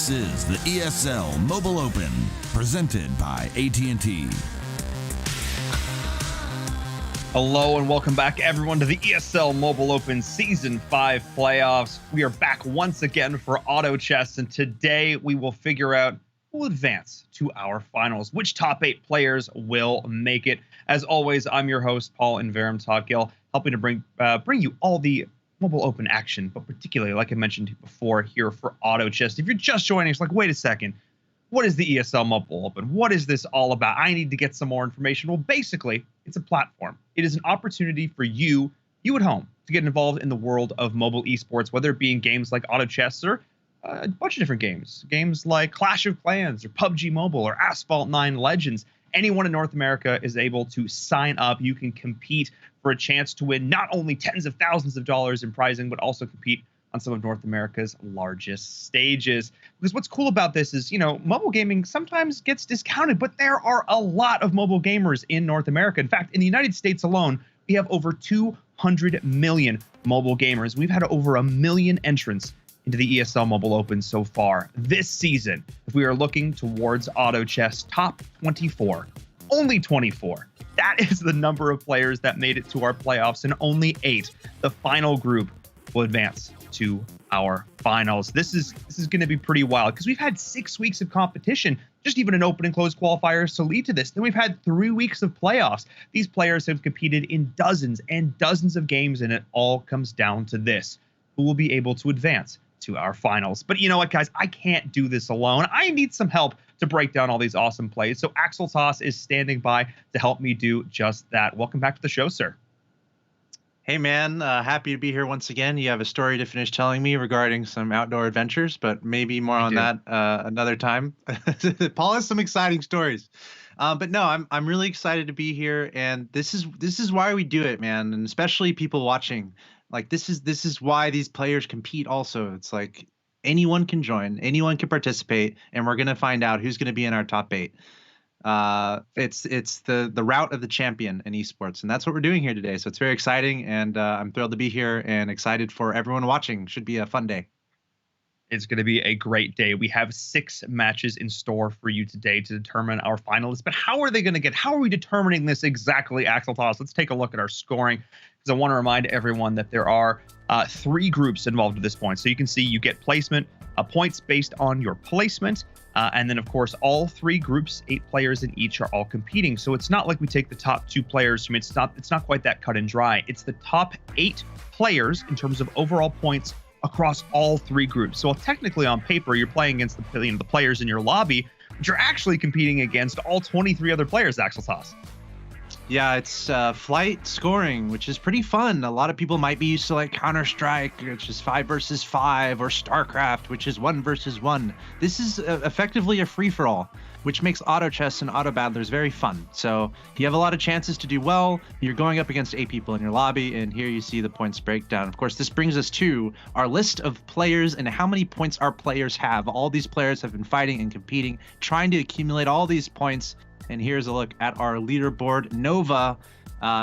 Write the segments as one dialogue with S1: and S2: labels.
S1: This is the ESL Mobile Open, presented by AT&T.
S2: Hello and welcome back, everyone, to the ESL Mobile Open Season 5 playoffs. We are back once again for Auto Chess, and today we will figure out who will advance to our finals. Which top 8 players will make it? As always, I'm your host, Paul Inverum Toggill, helping to bring you all the Mobile Open action, but particularly, like I mentioned before, here for Auto Chess. If you're just joining us, like, wait a second, what is the ESL Mobile Open? What is this all about? I need to get some more information. Well, basically, it's a platform. It is an opportunity for you at home, to get involved in the world of mobile esports, whether it be in games like Auto Chess or a bunch of different games. Games like Clash of Clans or PUBG Mobile or Asphalt 9 Legends. Anyone in North America is able to sign up. You can compete for a chance to win not only tens of thousands of dollars in prizing, but also compete on some of North America's largest stages. Because what's cool about this is, mobile gaming sometimes gets discounted, but there are a lot of mobile gamers in North America. In fact, in the United States alone, we have over 200 million mobile gamers. We've had over 1 million entrants into the ESL Mobile Open so far this season. If we are looking towards Auto Chess, top 24, only 24. That is the number of players that made it to our playoffs, and only 8, the final group, will advance to our finals. This is going to be pretty wild because we've had 6 weeks of competition, just even an open and closed qualifiers to lead to this. Then we've had 3 weeks of playoffs. These players have competed in dozens and dozens of games, and it all comes down to this: who will be able to advance to our finals. But you know what, guys? I can't do this alone. I need some help to break down all these awesome plays. So Asphalt is standing by to help me do just that. Welcome back to the show, sir.
S3: Hey, man. Happy to be here once again. You have a story to finish telling me regarding some outdoor adventures, but maybe more on that another time. Paul has some exciting stories. But no, I'm really excited to be here, and this is why we do it, man, and especially people watching. Like, this is why these players compete also. It's like anyone can join, anyone can participate, and we're going to find out who's going to be in our top 8. It's the route of the champion in esports, and that's what we're doing here today. So it's very exciting, and I'm thrilled to be here and excited for everyone watching. Should be a fun day.
S2: It's going to be a great day. We have 6 matches in store for you today to determine our finalists. But how are we determining this exactly, Asphalt? Let's take a look at our scoring, because I want to remind everyone that there are 3 groups involved at this point. So you can see you get placement, points based on your placement. And then, of course, all 3 groups, 8 players in each, are all competing. So it's not like we take the top 2 players. It's not quite that cut and dry. It's the top 8 players in terms of overall points across all 3 groups. So technically, on paper, you're playing against the players in your lobby, but you're actually competing against all 23 other players, Asphalt.
S3: Yeah, it's flight scoring, which is pretty fun. A lot of people might be used to like Counter-Strike, which is 5 versus 5, or StarCraft, which is 1 versus 1. This is effectively a free-for-all, which makes Auto Chess and Auto Battlers very fun. So you have a lot of chances to do well. You're going up against 8 people in your lobby, and here you see the points breakdown. Of course, this brings us to our list of players and how many points our players have. All these players have been fighting and competing, trying to accumulate all these points. And here's a look at our leaderboard. Nova,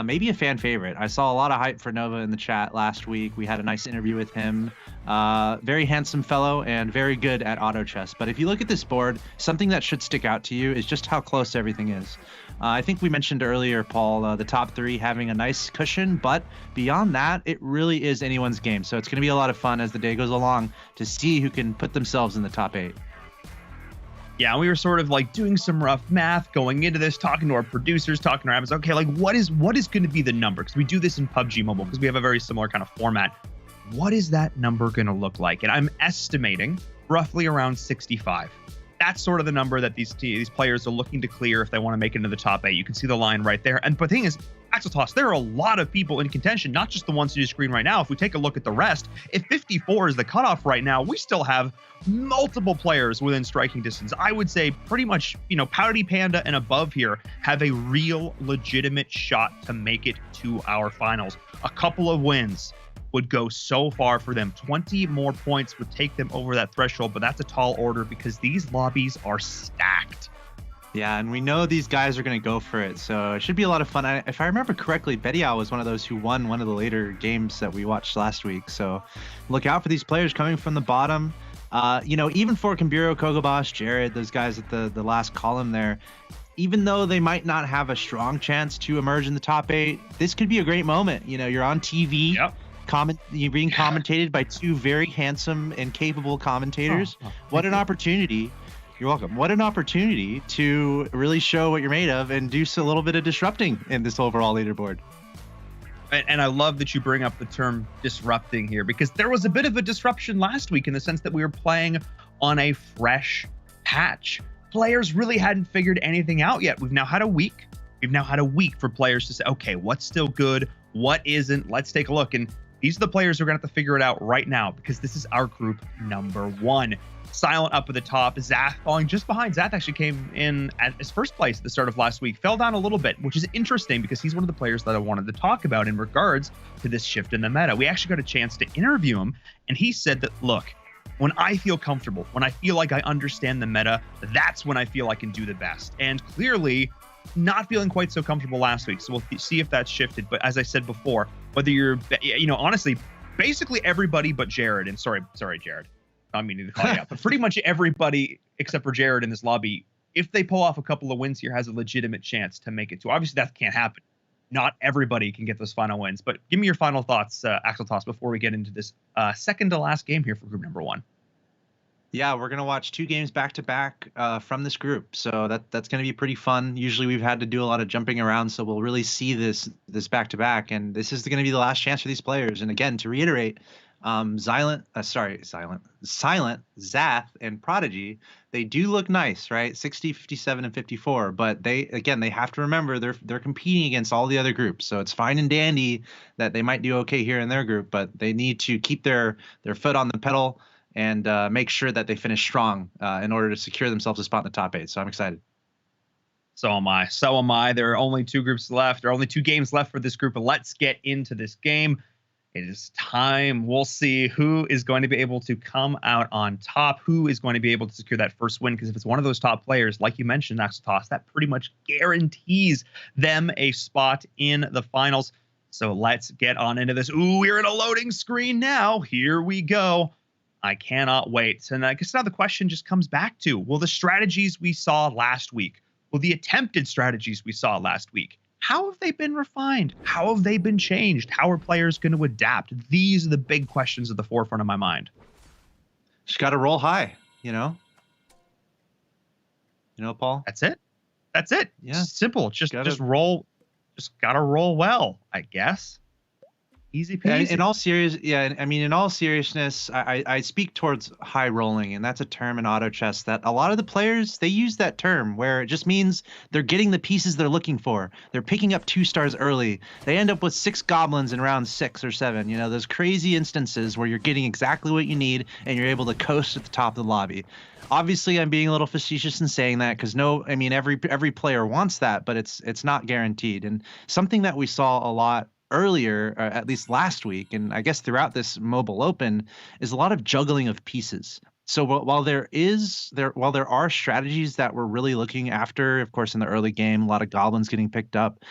S3: maybe a fan favorite. I saw a lot of hype for Nova in the chat last week. We had a nice interview with him. Very handsome fellow and very good at Auto Chess. But if you look at this board, something that should stick out to you is just how close everything is. I think we mentioned earlier, Paul, the top 3 having a nice cushion, but beyond that, it really is anyone's game. So it's going to be a lot of fun as the day goes along to see who can put themselves in the top 8.
S2: Yeah, we were sort of like doing some rough math going into this, talking to our producers, talking to our admins. Okay, like what is going to be the number? Because we do this in PUBG Mobile, because we have a very similar kind of format. What is that number going to look like? And I'm estimating roughly around 65. That's sort of the number that these players are looking to clear if they want to make it into the top 8. You can see the line right there. And but the thing is, Asphalt, there are a lot of people in contention, not just the ones on your screen right now. If we take a look at the rest, if 54 is the cutoff right now, we still have multiple players within striking distance. I would say pretty much, Pouty Panda and above here have a real legitimate shot to make it to our finals. A couple of wins would go so far for them. 20 more points would take them over that threshold, but that's a tall order because these lobbies are stacked.
S3: Yeah, and we know these guys are going to go for it, so it should be a lot of fun. If I remember correctly, Bediao was one of those who won one of the later games that we watched last week, so look out for these players coming from the bottom. Even for Kambiro, Kogobosh, Jared, those guys at the last column there, even though they might not have a strong chance to emerge in the top 8, this could be a great moment. You're on TV.
S2: Yep.
S3: You're being commentated by 2 very handsome and capable commentators. What an opportunity. You're welcome. What an opportunity to really show what you're made of and do a little bit of disrupting in this overall leaderboard.
S2: And I love that you bring up the term disrupting here, because there was a bit of a disruption last week in the sense that we were playing on a fresh patch. Players really hadn't figured anything out yet. We've now had a week. We've now had a week for players to say, okay, what's still good? What isn't? Let's take a look. And these are the players who are going to have to figure it out right now, because this is our group number 1. Silent up at the top, Zath falling just behind. Zath actually came in at his first place at the start of last week, fell down a little bit, which is interesting because he's one of the players that I wanted to talk about in regards to this shift in the meta. We actually got a chance to interview him, and he said that, look, when I feel comfortable, when I feel like I understand the meta, that's when I feel I can do the best. And clearly not feeling quite so comfortable last week. So we'll see if that's shifted. But as I said before, whether you're, honestly, basically everybody but Jared, and sorry, Jared, I mean to call you out, but pretty much everybody except for Jared in this lobby, if they pull off a couple of wins here, has a legitimate chance to make it to. Obviously, that can't happen. Not everybody can get those final wins. But give me your final thoughts, Axel Toss, before we get into this second to last game here for group number 1.
S3: Yeah, we're gonna watch 2 games back to back from this group, so that's gonna be pretty fun. Usually we've had to do a lot of jumping around, so we'll really see this back to back, and this is gonna be the last chance for these players. And again, to reiterate, Silent, Zath, and Prodigy, they do look nice, right? 60, 57, and 54, but they have to remember they're competing against all the other groups, so it's fine and dandy that they might do okay here in their group, but they need to keep their foot on the pedal and make sure that they finish strong in order to secure themselves a spot in the top 8. So I'm excited.
S2: So am I. There are only 2 groups left. There are only 2 games left for this group, but let's get into this game. It is time. We'll see who is going to be able to come out on top, who is going to be able to secure that first win, because if it's one of those top players, like you mentioned, Axel Toss, that pretty much guarantees them a spot in the finals. So let's get on into this. Ooh, we're in a loading screen now. Here we go. I cannot wait. And I guess now the question just comes back to, will the strategies we saw last week, will the attempted strategies we saw last week, how have they been refined? How have they been changed? How are players going to adapt? These are the big questions at the forefront of my mind.
S3: Just got to roll high, Paul?
S2: That's it.
S3: Yeah.
S2: Simple. Just roll. Just got to roll well, I guess. Easy peasy.
S3: In all seriousness, I speak towards high rolling, and that's a term in auto chess that a lot of the players, they use that term where it just means they're getting the pieces they're looking for. They're picking up 2 stars early. They end up with 6 goblins in round 6 or 7. Those crazy instances where you're getting exactly what you need and you're able to coast at the top of the lobby. Obviously, I'm being a little facetious in saying that because every player wants that, but it's not guaranteed. And something that we saw a lot earlier, or at least last week, and I guess throughout this Mobile Open, is a lot of juggling of pieces. So while there are strategies that we're really looking after, of course, in the early game, a lot of goblins getting picked up.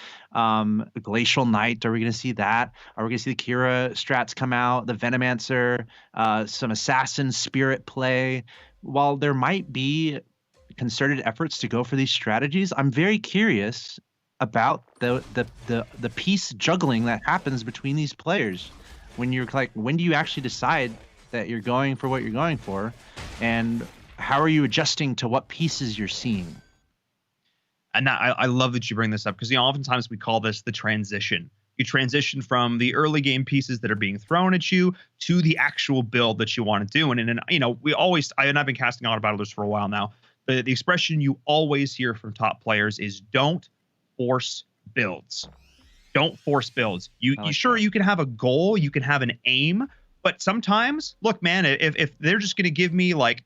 S3: Glacial Knight, are we going to see that? Are we going to see the Kira strats come out? The Venomancer, some Assassin Spirit play. While there might be concerted efforts to go for these strategies, I'm very curious about the piece juggling that happens between these players. When you're like, when do you actually decide that you're going for what you're going for, and how are you adjusting to what pieces you're seeing?
S2: And I love that you bring this up, because oftentimes we call this the transition. You transition from the early game pieces that are being thrown at you to the actual build that you want to do. And I've been casting auto battlers for a while now. The expression you always hear from top players is don't force builds. Don't force builds. You can have a goal, you can have an aim, but sometimes, look, man, if they're just going to give me like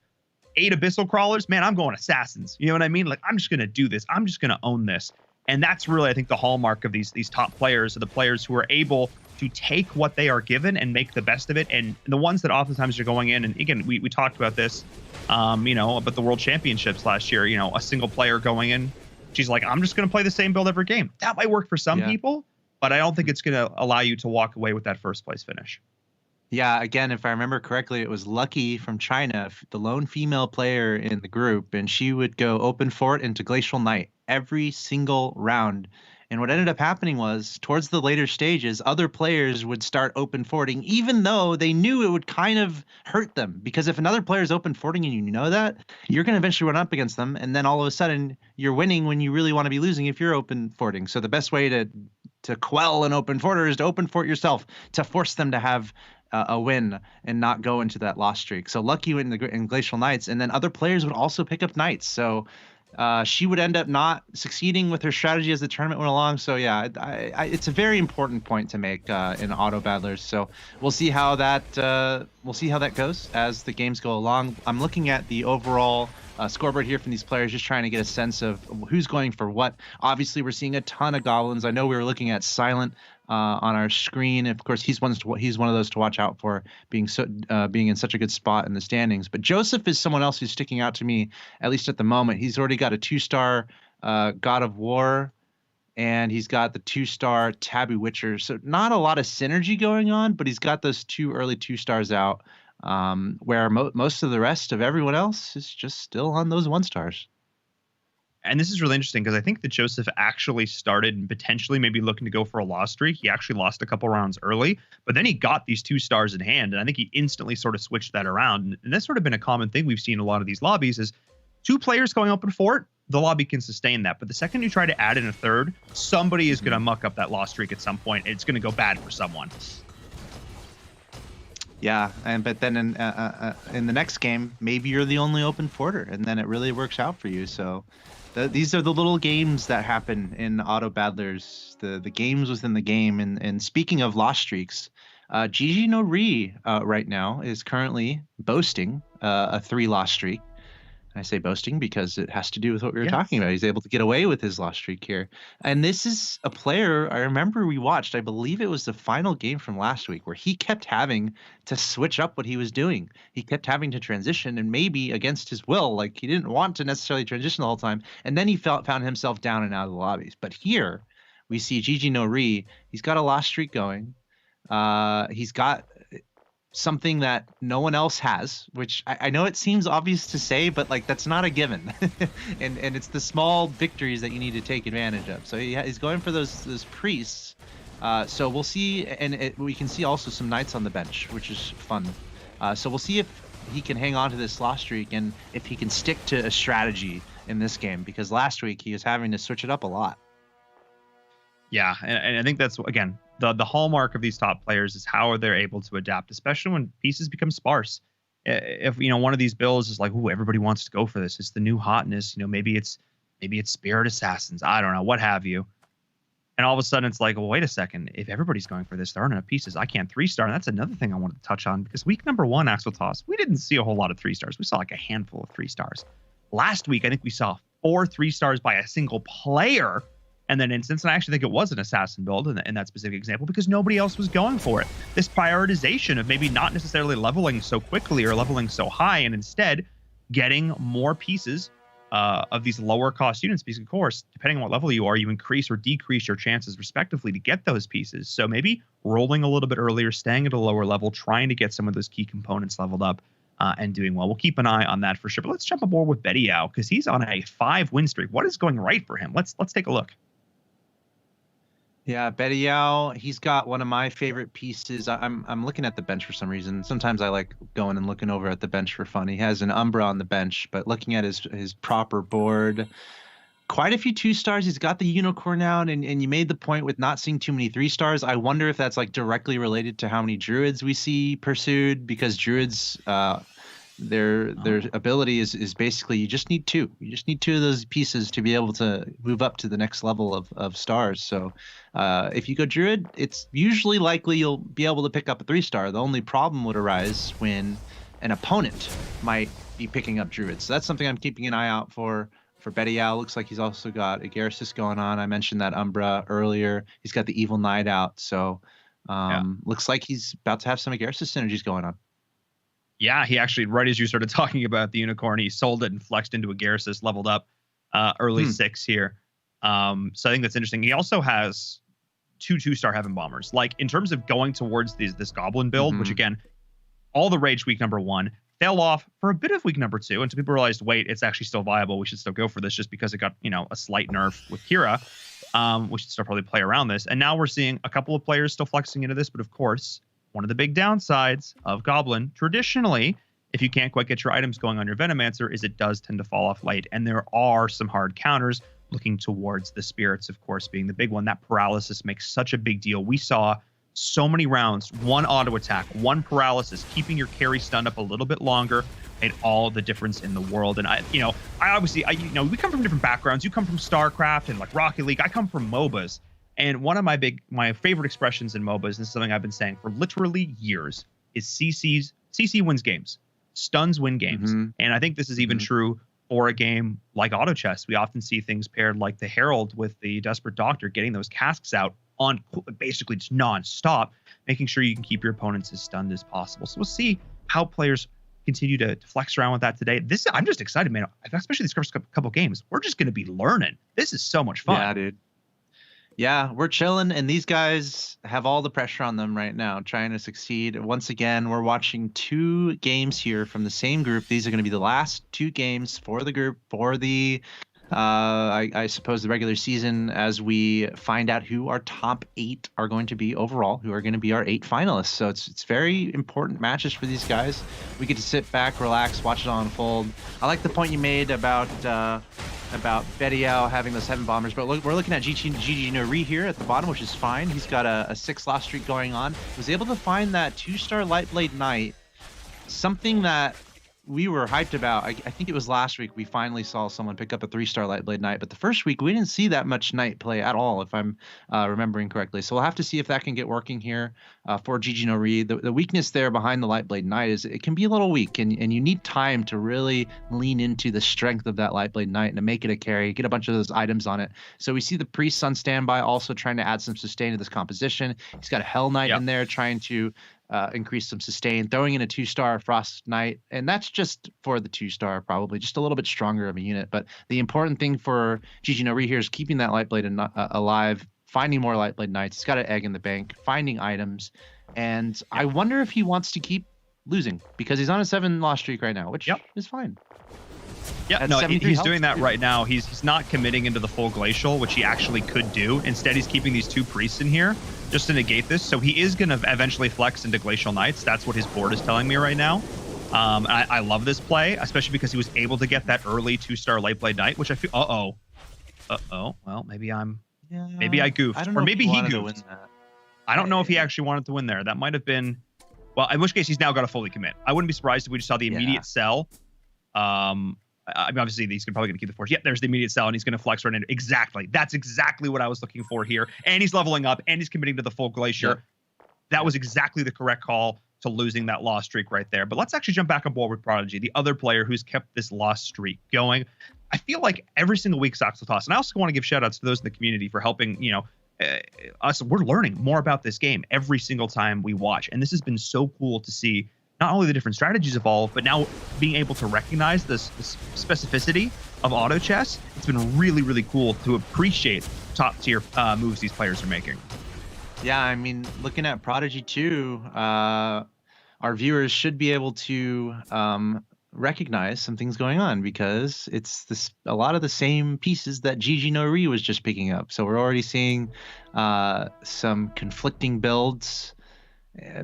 S2: 8 abyssal crawlers, man, I'm going assassins. You know what I mean? Like, I'm just going to do this. I'm just going to own this. And that's really, I think, the hallmark of these top players, are the players who are able to take what they are given and make the best of it. And the ones that oftentimes are going in, and again, we talked about this, about the World Championships last year, a single player going in, she's like, I'm just going to play the same build every game. That might work for some people, but I don't think it's going to allow you to walk away with that first place finish.
S3: Yeah, again, if I remember correctly, it was Lucky from China, the lone female player in the group, and she would go open fort into Glacial Knight every single round. And what ended up happening was, towards the later stages, other players would start open forting, even though they knew it would kind of hurt them. Because if another player is open forting and you know that, you're going to eventually run up against them, and then all of a sudden you're winning when you really want to be losing if you're open forting. So the best way to quell an open forter is to open fort yourself, to force them to have a win and not go into that loss streak. So Lucky went in Glacial Knights, and then other players would also pick up Knights. So she would end up not succeeding with her strategy as the tournament went along. So yeah, it's a very important point to make in auto battlers. So we'll see how that goes as the games go along. I'm looking at the overall scoreboard here from these players, just trying to get a sense of who's going for what. Obviously, we're seeing a ton of goblins. I know we were looking at Silent on our screen. Of course, he's one of those to watch out for, being in such a good spot in the standings. But Joseph is someone else who's sticking out to me, at least at the moment. He's already got a 2-star God of War, and he's got the 2-star Taboo Witcher. So not a lot of synergy going on, but he's got those 2 early 2-stars out, where most of the rest of everyone else is just still on those 1-stars.
S2: And this is really interesting because I think that Joseph actually started potentially maybe looking to go for a loss streak. He actually lost a couple rounds early, but then he got these 2 stars in hand. And I think he instantly sort of switched that around. And that's sort of been a common thing we've seen in a lot of these lobbies is 2 players going open fort, the lobby can sustain that. But the second you try to add in a third, somebody is going to muck up that loss streak at some point. It's going to go bad for someone.
S3: Yeah, but then in the next game, maybe you're the only open forter, and then it really works out for you. So these are the little games that happen in auto battlers, the games within the game. And speaking of loss streaks, Gigi no Ri right now is currently boasting a 3-loss streak. I say boasting because it has to do with what we were talking about. He's able to get away with his loss streak here. And this is a player I remember we watched. I believe it was the final game from last week where he kept having to switch up what he was doing. He kept having to transition, and maybe against his will. Like, he didn't want to necessarily transition the whole time. And then he found himself down and out of the lobbies. But here we see Gigi no Ri. He's got a loss streak going. He's got something that no one else has, which I know it seems obvious to say, but like, that's not a given. and it's the small victories that you need to take advantage of. So he's going for those priests. So we'll see, and we can see also some knights on the bench, which is fun. So we'll see if he can hang on to this loss streak and if he can stick to a strategy in this game, because last week he was having to switch it up a lot.
S2: Yeah, and I think that's, again, the hallmark of these top players is how they're able to adapt, especially when pieces become sparse. If one of these builds is like, ooh, everybody wants to go for this, it's the new hotness, maybe it's Spirit Assassins, I don't know, what have you, and all of a sudden it's like, well, wait a second, if everybody's going for this, there aren't enough pieces, I can't 3-star. And that's another thing I wanted to touch on, because week number 1, Axel Toss, we didn't see a whole lot of 3-stars. We saw like a handful of 3-stars. Last week I think we saw 4 3-stars by a single player. And then instance, and I actually think it was an assassin build in that specific example, because nobody else was going for it. This prioritization of maybe not necessarily leveling so quickly or leveling so high, and instead getting more pieces of these lower cost units, because of course, depending on what level you are, you increase or decrease your chances respectively to get those pieces. So maybe rolling a little bit earlier, staying at a lower level, trying to get some of those key components leveled up and doing well. We'll keep an eye on that for sure. But let's jump aboard with Bediao, because he's on a 5-win streak. What is going right for him? Let's take a look.
S3: Yeah, Bediao, he's got one of my favorite pieces. I'm looking at the bench for some reason. Sometimes I like going and looking over at the bench for fun. He has an Umbra on the bench, but looking at his proper board, quite a few 2-stars. He's got the unicorn out, and you made the point with not seeing too many 3-stars. I wonder if that's like directly related to how many druids we see pursued, because druids their ability is basically you just need 2. You just need 2 of those pieces to be able to move up to the next level of stars. So if you go druid, it's usually likely you'll be able to pick up a 3-star. The only problem would arise when an opponent might be picking up druids. So that's something I'm keeping an eye out for Bediao. Looks like he's also got a Garrus going on. I mentioned that Umbra earlier. He's got the Evil Knight out. So looks like he's about to have some Garrus synergies going on.
S2: Yeah, he actually, right as you started talking about the unicorn, he sold it and flexed into a Garrus, leveled up early 6 here. So I think that's interesting. He also has two 2-star Heaven Bombers. Like, in terms of going towards this Goblin build, which again, all the rage week number 1, fell off for a bit of week number 2 until people realized, wait, it's actually still viable. We should still go for this just because it got, a slight nerf with Kira. We should still probably play around this. And now we're seeing a couple of players still flexing into this. But of course, one of the big downsides of Goblin, traditionally, if you can't quite get your items going on your Venomancer, is it does tend to fall off late. And there are some hard counters looking towards the Spirits, of course, being the big one. That paralysis makes such a big deal. We saw so many rounds, 1 auto attack, 1 paralysis, keeping your carry stunned up a little bit longer, made all the difference in the world. And I obviously, we come from different backgrounds. You come from StarCraft and like Rocket League. I come from MOBAs. And one of my favorite expressions in MOBAs, and this is something I've been saying for literally years, is CC wins games. Stuns win games. And I think this is even true for a game like Auto Chess. We often see things paired like the Herald with the Desperate Doctor, getting those casks out on basically just non-stop, making sure you can keep your opponents as stunned as possible. So we'll see how players continue to flex around with that today. I'm just excited, man. Especially these first couple games. We're just going to be learning. This is so much fun.
S3: Yeah, dude. Yeah, we're chilling, and these guys have all the pressure on them right now, trying to succeed. Once again, we're watching 2 games here from the same group. These are going to be the last 2 games for the group, for the I suppose the regular season, as we find out who our top 8 are going to be overall, who are going to be our 8 finalists. So it's very important matches for these guys. We get to sit back, relax, watch it all unfold. I like the point you made about Bediao having those Heaven Bombers, but we're looking at GG Nori here at the bottom, which is fine. He's got a 6 loss streak going on. Was able to find that 2-star Lightblade Knight, something that we were hyped about. I think it was last week we finally saw someone pick up a 3-star Lightblade Knight, but the first week we didn't see that much Knight play at all, if I'm remembering correctly. So we'll have to see if that can get working here for GG Nori. The weakness there behind the Lightblade Knight is it can be a little weak, and you need time to really lean into the strength of that Lightblade Knight and to make it a carry, get a bunch of those items on it. So we see the Priest on standby, also trying to add some sustain to this composition. He's got a Hell Knight in there trying to increase some sustain, throwing in a 2-star Frost Knight, and that's just for the 2-star, probably just a little bit stronger of a unit. But the important thing for GG Nori here is keeping that Lightblade alive, finding more Lightblade Knights. He's got an egg in the bank, finding items, and I wonder if he wants to keep losing because he's on a 7 loss streak right now, which is fine.
S2: Yeah, no, he's doing that right now. He's not committing into the full Glacial, which he actually could do. Instead, he's keeping these 2 priests in here just to negate this. So he is going to eventually flex into Glacial Knights. That's what his board is telling me right now. I love this play, especially because he was able to get that early 2-star Lightblade Knight, which I feel, well, maybe I goofed, or maybe he goofed. I don't know if he actually wanted to win there. That might have been, well, in which case he's now got to fully commit. I wouldn't be surprised if we just saw the immediate sell. I mean, obviously, he's probably going to keep the force. Yeah, there's the immediate sell, and he's going to flex right into exactly. That's exactly what I was looking for here. And he's leveling up, and he's committing to the full Glacier. That was exactly the correct call to losing that loss streak right there. But let's actually jump back on board with Prodigy, the other player who's kept this loss streak going. I feel like every single week, Soxotoss, and I also want to give shout-outs to those in the community for helping, us. We're learning more about this game every single time we watch. And this has been so cool to see not only the different strategies evolve, but now being able to recognize this specificity of auto chess. It's been really, really cool to appreciate top tier moves these players are making.
S3: Yeah, I mean, looking at Prodigy 2, our viewers should be able to recognize some things going on because it's a lot of the same pieces that GG Nori was just picking up. So we're already seeing some conflicting builds,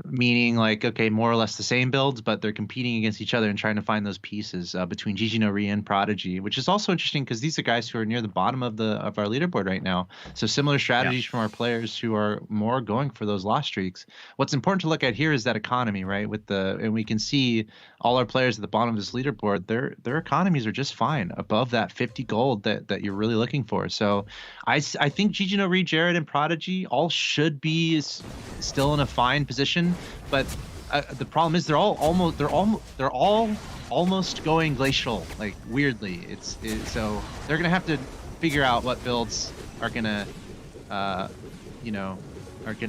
S3: meaning like, okay, more or less the same builds, but they're competing against each other and trying to find those pieces between GG Nori and Prodigy, which is also interesting because these are guys who are near the bottom of our leaderboard right now. So similar strategies from our players who are more going for those loss streaks. What's important to look at here is that economy, right? And we can see all our players at the bottom of this leaderboard, their economies are just fine above that 50 gold that you're really looking for. So I think GG Nori, Jared, and Prodigy all should be still in a fine position. But the problem is they're all almost going glacial, like weirdly. So they're gonna have to figure out what builds are gonna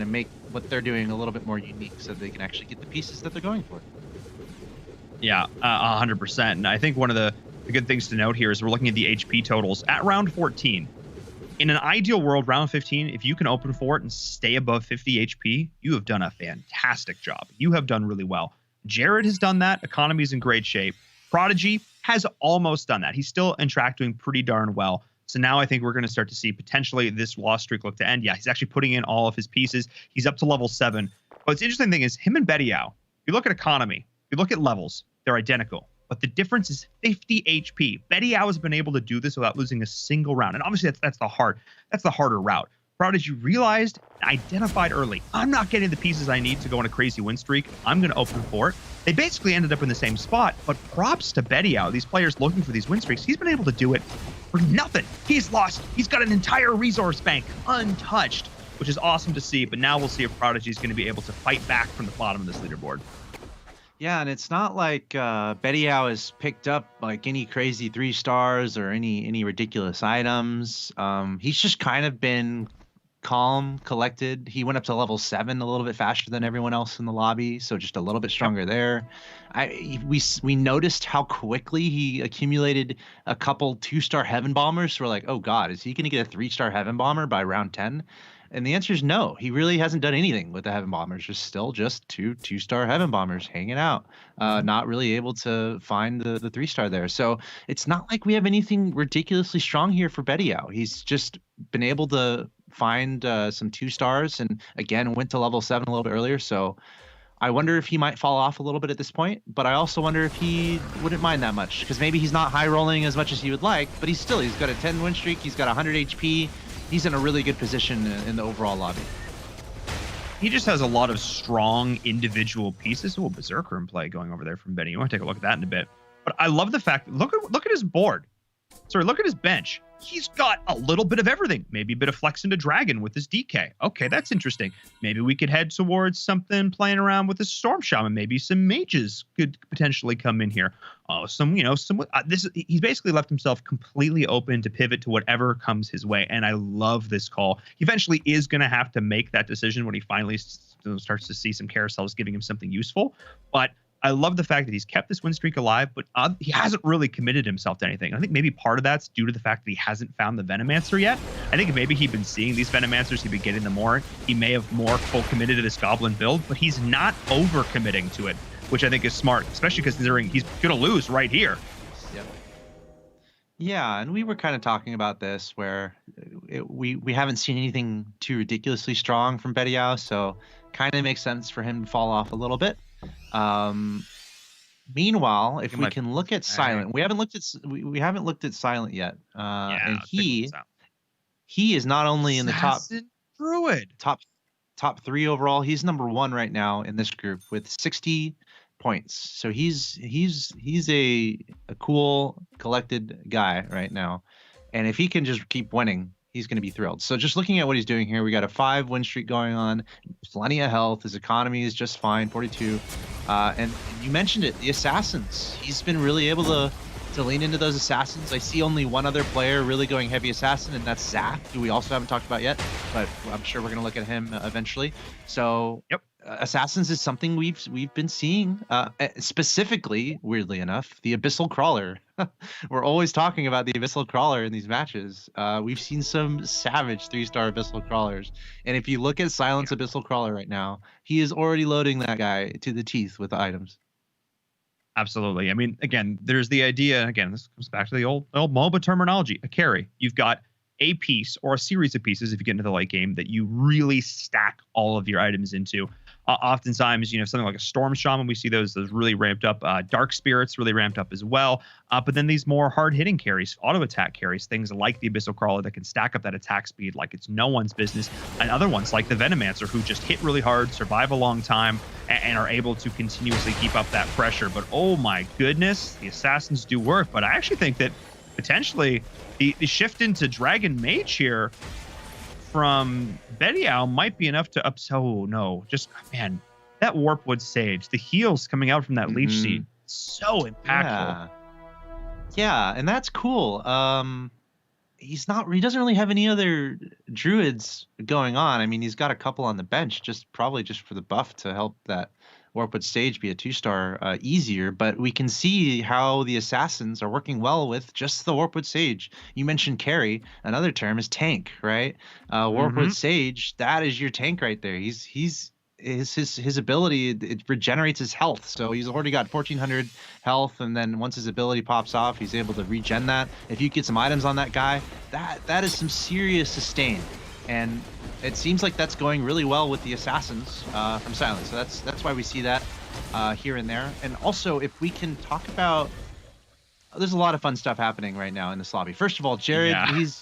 S3: make what they're doing a little bit more unique, so they can actually get the pieces that they're going for.
S2: Yeah, 100%. And I think one of the good things to note here is we're looking at the HP totals at round 14. In an ideal world, round 15, if you can open for it and stay above 50 HP, you have done a fantastic job. You have done really well. Jared has done that. Economy's in great shape. Prodigy has almost done that. He's still in track doing pretty darn well. So now I think we're going to start to see potentially this loss streak look to end. Yeah, he's actually putting in all of his pieces. He's up to level 7. But the interesting thing is him and Bediao, if you look at economy, if you look at levels, they're identical. But the difference is 50 HP. Bediao has been able to do this without losing a single round. And obviously that's the harder route. Prodigy realized, identified early, I'm not getting the pieces I need to go on a crazy win streak. I'm going to open for it. They basically ended up in the same spot, but props to Bediao, these players looking for these win streaks. He's been able to do it for nothing. He's got an entire resource bank untouched, which is awesome to see. But now we'll see if Prodigy is going to be able to fight back from the bottom of this leaderboard.
S3: Yeah, and it's not like Bediao has picked up like any crazy 3 stars or any ridiculous items. He's just kind of been calm, collected. He went up to level 7 a little bit faster than everyone else in the lobby, so just a little bit stronger there. We noticed how quickly he accumulated a couple 2-star Heaven Bombers. So we're like, oh God, is he going to get a 3-star Heaven Bomber by round 10? And the answer is no. He really hasn't done anything with the Heaven Bombers. Just two-star Heaven Bombers hanging out, not really able to find the 3-star there. So it's not like we have anything ridiculously strong here for Bediao. He's just been able to find some 2 stars and again went to level 7 a little bit earlier. So I wonder if he might fall off a little bit at this point, but I also wonder if he wouldn't mind that much because maybe he's not high rolling as much as he would like, but he's got a 10 win streak. He's got 100 HP. He's in a really good position in the overall lobby.
S2: He just has a lot of strong individual pieces. Oh, Berserker in play going over there from Benny. You want to take a look at that in a bit. But I love the fact, look at his board. Sorry, look at his bench. He's got a little bit of everything. Maybe a bit of flex into Dragon with his DK. Okay, that's interesting. Maybe we could head towards something playing around with a Storm Shaman. Maybe some mages could potentially come in here. Oh, he's basically left himself completely open to pivot to whatever comes his way. And I love this call. He eventually is going to have to make that decision when he finally starts to see some carousels giving him something useful. But I love the fact that he's kept this win streak alive, but he hasn't really committed himself to anything. I think maybe part of that's due to the fact that he hasn't found the Venomancer yet. I think maybe he'd been seeing these Venomancers, he'd been getting them more. He may have more full committed to this Goblin build, but he's not over committing to it, which I think is smart, especially considering he's going to lose right here.
S3: Yep. Yeah, and we were kind of talking about this where we haven't seen anything too ridiculously strong from Bediao, so kind of makes sense for him to fall off a little bit. Meanwhile, if we can look at Silent, we haven't looked at Silent yet. And he is not only in the top 3 overall. He's number 1 right now in this group with 60 points. So he's a cool, collected guy right now. And if he can just keep winning, he's going to be thrilled. So just looking at what he's doing here, we got a 5 win streak going on, plenty of health. His economy is just fine, 42. And you mentioned it, the assassins. He's been really able to lean into those assassins. I see only one other player really going heavy assassin, and that's Zach, who we also haven't talked about yet, but I'm sure we're going to look at him eventually. So
S2: yep.
S3: Assassins is something we've been seeing, specifically, weirdly enough, the Abyssal Crawler. We're always talking about the Abyssal Crawler in these matches. We've seen some savage 3-star Abyssal Crawlers, and if you look at Silent's Abyssal Crawler right now, he is already loading that guy to the teeth with the items.
S2: Absolutely. I mean, again, there's the idea. Again, this comes back to the old MOBA terminology. A carry. You've got a piece or a series of pieces if you get into the late game that you really stack all of your items into. Oftentimes, something like a Storm Shaman, we see those really ramped up. Dark Spirits really ramped up as well. But then these more hard-hitting carries, auto-attack carries, things like the Abyssal Crawler that can stack up that attack speed like it's no one's business. And other ones like the Venomancer who just hit really hard, survive a long time, and are able to continuously keep up that pressure. But oh my goodness, the Assassins do work. But I actually think that potentially the shift into Dragon Mage here from Bediao might be enough to oh no, just man, that Warpwood Sage, the heals coming out from that Leech Seed, so impactful.
S3: Yeah, and that's cool. He doesn't really have any other druids going on. I mean, he's got a couple on the bench, probably just for the buff to help that Warpwood Stage be a 2-star easier, but we can see how the assassins are working well with just the Warpwood Sage. You mentioned carry. Another term is tank, right? Warpwood Sage, that is your tank right there. His ability, it regenerates his health, so he's already got 1400 health, and then once his ability pops off, he's able to regen that. If you get some items on that guy, that is some serious sustain, and it seems like that's going really well with the assassins from Silence. So that's why we see that here and there. And also, if we can talk about, there's a lot of fun stuff happening right now in this lobby. First of all, Jared,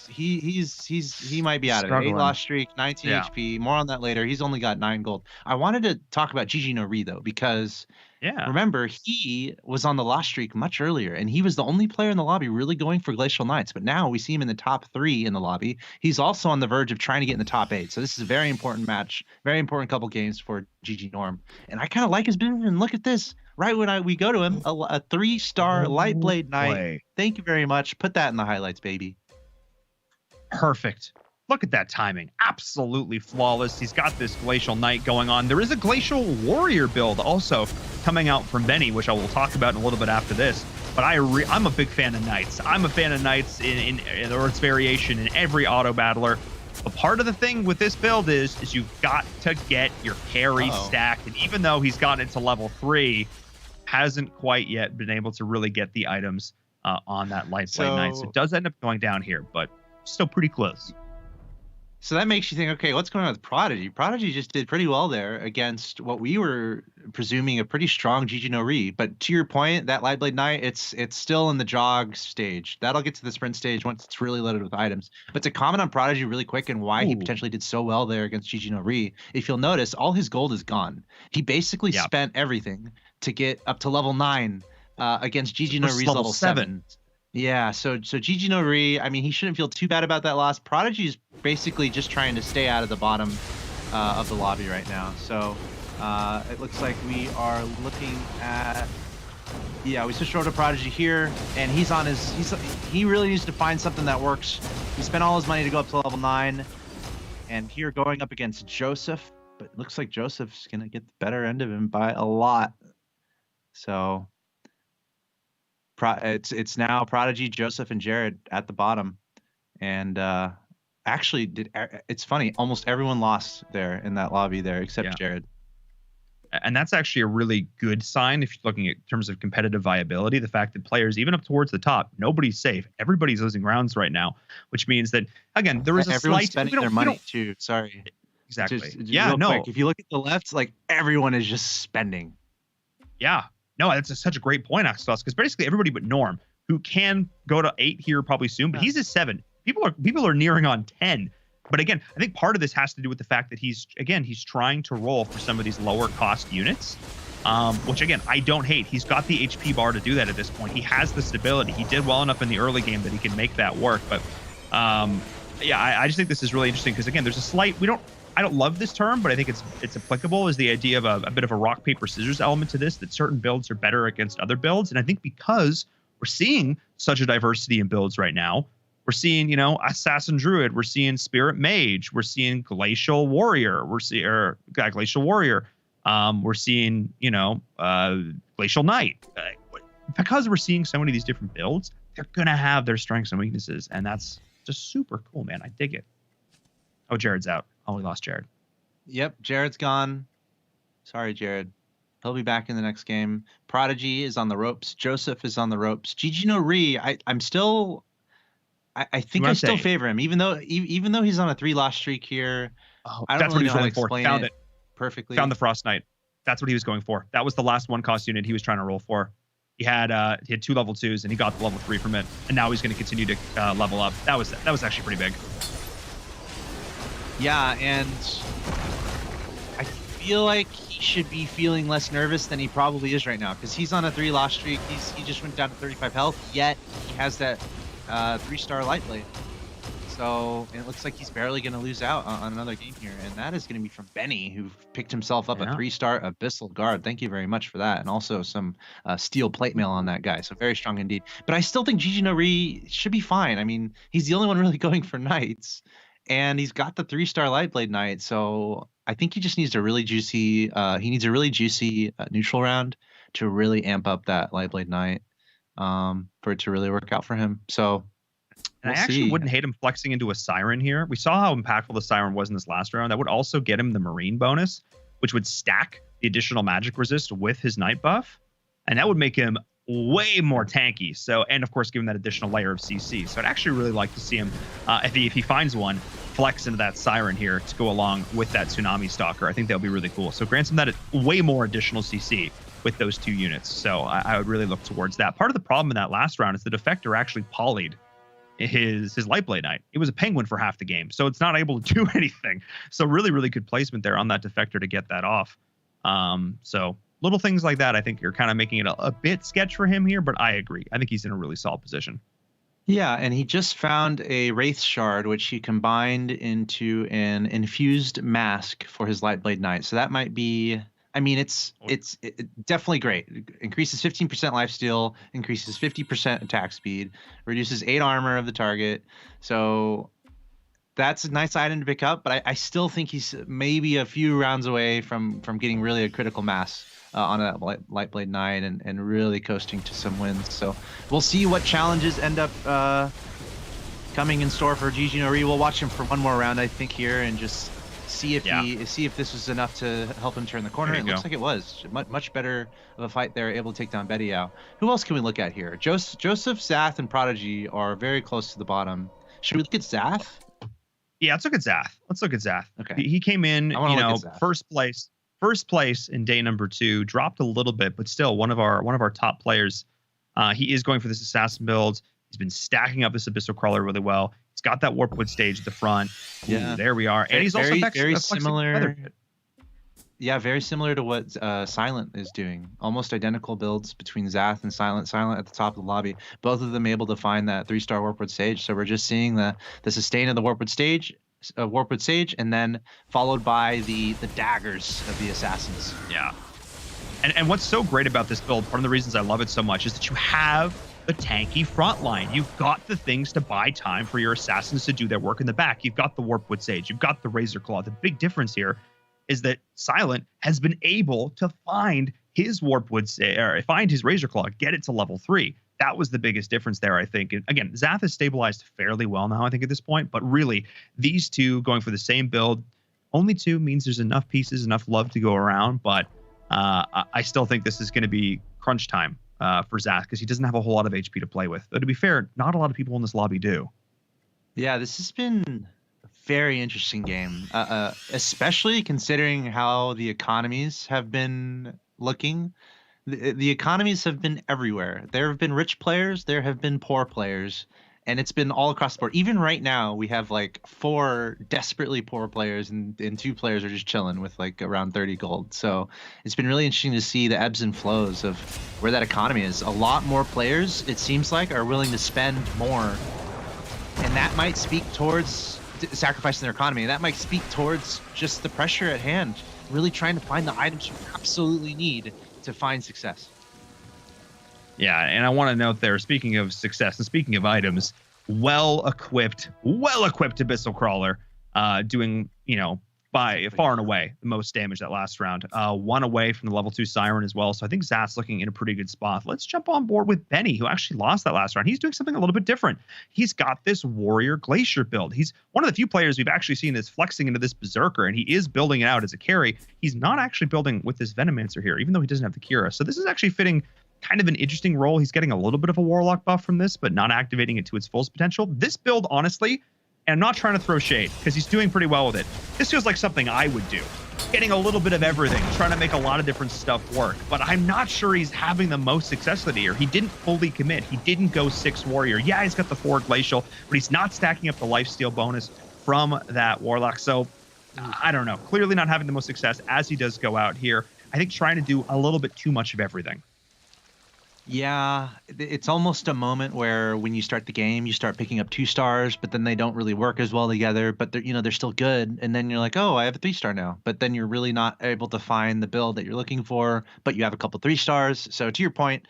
S3: he might be out of it. 8 loss streak, 19 HP. More on that later. He's only got 9 gold. I wanted to talk about GG No Re though, because remember, he was on the loss streak much earlier, and he was the only player in the lobby really going for Glacial Knights. But now we see him in the top 3 in the lobby. He's also on the verge of trying to get in the top 8. So this is a very important match, very important couple games for GG Norm. And I kind of like his business. And look at this. Right when we go to him, a 3-star Lightblade Knight. Thank you very much. Put that in the highlights, baby.
S2: Perfect. Look at that timing. Absolutely flawless. He's got this Glacial Knight going on. There is a Glacial Warrior build also coming out from Benny, which I will talk about in a little bit after this. But I'm a big fan of Knights. I'm a fan of Knights in its variation in every auto battler. But part of the thing with this build is you've got to get your carry stacked. And even though he's gotten it to level 3, hasn't quite yet been able to really get the items on that Lightblade Knight. So it does end up going down here, but still pretty close.
S3: So that makes you think, okay, what's going on with Prodigy? Prodigy just did pretty well there against what we were presuming a pretty strong GG No Re. But to your point, that Lightblade Knight, it's still in the jog stage. That'll get to the sprint stage once it's really loaded with items. But to comment on Prodigy really quick and why he potentially did so well there against GG No Re, if you'll notice, all his gold is gone. He basically spent everything to get up to level 9 against GG No Re's level 7. Yeah, so GG No Re, I mean, he shouldn't feel too bad about that loss. Prodigy's basically just trying to stay out of the bottom of the lobby right now. So it looks like we are looking at, we switched over to Prodigy here, and he really needs to find something that works. He spent all his money to go up to level 9, and here going up against Joseph, but it looks like Joseph's gonna get the better end of him by a lot. So it's now Prodigy, Joseph, and Jared at the bottom, and actually it's funny, almost everyone lost there in that lobby there except Jared.
S2: And that's actually a really good sign if you're looking at terms of competitive viability. The fact that players, even up towards the top, nobody's safe. Everybody's losing rounds right now, which means that, again, there is a
S3: everyone's
S2: slight
S3: spending their money too. Sorry.
S2: Exactly.
S3: Just quick, if you look at the left, like everyone is just spending.
S2: Yeah. No, that's such a great point, Asphalt, because basically everybody but Norm, who can go to 8 here probably soon, but he's at 7. People are nearing on 10. But again, I think part of this has to do with the fact that he's trying to roll for some of these lower cost units, which again, I don't hate. He's got the HP bar to do that at this point. He has the stability. He did well enough in the early game that he can make that work. But I just think this is really interesting because again, there's a slight, I don't love this term, but I think it's applicable, is the idea of a bit of a rock, paper, scissors element to this, that certain builds are better against other builds. And I think because we're seeing such a diversity in builds right now, we're seeing, Assassin Druid, we're seeing Spirit Mage, we're seeing Glacial Warrior, we're seeing Glacial Knight. Because we're seeing so many of these different builds, they're going to have their strengths and weaknesses. And that's just super cool, man. I dig it. Oh, Jared's out. Oh, we lost Jared.
S3: Yep, Jared's gone. Sorry, Jared. He'll be back in the next game. Prodigy is on the ropes. Joseph is on the ropes. GG No Re, I think I still favor him, even though he's on a 3-loss streak here.
S2: Oh,
S3: I don't
S2: that's
S3: really
S2: what he was going for. Found it
S3: perfectly.
S2: Found the Frost Knight. That's what he was going for. That was the last 1-cost unit he was trying to roll for. He had 2 level 2s and he got the level 3 from it, and now he's going to continue to level up. That was actually pretty big.
S3: Yeah, and I feel like he should be feeling less nervous than he probably is right now, because he's on a 3-loss streak. He just went down to 35 health, yet he has that 3-star Lightblade. So it looks like he's barely going to lose out on another game here, and that is going to be from Benny, who picked himself up a 3-star Abyssal Guard. Thank you very much for that, and also some steel plate mail on that guy, so very strong indeed. But I still think GG No Re should be fine. I mean, he's the only one really going for Knights, and he's got the 3-star Lightblade Knight, so I think he just needs a really juicy. He needs a really juicy neutral round to really amp up that Lightblade Knight, for it to really work out for him. So
S2: And
S3: we'll
S2: I actually
S3: see.
S2: wouldn't hate him flexing into a Siren here. We saw how impactful the Siren was in this last round. That would also get him the Marine bonus, which would stack the additional magic resist with his Knight buff. And that would make him way more tanky. So, and of course, give him that additional layer of CC. So I'd actually really like to see him, if he finds one, flex into that Siren here to go along with that Tsunami Stalker. I think that would be really cool. So grants him that way more additional CC with those two units. So I would really look towards that. Part of the problem in that last round is the Defector actually polyed his Lightblade Knight. It was a penguin for half the game, so it's not able to do anything. So really good placement there on that Defector to get that off. So little things like that, I think you're kind of making it a bit sketch for him here, but I agree. I think he's in a really solid position.
S3: Yeah, and he just found a Wraith Shard, which he combined into an infused mask for his Lightblade Knight. So that might be, I mean, it's definitely great. It increases 15% lifesteal, increases 50% attack speed, reduces 8 armor of the target. So that's a nice item to pick up, but I still think he's maybe a few rounds away from getting really a critical mass on a Lightblade Knight and really coasting to some wins. So we'll see what challenges end up coming in store for GG Nori. We'll watch him for one more round, I think, here, and just see if this was enough to help him turn the corner. It looks like it was. Much better of a fight there, able to take down Betty Yao. Who else can we look at here? Joseph, Zath, and Prodigy are very close to the bottom. Should we look at Zath?
S2: Yeah, let's look at Zath.
S3: Okay.
S2: He came in, first place in day number 2, dropped a little bit, but still one of our top players. He is going for this assassin build. He's been stacking up this abyssal crawler really well. He's got that warpwood stage at the front.
S3: Yeah,
S2: there we are. And he's also
S3: very similar. Yeah, very similar to what Silent is doing. Almost identical builds between Zath and Silent. Silent at the top of the lobby. Both of them able to find that 3-star warpwood stage. So we're just seeing the sustain of the warpwood stage, and then followed by the daggers of the assassins.
S2: Yeah. And what's so great about this build, one of the reasons I love it so much, is that you have the tanky front line. You've got the things to buy time for your assassins to do their work in the back. You've got the warpwood sage. You've got the razor claw. The big difference here is that Silent has been able to find his find his razor claw, get it to level 3. That was the biggest difference there, I think. And again, Zath has stabilized fairly well now, I think, at this point. But really, these two going for the same build, only 2 means there's enough pieces, enough love to go around. But I still think this is going to be crunch time for Zath because he doesn't have a whole lot of HP to play with. Though, to be fair, not a lot of people in this lobby do.
S3: Yeah, this has been a very interesting game, especially considering how the economies have been looking. The economies have been everywhere. There have been rich players, there have been poor players, and it's been all across the board. Even right now, we have like 4 desperately poor players, and 2 players are just chilling with like around 30 gold. So it's been really interesting to see the ebbs and flows of where that economy is. A lot more players, it seems like, are willing to spend more, and that might speak towards sacrificing their economy. That might speak towards just the pressure at hand, really trying to find the items you absolutely need to find success.
S2: Yeah, and I want to note there, speaking of success and speaking of items, well-equipped Abyssal Crawler, doing, by far and away the most damage that last round. 1 away from the level 2 Siren as well, so I think Zath's looking in a pretty good spot. Let's jump on board with Benny, who actually lost that last round. He's doing something a little bit different. He's got this Warrior Glacier build. He's one of the few players we've actually seen this flexing into this Berserker, and he is building it out as a carry. He's not actually building with this Venomancer here, even though he doesn't have the Kira. So this is actually fitting kind of an interesting role. He's getting a little bit of a Warlock buff from this, but not activating it to its fullest potential. This build, honestly, and I'm not trying to throw shade because he's doing pretty well with it. This feels like something I would do. Getting a little bit of everything, trying to make a lot of different stuff work. But I'm not sure he's having the most success with it here. He didn't fully commit. He didn't go 6 Warrior. Yeah, he's got the 4 Glacial, but he's not stacking up the lifesteal bonus from that Warlock. So I don't know. Clearly not having the most success as he does go out here. I think trying to do a little bit too much of everything.
S3: Yeah, it's almost a moment where when you start the game, you start picking up 2 stars, but then they don't really work as well together, but they're still good. And then you're like, oh, I have a 3-star now. But then you're really not able to find the build that you're looking for, but you have a couple 3 stars. So to your point,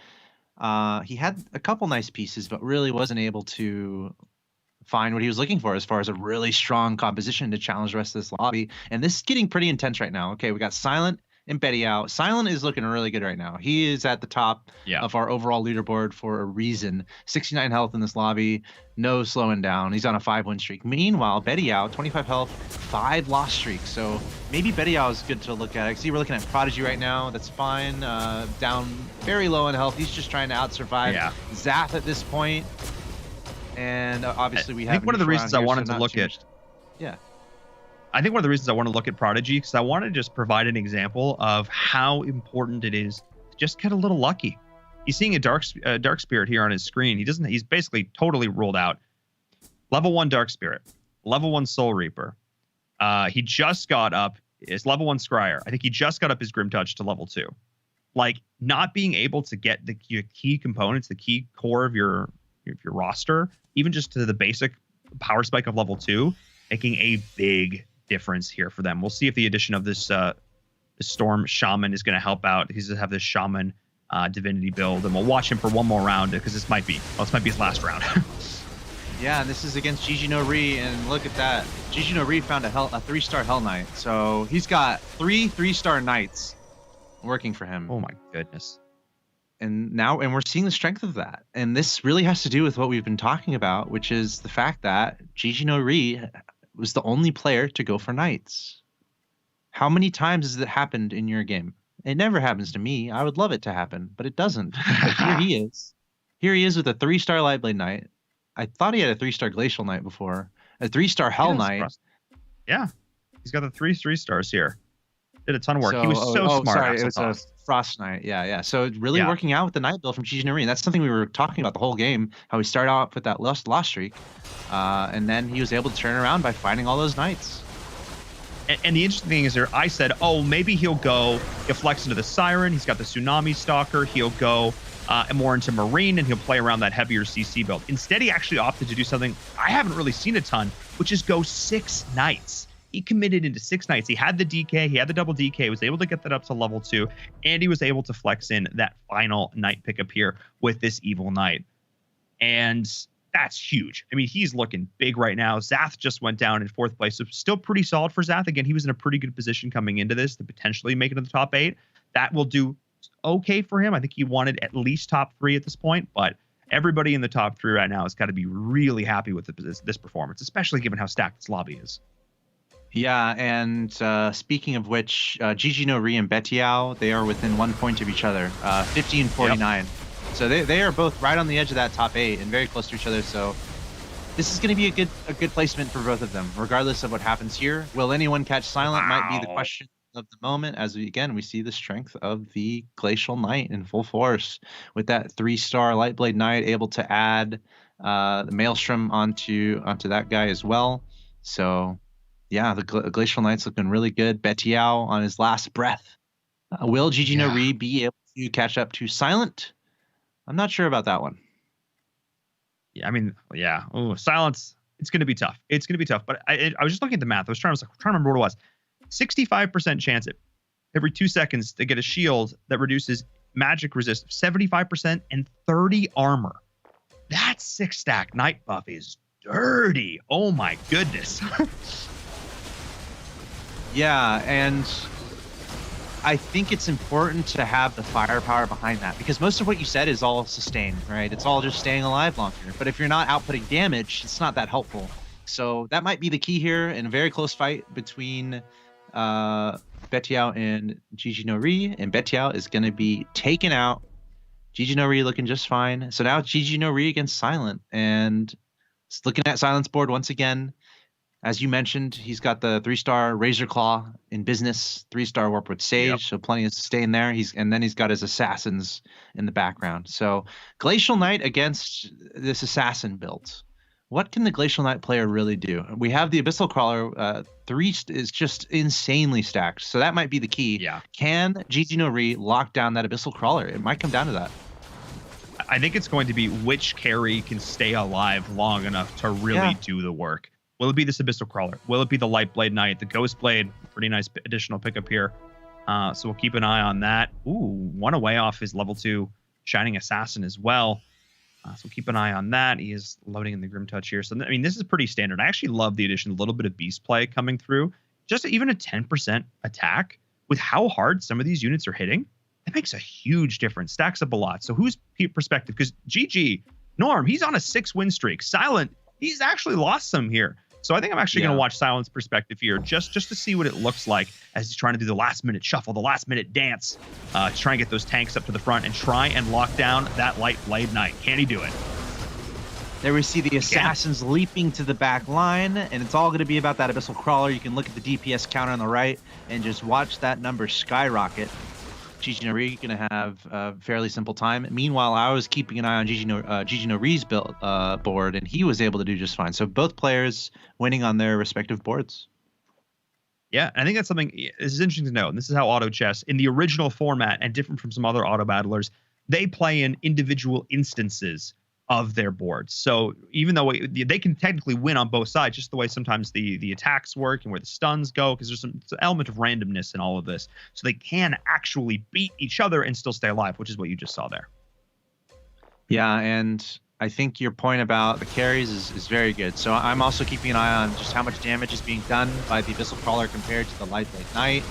S3: he had a couple nice pieces, but really wasn't able to find what he was looking for as far as a really strong composition to challenge the rest of this lobby. And this is getting pretty intense right now. Okay, we got Silent and Betty out. Silent is looking really good right now. He is at the top of our overall leaderboard for a reason. 69 health in this lobby, no slowing down. He's on a 5-win streak. Meanwhile, Betty out, 25 health, 5 loss streaks. So maybe Betty out is good to look at. I see we're looking at Prodigy right now. That's fine. Down very low in health. He's just trying to out-survive Zath at this point. And obviously we have.
S2: I think one of the reasons I wanted to look at.
S3: Yeah.
S2: I think one of the reasons I want to look at Prodigy because I want to just provide an example of how important it is to just get a little lucky. He's seeing a dark spirit here on his screen. He's basically totally ruled out. Level 1 Dark Spirit, level 1 Soul Reaper. He just got up. It's level 1 Scryer. I think he just got up his Grim Touch to level 2. Like not being able to get the key components, the key core of your roster, even just to the basic power spike of level 2, making a big difference here for them. We'll see if the addition of this Storm Shaman is going to help out. He's going to have this Shaman Divinity build, and we'll watch him for one more round because this might be his last round.
S3: Yeah, this is against Gigi No Ri, and look at that. Gigi No Ri found a 3-star Hell Knight, so he's got 3-star Knights working for him.
S2: Oh my goodness.
S3: And we're seeing the strength of that. And this really has to do with what we've been talking about, which is the fact that Gigi No Ri was the only player to go for Knights. How many times has it happened in your game? It never happens to me. I would love it to happen, but it doesn't. But here he is. Here he is with a 3-star Lightblade Knight. I thought he had a 3-star Glacial Knight before. A 3-star Hell Knight.
S2: Yeah. He's got the 3 stars here. Did a ton of work. He was so smart.
S3: Sorry, it was a Frost Knight. Yeah. So really working out with the Knight build from Gigi No Ri. And that's something we were talking about the whole game, how he started off with that lost streak. And then he was able to turn around by finding all those Knights.
S2: And the interesting thing is there, I said, oh, maybe he'll flex into the Siren. He's got the Tsunami Stalker. He'll go more into Marine, and he'll play around that heavier CC build. Instead, he actually opted to do something I haven't really seen a ton, which is go 6 Knights. He committed into 6 Knights. He had the DK, he had the double DK, was able to get that up to level 2, and he was able to flex in that final Knight pickup here with this Evil Knight. And that's huge. I mean, he's looking big right now. Zath just went down in 4th place, so still pretty solid for Zath. Again, he was in a pretty good position coming into this to potentially make it to the top 8. That will do okay for him. I think he wanted at least top 3 at this point, but everybody in the top 3 right now has got to be really happy with this performance, especially given how stacked this lobby is.
S3: Yeah, and speaking of which, Gigi No Ri and Betiao, they are within 1 point of each other, 50 and 49. Yep. So they are both right on the edge of that top 8 and very close to each other. So this is going to be a good placement for both of them, regardless of what happens here. Will anyone catch Silent? Might be the question of the moment, as we see the strength of the Glacial Knight in full force with that 3-star Lightblade Knight, able to add the Maelstrom onto that guy as well. So yeah, the Glacial Knight's looking really good. Betiao on his last breath. Will Gigi No Ri be able to catch up to Silent? I'm not sure about that one.
S2: Yeah, I mean, yeah. Oh, Silence. It's going to be tough. It's going to be tough. But I was just looking at the math. I was trying to remember what it was. 65% chance every 2 seconds to get a shield that reduces magic resist 75% and 30 armor. That 6-stack Knight buff is dirty. Oh my goodness.
S3: Yeah, and I think it's important to have the firepower behind that, because most of what you said is all sustain, right? It's all just staying alive longer. But if you're not outputting damage, it's not that helpful. So that might be the key here in a very close fight between Betiao and Gigi No Ri, and Betiao is going to be taken out. Gigi No Ri looking just fine. So now it's Gigi No Ri against Silent, and it's looking at Silent's board once again. As you mentioned, he's got the 3-star Razor Claw in business, 3-star Warpwood Sage, so plenty of sustain there. And then he's got his assassins in the background. So Glacial Knight against this assassin build. What can the Glacial Knight player really do? We have the Abyssal Crawler. 3 is just insanely stacked, so that might be the key.
S2: Yeah.
S3: Can Gigi No Ri lock down that Abyssal Crawler? It might come down to that.
S2: I think it's going to be which carry can stay alive long enough to really do the work. Will it be this Abyssal Crawler? Will it be the Lightblade Knight? The Ghost Blade, pretty nice additional pickup here. So we'll keep an eye on that. Ooh, one away off his level 2 Shining Assassin as well. So keep an eye on that. He is loading in the Grim Touch here. So, I mean, this is pretty standard. I actually love the addition, a little bit of beast play coming through. Just even a 10% attack with how hard some of these units are hitting, that makes a huge difference. Stacks up a lot. So whose perspective? Because GG, Norm, he's on a 6-win streak. Silent, he's actually lost some here. So I think I'm actually going to watch Silent's perspective here just to see what it looks like as he's trying to do the last-minute shuffle, the last-minute dance, to try and get those tanks up to the front and try and lock down that Light Blade Knight. Can he do it?
S3: There we see the assassins leaping to the back line, and it's all going to be about that Abyssal Crawler. You can look at the DPS counter on the right and just watch that number skyrocket. GG No Re going to have a fairly simple time. Meanwhile, I was keeping an eye on GG No Re's board, and he was able to do just fine. So both players winning on their respective boards.
S2: Yeah, I think that's something this is interesting to know. And this is how auto chess, in the original format and different from some other auto battlers, they play in individual instances of their boards. So even though they can technically win on both sides, just the way sometimes the attacks work and where the stuns go, because there's an element of randomness in all of this. So they can actually beat each other and still stay alive, which is what you just saw there.
S3: Yeah, and I think your point about the carries is very good. So I'm also keeping an eye on just how much damage is being done by the Abyssal Crawler compared to the Light Blade Knight.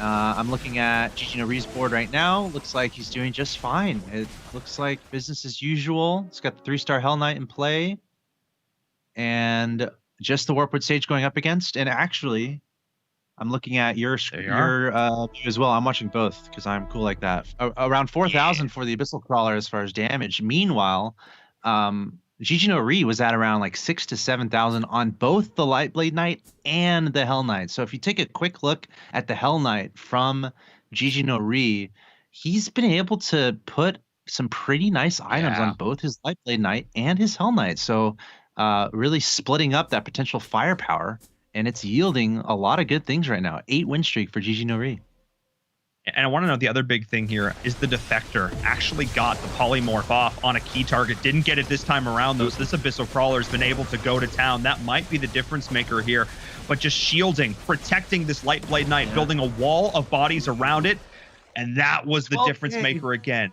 S3: I'm looking at GG No Re's board right now. Looks like he's doing just fine. It looks like business as usual. It's got the 3-star Hell Knight in play. And just the Warpwood Sage going up against. And actually, I'm looking at your view as well. I'm watching both because I'm cool like that. Around 4,000 for the Abyssal Crawler as far as damage. Meanwhile, GG No Re was at around like 6,000 to 7,000 on both the Light Blade Knight and the Hell Knight. So if you take a quick look at the Hell Knight from GG No Re, he's been able to put some pretty nice items on both his Light Blade Knight and his Hell Knight. So really splitting up that potential firepower, and it's yielding a lot of good things right now. 8-win streak for GG No Re.
S2: And I want to know the other big thing here is the Defector actually got the polymorph off on a key target. Didn't get it this time around, though. So this Abyssal Crawler's been able to go to town. That might be the difference maker here. But just shielding, protecting this Light Blade Knight, building a wall of bodies around it. And that was the difference maker again.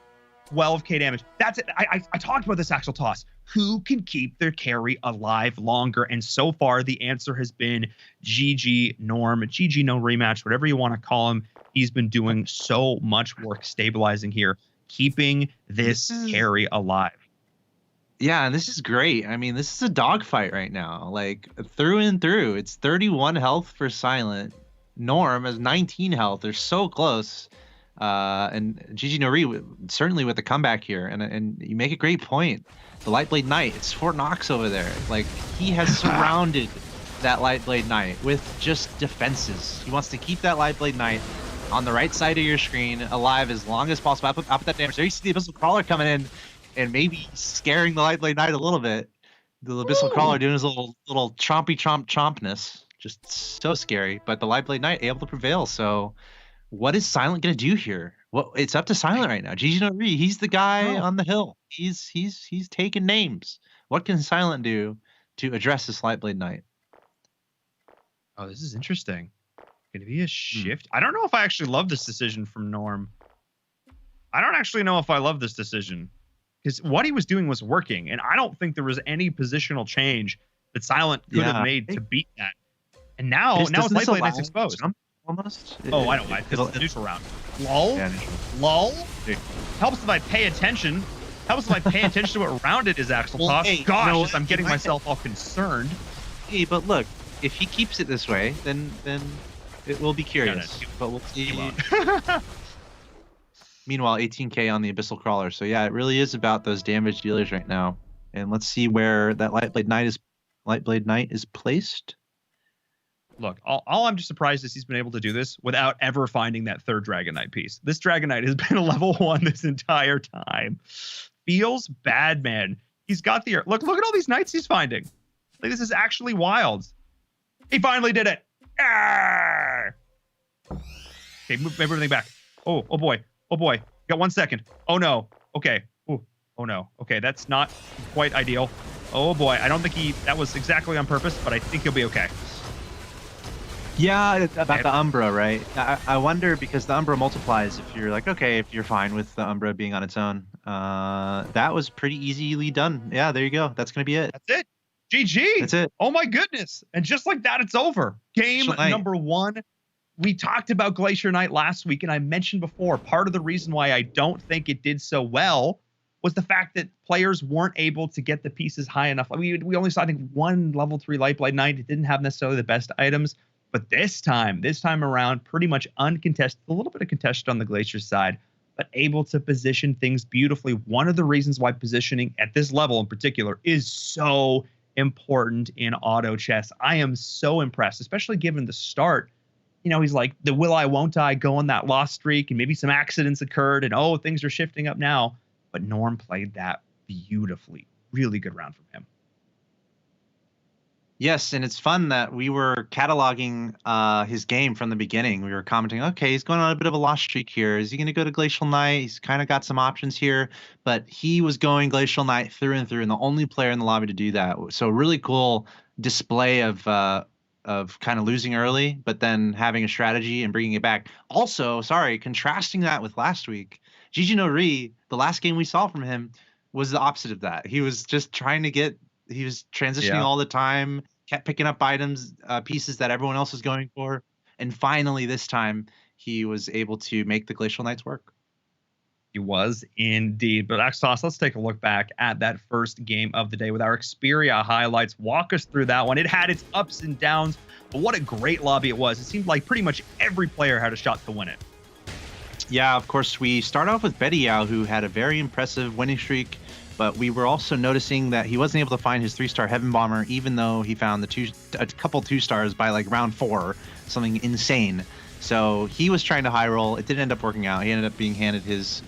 S2: 12k damage. That's it. I talked about this Axel Toss. Who can keep their carry alive longer? And so far, the answer has been GG Norm, GG No Rematch, whatever you want to call him. He's been doing so much work stabilizing here, keeping this carry alive.
S3: Yeah, and this is great. I mean, this is a dogfight right now, like through and through. It's 31 health for Silent. Norm has 19 health. They're so close. And GG No Re certainly with the comeback here. And you make a great point. The Light Blade Knight, it's Fort Knox over there. Like, he has surrounded that Light Blade Knight with just defenses. He wants to keep that Light Blade Knight on the right side of your screen alive as long as possible. Up that damage. There you see the Abyssal Crawler coming in and maybe scaring the Light Blade Knight a little bit. The Abyssal Crawler doing his little chompness. Just so scary. But the Light Blade Knight able to prevail. So what is Silent going to do here? Well, it's up to Silent right now. GG No Re, he's the guy on the hill. He's taking names. What can Silent do to address this Light Blade Knight?
S2: Oh, this is interesting. Going to be a shift. I don't know if I actually love this decision from Norm. I don't actually know if I love this decision because what he was doing was working, and I don't think there was any positional change that Silent could have made to beat that. And now it's Light Blade Knight's exposed.
S3: Almost.
S2: Oh, I don't like this. It's the neutral round. Lol.
S3: Yeah, neutral.
S2: Lol. Helps if I pay attention. Helps if I pay attention to what round it is, Axel Toss.
S3: Hey,
S2: gosh, I'm getting myself all concerned.
S3: Hey, but look, if he keeps it this way, then it will be curious. But we'll see. Meanwhile, 18k on the Abyssal Crawler. So yeah, it really is about those damage dealers right now. And let's see where that Light Blade Knight is placed.
S2: Look, all I'm just surprised is he's been able to do this without ever finding that third Dragon Knight piece. This Dragon Knight has been a level 1 this entire time. Feels bad, man. He's got the look at all these knights he's finding. Like, this is actually wild. He finally did it. Arrgh! Okay, move everything back. Oh boy. Got 1 second. Oh no. Okay. Ooh. Oh no. Okay, that's not quite ideal. Oh boy. I don't think that was exactly on purpose, but I think he'll be okay.
S3: Yeah, about the Umbra, right? I wonder, because the Umbra multiplies if you're like, okay, if you're fine with the Umbra being on its own. That was pretty easily done. Yeah, there you go. That's going to be it.
S2: That's it. GG.
S3: That's it.
S2: Oh my goodness. And just like that, it's over. Game number 1. We talked about Glacier Knight last week, and I mentioned before, part of the reason why I don't think it did so well was the fact that players weren't able to get the pieces high enough. We only saw, I think, 1 level 3 Lightblade Knight. It didn't have necessarily the best items, but this time around, pretty much uncontested, a little bit of contested on the Glacier side, but able to position things beautifully. One of the reasons why positioning at this level in particular is so important in auto chess. I am so impressed, especially given the start. You know, he's like, the will I, won't I go on that lost streak, and maybe some accidents occurred, and oh, things are shifting up now. But Norm played that beautifully. Really good round from him.
S3: Yes, and it's fun that we were cataloging his game from the beginning. We were commenting, okay, he's going on a bit of a lost streak here. Is he going to go to Glacial Knight? He's kind of got some options here, but he was going Glacial Knight through and through, and the only player in the lobby to do that. So really cool display of kind of losing early, but then having a strategy and bringing it back. Also, contrasting that with last week, Gigi no Ri, the last game we saw from him was the opposite of that. He was just trying to he was transitioning all the time, kept picking up items, pieces that everyone else was going for. And finally, this time, he was able to make the Glacial Knights work.
S2: He was indeed. But Axtos, let's take a look back at that first game of the day with our Xperia highlights. Walk us through that one. It had its ups and downs, but what a great lobby it was. It seemed like pretty much every player had a shot to win it.
S3: Yeah, of course, we start off with Betty Yao, who had a very impressive winning streak, but we were also noticing that he wasn't able to find his 3-star Heaven Bomber, even though he found a couple 2-stars by like round 4, something insane. So he was trying to high roll. It didn't end up working out. He ended up being handed his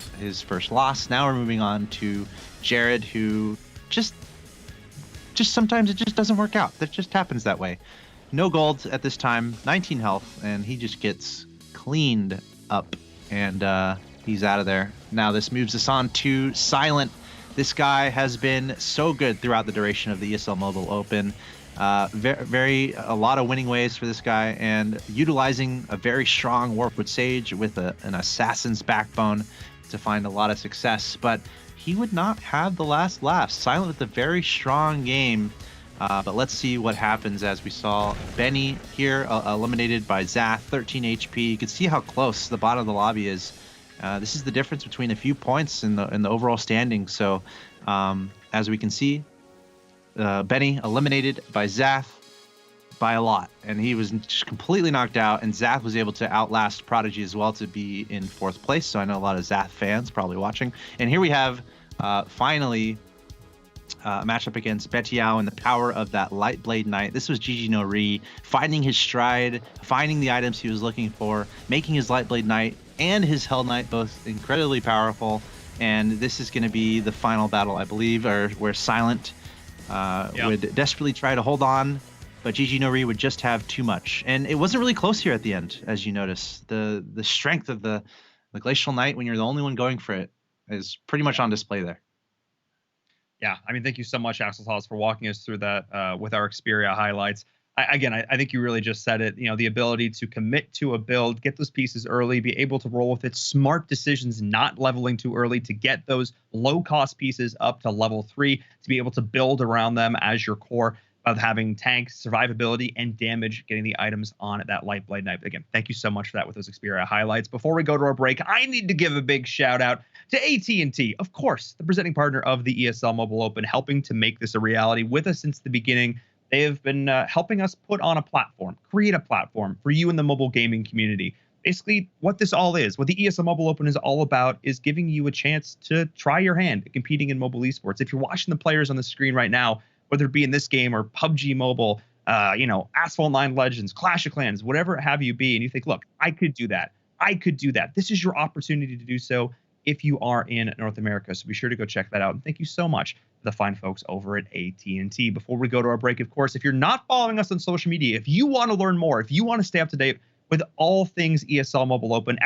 S3: first loss. Now we're moving on to Jared, who just sometimes it just doesn't work out. That just happens that way. No gold at this time, 19 health, and he just gets cleaned up. And he's out of there. Now this moves us on to Silent. This guy has been so good throughout the duration of the ESL Mobile Open. A lot of winning ways for this guy, and utilizing a very strong Warpwood Sage with an assassin's backbone to find a lot of success. But he would not have the last laugh. Silent with a very strong game. But let's see what happens as we saw Benny here eliminated by Zath, 13 HP. You can see how close the bottom of the lobby is. This is the difference between a few points in the overall standing. So as we can see, Benny eliminated by Zath by a lot, and he was just completely knocked out, and Zath was able to outlast Prodigy as well to be in 4th place. So I know a lot of Zath fans probably watching. And here we have finally a matchup against Betty Yao and the power of that Lightblade Knight. This was Gigi no Ri finding his stride, finding the items he was looking for, making his Lightblade Knight and his Hell Knight both incredibly powerful. And this is going to be the final battle, I believe, or where Silent would desperately try to hold on, but Gigi no Ri would just have too much. And it wasn't really close here at the end, as you notice. The strength of the Glacial Knight when you're the only one going for it is pretty much on display there.
S2: Yeah, I mean, thank you so much, Axel Halls, for walking us through that with our Xperia highlights. I think you really just said it. You know, the ability to commit to a build, get those pieces early, be able to roll with it, smart decisions, not leveling too early to get those low-cost pieces up to level 3, to be able to build around them as your core of having tank, survivability, and damage, getting the items on that Lightblade Knight. Again, thank you so much for that with those Xperia highlights. Before we go to our break, I need to give a big shout-out to AT&T, of course, the presenting partner of the ESL Mobile Open, helping to make this a reality with us since the beginning. They have been helping us put on a platform, create a platform for you in the mobile gaming community. Basically, what this all is, what the ESL Mobile Open is all about, is giving you a chance to try your hand at competing in mobile esports. If you're watching the players on the screen right now, whether it be in this game or PUBG Mobile, Asphalt 9 Legends, Clash of Clans, whatever it have you be, and you think, look, I could do that. I could do that. This is your opportunity to do so if you are in North America. So be sure to go check that out. And thank you so much to the fine folks over at AT&T. Before we go to our break, of course, if you're not following us on social media, if you want to learn more, if you want to stay up to date with all things ESL Mobile Open,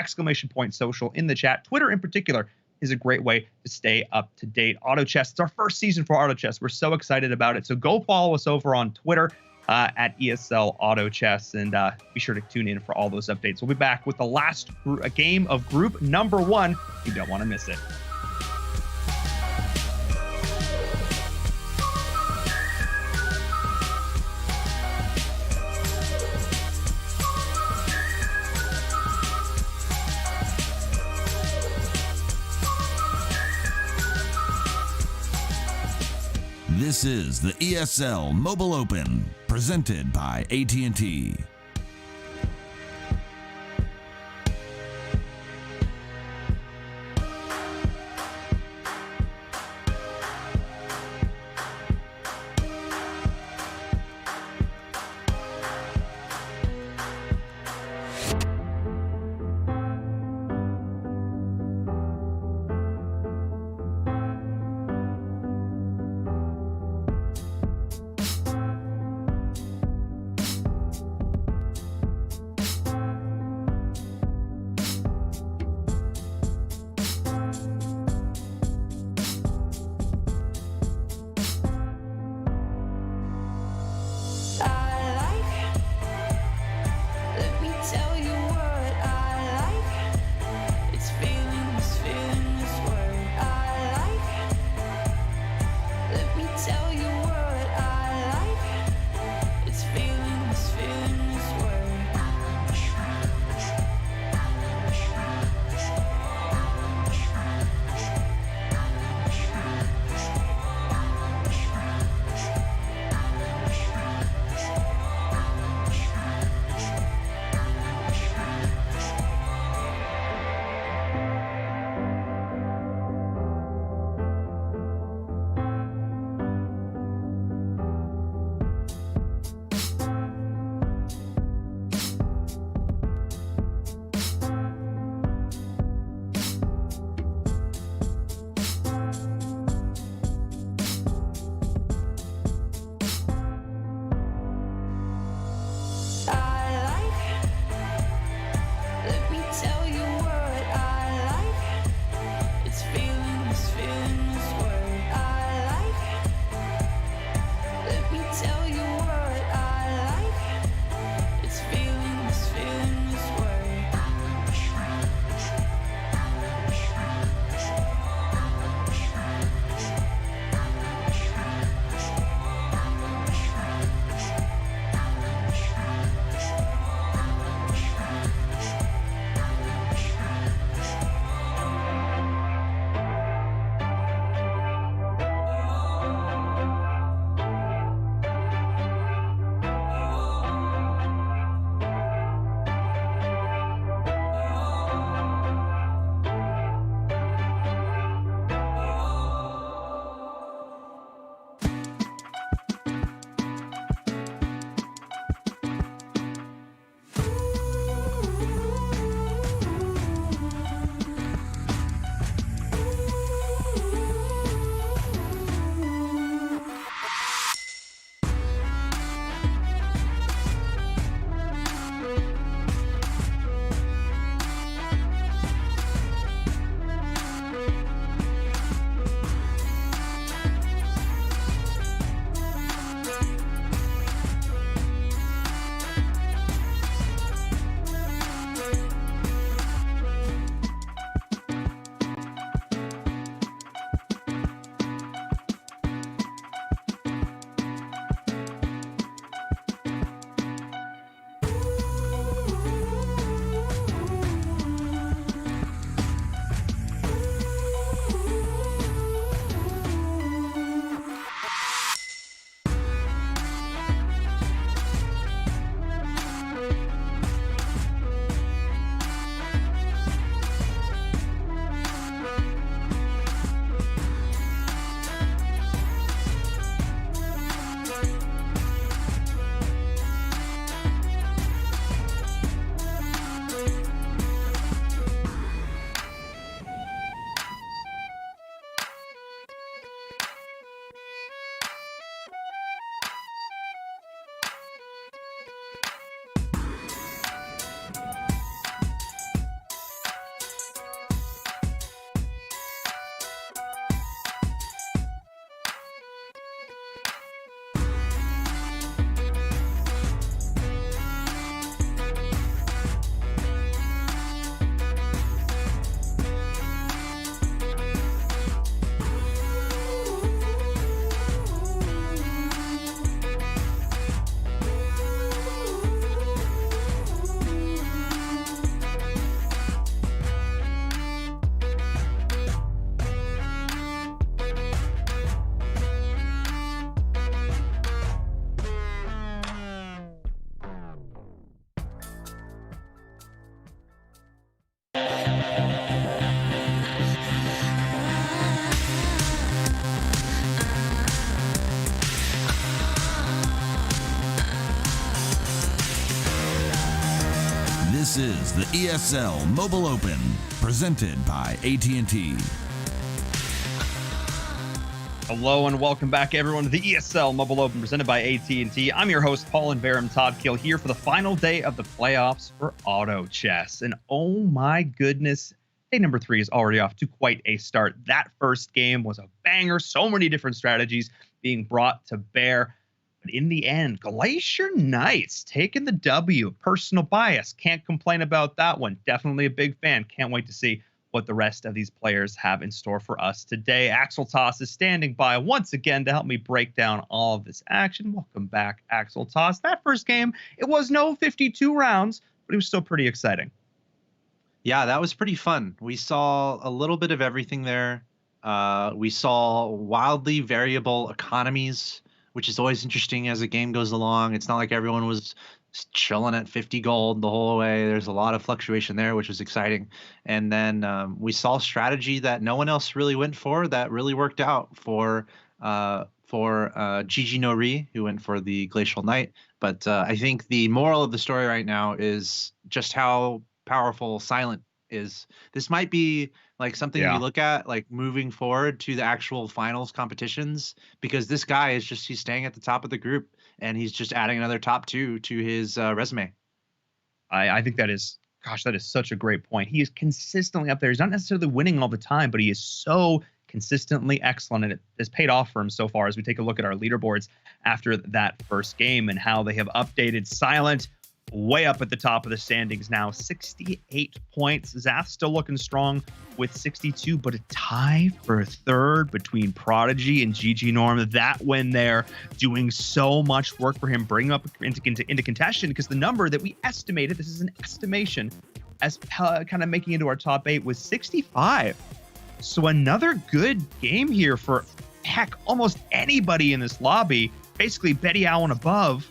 S2: !social in the chat, Twitter in particular, is a great way to stay up to date. Auto Chess, it's our first season for Auto Chess. We're so excited about it. So go follow us over on Twitter at ESL Auto Chess, and be sure to tune in for all those updates. We'll be back with the last game of group number 1. You don't want to miss it.
S1: This is the ESL Mobile Open, presented by AT&T. This is the ESL Mobile Open, presented by AT&T.
S2: Hello and welcome back, everyone, to the ESL Mobile Open presented by AT&T. I'm your host, Paul and Barum Todd Kill, here for the final day of the playoffs for Auto Chess. And oh my goodness, day number 3 is already off to quite a start. That first game was a banger. So many different strategies being brought to bear. But in the end, Glacier Knights taking the W. Personal bias. Can't complain about that one. Definitely a big fan. Can't wait to see what the rest of these players have in store for us today. Axel Toss is standing by once again to help me break down all of this action. Welcome back, Axel Toss. That first game, it was no 52 rounds, but it was still pretty exciting.
S3: Yeah, that was pretty fun. We saw a little bit of everything there. We saw wildly variable economies, which is always interesting as the game goes along. It's not like everyone was chilling at 50 gold the whole way. There's a lot of fluctuation there, which was exciting. And then we saw strategy that no one else really went for that really worked out for Gigi Nori, who went for the Glacial Knight. But I think the moral of the story right now is just how powerful Silent is. This might be like something you look at like moving forward to the actual finals competitions, because this guy is just, he's staying at the top of the group and he's just adding another top 2 to his resume.
S2: I think that is, gosh, that is such a great point. He is consistently up there. He's not necessarily winning all the time, but he is so consistently excellent, and it has paid off for him so far as we take a look at our leaderboards after that first game and how they have updated. Silent way up at the top of the standings now, 68 points. Zath still looking strong with 62, but a tie for third between Prodigy and GG Norm. That win there doing so much work for him, bringing up into contention, because the number that we estimated, this is an estimation, as kind of making into our top 8 was 65. So another good game here for, heck, almost anybody in this lobby. Basically Betty Owl and above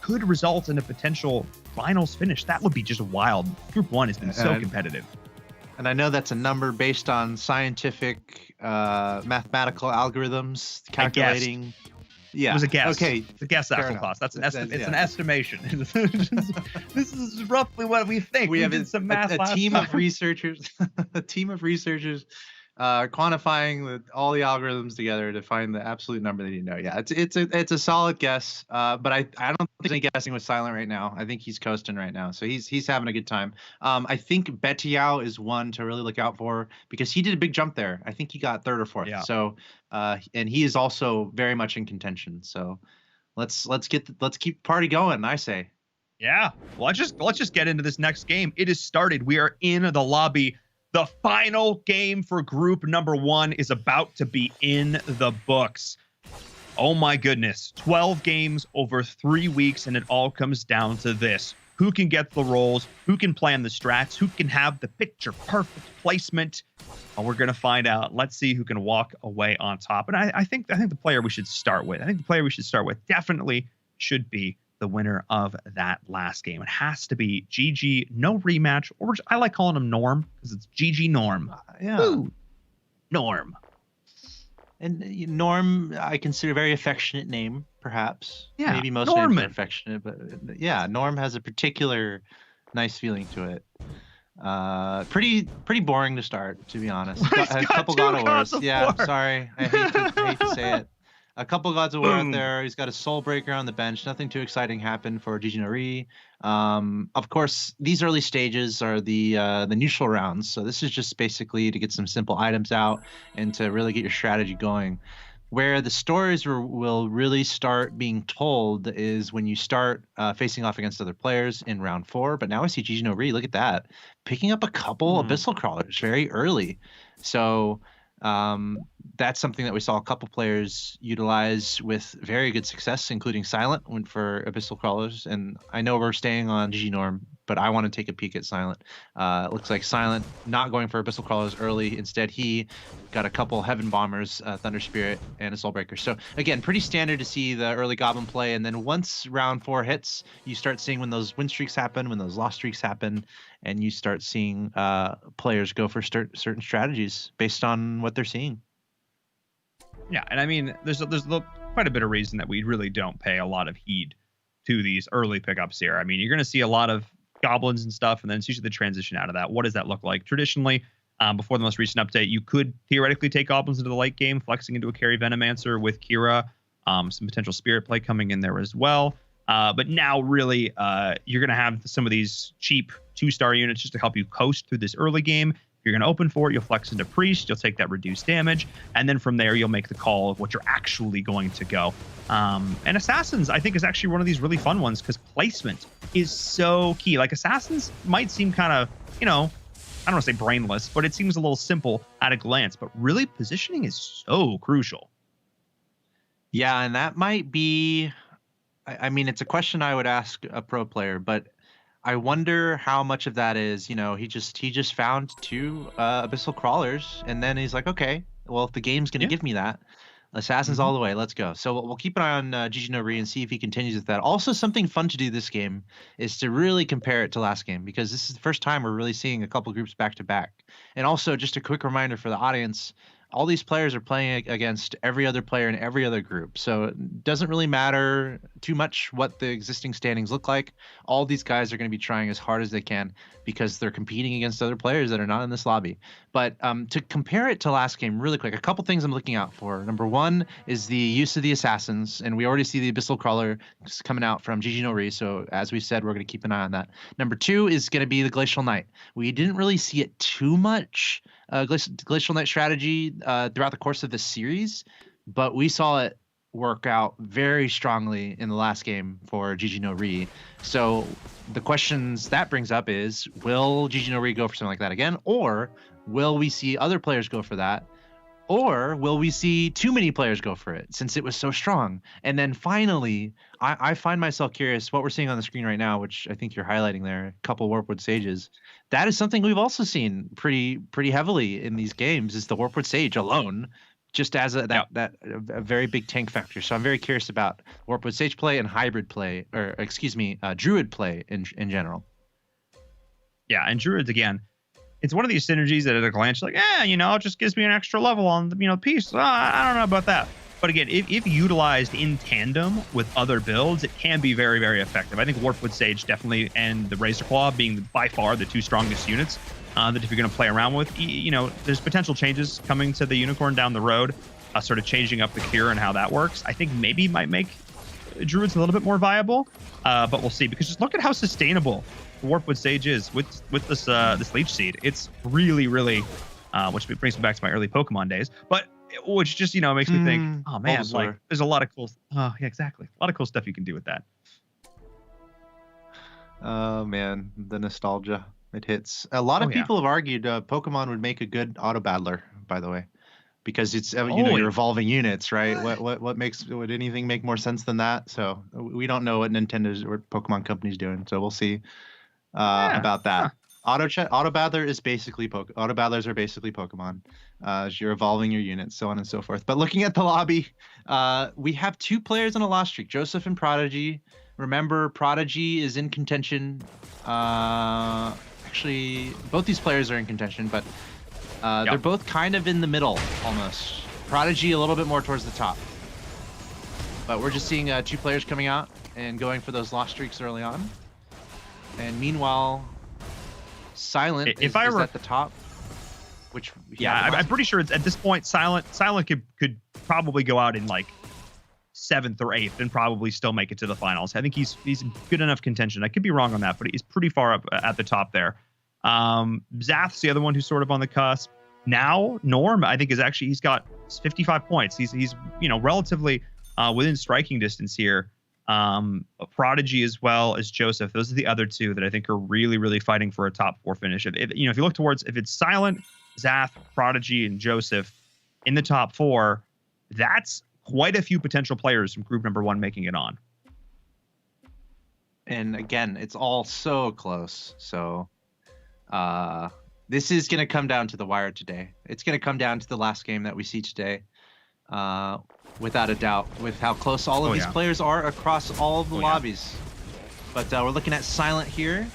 S2: could result in a potential finals finish. That would be just wild. Group 1 has been so competitive. And
S3: I know that's a number based on scientific mathematical algorithms calculating.
S2: Yeah, it was a guess.
S3: Okay,
S2: it's a guess. Axel Toss. That's an estimate. It's an estimation. This is roughly what we think.
S3: We have
S2: did some math.
S3: A team of researchers. A team of researchers quantifying all the algorithms together to find the absolute number that you know. Yeah, it's a solid guess, but I don't think there's any guessing with Silent right now. I think he's coasting right now, so he's having a good time. I think Betiao is one to really look out for, because he did a big jump there. I think he got 3rd or 4th.
S2: Yeah.
S3: So and he is also very much in contention. So let's keep the party going, I say.
S2: Yeah. Well, let's just get into this next game. It is started. We are in the lobby. The final game for group number 1 is about to be in the books. Oh my goodness. 12 games over 3 weeks, and it all comes down to this. Who can get the rolls? Who can plan the strats? Who can have the picture-perfect placement? Well, we're going to find out. Let's see who can walk away on top. And I think the player we should start with, definitely should be the winner of that last game. It has to be GG, no rematch, or I like calling him Norm, because it's GG Norm. Ooh, Norm.
S3: And Norm, I consider a very affectionate name, perhaps.
S2: Yeah,
S3: maybe most
S2: Norman.
S3: names are affectionate, but yeah, Norm has a particular nice feeling to it. Pretty boring to start, to be honest. A couple God of Wars. Yeah, sorry, I hate to say it. A couple Gods of War out there. He's got a Soul Breaker on the bench. Nothing too exciting happened for Gigi Nori. Of course, these early stages are the neutral rounds. So this is just basically to get some simple items out and to really get your strategy going. Where the stories will really start being told is when you start facing off against other players in round 4. But now I see Gigi Nori, look at that, picking up a couple Abyssal Crawlers very early. So that's something that we saw a couple players utilize with very good success, including Silent went for Abyssal Crawlers. And I know we're staying on GG Norm, but I want to take a peek at Silent. It looks like Silent not going for Abyssal Crawlers early. Instead, he got a couple Heaven Bombers, Thunder Spirit, and a Soul Breaker. So again, pretty standard to see the early Goblin play. And then once round 4 hits, you start seeing when those win streaks happen, when those loss streaks happen, and you start seeing players go for certain strategies based on what they're seeing.
S2: Yeah, and I mean, there's quite a bit of reason that we really don't pay a lot of heed to these early pickups here. I mean, you're going to see a lot of goblins and stuff, and then it's usually the transition out of that. What does that look like? Traditionally, before the most recent update, you could theoretically take goblins into the late game, flexing into a carry Venomancer with Kira, some potential spirit play coming in there as well. But now really you're going to have some of these cheap 2-star units just to help you coast through this early game. If you're going to open for it, you'll flex into Priest, you'll take that reduced damage, and then from there you'll make the call of what you're actually going to go. And Assassins, I think, is actually one of these really fun ones because placement is so key. Like, Assassins might seem kind of, I don't want to say brainless, but it seems a little simple at a glance, but really positioning is so crucial.
S3: Yeah, and that might be, I mean, it's a question I would ask a pro player, but I wonder how much of that is, he just found 2 abyssal crawlers, and then he's like, okay, well, if the game's going to give me that, Assassins all the way, let's go. So we'll keep an eye on GG No Re and see if he continues with that. Also, something fun to do this game is to really compare it to last game, because this is the first time we're really seeing a couple groups back to back. And also, just a quick reminder for the audience, all these players are playing against every other player in every other group. So it doesn't really matter too much what the existing standings look like. All these guys are going to be trying as hard as they can because they're competing against other players that are not in this lobby. But to compare it to last game really quick, a couple things I'm looking out for. Number one is the use of the Assassins, and we already see the Abyssal Crawler coming out from GG No Re. So as we said, we're going to keep an eye on that. Number two is going to be the Glacial Knight. We didn't really see it too much, Glacial Knight strategy throughout the course of the series, but we saw it work out very strongly in the last game for GG No Re. So the questions that brings up is, will GG No Re go for something like that again, or will we see other players go for that, or will we see too many players go for it since it was so strong? And then finally, I find myself curious what we're seeing on the screen right now, which I think you're highlighting there, a couple Warpwood Sages. That is something we've also seen pretty heavily in these games, is the Warpwood Sage alone, just as a very big tank factor. So I'm very curious about Warpwood Sage play and hybrid play, or excuse me, Druid play in general.
S2: Yeah, and Druids, again, it's one of these synergies that at a glance, you're like, it just gives me an extra level on the piece. I don't know about that. But again, if utilized in tandem with other builds, it can be very, very effective. I think Warpwood Sage definitely, and the Razor Claw being by far the two strongest units that if you're going to play around with, there's potential changes coming to the Unicorn down the road, sort of changing up the cure and how that works. I think maybe might make Druids a little bit more viable, but we'll see. Because just look at how sustainable Warpwood Sage is with this this Leech Seed. It's really, really, which brings me back to my early Pokemon days, but which just makes me think, oh man, like there's a lot of cool. Oh yeah, exactly, a lot of cool stuff you can do with that.
S3: Oh man, the nostalgia, it hits. A lot of people have argued Pokemon would make a good auto battler, by the way, because it's you're evolving units, right? Would anything make more sense than that? So we don't know what Nintendo's or Pokemon company's doing, so we'll see about that. Huh. Auto battlers are basically Pokemon. You're evolving your units, so on and so forth. But looking at the lobby, we have 2 players on a loss streak, Joseph and Prodigy. Remember, Prodigy is in contention. Actually, both these players are in contention, but they're both kind of in the middle almost. Prodigy a little bit more towards the top. But we're just seeing 2 players coming out and going for those loss streaks early on. And meanwhile, Silent is at the top. Which
S2: I'm pretty sure it's at this point Silent could probably go out in like 7th or 8th and probably still make it to the finals. I think he's good enough contention. I could be wrong on that, but he's pretty far up at the top there. Zath's the other one who's sort of on the cusp. Now Norm, I think, he's got 55 points. He's relatively within striking distance here. Prodigy as well as Joseph. Those are the other 2 that I think are really, really fighting for a top 4 finish. If you look towards, if it's Silent, Zath, Prodigy, and Joseph in the top 4, that's quite a few potential players from group number 1 making it on.
S3: And again, it's all so close. So this is going to come down to the wire today. It's going to come down to the last game that we see today. Without a doubt, with how close all of these players are across all of the lobbies. But we're looking at Silent here,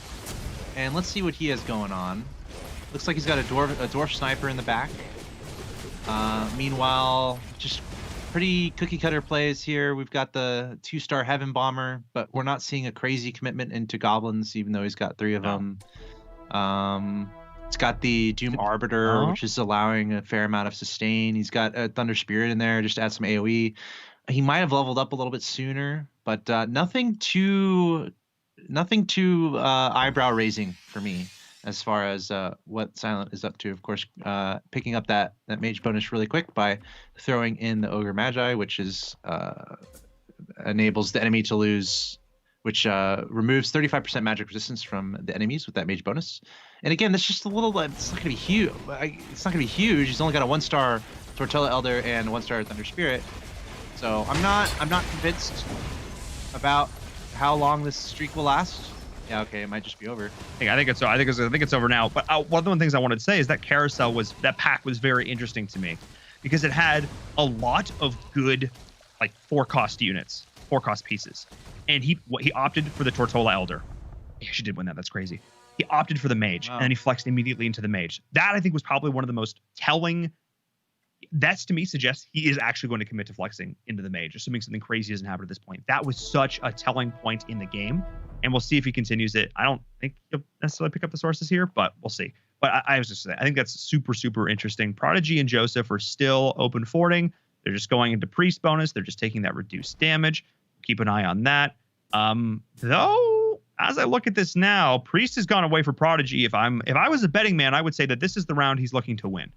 S3: and let's see what he has going on. Looks like he's got a dwarf sniper in the back. Meanwhile, just pretty cookie cutter plays here. We've got the 2-star Heaven Bomber, but we're not seeing a crazy commitment into goblins, even though he's got 3 of them. It's got the Doom Arbiter, which is allowing a fair amount of sustain. He's got a Thunder Spirit in there just to add some AoE. He might have leveled up a little bit sooner, but nothing too eyebrow raising for me as far as what Silent is up to. Of course, picking up that mage bonus really quick by throwing in the Ogre Magi, which is enables the enemy to lose, which removes 35% magic resistance from the enemies with that mage bonus. And again, that's just a little. It's not gonna be huge. It's not gonna be huge. He's only got a 1-star Tortilla Elder and a 1-star Thunder Spirit. So I'm not convinced about how long this streak will last. Yeah, okay, it might just be over.
S2: I think it's over now. But one of the things I wanted to say is that that pack was very interesting to me because it had a lot of good, like 4-cost units, 4-cost pieces, and he opted for the Tortola Elder. He actually did win that. That's crazy. He opted for the mage, and then he flexed immediately into the mage. That I think was probably one of the most telling. That to me suggests he is actually going to commit to flexing into the mage, assuming something crazy doesn't happen at this point. That was such a telling point in the game, and we'll see if he continues it. I don't think he'll necessarily pick up the sources here, but we'll see. But I was just saying, I think that's super, super interesting. Prodigy and Joseph are still open fording. They're just going into priest bonus. They're just taking that reduced damage. Keep an eye on that. Though, as I look at this now, priest has gone away for Prodigy. If I was a betting man, I would say that this is the round he's looking to win.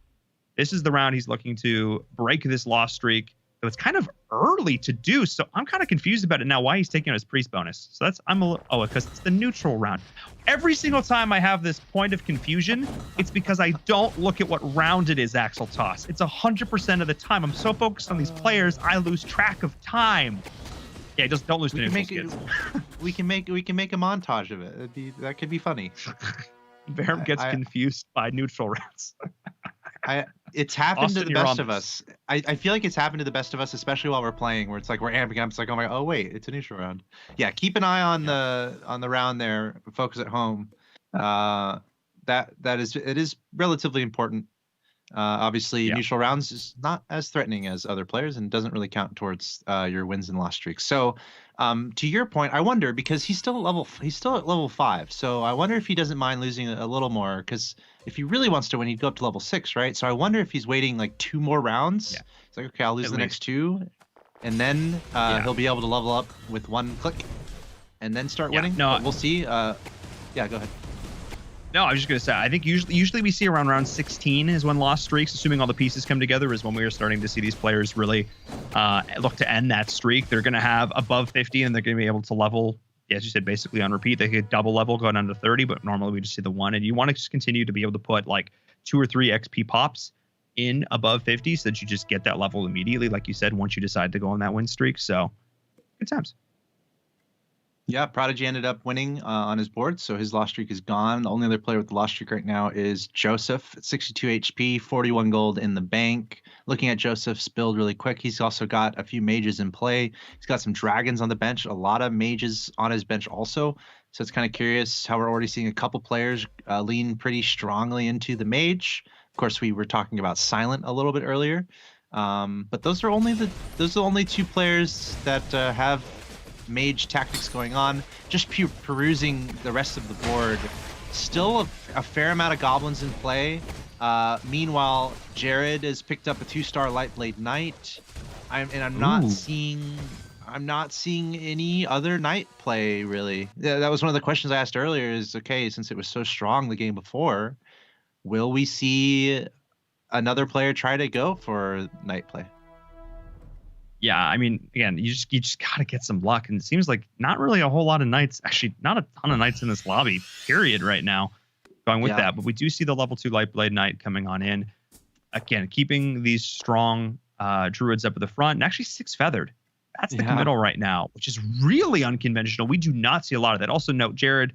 S2: This is the round he's looking to break this loss streak. So it's kind of early to do. So I'm kind of confused about it now, why he's taking his priest bonus. So because it's the neutral round. Every single time I have this point of confusion, it's because I don't look at what round it is, Axel Toss. It's 100% of the time. I'm so focused on these players, I lose track of time. Yeah, just don't lose to neutrals, kids.
S3: We can make a montage of it. That could be funny.
S2: Barum gets confused by neutral rounds.
S3: It's happened to the best of us. I feel like it's happened to the best of us, especially while we're playing, where it's like we're amping up. It's like, oh wait, it's a neutral round. Yeah, keep an eye on the round there. Folks at home, it is relatively important. Obviously, neutral rounds is not as threatening as other players and doesn't really count towards your wins and loss streaks. So, to your point, I wonder, because he's still at level 5. So I wonder if he doesn't mind losing a little more, because if he really wants to win, he'd go up to level 6, right? So I wonder if he's waiting like 2 more rounds. Yeah. It's like, okay, I'll lose the next 2, and then he'll be able to level up with 1 click, and then start winning. No, but we'll see. Yeah, go ahead.
S2: No, I was just going to say, I think usually we see around round 16 is when lost streaks, assuming all the pieces come together, is when we are starting to see these players really look to end that streak. They're going to have above 50, and they're going to be able to level, as you said, basically on repeat. They could double level, go down to 30, but normally we just see the 1. And you want to just continue to be able to put like 2 or 3 XP pops in above 50 so that you just get that level immediately, like you said, once you decide to go on that win streak. So, good times.
S3: Yeah, Prodigy ended up winning on his board, so his loss streak is gone. The only other player with the loss streak right now is Joseph at 62 HP, 41 gold in the bank. Looking at Joseph's build really quick, he's also got a few mages in play. He's got some dragons on the bench, a lot of mages on his bench also. So it's kind of curious how we're already seeing a couple players lean pretty strongly into the mage. Of course, we were talking about Silent a little bit earlier, but those are only the only 2 players that have mage tactics going on. Just perusing the rest of the board, still a fair amount of goblins in play. Meanwhile, Jared has picked up a 2-star Lightblade Knight. I'm not seeing any other knight play really. That was one of the questions I asked earlier. Is okay, since it was so strong the game before, will we see another player try to go for knight play?
S2: Yeah, I mean, again, you just gotta get some luck, and it seems like not really a whole lot of knights, actually not a ton of knights in this lobby, period, right now, going with that. But we do see the level 2 Lightblade Knight coming on in. Again, keeping these strong druids up at the front, and actually 6 feathered. That's the committal right now, which is really unconventional. We do not see a lot of that. Also note, Jared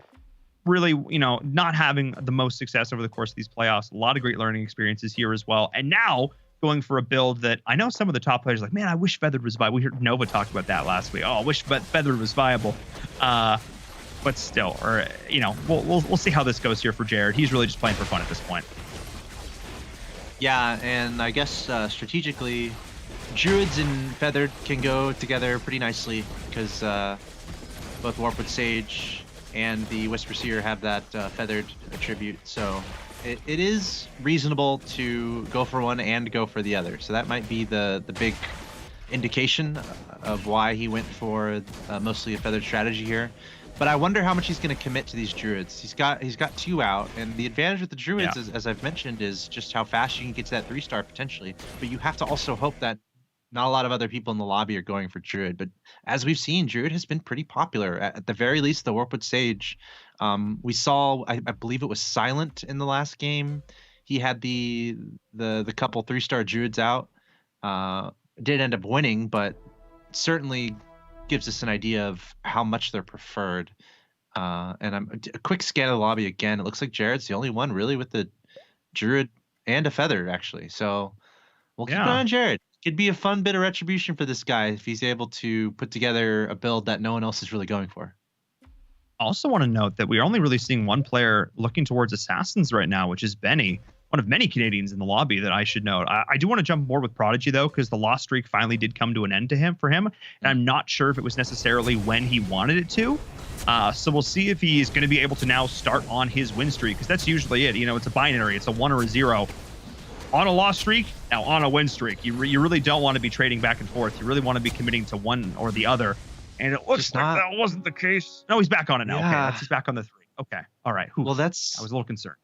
S2: really, not having the most success over the course of these playoffs. A lot of great learning experiences here as well. And now going for a build that I know some of the top players are like, man, I wish Feathered was viable. We heard Nova talk about that last week. Oh, I wish Feathered was viable. But still, we'll see how this goes here for Jared. He's really just playing for fun at this point.
S3: Yeah, and I guess strategically, Druids and Feathered can go together pretty nicely because both Warpwood Sage and the Whisper Seer have that Feathered attribute. So it is reasonable to go for one and go for the other. So that might be the big indication of why he went for mostly a Feathered strategy here. But I wonder how much he's going to commit to these Druids. He's got 2 out, and the advantage with the Druids, as I've mentioned, is just how fast you can get to that 3-star potentially. But you have to also hope that not a lot of other people in the lobby are going for Druid. But as we've seen, Druid has been pretty popular. At the very least, the Warpwood Sage. We saw, I believe it was Silent in the last game. He had the couple 3-star Druids out. Did end up winning, but certainly gives us an idea of how much they're preferred. And a quick scan of the lobby again. It looks like Jared's the only one really with the Druid and a Feather, actually. So we'll keep an eye on Jared. Could be a fun bit of retribution for this guy if he's able to put together a build that no one else is really going for.
S2: I also want to note that we're only really seeing one player looking towards Assassins right now, which is Benny, one of many Canadians in the lobby that I should note. I do want to jump more with Prodigy, though, because the lost streak finally did come to an end for him. And I'm not sure if it was necessarily when he wanted it to. So we'll see if he's going to be able to now start on his win streak, because that's usually it. You know, it's a binary. It's a 1 or a 0. On a lost streak, now on a win streak. You really don't want to be trading back and forth. You really want to be committing to one or the other. And it looks like that wasn't the case. No, he's back on it now. Yeah. Okay, he's back on the 3. Okay, all right. Well, I was a little concerned.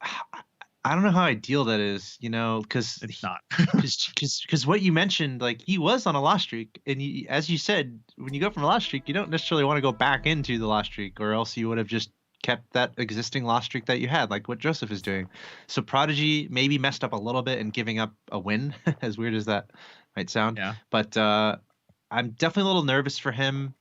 S3: I don't know how ideal that is, you know, because
S2: it's not.
S3: Because what you mentioned, like, he was on a lost streak, and as you said, when you go from a lost streak, you don't necessarily want to go back into the lost streak, or else you would have just kept that existing lost streak that you had, like what Joseph is doing. So Prodigy maybe messed up a little bit in giving up a win, as weird as that might sound.
S2: Yeah.
S3: But I'm definitely a little nervous for him.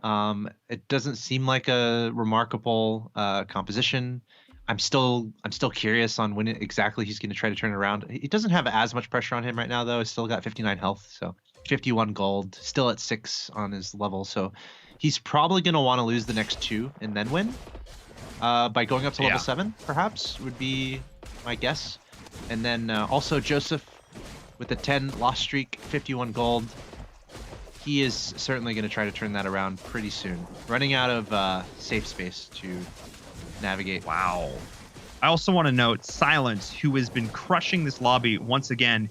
S3: It doesn't seem like a remarkable composition. I'm still curious on when exactly he's going to try to turn it around. He doesn't have as much pressure on him right now, though. He's still got 59 health, so 51 gold, still at 6 on his level. So he's probably going to want to lose the next 2 and then win. By going up to level 7, perhaps, would be my guess. And then also Joseph with the 10 lost streak, 51 gold. He is certainly going to try to turn that around pretty soon. Running out of safe space to navigate.
S2: Wow. I also want to note Silence, who has been crushing this lobby once again,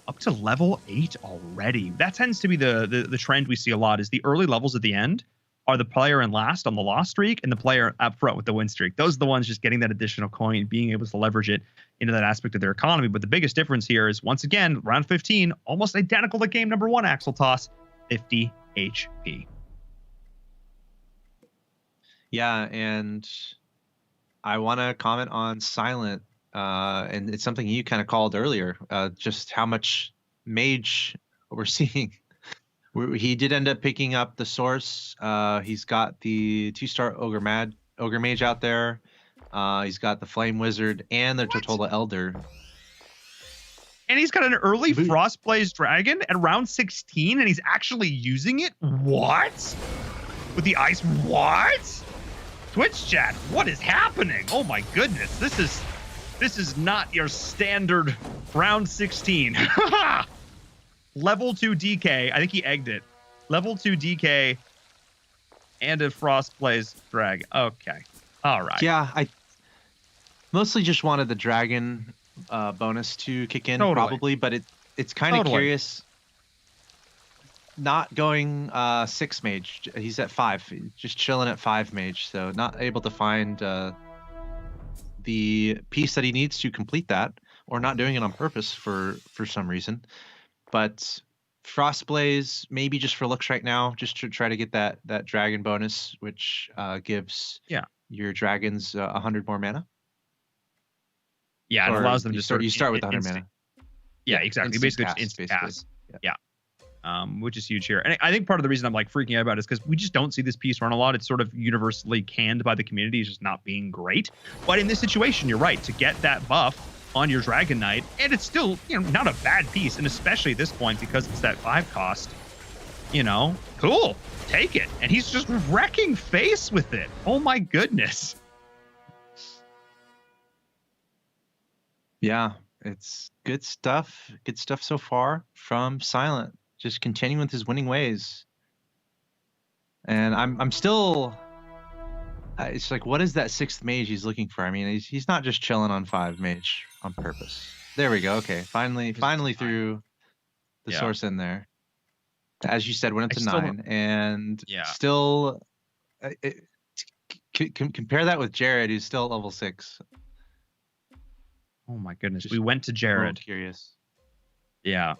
S2: up to level 8 already. That tends to be the trend we see a lot, is the early levels at the end are the player in last on the lost streak and the player up front with the win streak. Those are the ones just getting that additional coin, being able to leverage it into that aspect of their economy. But the biggest difference here is, once again, round 15, almost identical to game number 1, Axel Toss, 50 HP.
S3: Yeah, and I want to comment on Silent, and it's something you kind of called earlier, just how much mage we're seeing. He did end up picking up the source. He's got the 2-star Ogre Mage out there. He's got the Flame Wizard and the Totola Elder.
S2: And he's got an early Frostblaze Dragon at round 16, and he's actually using it? What? With the ice? What? Twitch chat, what is happening? Oh my goodness, this is not your standard round 16. Level 2 DK, I think he egged it. Level 2 DK and a Frostblaze Drag. Okay, all right.
S3: Yeah, I mostly just wanted the Dragon bonus to kick in, probably, but it's kind of curious. Not going 6 mage. He's at 5, just chilling at 5 mage, so not able to find the piece that he needs to complete that, or not doing it on purpose for some reason. But Frostblaze, maybe just for looks right now, just to try to get that dragon bonus, which gives your dragons 100 more mana.
S2: Yeah, it allows them to
S3: start. You start with 100 mana.
S2: Yeah, exactly. Basically, just instant pass. Yeah. Which is huge here. And I think part of the reason I'm like freaking out about it is because we just don't see this piece run a lot. It's sort of universally canned by the community. It's just not being great. But in this situation, you're right. To get that buff on your Dragon Knight, and it's still, not a bad piece, and especially at this point because it's that 5 cost, cool, take it. And he's just wrecking face with it. Oh my goodness.
S3: Yeah, It's good stuff. Good stuff so far from Silent. Just continuing with his winning ways. And I'm still. It's like, what is that 6th mage he's looking for? I mean, he's not just chilling on 5 mage on purpose. There we go. Okay, finally threw the source in there. As you said, went up to 9, and still. Compare that with Jared, who's still at level 6.
S2: Oh my goodness, we went to Jared.
S3: Curious.
S2: Yeah.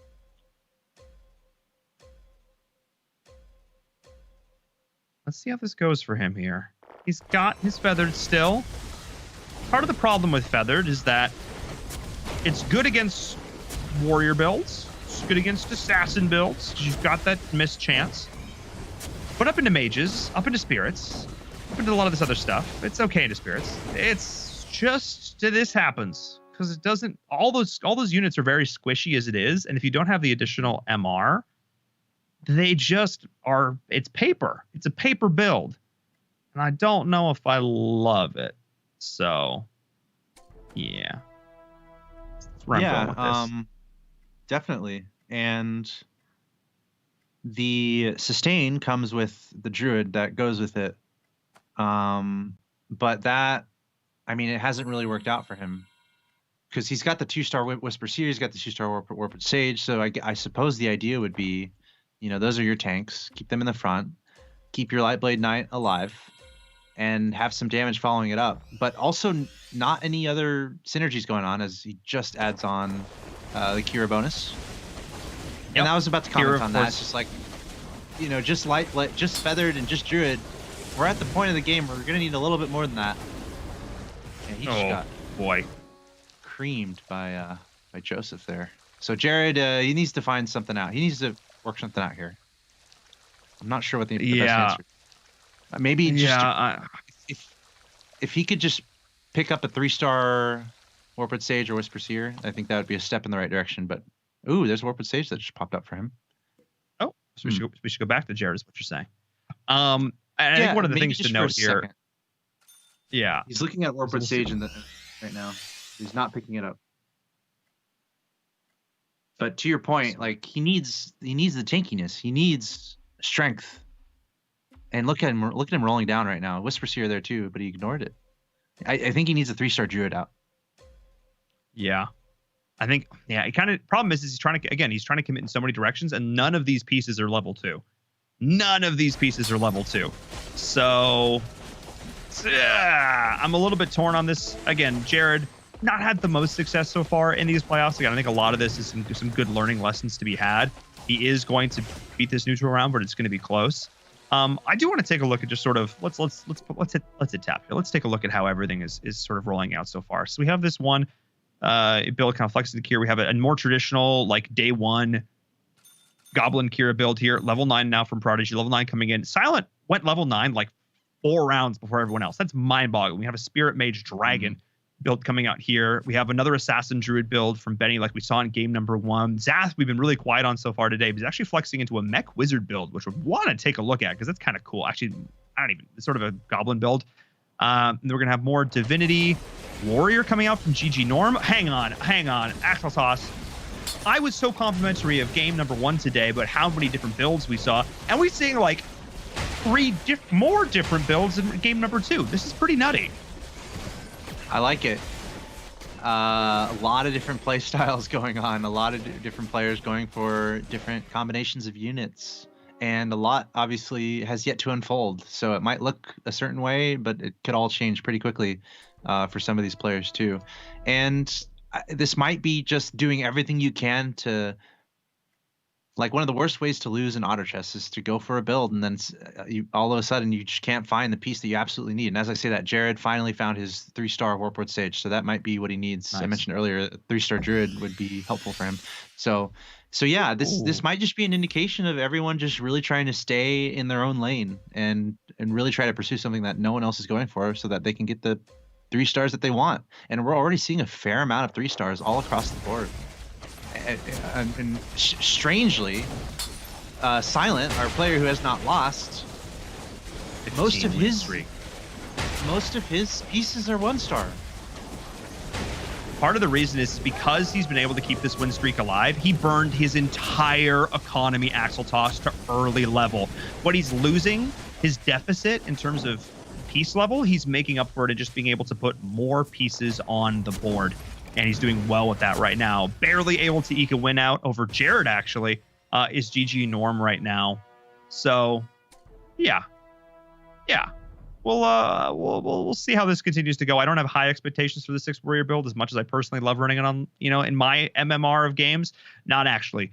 S2: Let's see how this goes for him here. He's got his Feathered still. Part of the problem with Feathered is that it's good against warrior builds. It's good against assassin builds, because you've got that missed chance. But up into mages, up into spirits, up into a lot of this other stuff, it's okay into spirits. It's just this happens because it doesn't. All those units are very squishy as it is, and if you don't have the additional MR, they just are. It's paper. It's a paper build, and I don't know if I love it. So, yeah.
S3: Definitely. And the sustain comes with the druid that goes with it. But that, I mean, it hasn't really worked out for him because he's got the 2-star Whisper Seer, he's got the 2-star Warped Sage. So I suppose the idea would be, you know, those are your tanks. Keep them in the front. Keep your Lightblade Knight alive. And have some damage following it up, but also not any other synergies going on as he just adds on the Kira bonus. Yep. And I was about to comment Kira, on that. It's just like, you know, just just Feathered and just Druid. We're at the point of the game where we're gonna need a little bit more than that. Yeah, he just got creamed by Joseph there. So Jared, he needs to find something out. He needs to work something out here. I'm not sure what the best answer. Maybe if he could just pick up a 3-star Warped Sage or Whisper Seer, I think that would be a step in the right direction. But ooh, there's a Warped Sage that just popped up for him.
S2: Oh, so we should go back to Jared, is what you're saying. And I think one of the things to note here. Yeah,
S3: he's looking at Warped Sage right now. He's not picking it up. But to your point, like he needs the tankiness. He needs strength. And look at him rolling down right now. Whisper Seer there too, but he ignored it. I think he needs a 3-star Druid out.
S2: Yeah. I think, it kind of, problem is he's trying to commit in so many directions, and none of these pieces are level 2. None of these pieces are level 2. So, I'm a little bit torn on this. Again, Jared not had the most success so far in these playoffs. Again, I think a lot of this is some good learning lessons to be had. He is going to beat this neutral round, but it's going to be close. I do want to take a look at just sort of let's hit tap here. Let's take a look at how everything is sort of rolling out so far. So we have this one build kind of flexing the Kira. We have a more traditional like day 1 Goblin Kira build here. Level 9 now from Prodigy. Level 9 coming in. Silent went level 9 like 4 rounds before everyone else. That's mind-boggling. We have a Spirit Mage Dragon build coming out here. We have another Assassin Druid build from Benny like we saw in game number 1. Zath, we've been really quiet on so far today, but he's actually flexing into a Mech Wizard build, which we want to take a look at because that's kind of cool. Actually, it's sort of a Goblin build. And then we're going to have more Divinity Warrior coming out from GG Norm. Hang on. Asphalt Toss. I was so complimentary of game number 1 today, but how many different builds we saw. And we're seeing like 3 more different builds in game number 2. This is pretty nutty.
S3: I like it. A lot of different play styles going on. A lot of different players going for different combinations of units. And a lot, obviously, has yet to unfold. So it might look a certain way, but it could all change pretty quickly for some of these players, too. And this might be just doing everything you can to... Like, one of the worst ways to lose in auto chess is to go for a build, and then all of a sudden you just can't find the piece that you absolutely need. And as I say that, Jared finally found his 3-star Warped Sage, so that might be what he needs. Nice. I mentioned earlier, a 3-star Druid would be helpful for him. So yeah, this might just be an indication of everyone just really trying to stay in their own lane and really try to pursue something that no one else is going for, so that they can get the 3 stars that they want. And we're already seeing a fair amount of 3 stars all across the board. And strangely, Silent, our player who has not lost, most of his pieces are 1-star.
S2: part of the reason is because he's been able to keep this win streak alive. He burned his entire economy axle toss to early level. What he's losing, his deficit in terms of piece level, he's making up for it and just being able to put more pieces on the board. And he's doing well with that right now. Barely able to eke a win out over Jared, actually, is GG Norm right now. So, yeah. We'll see how this continues to go. I don't have high expectations for the 6 warrior build as much as I personally love running it on, in my MMR of games. Not actually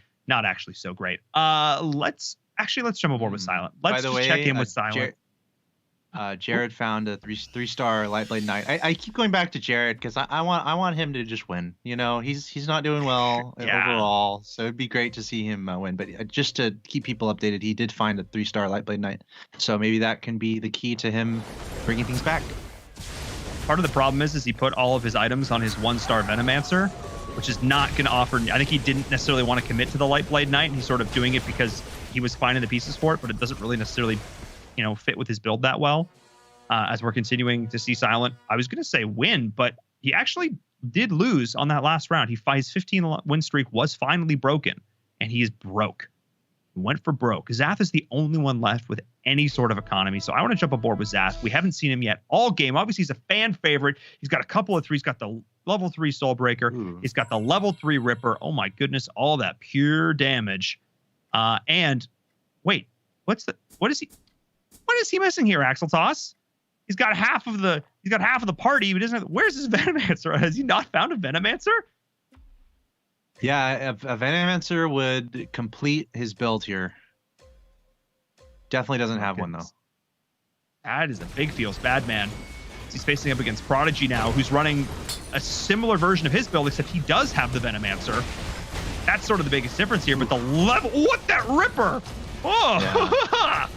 S2: so great. Let's jump aboard with Silent. Let's check in with Silent.
S3: Jared found a three-star Lightblade Knight. I keep going back to Jared because I want him to just win. He's not doing well overall, so it'd be great to see him win. But just to keep people updated, he did find a 3-star Lightblade Knight, so maybe that can be the key to him bringing things back.
S2: Part of the problem is he put all of his items on his 1-star Venomancer, which is not going to offer. I think he didn't necessarily want to commit to the Lightblade Knight, and he's sort of doing it because he was finding the pieces for it, but it doesn't really necessarily fit with his build that well. As we're continuing to see Silent, I was going to say win, but he actually did lose on that last round. His 15 win streak was finally broken, and he is broke. He went for broke. Zath is the only one left with any sort of economy, so I want to jump aboard with Zath. We haven't seen him yet all game. Obviously, he's a fan favorite. He's got a couple of 3s. He's got the level 3 Soulbreaker. Ooh. He's got the level 3 Ripper. Oh my goodness, all that pure damage. And wait, what is he missing here, Axel Toss? He's got half of the party, but doesn't have, where's his Venomancer? Has he not found a Venomancer?
S3: Yeah, a Venomancer would complete his build here. Definitely doesn't have one though.
S2: That is a big feels bad man. He's facing up against Prodigy now, who's running a similar version of his build, except he does have the Venomancer. That's sort of the biggest difference here, but the level, what, that Ripper? Oh, yeah.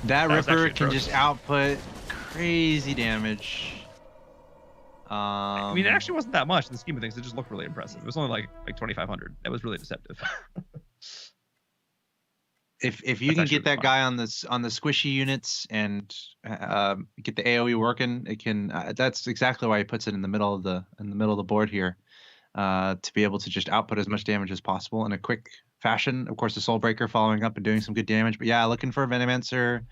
S3: That Ripper can just output crazy damage.
S2: I mean, it actually wasn't that much in the scheme of things. It just looked really impressive. It was only like 2,500. That was really deceptive.
S3: If you can get that guy on the squishy units and get the AOE working, it can. That's exactly why he puts it in the middle of the board here, to be able to just output as much damage as possible in a quick fashion. Of course, the Soulbreaker following up and doing some good damage. But yeah, looking for a Venomancer.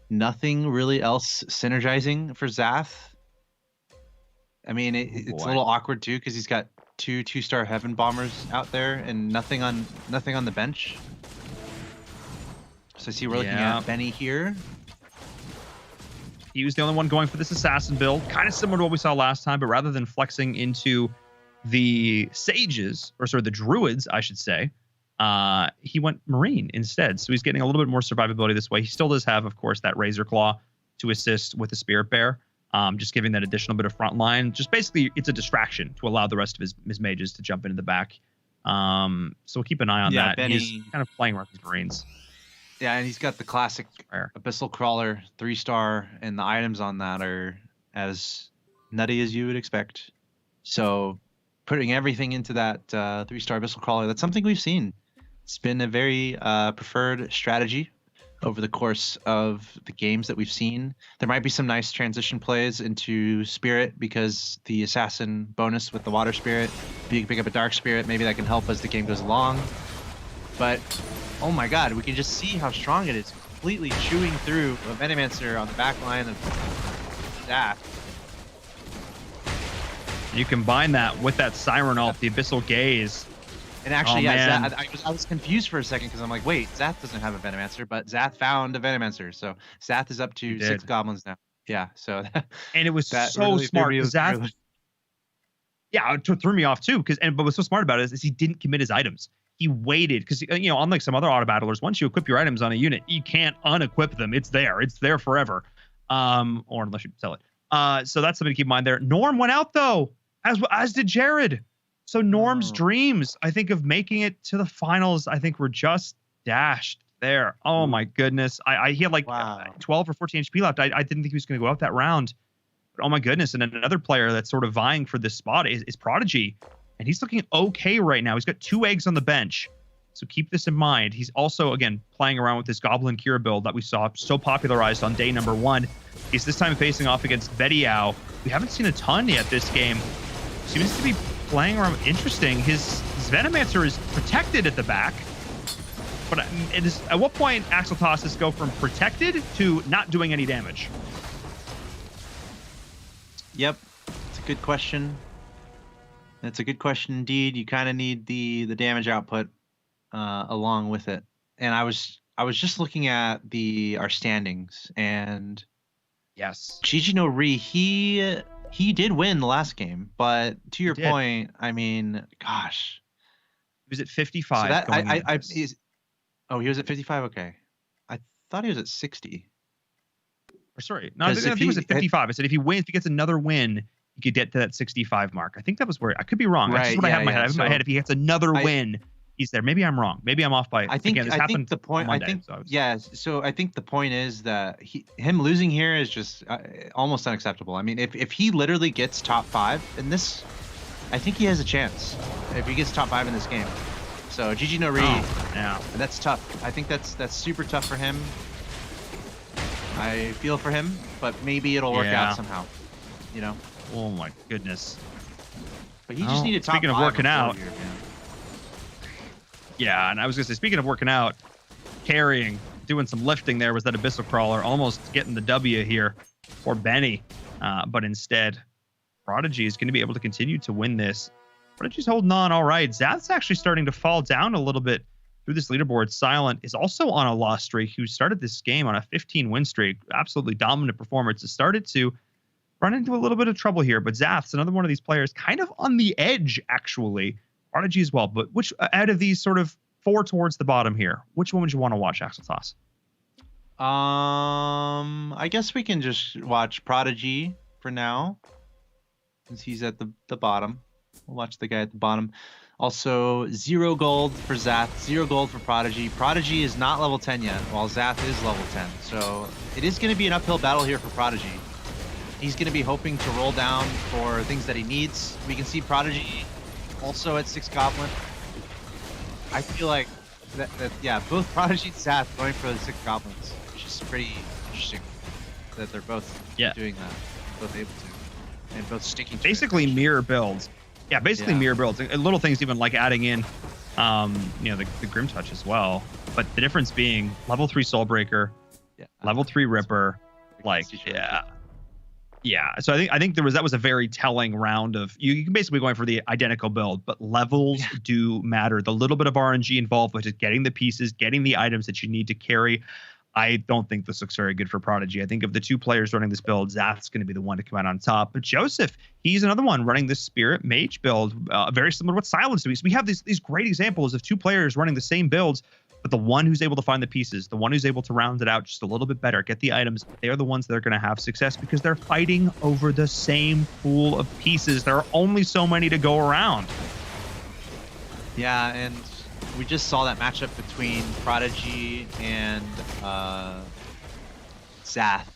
S3: Nothing really else synergizing for Zath. I mean, it's a little awkward too because he's got 2-star Heaven Bombers out there and nothing on the bench. So I see we're looking at Benny here.
S2: He was the only one going for this assassin build, kind of similar to what we saw last time, but rather than flexing into the sages, or sort of the druids, I should say, he went Marine instead. So he's getting a little bit more survivability this way. He still does have, of course, that Razor Claw to assist with the Spirit Bear, just giving that additional bit of front line. Just basically, it's a distraction to allow the rest of his mages to jump into the back. So we'll keep an eye on that.
S3: Benny,
S2: he's kind of playing around his Marines.
S3: Yeah, and he's got the classic Abyssal Crawler 3-star, and the items on that are as nutty as you would expect. So putting everything into that 3-star Abyssal Crawler, that's something we've seen. It's been a very preferred strategy over the course of the games that we've seen. There might be some nice transition plays into Spirit because the Assassin bonus with the Water Spirit, if you can pick up a Dark Spirit, maybe that can help as the game goes along. But oh my god, we can just see how strong it is, completely chewing through a Venomancer on the back line of that.
S2: You combine that with that Siren ult, the Abyssal Gaze.
S3: And actually, I was confused for a second because I'm like, wait, Zath doesn't have a Venomancer, but Zath found a Venomancer. So Zath is up to 6 goblins now. Yeah, so
S2: and it was so really smart. Zath, yeah, it threw me off too. But what's so smart about it is he didn't commit his items. He waited because, unlike some other auto battlers, once you equip your items on a unit, you can't unequip them. It's there forever, or unless you sell it. So that's something to keep in mind there. Norm went out though, as did Jared. So Norm's dreams, I think, of making it to the finals, I think, were just dashed there. Oh my goodness, he had like 12 or 14 HP left. I didn't think he was going to go out that round. But oh my goodness, and another player that's sort of vying for this spot is Prodigy. And he's looking okay right now. He's got 2 eggs on the bench. So keep this in mind. He's also, again, playing around with this Goblin Kira build that we saw so popularized on day number 1. He's this time facing off against Vediao. We haven't seen a ton yet this game. Seems to be playing around. Interesting. His Venomancer is protected at the back. But it is, at what point Axel Tosses go from protected to not doing any damage?
S3: Yep. It's a good question. It's a good question indeed. You kind of need the damage output along with it. And I was just looking at our standings, and
S2: yes,
S3: Gigi no Ri, he did win the last game, but to your point, I mean, gosh,
S2: he was at 55.
S3: So that he was at 55. Okay, I thought he was at 60.
S2: Or sorry, no, I think he was at 55. I said if he gets another win, he could get to that 65 mark. I think that was where I could be wrong. That's just what I have in my head. I have in my head if he gets another win, he's there. Maybe I'm wrong. Maybe I'm off by.
S3: I think.
S2: Again, this
S3: I
S2: happened
S3: think the point.
S2: Monday,
S3: I think.
S2: So
S3: So I think the point is that him losing here is just almost unacceptable. I mean, if he literally gets top 5 in this, I think he has a chance. If he gets top 5 in this game, so Gigi no Ri,
S2: yeah,
S3: that's tough. I think that's super tough for him. I feel for him, but maybe it'll work out somehow. You know.
S2: Oh my goodness.
S3: But he just needed top 5.
S2: Speaking of working out. Yeah, and I was gonna say, speaking of working out, carrying, doing some lifting there was that Abyssal Crawler, almost getting the W here for Benny. But instead, Prodigy is going to be able to continue to win this. Prodigy's holding on all right. Zath's actually starting to fall down a little bit through this leaderboard. Silent is also on a loss streak, who started this game on a 15-win streak. Absolutely dominant performance. Has started to run into a little bit of trouble here, but Zath's another one of these players kind of on the edge, actually. Prodigy as well, but which out of these sort of 4 towards the bottom here, which one would you want to watch, Axel Toss?
S3: I guess we can just watch Prodigy for now, since he's at the bottom. We'll watch the guy at the bottom. Also, 0 gold for Zath, 0 gold for Prodigy. Prodigy is not level 10 yet, while Zath is level 10. So it is going to be an uphill battle here for Prodigy. He's going to be hoping to roll down for things that he needs. We can see Prodigy also at 6 Goblin. I feel like yeah, both Prodigy and Zath going for the 6 Goblins, which is pretty interesting that they're both doing that, both able to, and both sticking to
S2: basically mirror builds. Yeah, basically mirror builds. And little things even like adding in, the Grim Touch as well. But the difference being level 3 Soulbreaker, level 3 Ripper, like yeah. So I think that was a very telling round of you can basically going for the identical build, but levels do matter. The little bit of RNG involved with just getting the pieces, getting the items that you need to carry. I don't think this looks very good for Prodigy. I think of the 2 players running this build, Zath's going to be the one to come out on top. But Joseph, he's another one running this Spirit Mage build, very similar to what Silence does. So we have these great examples of 2 players running the same builds, but the one who's able to find the pieces, the one who's able to round it out just a little bit better, get the items, they're the ones that are going to have success because they're fighting over the same pool of pieces. There are only so many to go around.
S3: Yeah, and we just saw that matchup between Prodigy and Zath.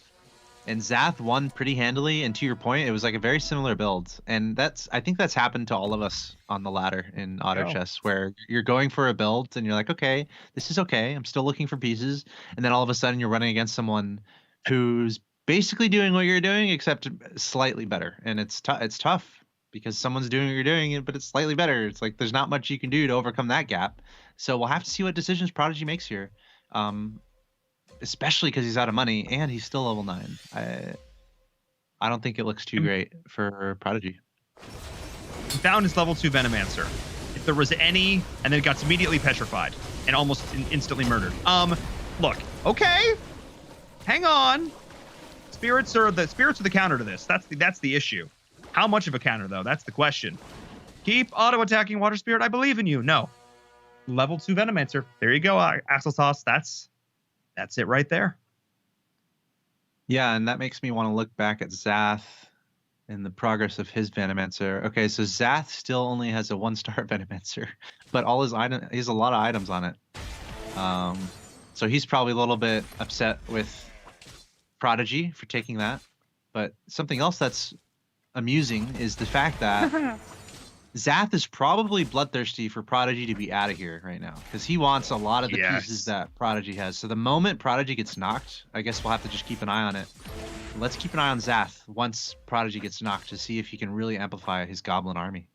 S3: And Zath won pretty handily, and to your point, it was like a very similar build. And I think that's happened to all of us on the ladder in auto chess, where you're going for a build and you're like, okay, this is okay, I'm still looking for pieces, and then all of a sudden you're running against someone who's basically doing what you're doing except slightly better. And it's tough because someone's doing what you're doing, but it's slightly better. It's like there's not much you can do to overcome that gap. So we'll have to see what decisions Prodigy makes here. Especially because he's out of money and he's still level 9. I don't think it looks too great for Prodigy.
S2: He found his level 2 Venomancer. If there was any, and then it got immediately petrified and almost instantly murdered. Look, okay, hang on. Spirits are the counter to this. That's the issue. How much of a counter though? That's the question. Keep auto attacking Water Spirit. I believe in you. No, level 2 Venomancer. There you go, Axel Toss. That's it right there.
S3: Yeah, and that makes me want to look back at Zath and the progress of his Venomancer. Okay, so Zath still only has a 1-star Venomancer, but all his items, he has a lot of items on it. So he's probably a little bit upset with Prodigy for taking that. But something else that's amusing is the fact that Zath is probably bloodthirsty for Prodigy to be out of here right now because he wants a lot of the pieces that Prodigy has. So the moment Prodigy gets knocked, I guess we'll have to just keep an eye on it. Let's keep an eye on Zath once Prodigy gets knocked to see if he can really amplify his Goblin army.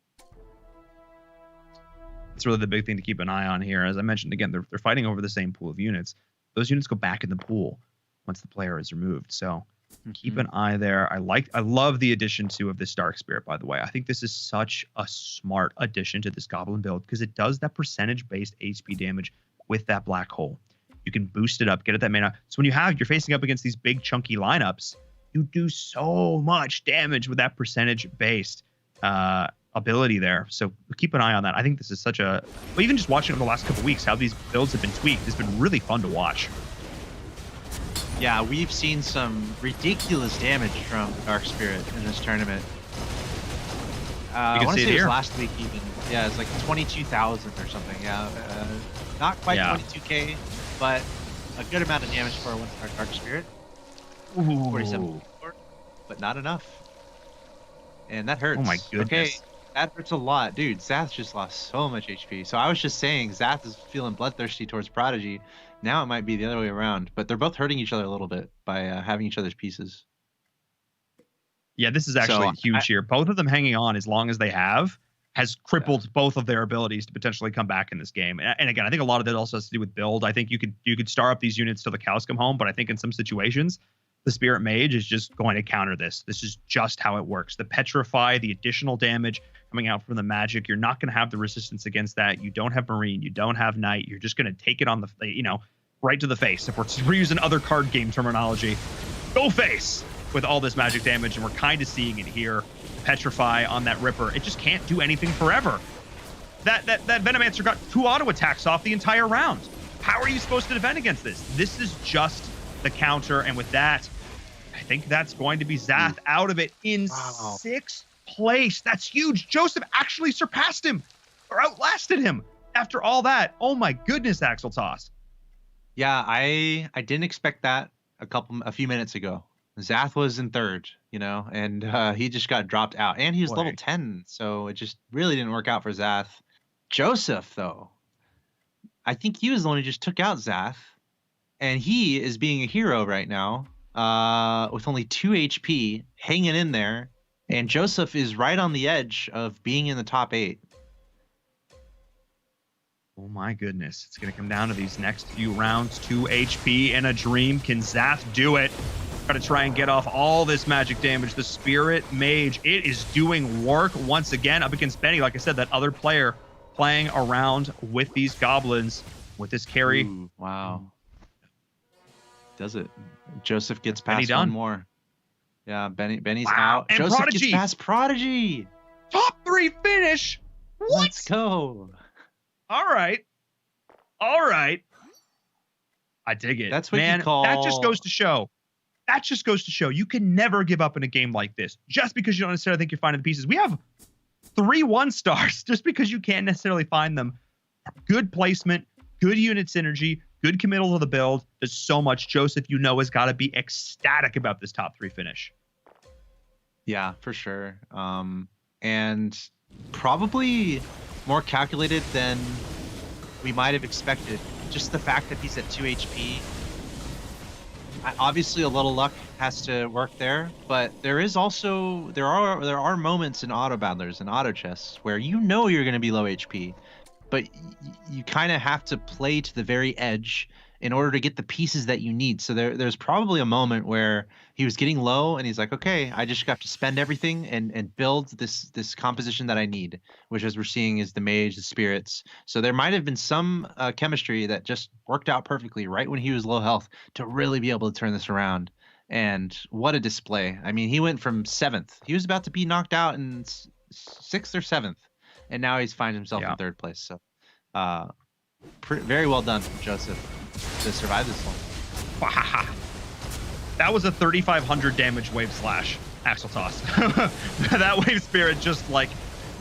S2: It's really the big thing to keep an eye on here. As I mentioned, again, they're fighting over the same pool of units. Those units go back in the pool once the player is removed. So keep an eye there. I love the addition too of this Dark Spirit, by the way. I think this is such a smart addition to this Goblin build because it does that percentage-based HP damage with that black hole. You can boost it up, get it that mana. So when you're facing up against these big chunky lineups, you do so much damage with that percentage-based ability there. So keep an eye on that. I think this is such a, but even just watching over the last couple of weeks how these builds have been tweaked has been really fun to watch.
S3: Yeah, we've seen some ridiculous damage from Dark Spirit in this tournament. I want to say it was last week even. Yeah, it's like 22,000 or something. Yeah, not quite 22k, but a good amount of damage for a one-star Dark Spirit. 47, but not enough. And that hurts.
S2: Oh my goodness.
S3: Okay, that hurts a lot. Dude, Zath just lost so much HP. So I was just saying Zath is feeling bloodthirsty towards Prodigy. Now it might be the other way around. But they're both hurting each other a little bit by having each other's pieces.
S2: Yeah, this is actually huge here. Both of them hanging on as long as they have has crippled both of their abilities to potentially come back in this game. And again, I think a lot of that also has to do with build. I think you could star up these units till the cows come home, but I think in some situations, the Spirit Mage is just going to counter this. This is just how it works. The Petrify, the additional damage coming out from the magic, you're not going to have the resistance against that. You don't have Marine, you don't have Knight. You're just going to take it on the, right to the face. If we're using other card game terminology, go face with all this magic damage, and we're kind of seeing it here. Petrify on that Ripper. It just can't do anything forever. That Venomancer got 2 auto attacks off the entire round. How are you supposed to defend against this? This is just the counter, and with that, I think that's going to be Zath out of it in 6th place. That's huge. Joseph actually surpassed him or outlasted him after all that. Oh my goodness, Axel Toss.
S3: Yeah, I didn't expect that a few minutes ago. Zath was in 3rd, and he just got dropped out, and he was level 10, so it just really didn't work out for Zath. Joseph, though, I think he was the one who just took out Zath, and he is being a hero right now with only 2 HP, hanging in there, and Joseph is right on the edge of being in the top 8.
S2: Oh my goodness. It's going to come down to these next few rounds. 2 HP and a dream. Can Zath do it? Got to try and get off all this magic damage. The Spirit Mage, it is doing work once again up against Benny. Like I said, that other player playing around with these goblins with this carry.
S3: Ooh, wow. Does it? Joseph gets past one more. Yeah, Benny's out.
S2: And
S3: Joseph
S2: Prodigy
S3: gets past Prodigy.
S2: Top 3 finish. What?
S3: Let's go.
S2: All right. I dig it.
S3: That's what you call...
S2: That just goes to show. You can never give up in a game like this just because you don't necessarily think you're finding the pieces. We have 3 1-stars just because you can't necessarily find them. Good placement, good unit synergy, good committal to the build. There's so much. Joseph, has got to be ecstatic about this top 3 finish.
S3: Yeah, for sure. And probably more calculated than we might have expected. Just the fact that he's at 2 HP. Obviously, a little luck has to work there, but there are moments in auto battlers and auto chests where you're going to be low HP, but you kind of have to play to the very edge in order to get the pieces that you need. So there's probably a moment where he was getting low and he's like, okay, I just got to spend everything and build this composition that I need, which, as we're seeing, is the mage, the spirits. So there might have been some chemistry that just worked out perfectly right when he was low health to really be able to turn this around. And what a display. I mean, he went from 7th. He was about to be knocked out in 6th or 7th. And now he's finds himself in 3rd place. So very well done from Joseph to survive this one.
S2: That was a 3,500 damage wave slash, Axel Toss. That wave spirit just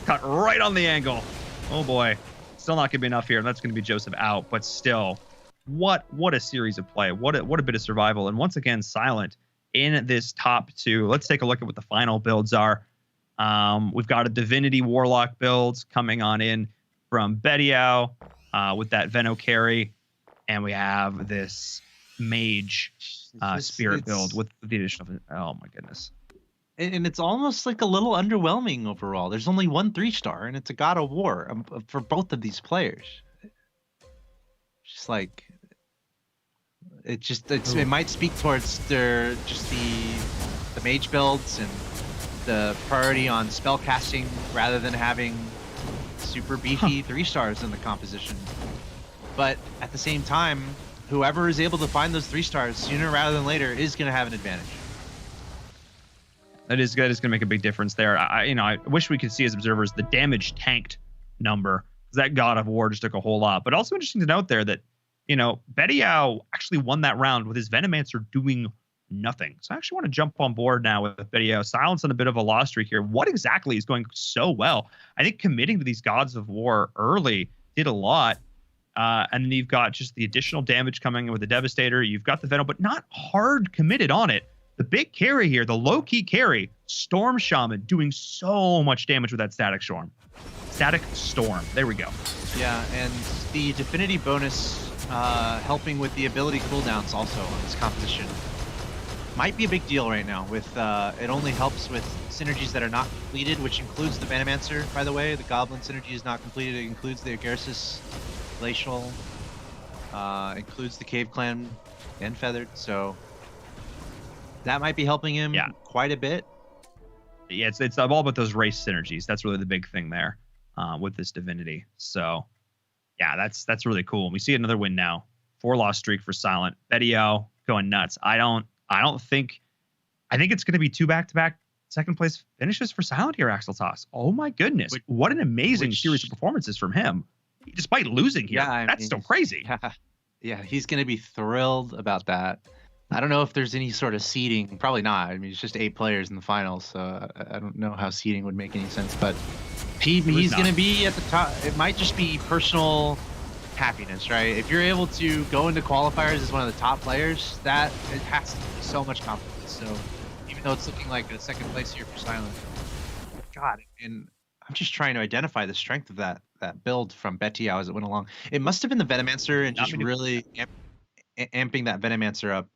S2: cut right on the angle. Oh boy. Still not going to be enough here. And that's going to be Joseph out. But still, what a series of play. What a bit of survival. And once again, Silent in this top 2. Let's take a look at what the final builds are. We've got a Divinity Warlock build coming on in from Bediao with that Veno carry. And we have this Mage Spirit build with the addition of, oh my goodness.
S3: And it's almost like a little underwhelming overall. There's only one 3-star, and it's a God of War for both of these players. Just like, it might speak towards the mage builds and the priority on spell casting rather than having super beefy 3-stars in the composition. But at the same time, whoever is able to find those 3-stars sooner rather than later is going to have an advantage.
S2: That is going to make a big difference there. I wish we could see as observers the damage tanked number, because that God of War just took a whole lot. But also interesting to note there that, Bediao actually won that round with his Venomancer doing nothing. So I actually want to jump on board now with Bediao. Silence on a bit of a loss streak here. What exactly is going so well? I think committing to these Gods of War early did a lot. And then you've got just the additional damage coming in with the Devastator. You've got the Venom, but not hard committed on it. The big carry here, the low-key carry, Storm Shaman, doing so much damage with that Static Storm. Static Storm. There we go.
S3: Yeah, and the Divinity bonus helping with the ability cooldowns also on this composition might be a big deal right now. With it only helps with synergies that are not completed, which includes the Venomancer, by the way. The Goblin synergy is not completed. It includes the Agarsis, Glacial, includes the Cave Clan and Feathered, so that might be helping him quite a bit.
S2: Yeah, it's all about those race synergies. That's really the big thing there with this Divinity. So yeah, that's really cool. And we see another win now. 4-loss streak for Silent. Bediao going nuts. I think it's going to be 2 back-to-back second place finishes for Silent here, Axel Toss. Oh my goodness. What an amazing series of performances from him. Despite losing here. Yeah, that's still crazy.
S3: Yeah, he's going to be thrilled about that. I don't know if there's any sort of seeding. Probably not. I mean, it's just 8 players in the finals, so I don't know how seeding would make any sense. But he's going to be at the top. It might just be personal happiness, right? If you're able to go into qualifiers as one of the top players, that it has to be so much confidence. So even though it's looking like a second place here for Silent, God, and I'm just trying to identify the strength of that build from Betiao as it went along. It must have been the Venomancer and just really amping that Venomancer up.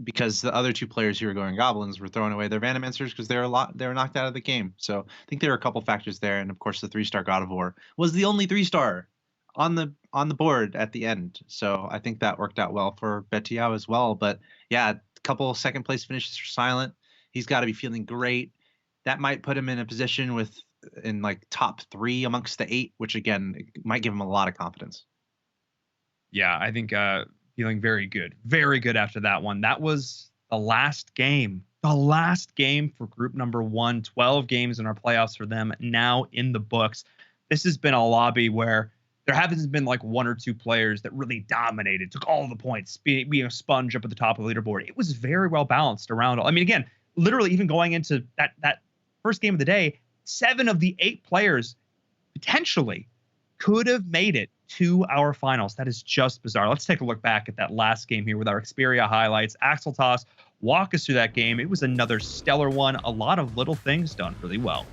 S3: Because the other 2 players who were going Goblins were throwing away their Venomancers because they were knocked out of the game. So I think there were a couple factors there, and of course the 3-star God of War was the only 3-star on the board at the end. So I think that worked out well for Betiao as well. But yeah, a couple second place finishes for Silent. He's got to be feeling great. That might put him in a position in like top 3 amongst the 8, which again might give him a lot of confidence.
S2: Yeah, I think feeling very good after that one. That was the last game for group number 1. 12 games in our playoffs for them now in the books. This has been a lobby where there haven't been like 1 or 2 players that really dominated, took all the points, being a sponge up at the top of the leaderboard. It was very well balanced around. I mean, again, literally even going into that first game of the day, 7 of the 8 players potentially could have made it to our finals. That is just bizarre. Let's take a look back at that last game here with our Xperia highlights. Axel Toss, walk us through that game. It was another stellar one. A lot of little things done really well.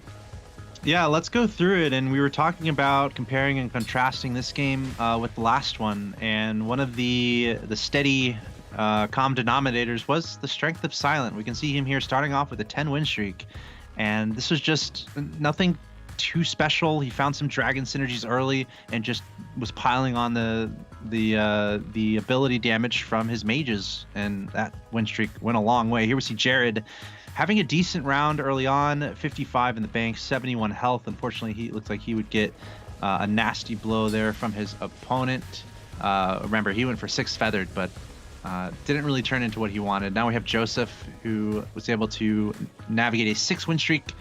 S3: Yeah, let's go through it. And we were talking about comparing and contrasting this game with the last one. And one of the steady common denominators was the strength of Silent. We can see him here starting off with a 10-win streak. And this was just nothing too special. He found some dragon synergies early and just was piling on the ability damage from his mages, and that win streak went a long way. Here we see Jared having a decent round early on, 55 in the bank, 71 health. Unfortunately, he looks like he would get a nasty blow there from his opponent. Remember, he went for 6 feathered, but didn't really turn into what he wanted. Now we have Joseph, who was able to navigate a 6-win streak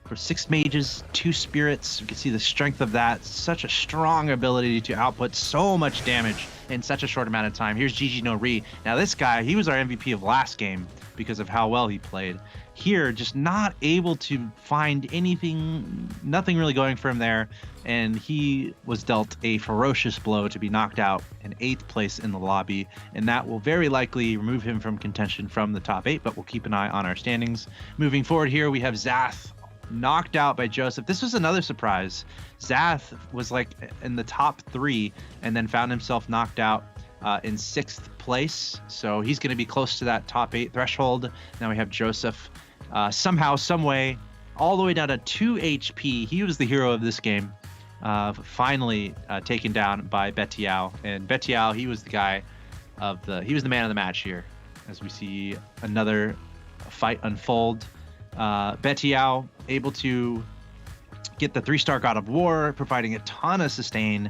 S3: For 6 mages, 2 spirits, you can see the strength of that. Such a strong ability to output so much damage in such a short amount of time. Here's GG No Re. Now this guy, he was our MVP of last game because of how well he played. Here, just not able to find anything, nothing really going for him there. And he was dealt a ferocious blow to be knocked out in 8th place in the lobby. And that will very likely remove him from contention from the top 8, but we'll keep an eye on our standings. Moving forward here, we have Zath knocked out by Joseph. This was another surprise. Zath was like in the top 3 and then found himself knocked out in 6th place. So he's going to be close to that top 8 threshold. Now we have Joseph somehow, some way, all the way down to 2 HP. He was the hero of this game. Finally taken down by Betiao. And Betiao, he was the guy he was the man of the match here as we see another fight unfold. Betiao able to get the 3-star God of War, providing a ton of sustain.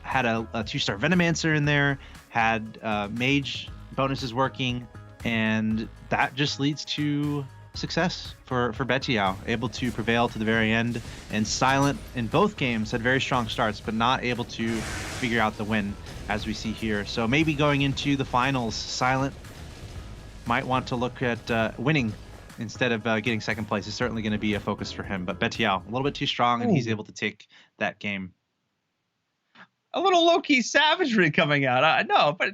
S3: Had a 2-star Venomancer in there, had mage bonuses working, and that just leads to success for Betiao, able to prevail to the very end. And Silent in both games had very strong starts, but not able to figure out the win, as we see here. So maybe going into the finals, Silent might want to look at winning instead of getting 2nd place. Is certainly going to be a focus for him. But Betiao, a little bit too strong, and he's able to take that game.
S2: A little low-key savagery coming out.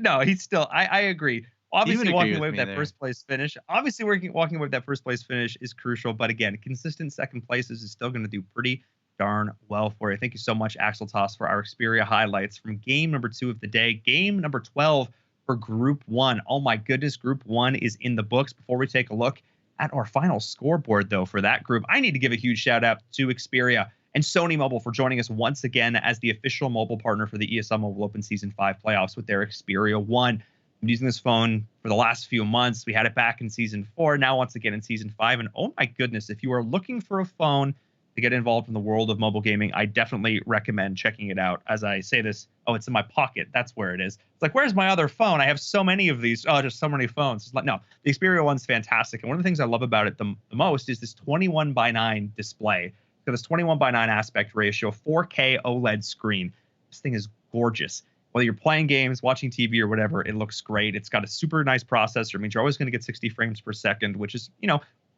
S2: No, he's still. I agree. Obviously, walking away with that first place finish. Obviously, walking away with that first place finish is crucial. But again, consistent 2nd places is still going to do pretty darn well for you. Thank you so much, Axel Toss, for our Xperia highlights from game number 2 of the day. Game number 12 for Group 1. Oh my goodness, Group 1 is in the books. Before we take a look at our final scoreboard, though, for that group, I need to give a huge shout out to Xperia and Sony Mobile for joining us once again as the official mobile partner for the ESL Mobile Open Season 5 playoffs with their Xperia 1. I'm using this phone for the last few months. We had it back in Season 4, now once again in Season 5. And oh my goodness, if you are looking for a phone to get involved in the world of mobile gaming, I definitely recommend checking it out. As I say this, oh, it's in my pocket. That's where it is. It's like, where's my other phone? I have so many of these. Oh, just so many phones. It's like, no, the Xperia 1's fantastic. And one of the things I love about it the most is this 21:9 display. So this 21:9 aspect ratio, 4K OLED screen. This thing is gorgeous. Whether you're playing games, watching TV, or whatever, it looks great. It's got a super nice processor. It means you're always going to get 60 frames per second, which is,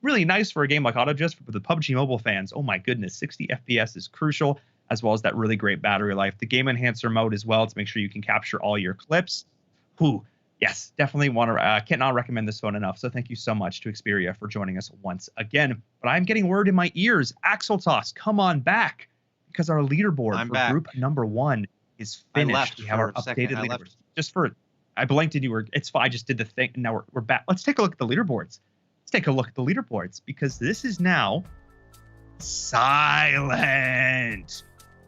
S2: really nice for a game like AutoGest. For the PUBG Mobile fans, oh my goodness, 60 FPS is crucial, as well as that really great battery life. The game enhancer mode as well to make sure you can capture all your clips. Yes, definitely cannot recommend this phone enough. So thank you so much to Xperia for joining us once again. But I'm getting word in my ears, Axel Toss, come on back, because our leaderboard for group number 1 is finished. We have our updated leaderboards. I blinked and I just did the thing. And now we're back. Let's take a look at the leaderboards. Because this is now Silent.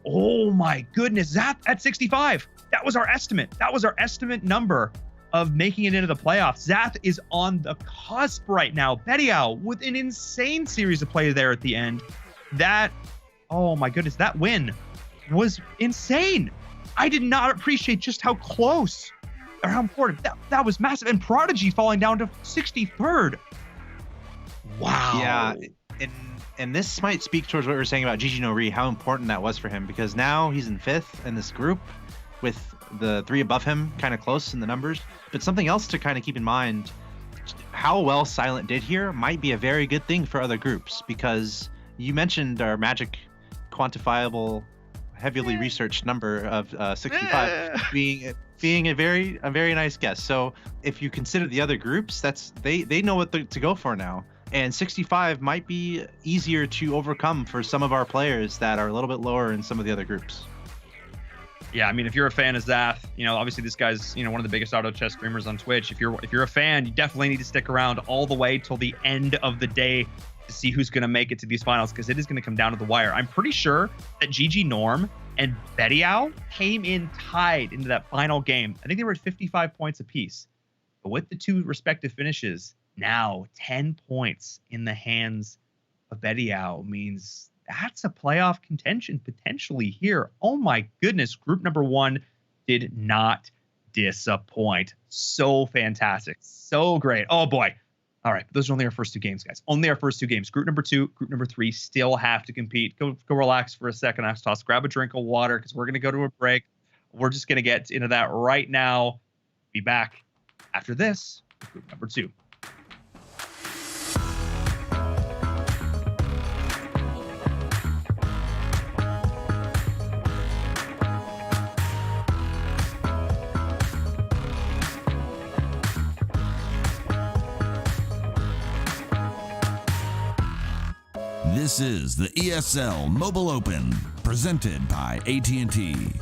S2: Oh my goodness. Zap at 65. That was our estimate. That was our estimate number of making it into the playoffs. Zath is on the cusp right now. Betiao with an insane series of play there at the end. Oh my goodness, that win was insane. I did not appreciate just how close or how important. That was massive. And Prodigy falling down to 63rd. Wow.
S3: Yeah, and this might speak towards what we were saying about GG No Re, how important that was for him, because now he's in 5th in this group with the 3 above him kind of close in the numbers. But something else to kind of keep in mind, how well Silent did here might be a very good thing for other groups, because you mentioned our magic quantifiable, heavily researched number of 65 being a very nice guess. So if you consider the other groups, they know what to go for now. And 65 might be easier to overcome for some of our players that are a little bit lower in some of the other groups.
S2: Yeah, I mean, if you're a fan of Zath, obviously this guy's, one of the biggest auto chess streamers on Twitch. If you're a fan, you definitely need to stick around all the way till the end of the day to see who's going to make it to these finals, because it is going to come down to the wire. I'm pretty sure that GG Norm and Betiao came in tied into that final game. I think they were at 55 points apiece. But with the 2 respective finishes, now 10 points in the hands of Betiao means that's a playoff contention potentially here. Oh my goodness. Group number 1 did not disappoint. So fantastic. So great. Oh boy. All right, those are only our first two games, guys. Only our first two games. Group number 2, group number 3 still have to compete. Go relax for a second, Asphalt. Grab a drink of water because we're going to go to a break. We're just going to get into that right now. Be back after this, group number 2.
S1: This is the ESL Mobile Open, presented by AT&T.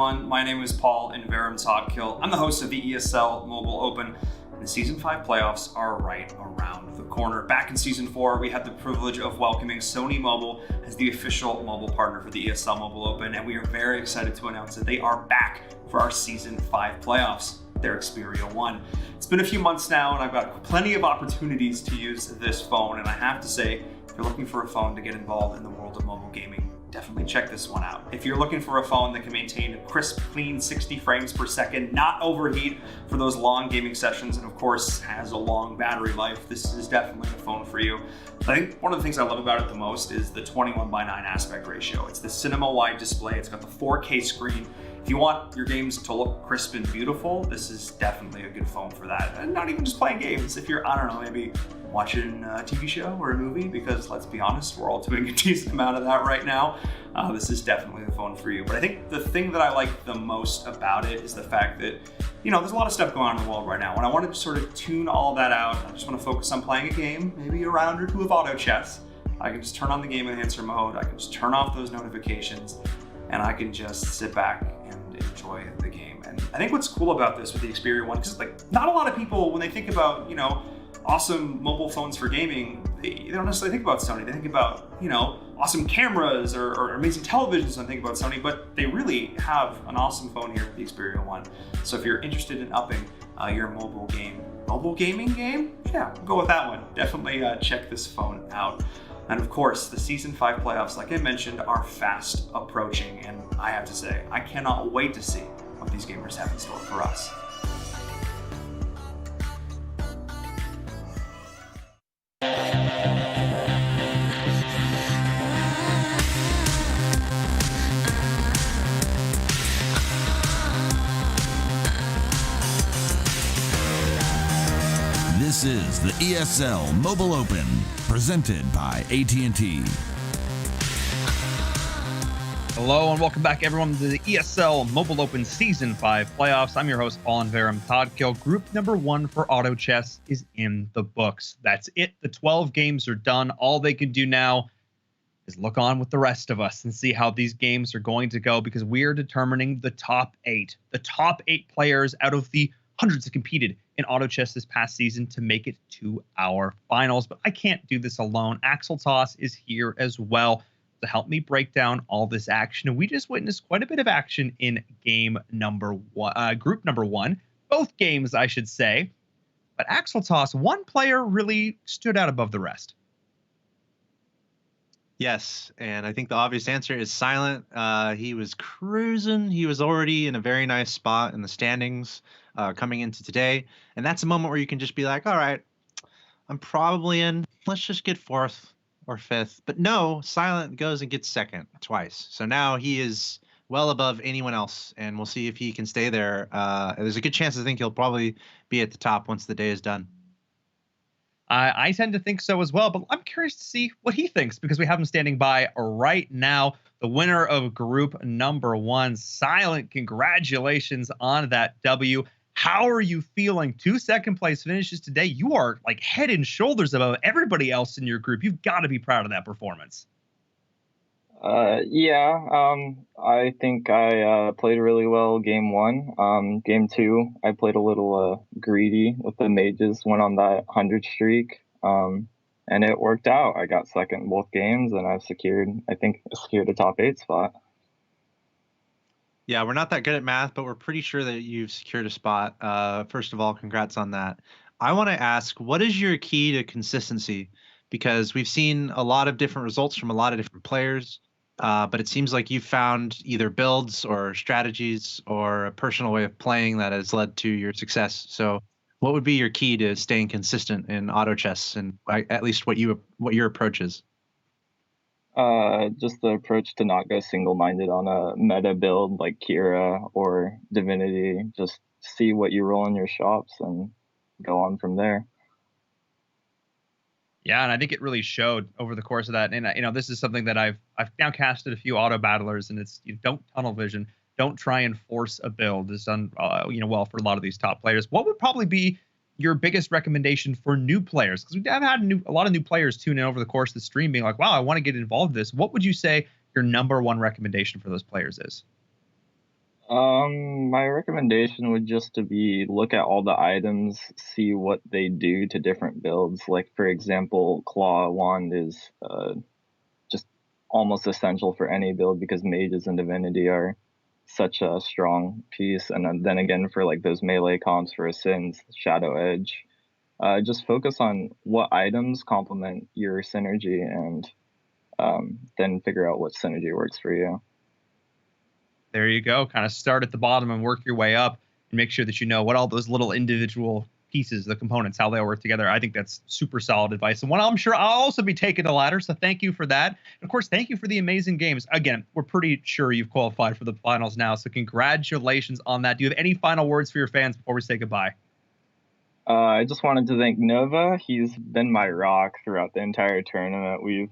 S4: everyone. My name is Paul in Verum Todkill. I'm the host of the ESL Mobile Open, and the Season 5 playoffs are right around the corner. Back in Season 4, we had the privilege of welcoming Sony Mobile as the official mobile partner for the ESL Mobile Open, and we are very excited to announce that they are back for our Season 5 playoffs, their Xperia 1. It's been a few months now, and I've got plenty of opportunities to use this phone, and I have to say, if you're looking for a phone to get involved in the world of mobile gaming, definitely check this one out. If you're looking for a phone that can maintain a crisp, clean 60 frames per second, not overheat for those long gaming sessions, and of course has a long battery life, this is definitely the phone for you. I think one of the things I love about it the most is the 21:9 aspect ratio. It's the cinema-wide display, it's got the 4K screen. If you want your games to look crisp and beautiful, this is definitely a good phone for that. And not even just playing games. If you're, I don't know, maybe watching a TV show or a movie, because let's be honest, we're all doing a decent amount of that right now. This is definitely the phone for you. But I think the thing that I like the most about it is the fact that, you know, there's a lot of stuff going on in the world right now. And I wanted to sort of tune all that out. I just want to focus on playing a game, maybe a round or two of auto chess. I can just turn on the game enhancer mode. I can just turn off those notifications, and I can just sit back and enjoy the game. And I think what's cool about this with the Xperia 1, because like not a lot of people, when they think about, you know, awesome mobile phones for gaming, they don't necessarily think about Sony. They think about, you know, awesome cameras or amazing televisions when they think about Sony, but they really have an awesome phone here with the Xperia 1. So if you're interested in upping your mobile gaming game, yeah, we'll go with that one. Definitely check this phone out. And of course, the Season 5 playoffs, like I mentioned, are fast approaching, and I have to say, I cannot wait to see what these gamers have in store for us.
S1: This is the ESL Mobile Open, presented by AT&T.
S2: Hello and welcome back, everyone, to the ESL Mobile Open Season 5 playoffs. I'm your host, Paul and Verum Todkill. Group number 1 for Auto Chess is in the books. That's it. The 12 games are done. All they can do now is look on with the rest of us and see how these games are going to go, because we are determining the top 8. The top 8 players out of the hundreds that competed in auto chess this past season to make it to our finals. But I can't do this alone. Asphalt is here as well to help me break down all this action. And we just witnessed quite a bit of action in game number 1, group number 1, both games, I should say. But Asphalt, one player really stood out above the rest.
S3: Yes, and I think the obvious answer is Silent. He was cruising. He was already in a very nice spot in the standings coming into today. And that's a moment where you can just be like, all right, I'm probably in. Let's just get 4th or 5th. But no, Silent goes and gets 2nd twice. So now he is well above anyone else, and we'll see if he can stay there. There's a good chance I think he'll probably be at the top once the day is done.
S2: I tend to think so as well, but I'm curious to see what he thinks, because we have him standing by right now. The winner of group number 1, Silent. Congratulations on that W. How are you feeling? 2 second-place finishes today. You are like head and shoulders above everybody else in your group. You've got to be proud of that performance.
S5: I think I played really well game 1. Game 2, I played a little greedy with the mages, went on that 100 streak, and it worked out. I got 2nd in both games, and I secured a top 8 spot.
S3: Yeah, we're not that good at math, but we're pretty sure that you've secured a spot. First of all, congrats on that. I want to ask, what is your key to consistency? Because we've seen a lot of different results from a lot of different players. But it seems like you've found either builds or strategies or a personal way of playing that has led to your success. So what would be your key to staying consistent in auto chess, and at least what your approach is?
S5: Just the approach to not go single-minded on a meta build like Kira or Divinity. Just see what you roll in your shops and go on from there.
S2: Yeah, and I think it really showed over the course of that. And you know, this is something that I've now casted a few auto battlers, and it's, you don't tunnel vision, don't try and force a build. It's done well for a lot of these top players. What would probably be your biggest recommendation for new players? Because we've had a lot of new players tune in over the course of the stream, being like, "Wow, I want to get involved in this." What would you say your number 1 recommendation for those players is?
S5: My recommendation would just to be look at all the items, see what they do to different builds. Like for example, Claw Wand is just almost essential for any build because mages and divinity are such a strong piece. And then again for like those melee comps for Ascends, Shadow Edge, just focus on what items complement your synergy and then figure out what synergy works for you.
S2: There you go. Kind of start at the bottom and work your way up and make sure that you know what all those little individual pieces, the components, how they all work together. I think that's super solid advice. And one I'm sure I'll also be taking the ladder. So thank you for that. And of course, thank you for the amazing games. Again, we're pretty sure you've qualified for the finals now. So congratulations on that. Do you have any final words for your fans before we say goodbye?
S5: I just wanted to thank Nova. He's been my rock throughout the entire tournament. We've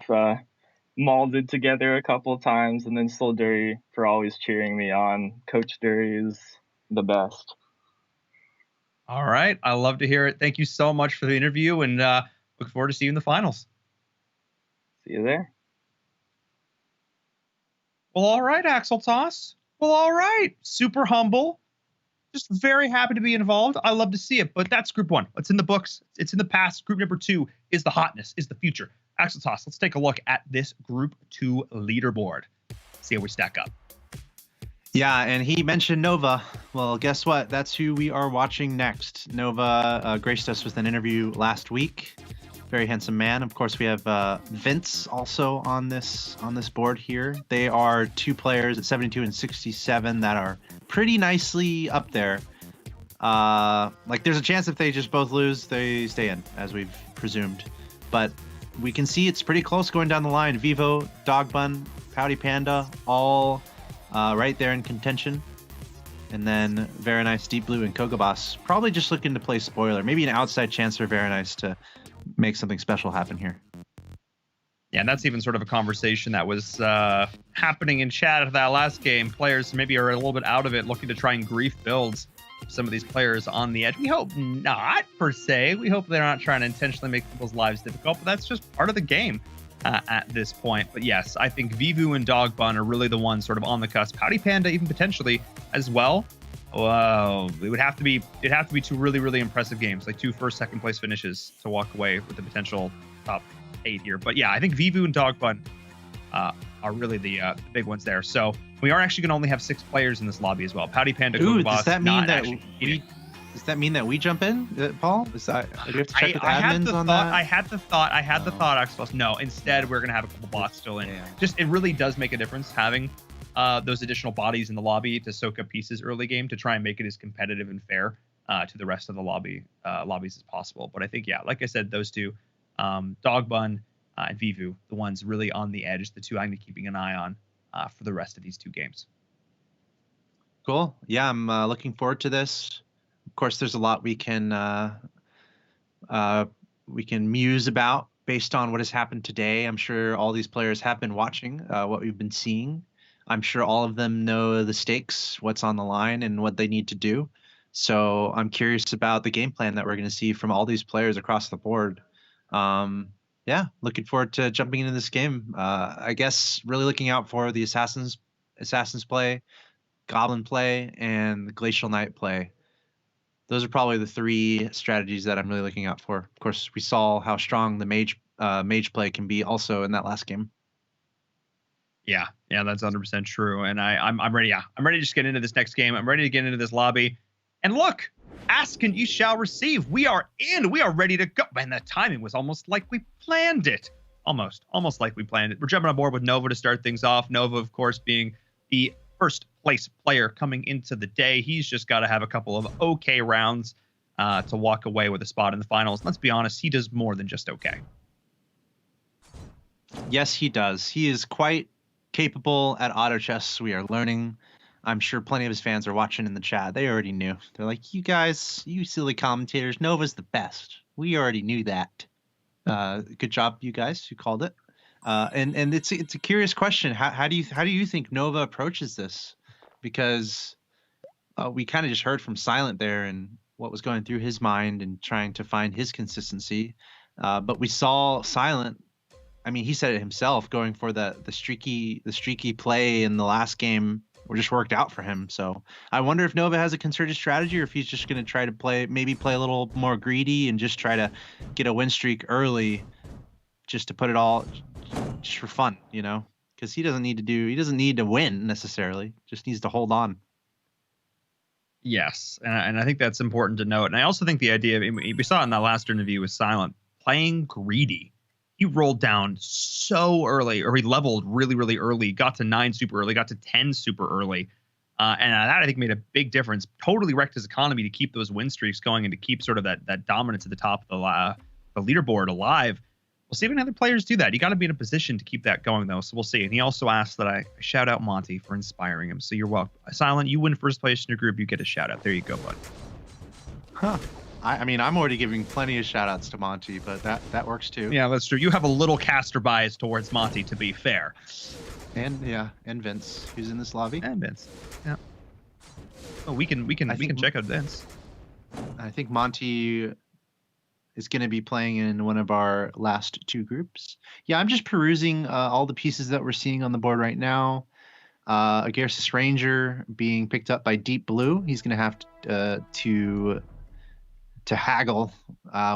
S5: molded together a couple of times, and then Solduri for always cheering me on. Coach Dury is the best.
S2: All right. I love to hear it. Thank you so much for the interview, and look forward to seeing you in the finals.
S5: See you there.
S2: Well, all right, Axel Toss. Well, all right. Super humble. Just very happy to be involved. I love to see it, but that's group one. It's in the books. It's in the past. Group number two is the hotness, is the future. Axel Toss, let's take a look at this group two leaderboard. See how we stack up.
S3: Yeah, and he mentioned Nova. Well, guess what? That's who we are watching next. Nova graced us with an interview last week. Very handsome man. Of course, we have Vince also on this board here. They are two players at 72 and 67 that are pretty nicely up there. Like there's a chance if they just both lose, they stay in, as we've presumed. But we can see it's pretty close going down the line. Vivo, Dog Bun, Pouty Panda, all right there in contention. And then Very Nice, Deep Blue, and Kogobas probably just looking to play spoiler. Maybe an outside chance for Very Nice to make something special happen here.
S2: Yeah, and that's even sort of a conversation that was happening in chat of that last game. Players maybe are a little bit out of it, looking to try and grief builds some of these players on the edge. We hope not, per se. We hope they're not trying to intentionally make people's lives difficult, but that's just part of the game at this point. But yes, I think Vivu and Dog Bun are really the ones sort of on the cusp. Pouty Panda even potentially as well. Whoa, it'd have to be two really, really impressive games, like two first, second place finishes to walk away with the potential top 8 here. But yeah, I think Vivu and Dog Bun are really the big ones there. So we are actually going to only have 6 players in this lobby as well. Pouty Panda,
S3: Ooh,
S2: Kogobas,
S3: does that mean that we jump in, Paul? Do we have to check with admins on that?
S2: I had the thought, Axel. No, instead we're going to have a couple bots still in.
S3: Yeah.
S2: Just, it really does make a difference having those additional bodies in the lobby to soak up pieces early game to try and make it as competitive and fair to the rest of the lobbies as possible. But I think, yeah, like I said, those two, Dog Bun and Vivu, the ones really on the edge, the two I'm keeping an eye on for the rest of these 2 games.
S3: Cool. Yeah, I'm looking forward to this. Of course, there's a lot we can muse about based on what has happened today. I'm sure all these players have been watching what we've been seeing. I'm sure all of them know the stakes, what's on the line, and what they need to do. So I'm curious about the game plan that we're going to see from all these players across the board. Yeah, looking forward to jumping into this game. I guess really looking out for the Assassins play, Goblin play, and the Glacial Knight play. Those are probably the 3 strategies that I'm really looking out for. Of course, we saw how strong the mage play can be also in that last game.
S2: Yeah, that's 100% true. And I'm ready. Yeah, I'm ready to just get into this next game. I'm ready to get into this lobby. And look, ask and you shall receive. We are in. We are ready to go. Man, that timing was almost like we planned it. Almost like we planned it. We're jumping on board with Nova to start things off. Nova, of course, being the first place player coming into the day. He's just got to have a couple of okay rounds to walk away with a spot in the finals. Let's be honest, he does more than just okay.
S3: Yes, he does. He is quite capable at auto chess. We are learning. I'm sure plenty of his fans are watching in the chat. They already knew. They're like, you guys, you silly commentators, Nova's the best. We already knew that. Good job, you guys who called it. And it's a curious question. How do you think Nova approaches this? Because we kind of just heard from Silent there and what was going through his mind and trying to find his consistency. But we saw Silent. I mean, he said it himself, going for the streaky play in the last game just worked out for him. So I wonder if Nova has a concerted strategy, or if he's just going to try to play a little more greedy and just try to get a win streak early, just to put it all just for fun, you know, because he doesn't need to win necessarily, just needs to hold on.
S2: Yes, and I think that's important to note. And I also think the idea, we saw it in that last interview with Silent, playing greedy. He rolled down so early, or he leveled really, really early, got to 9 super early, got to 10 super early. And that, I think, made a big difference. Totally wrecked his economy to keep those win streaks going and to keep sort of that dominance at the top of the leaderboard alive. We'll see if any other players do that. You got to be in a position to keep that going, though. So we'll see. And he also asked that I shout out Monty for inspiring him. So you're welcome. Silent, you win first place in your group. You get a shout out. There you go, bud.
S3: Huh. I mean, I'm already giving plenty of shout outs to Monty, but that works too.
S2: Yeah, that's true. You have a little caster bias towards Monty, to be fair.
S3: And Vince, who's in this lobby.
S2: And Vince. Yeah. Oh, we can check out Vince.
S3: I think Monty is going to be playing in one of our last 2 groups. Yeah, I'm just perusing all the pieces that we're seeing on the board right now. Agarsis Ranger being picked up by Deep Blue. He's going to have to haggle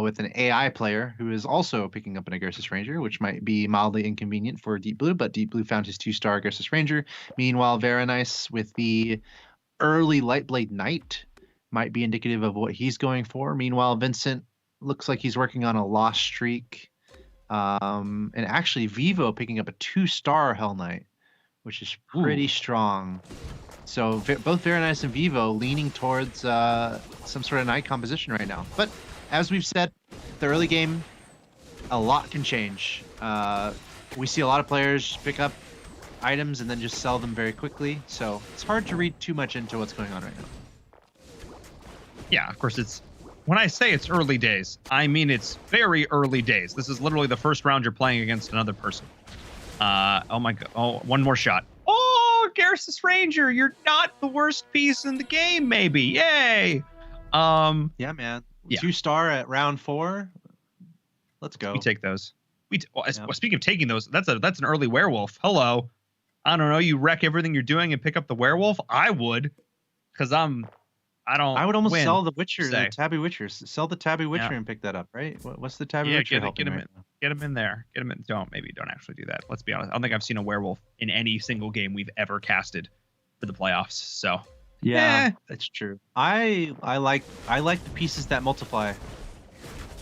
S3: with an AI player who is also picking up an Agarsis Ranger, which might be mildly inconvenient for Deep Blue, but Deep Blue found his 2-star Agarsis Ranger. Meanwhile, Veranice with the early Lightblade Knight might be indicative of what he's going for. Meanwhile, Vincent looks like he's working on a lost streak. And actually, Vivo picking up a 2-star Hell Knight, which is pretty strong. So both Veranice and Vivo leaning towards some sort of Knight composition right now. But as we've said, the early game, a lot can change. We see a lot of players pick up items and then just sell them very quickly. So it's hard to read too much into what's going on right now.
S2: Yeah, of course, when I say it's early days, I mean it's very early days. This is literally the first round you're playing against another person. Oh my god. Oh, one more shot. Oh, Garrus Ranger, you're not the worst piece in the game, maybe. Yay.
S3: Yeah, man.
S2: Yeah.
S3: 2-star at round 4. Let's go.
S2: We take those. Speaking of taking those, that's an early werewolf. Hello. I don't know. You wreck everything you're doing and pick up the werewolf? I would. Because I would almost
S3: sell the Witcher, the Tabby Witcher. Sell the Tabby Witcher and pick that up, right? What's the Tabby Witcher helping right now?
S2: Get him in there. Get him in. Don't actually do that. Let's be honest. I don't think I've seen a werewolf in any single game we've ever casted for the playoffs. So
S3: yeah, that's true. I like the pieces that multiply,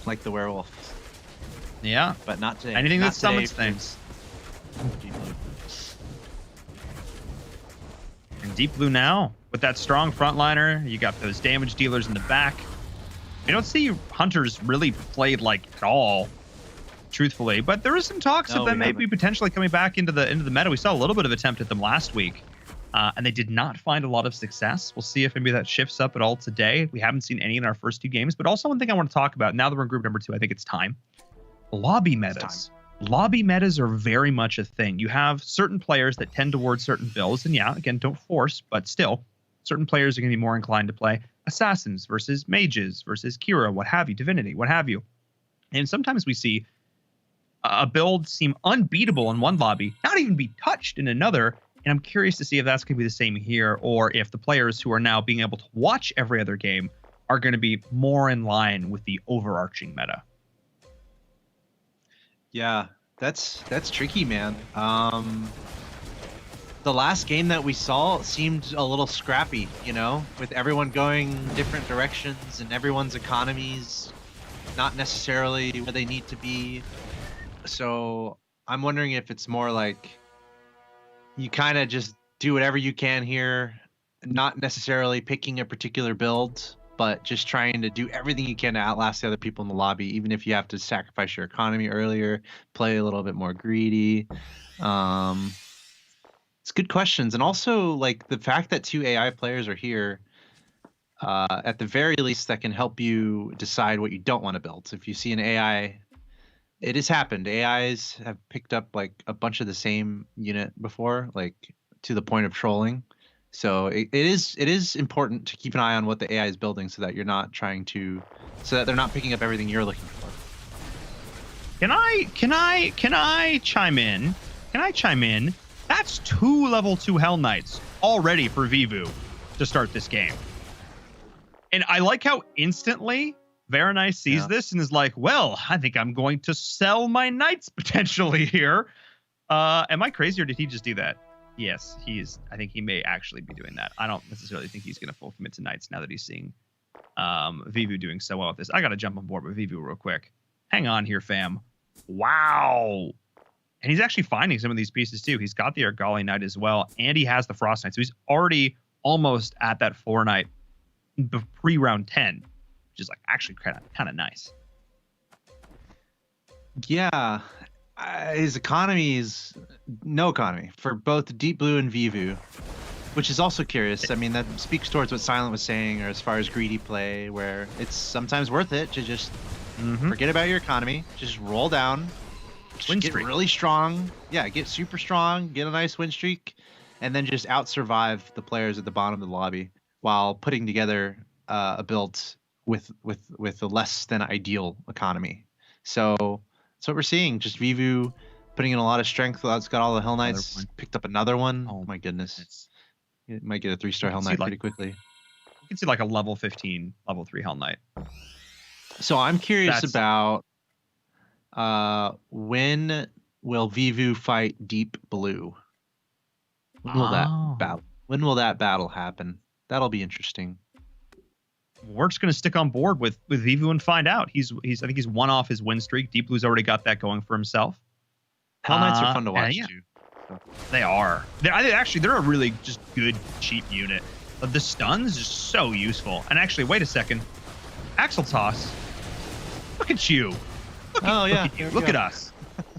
S3: like the werewolf.
S2: Yeah,
S3: but not today.
S2: Anything that summons things. And Deep Blue now with that strong frontliner. You got those damage dealers in the back. You don't see Hunters really played like at all, truthfully. But there is some talks of them maybe potentially coming back into the meta. We saw a little bit of attempt at them last week, and they did not find a lot of success. We'll see if maybe that shifts up at all today. We haven't seen any in our first 2 games. But also one thing I want to talk about now that we're in group number 2, I think it's time. Lobby metas. Lobby metas are very much a thing. You have certain players that tend towards certain builds, and yeah, again, don't force, but still, certain players are going to be more inclined to play assassins versus mages versus Kira, what have you, divinity, what have you. And sometimes we see a build seem unbeatable in one lobby, not even be touched in another. And I'm curious to see if that's going to be the same here, or if the players who are now being able to watch every other game are going to be more in line with the overarching meta.
S3: Yeah, that's tricky, man. The last game that we saw seemed a little scrappy, you know, with everyone going different directions and everyone's economies not necessarily where they need to be. So I'm wondering if it's more like you kind of just do whatever you can here, not necessarily picking a particular build, but just trying to do everything you can to outlast the other people in the lobby, even if you have to sacrifice your economy earlier, play a little bit more greedy. It's good questions. And also, like, the fact that 2 AI players are here, at the very least, that can help you decide what you don't want to build. So if you see an AI, it has happened. AIs have picked up, like, a bunch of the same unit before, like, to the point of trolling. So it is important to keep an eye on what the AI is building, so that you're not so that they're not picking up everything you're looking for. Can I
S2: chime in? That That's 2 level 2 Hell Knights already for Vivu to start this game. And I like how instantly Veronai sees this and is like, well, I think I'm going to sell my knights potentially here. Am I crazy or did he just do that? Yes, he is. I think he may actually be doing that. I don't necessarily think he's going to full commit to knights now that he's seeing Vivu doing so well with this. I got to jump on board with Vivu real quick. Hang on here, fam. Wow. And he's actually finding some of these pieces too. He's got the Argali Knight as well, and he has the Frost Knight. So he's already almost at that 4 Knight pre-round 10, which is like actually kind of nice.
S3: Yeah. His economy is no economy for both Deep Blue and Vivu, which is also curious. I mean, that speaks towards what Silent was saying, or as far as greedy play, where it's sometimes worth it to just forget about your economy, just roll down, get really strong. Yeah, get super strong, get a nice win streak, and then just out-survive the players at the bottom of the lobby while putting together a build with a less than ideal economy. So that's what we're seeing. Just Vivu putting in a lot of strength. It's got all the Hell Knights. Picked up another one. Oh my goodness. It might get a 3-star Hell Knight pretty quickly.
S2: You can see like a level 15, level 3 Hell Knight.
S3: So I'm curious about when will Vivu fight Deep Blue? When will that battle happen? That'll be interesting.
S2: We're just going to stick on board with Vivu and find out. I think he's one off his win streak. Deep Blue's already got that going for himself.
S3: Hell Knights are fun to watch too. So.
S2: They are. They're a really just good cheap unit. The stuns is so useful. And actually, wait a second. Axel Toss. Look at you. Look at us.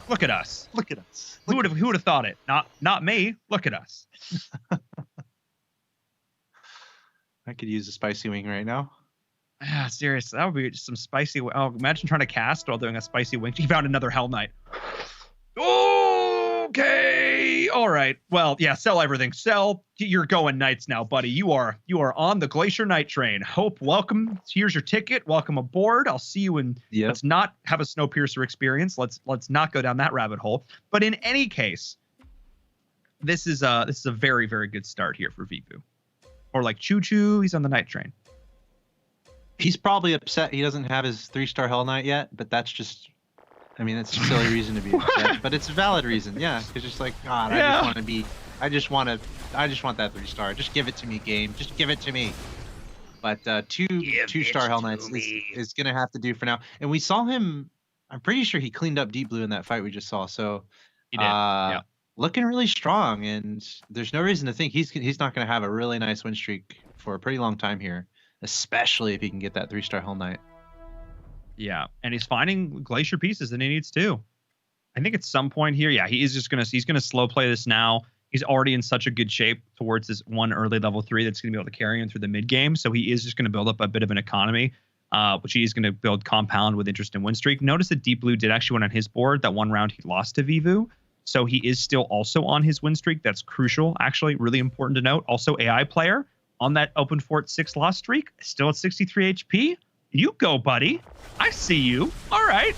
S2: Look at us.
S3: Look at us.
S2: Who would have thought it? Not me. Look at us.
S3: I could use a spicy wing right now.
S2: Yeah, seriously, that would be just some spicy. Oh, imagine trying to cast while doing a spicy wing. He found another Hell Knight. Okay, all right. Well, yeah, sell everything. Sell. You're going Knights now, buddy. You are on the Glacier Knight train. Hope, welcome. Here's your ticket. Welcome aboard. I'll see you in. Yep. Let's not have a Snowpiercer experience. Let's not go down that rabbit hole. But in any case, this is a very, very good start here for Vivu. Or like Choo Choo, he's on the Night train.
S3: He's probably upset he doesn't have his 3-star Hell Knight yet, but that's just, I mean, it's a silly reason to be upset, but it's a valid reason. Yeah, it's just like, God, I just want that 3-star. Just give it to me, game. Just give it to me. But two-star Hell Knights is going to have to do for now. And we saw him, I'm pretty sure he cleaned up Deep Blue in that fight we just saw. So
S2: he did. Yeah.
S3: Looking really strong, and there's no reason to think he's not going to have a really nice win streak for a pretty long time here, especially if he can get that 3-star Hell Knight.
S2: Yeah, and he's finding Glacier pieces that he needs too. I think at some point here, yeah, he's gonna slow play this now. He's already in such a good shape towards this one early level 3 that's gonna be able to carry him through the mid game. So he is just gonna build up a bit of an economy, which he is gonna build compound with interest in win streak. Notice that Deep Blue did actually win on his board. That one round he lost to Vivu. So he is still also on his win streak. That's crucial, actually, really important to note. Also, AI player on that Open Fort 6 loss streak, still at 63 HP. You go, buddy. I see you. All right.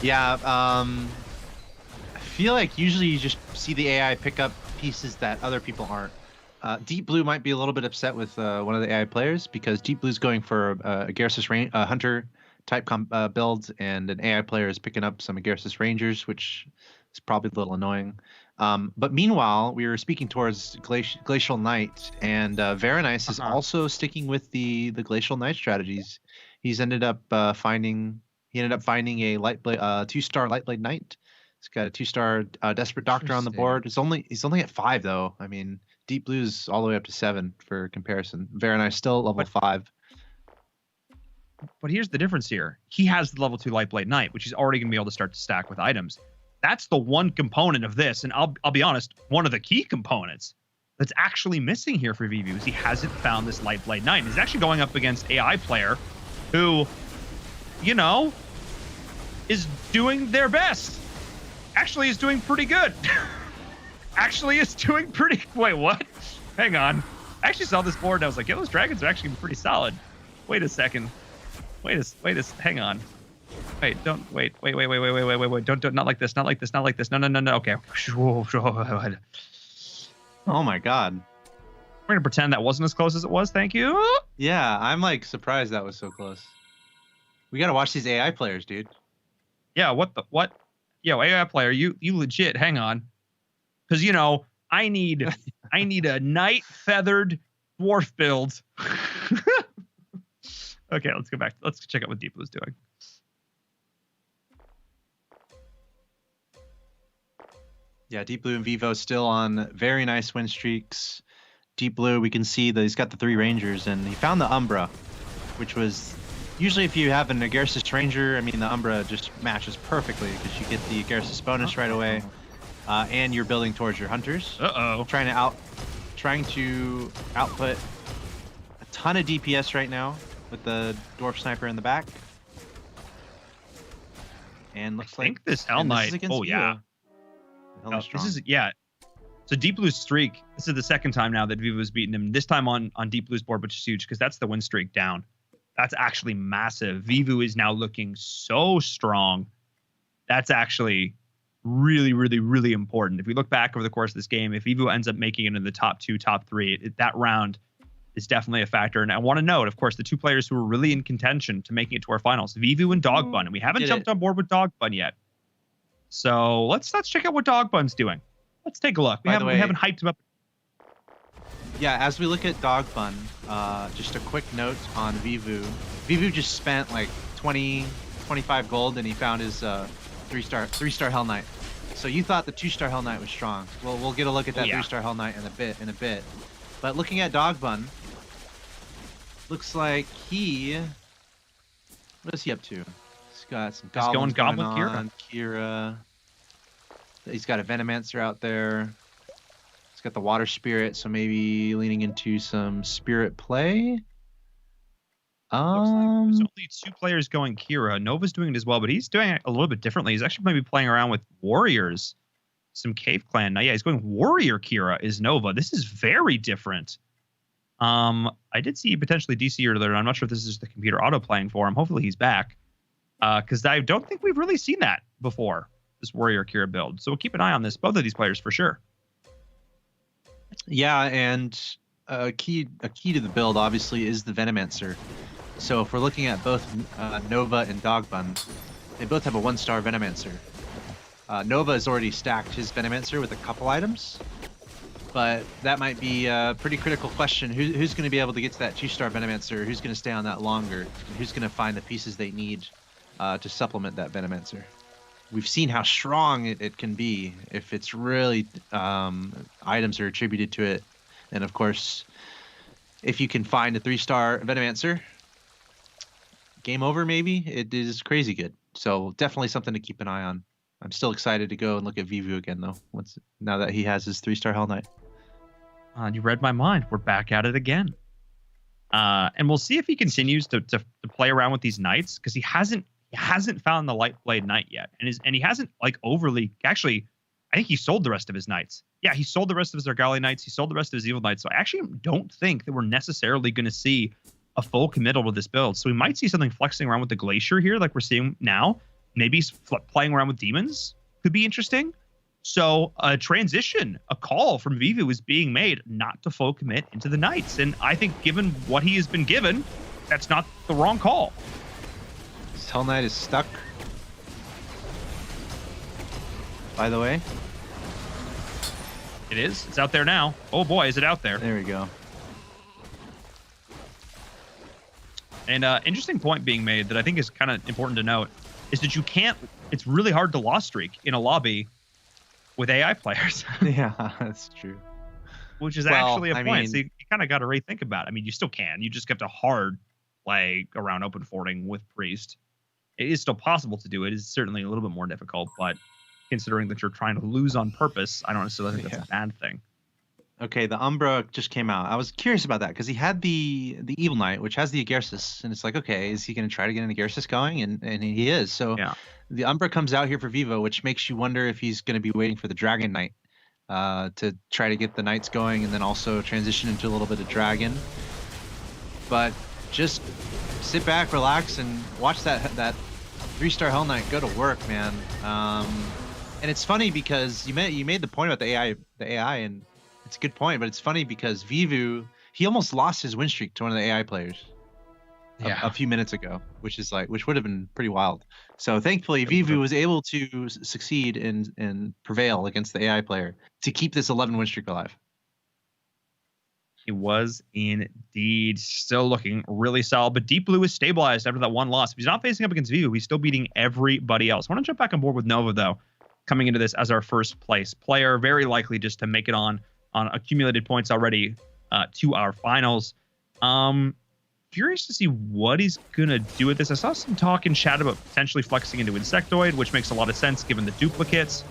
S3: Yeah, I feel like usually you just see the AI pick up pieces that other people aren't. Deep Blue might be a little bit upset with one of the AI players because Deep Blue's going for a Garrus Hunter type build, and an AI player is picking up some Garrus Rangers, which is probably a little annoying. But meanwhile, we were speaking towards Glacial Knight, and Veronai is also sticking with the Glacial Knight strategies. He's ended up finding a light blade, 2-star Lightblade Knight. He's got a 2-star Desperate Doctor on the board. He's only at 5 though. I mean, Deep Blue's all the way up to 7 for comparison. Veronai still level 5.
S2: But here's the difference here. He has the level 2 Lightblade Knight, which he's already going to be able to start to stack with items. That's the one component of this, and I'll be honest, one of the key components that's actually missing here for Vivu is he hasn't found this Lightblade Knight. He's actually going up against AI player who, is doing their best. Actually is doing pretty good. Wait, what? Hang on. I actually saw this board and I was like, yeah, those dragons are actually pretty solid. Wait a second. Hang on. Wait, don't wait. Don't not like this. Not like this. Not like this. No. Okay. We're
S3: Oh my god.
S2: gonna pretend that wasn't as close as it was. Thank you.
S3: Yeah, I'm like surprised that was so close. We gotta watch these AI players, dude.
S2: Yeah. What? Yo, AI player, you legit. Hang on, because I need a night feathered dwarf build. Okay, let's go back. Let's check out what Deep Blue's doing.
S3: Yeah, Deep Blue and Vivo still on very nice win streaks. Deep Blue, we can see that he's got the 3 Rangers, and he found the Umbra, which was usually if you have an Agarsis Ranger, I mean, the Umbra just matches perfectly because you get the Agarsis bonus right away, and you're building towards your Hunters. Trying to output a ton of DPS right now with the Dwarf Sniper in the back. And looks
S2: I think this Hell Knight. Oh yeah. This is So Deep Blue's streak. This is the second time now that Vivo's beaten him. This time on Deep Blue's board, which is huge because that's the win streak down. That's actually massive. Vivo is now looking so strong. That's actually really, really, really important. If we look back over the course of this game, if Vivo ends up making it in the top 2, top 3, that round is definitely a factor. And I want to note, of course, the 2 players who were really in contention to making it to our finals, Vivo and Dog Bun, and we haven't jumped on board with Dog Bun yet. So let's check out what Dog Bun's doing. Let's take a look. We haven't hyped him up.
S3: Yeah, as we look at Dog Bun, just a quick note on Vivu. Vivu just spent like 25 gold and he found his 3-star Hell Knight. So you thought the 2-star Hell Knight was strong. Well, we'll get a look at that 3-star Hell Knight in a bit. But looking at Dog Bun, looks like what is he up to? He's got some goblins going on. Kira. He's got a Venomancer out there. He's got the Water Spirit, so maybe leaning into some Spirit play.
S2: Looks like there's only 2 players going Kira. Nova's doing it as well, but he's doing it a little bit differently. He's actually maybe playing around with Warriors, some Cave Clan. Now, yeah, he's going Warrior Kira is Nova. This is very different. I did see potentially DC earlier. I'm not sure if this is the computer auto playing for him. Hopefully he's back. Because I don't think we've really seen that before, this Warrior Kira build. So we'll keep an eye on this, both of these players for sure.
S3: Yeah, and a key to the build obviously is the Venomancer. So if we're looking at both Nova and Dog Bun, they both have a 1-star Venomancer. Nova has already stacked his Venomancer with a couple items, but that might be a pretty critical question. Who's going to be able to get to that 2-star Venomancer? Who's going to stay on that longer? Who's going to find the pieces they need to supplement that Venomancer? We've seen how strong it can be if it's really items are attributed to it. And of course, if you can find a 3-star Venomancer, game over maybe. It is crazy good. So definitely something to keep an eye on. I'm still excited to go and look at Vivu again though. Now that he has his 3-star Hell Knight.
S2: You read my mind. We're back at it again. And we'll see if he continues to play around with these knights, because he hasn't found the Light Blade Knight yet, and he hasn't like overly. Actually, I think he sold the rest of his knights. Yeah, he sold the rest of his Argali Knights. He sold the rest of his Evil Knights. So I actually don't think that we're necessarily going to see a full committal to this build. So we might see something flexing around with the Glacier here, like we're seeing now. Maybe playing around with demons could be interesting. So a transition, a call from Vivu is being made not to full commit into the Knights. And I think given what he has been given, that's not the wrong call.
S3: This Hell Knight is stuck, by the way.
S2: It is. It's out there now. Oh boy, is it out there.
S3: There we go.
S2: And interesting point being made that I think is kind of important to note is that it's really hard to loss streak in a lobby with AI players.
S3: Yeah, that's true.
S2: Which is actually a point. Mean, so you kind of got to rethink about it. I mean, you still can. You just have to hard play around open forting with Priest. It is still possible to do it. It's certainly a little bit more difficult, but considering that you're trying to lose on purpose, I don't necessarily think that's a bad thing.
S3: Okay, the Umbra just came out. I was curious about that because he had the Evil Knight, which has the Agarsis, and it's like, okay, is he going to try to get an Agarsis going? And he is. So yeah. The Umbra comes out here for Vivo, which makes you wonder if he's going to be waiting for the Dragon Knight to try to get the Knights going, and then also transition into a little bit of Dragon. But just sit back, relax, and watch that 3-star Hell Knight, go to work, man. And it's funny because you made the point about the AI, and it's a good point. But it's funny because Vivu, he almost lost his win streak to one of the AI players a few minutes ago, which would have been pretty wild. So thankfully, Vivu was able to succeed and prevail against the AI player to keep this 11 win streak alive.
S2: He was indeed still looking really solid, but Deep Blue is stabilized after that one loss. If he's not facing up against Vivu, he's still beating everybody else. I want to jump back on board with Nova, though, coming into this as our first place player, very likely just to make it on accumulated points already to our finals. Curious to see what he's going to do with this. I saw some talk in chat about potentially flexing into Insectoid, which makes a lot of sense given the duplicates.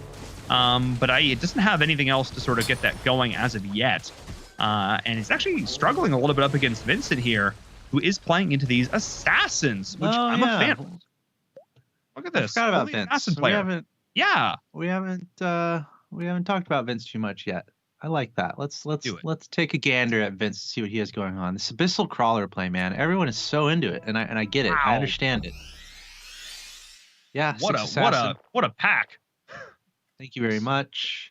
S2: But it doesn't have anything else to sort of get that going as of yet. And he's actually struggling a little bit up against Vincent here, who is playing into these assassins, which I'm a fan of. Look at this.
S3: I forgot about Vince.
S2: Assassin player.
S3: We haven't talked about Vince too much yet. I like that. Let's take a gander at Vince to see what he has going on. This Abyssal Crawler play, man. Everyone is so into it, and I get it. Wow. I understand it. Yeah.
S2: What a pack.
S3: Thank you very much.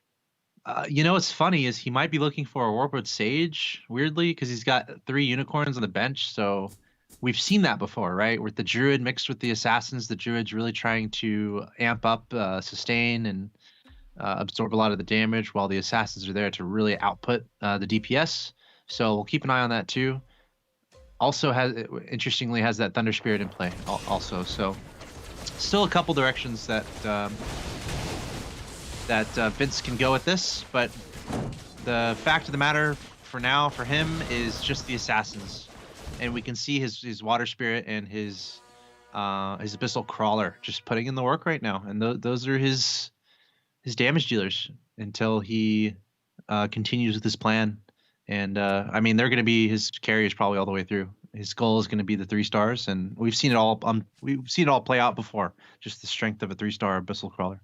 S3: What's funny is he might be looking for a Warpwood Sage, weirdly, because he's got 3 unicorns on the bench. So we've seen that before, right? With the Druid mixed with the Assassins, the Druid's really trying to amp up sustain and absorb a lot of the damage, while the Assassins are there to really output the DPS. So we'll keep an eye on that too. Also interestingly has that Thunder Spirit in play also. So still a couple directions that Vince can go with this, but the fact of the matter for now for him is just the Assassins, and we can see his Water Spirit and his Abyssal Crawler just putting in the work right now, and those are his damage dealers until he continues with his plan. And I mean, they're going to be his carriers probably all the way through. His goal is going to be the 3 stars, and we've seen it all. We've seen it all play out before. Just the strength of a 3-star Abyssal Crawler.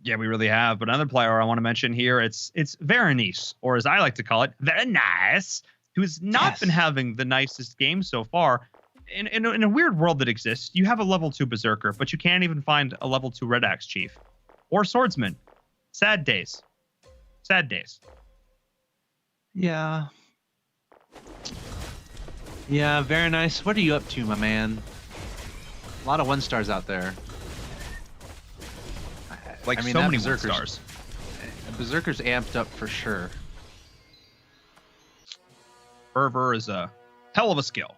S2: Yeah, we really have. But another player I want to mention here, it's Veronice, or as I like to call it, Veronice, who's not been having the nicest game so far. In a weird world that exists, you have a level 2 Berserker, but you can't even find a level 2 Red Axe Chief or Swordsman. Sad days. Sad days.
S3: Yeah. Yeah, very nice. What are you up to, my man? A lot of 1-stars out there.
S2: Like, I mean, so many 1-stars.
S3: Berserker's amped up for sure.
S2: Fervor is a hell of a skill.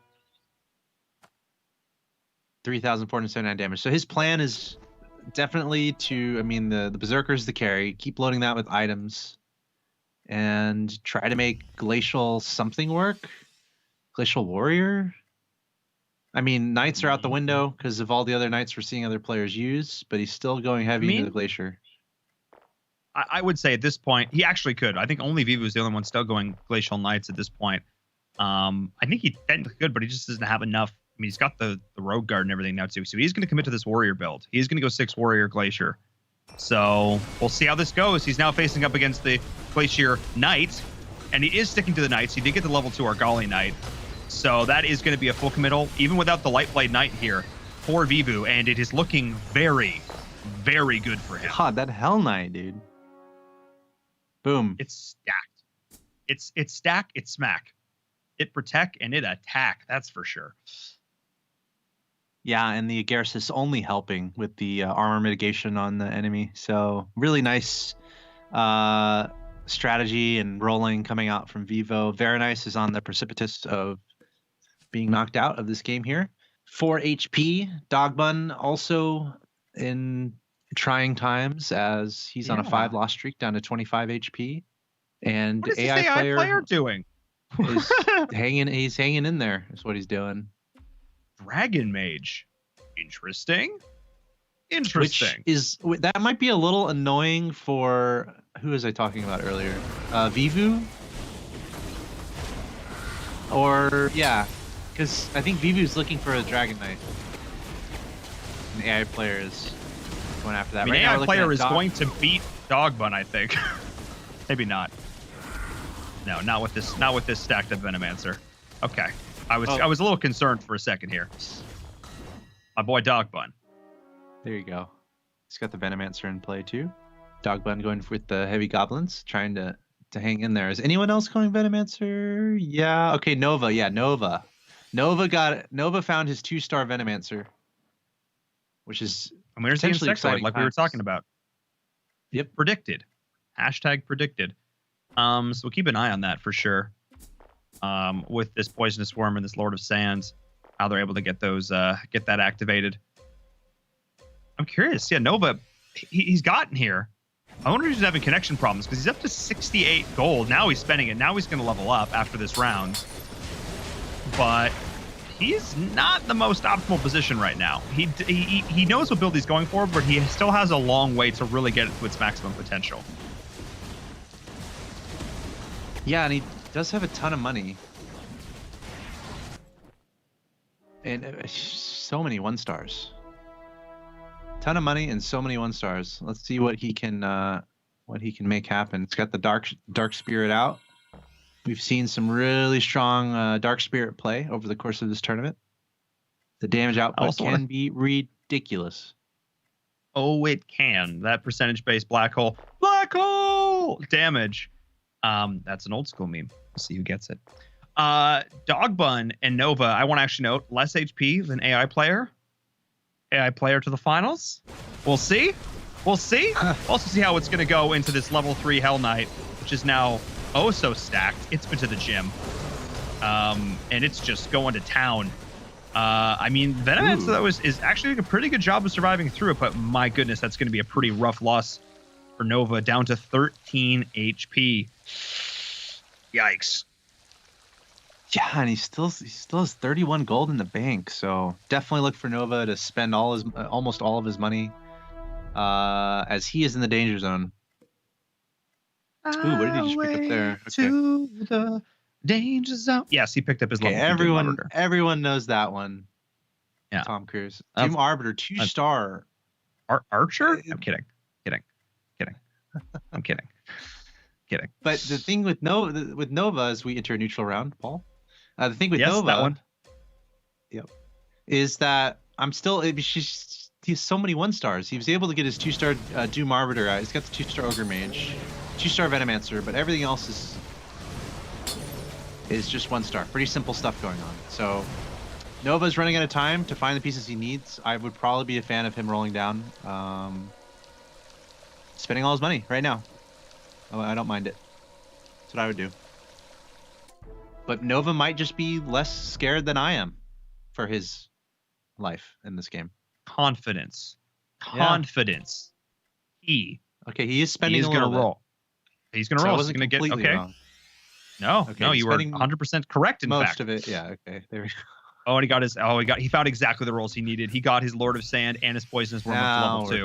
S3: 3,479 damage. So his plan is definitely to, I mean, the Berserker's the carry. Keep loading that with items. And try to make Glacial something work. Glacial Warrior? I mean, Knights are out the window because of all the other Knights we're seeing other players use, but he's still going heavy into the Glacier.
S2: I would say at this point, he actually could. I think only Vivu is the only one still going Glacial Knights at this point. I think he technically could, but he just doesn't have enough. I mean, he's got the Rogue Guard and everything now, too. So he's going to commit to this Warrior build. He's going to go 6 Warrior Glacier. So we'll see how this goes. He's now facing up against the Glacier Knight, and he is sticking to the Knights. He did get the level 2 Argali Knight. So that is going to be a full committal, even without the Lightblade Knight here for Vivu, and it is looking very, very good for him.
S3: God, that Hell Knight, dude. Boom.
S2: It's stacked. It's stack, it's smack. It protect, and it attack, that's for sure.
S3: Yeah, and the Agaris is only helping with the armor mitigation on the enemy. So really nice strategy and rolling coming out from Vivo. Veronice is on the precipice of being knocked out of this game here. 4 HP. Dogbun also in trying times as he's on a 5-loss streak down to 25 HP. And
S2: what is
S3: AI
S2: this AI player doing?
S3: Is he's hanging in there is what he's doing.
S2: Dragon Mage. Interesting.
S3: Which that might be a little annoying for who was I talking about earlier? Vivu? Or yeah. Because I think Vivu's looking for a Dragon Knight. And the AI player is going after that.
S2: I mean, AI player is going to beat Dogbun, I think. Maybe not. No, not with this stacked up Venomancer. Okay. I was a little concerned for a second here. My boy Dog Bun.
S3: There you go. He's got the Venomancer in play too. Dog Bun going with the heavy goblins, trying to hang in there. Is anyone else going Venomancer? Yeah. Okay, Nova. Yeah, Nova. Nova got it. Nova found his 2-star Venomancer, which is
S2: I'm going to see
S3: potentially
S2: Insectoid
S3: exciting
S2: like we were
S3: times.
S2: talking about.
S3: Yep.
S2: Predicted. Hashtag predicted. So we'll keep an eye on that for sure. With this Poisonous Worm and this Lord of Sands, how they're able to get those get that activated. I'm curious. Yeah, Nova, he's gotten here. I wonder if he's having connection problems because he's up to 68 gold. Now he's spending it. Now he's going to level up after this round. But he's not the most optimal position right now. He knows what build he's going for, but he still has a long way to really get it to its maximum potential.
S3: Yeah, and he does have a ton of money. And so many 1-stars. Ton of money and so many 1-stars. Let's see what he can make happen. It's got the dark spirit out. We've seen some really strong dark spirit play over the course of this tournament. The damage output can be ridiculous.
S2: Oh, it can. That percentage-based black hole damage. That's an old school meme. We'll see who gets it. Dog Bun and Nova, I want to actually note, less HP than AI player. AI player to the finals. We'll see. We'll see. Also see how it's going to go into this level 3 Hell Knight, which is now oh so stacked. It's been to the gym. And it's just going to town. I mean, Venomancer though is actually doing a pretty good job of surviving through it, but my goodness, that's going to be a pretty rough loss for Nova, down to 13 HP. Yikes.
S3: Yeah, and he still has 31 gold in the bank, so definitely look for Nova to spend almost all of his money, as he is in the danger zone. Ooh, what did he just pick up there? Okay.
S2: To the danger zone. Yes, he picked up his level.
S3: Everyone knows that one.
S2: Yeah,
S3: Tom Cruise. Doom Arbiter, 2-star.
S2: Archer? I'm kidding. I'm kidding.
S3: But the thing with Nova as we enter a neutral round, Paul. The thing with Nova,
S2: that one.
S3: Yep, is that he has so many 1-stars. He was able to get his 2-star Doom Arbiter. He's got the 2-star Ogre Mage, 2-star Venomancer, but everything else is just 1-star. Pretty simple stuff going on. So Nova's running out of time to find the pieces he needs. I would probably be a fan of him rolling down, spending all his money right now. I don't mind it. That's what I would do. But Nova might just be less scared than I am for his life in this game.
S2: Confidence. He is spending a little bit. Roll. He's going to roll. He's going to get okay. Wrong. No, you were 100% correct. In
S3: most
S2: fact,
S3: of it. Yeah. Okay. There we go.
S2: Oh, and he found exactly the rolls he needed. He got his Lord of Sand and his Poisonous Worm up to level 2.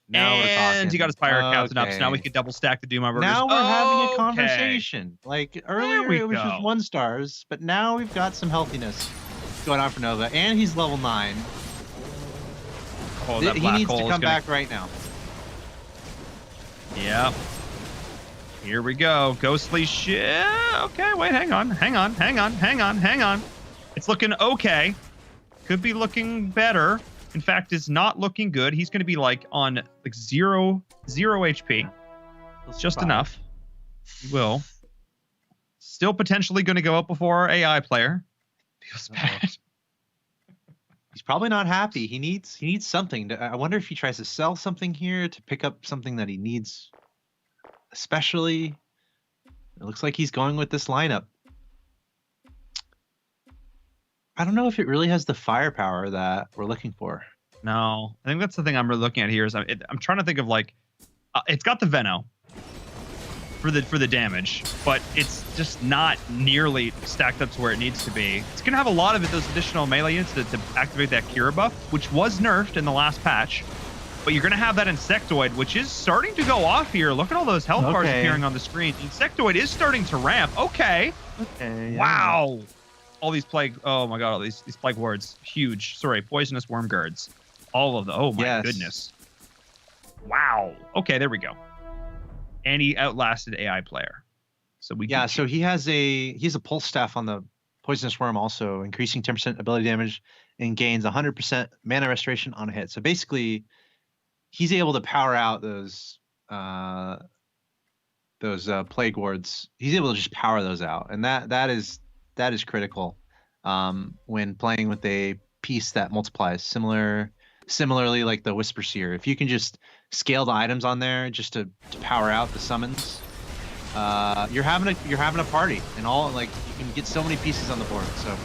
S3: Now we're talking.
S2: He got his Pirate Captain up, so now we can double stack the Doom Arbiters.
S3: Now we're having a conversation. Like earlier it was just 1-stars, but now we've got some healthiness going on for Nova, and he's level 9.
S2: Oh, that
S3: he needs to come back right now.
S2: Yep. Here we go. Ghostly shit. Okay, wait, hang on. It's looking okay. Could be looking better. In fact, is not looking good. He's going to be like on like zero HP. It's just enough. He will. Still potentially going to go up before our AI player. Feels bad.
S3: He's probably not happy. He needs something. I wonder if he tries to sell something here to pick up something that he needs. Especially, it looks like he's going with this lineup. I don't know if it really has the firepower that we're looking for.
S2: No, I think that's the thing I'm really looking at here. Is I'm trying to think of like, it's got the Veno for the damage, but it's just not nearly stacked up to where it needs to be. It's gonna have a lot of those additional melee units to activate that Kira buff, which was nerfed in the last patch. But you're gonna have that Insectoid, which is starting to go off here. Look at all those health bars appearing on the screen. The Insectoid is starting to ramp. Okay.
S3: Yeah.
S2: Wow. All these plague. Oh my god. All these plague wards. Huge. Sorry. Poisonous worm guards. All of them. Oh my goodness. Wow. Okay. There we go. And he outlasted AI player. So we.
S3: Yeah. So he has a pulse staff on the Poisonous Worm also increasing 10% ability damage and gains 100% mana restoration on a hit. So basically, he's able to power out those plague wards. He's able to just power those out, and that is critical when playing with a piece that multiplies. Similarly, like the Whisper Seer, if you can just scale the items on there just to power out the summons, you're having a party, and all like you can get so many pieces on the board. So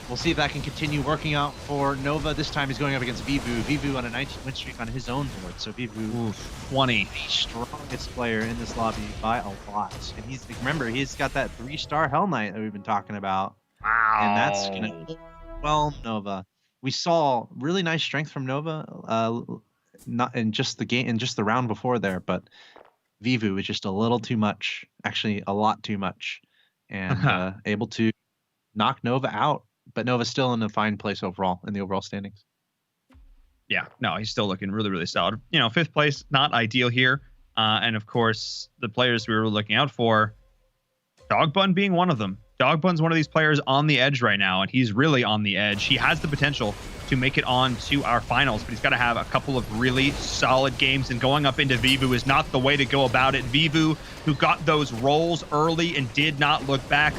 S3: we'll see if that can continue working out for Nova. This time he's going up against Vivu. Vivu on a 19-win streak on his own board. So Vivu,
S2: 20,
S3: the strongest player in this lobby by a lot. And he's got that 3-star Hell Knight that we've been talking about.
S2: Wow.
S3: And that's gonna overwhelm Nova. We saw really nice strength from Nova, not in just the game, in just the round before there, but Vivu is just a little too much, actually a lot too much, and able to knock Nova out. But Nova's still in a fine place overall in the overall standings.
S2: Yeah, no, he's still looking really, really solid. 5th place, not ideal here. And of course, the players we were looking out for, Dogbun being one of them. Dogbun's one of these players on the edge right now, and he's really on the edge. He has the potential to make it on to our finals, but he's got to have a couple of really solid games, and going up into Vivu is not the way to go about it. Vivu, who got those rolls early and did not look back.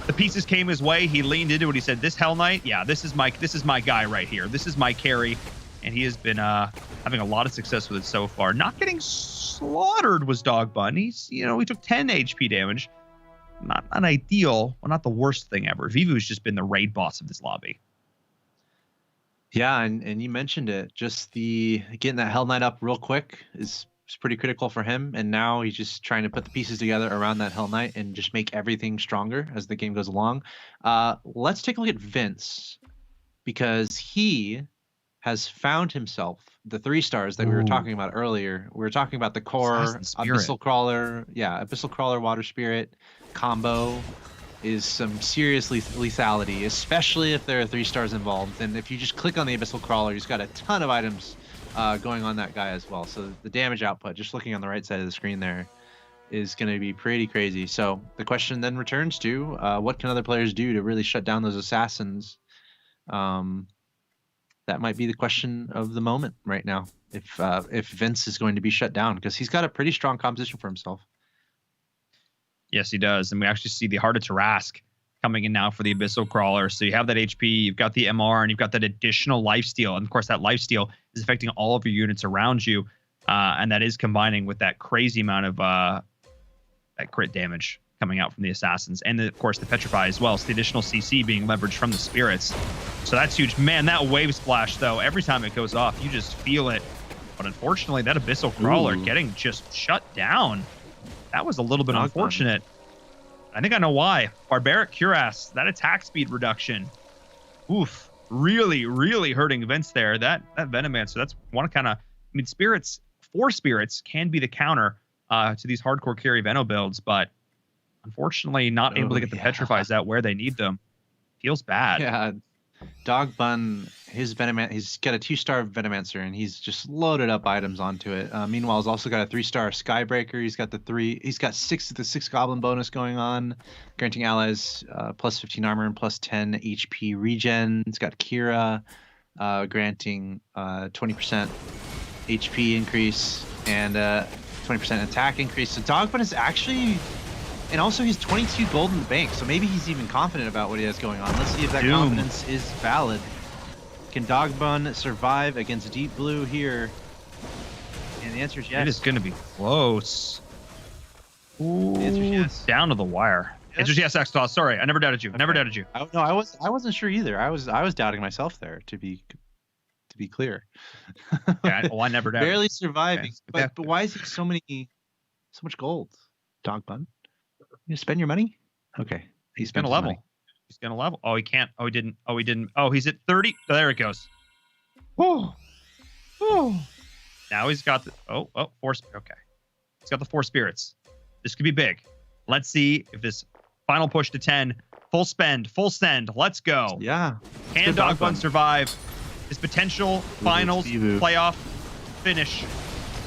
S2: The pieces came his way. He leaned into it. He said, this Hell Knight, yeah, this is my guy right here. This is my carry, and he has been having a lot of success with it so far. Not getting slaughtered was Dogbun. He's, he took 10 HP damage. Not ideal, well, not the worst thing ever. Vivu's just been the raid boss of this lobby.
S3: Yeah, and you mentioned it. Just getting that Hell Knight up real quick is pretty critical for him. And now he's just trying to put the pieces together around that Hell Knight and just make everything stronger as the game goes along. Let's take a look at Vince, because he has found himself the 3 stars that we were talking about earlier. We were talking about the core Abyssal Crawler, Water Spirit combo is some serious lethality, especially if there are 3 stars involved. And if you just click on the Abyssal Crawler, he's got a ton of items going on that guy as well. So the damage output, just looking on the right side of the screen there, is going to be pretty crazy. So the question then returns to what can other players do to really shut down those assassins? That might be the question of the moment right now, if Vince is going to be shut down, because he's got a pretty strong composition for himself.
S2: Yes, he does. And we actually see the Heart of Tarask coming in now for the Abyssal Crawler. So you have that HP, you've got the MR, and you've got that additional lifesteal. And of course, that lifesteal is affecting all of your units around you. And that is combining with that crazy amount of that crit damage coming out from the assassins. And of course, the Petrify as well. So the additional CC being leveraged from the spirits. So that's huge. Man, that wave splash, though, every time it goes off, you just feel it. But unfortunately, that Abyssal Crawler getting just shut down. That was a little bit unfortunate. I think I know why. Barbaric Cuirass, that attack speed reduction. Oof. Really, really hurting Vince there. That Venomancer, that's one kind of... I mean, spirits, 4 spirits can be the counter to these hardcore carry Veno builds, but unfortunately not able to get the Petrifies out where they need them. Feels bad.
S3: Yeah. Dogbun, his Venomancer, he's got a 2-star Venomancer, and he's just loaded up items onto it. Meanwhile, he's also got a 3-star Skybreaker. He's got 6 Goblin bonus going on, granting allies plus 15 armor and plus 10 HP regen. He's got Kira, granting 20% HP increase and 20% attack increase. So Dogbun is actually... And also, he's 22 gold in the bank, so maybe he's even confident about what he has going on. Let's see if that confidence is valid. Can Dogbun survive against Deep Blue here? And the answer is yes.
S2: It is going to be close. Ooh,
S3: the answer is yes.
S2: Down to the wire.
S3: Yes.
S2: Answer is yes, Asphalt. Sorry, I never doubted you. I never doubted you.
S3: No, I wasn't sure either. I was doubting myself there, to be clear.
S2: Yeah, well, I never doubted.
S3: Barely surviving,
S2: okay.
S3: but why is he so much gold? Dogbun. You spend your money? Okay.
S2: He's going to level. Money. He's going to level. Oh, he can't. Oh, he didn't. Oh, he didn't. Oh, he's at 30. Oh, there it goes. Oh. Now he's got the... Oh, 4... Okay. He's got the 4 spirits. This could be big. Let's see if this final push to 10. Full spend. Full send. Let's go.
S3: Yeah.
S2: Can Dogbun survive his potential finals playoff finish?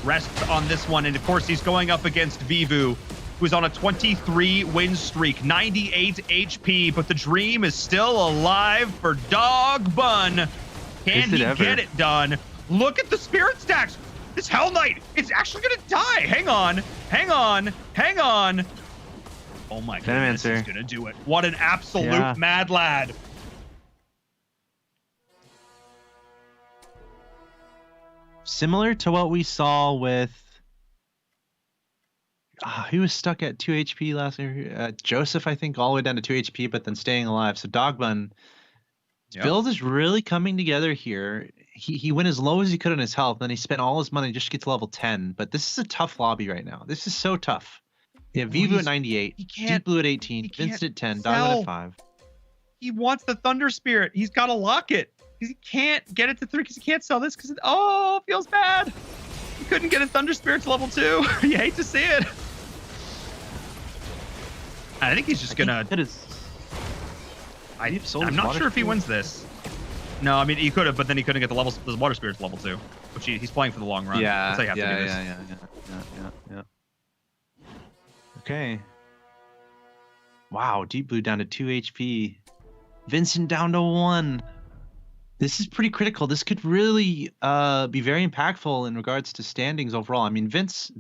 S2: Rests on this one. And, of course, he's going up against Vivu. who's on a 23 win streak, 98 HP, but the dream is still alive for Dog Bun. Can he get it done? Look at the spirit stacks. This Hell Knight is actually gonna die. Hang on. Oh my goodness, he's gonna do it. What an absolute mad lad.
S3: Similar to what we saw with he was stuck at 2 HP last year. Joseph, I think, all the way down to 2 HP, but then staying alive. So Dogbun, build is really coming together here. He went as low as he could on his health, then he spent all his money just to get to level 10. But this is a tough lobby right now. This is so tough. Yeah, Vivu at 98, Deep Blue at 18, Vincent at 10, Dogbun at 5.
S2: He wants the Thunder Spirit. He's got to lock it. He can't get it to 3 because he can't sell this because it feels bad. He couldn't get a Thunder Spirit to level 2. You hate to see it. I think he's just gonna. I'm not sure if he wins this. No, I mean he could have, but then he couldn't get the water spirits to level 2, which he's playing for the long run.
S3: Yeah,
S2: that's how you have to do this.
S3: Yeah. Okay. Wow, Deep Blue down to 2 HP. Vincent down to 1. This is pretty critical. This could really be very impactful in regards to standings overall. I mean, Vince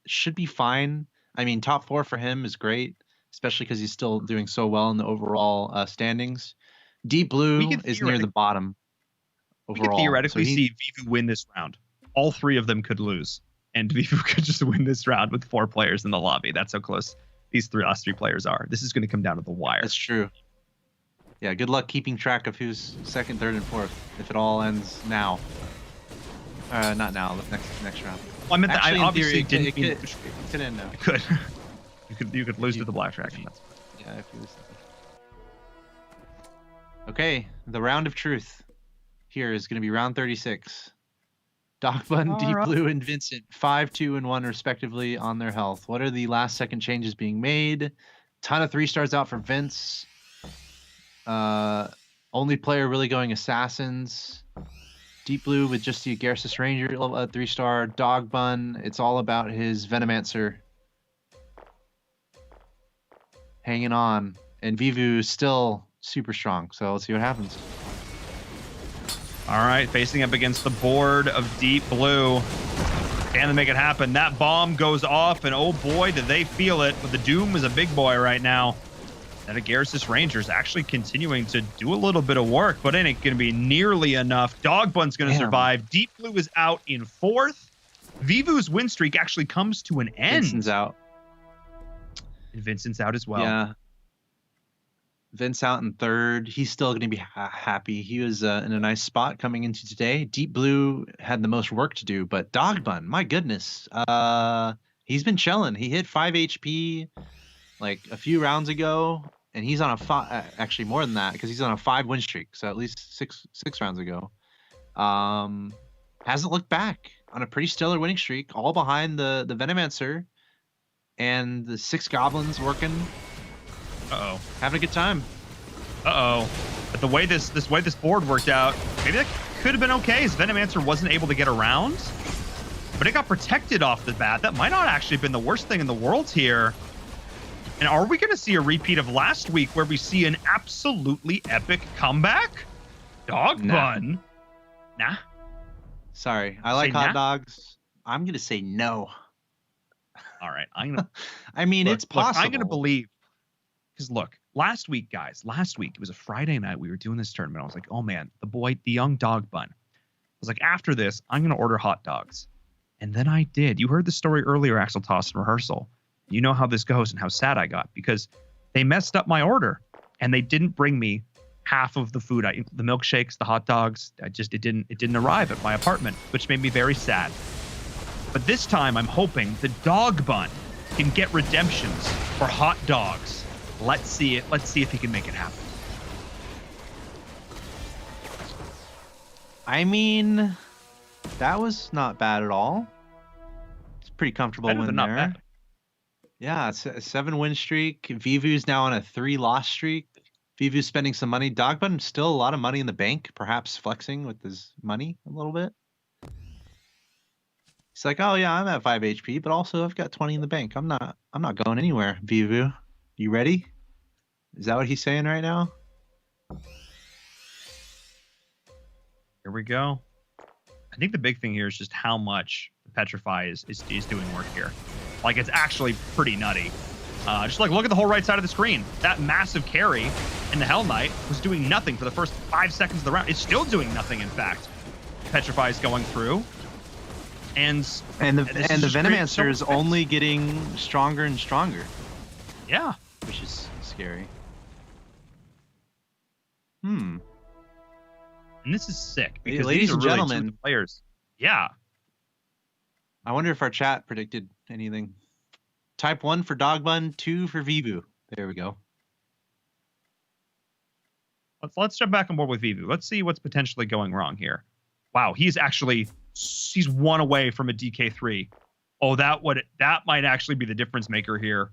S3: should be fine. I mean, top 4 for him is great, especially because he's still doing so well in the overall standings. Deep Blue is near the bottom overall.
S2: We could theoretically see Vivu win this round. All 3 of them could lose, and Vivu could just win this round with 4 players in the lobby. That's how close these last 3 players are. This is going to come down to the wire.
S3: That's true. Yeah, good luck keeping track of who's 2nd, 3rd, and 4th if it all ends now. Not now. Next round.
S2: Well, I meant that
S3: actually,
S2: I obviously
S3: theory,
S2: didn't.
S3: It could end now.
S2: It could. You could lose to the Black Dragon.
S3: Yeah, if you lose. Okay, the round of truth here is going to be round 36. Dogbun, Deep Blue, and Vincent, 5, 2, and 1 respectively on their health. What are the last second changes being made? Ton of 3 stars out for Vince. Only player really going assassins. Deep Blue with just the Garrus Ranger 3-star. Dogbun, it's all about his Venomancer. Hanging on. And Vivu still super strong. So let's see what happens.
S2: All right, facing up against the board of Deep Blue. Can they make it happen? That bomb goes off, and oh boy, did they feel it. But the Doom is a big boy right now. And Garrus Rangers actually continuing to do a little bit of work, but it ain't going to be nearly enough. Dogbun's going to survive. Deep Blue is out in 4th. Vivu's win streak actually comes to an end.
S3: Vincent's out.
S2: And Vincent's out as well.
S3: Yeah. Vince out in 3rd. He's still going to be happy. He was in a nice spot coming into today. Deep Blue had the most work to do, but Dogbun, my goodness, he's been chilling. He hit 5 HP like a few rounds ago, and he's on a 5, actually more than that, because he's on a 5 win streak. So at least six rounds ago. Hasn't looked back on a pretty stellar winning streak, all behind the Venomancer and the 6 goblins working.
S2: Uh-oh.
S3: Having a good time.
S2: Uh-oh. But the way this board worked out, maybe that could have been okay as Venomancer wasn't able to get around. But it got protected off the bat. That might not actually have been the worst thing in the world here. And are we going to see a repeat of last week where we see an absolutely epic comeback? Dogbun? Nah.
S3: Sorry. I like hot dogs. I'm going to say no.
S2: All right. I'm going to...
S3: I mean, it's possible.
S2: I'm going to believe. Because look, last week, it was a Friday night. We were doing this tournament. I was like, oh man, the young Dogbun. I was like, after this, I'm going to order hot dogs. And then I did. You heard the story earlier, Axel Toss in rehearsal. You know how this goes and how sad I got because they messed up my order and they didn't bring me half of the food. The milkshakes, the hot dogs, it didn't arrive at my apartment, which made me very sad. But this time I'm hoping the Dogbun can get redemptions for hot dogs. Let's see it. Let's see if he can make it happen.
S3: I mean, that was not bad at all. It's pretty comfortable win there. Not bad. Yeah, it's a 7-win streak. Vivu's now on a 3-loss streak. Vivu's spending some money. Dogbun still a lot of money in the bank, perhaps flexing with his money a little bit. He's like, oh yeah, I'm at 5 HP, but also I've got 20 in the bank. I'm not going anywhere, Vivu. You ready? Is that what he's saying right now?
S2: Here we go. I think the big thing here is just how much Petrify is doing work here. Like, it's actually pretty nutty. Just like look at the whole right side of the screen. That massive carry in the Hell Knight was doing nothing for the first 5 seconds of the round. It's still doing nothing, in fact. Petrify is going through. And
S3: the Venomancer is only getting stronger and stronger.
S2: Yeah.
S3: Which is scary.
S2: And this is sick because
S3: ladies
S2: these are
S3: and
S2: really
S3: gentlemen,
S2: two of the players. Yeah.
S3: I wonder if our chat predicted anything. Type 1 for Dogbun, 2 for Vivu. There we go.
S2: Let's jump back on board with Vivu. Let's see what's potentially going wrong here. Wow, he's 1 away from a DK3. Oh, that might actually be the difference maker here.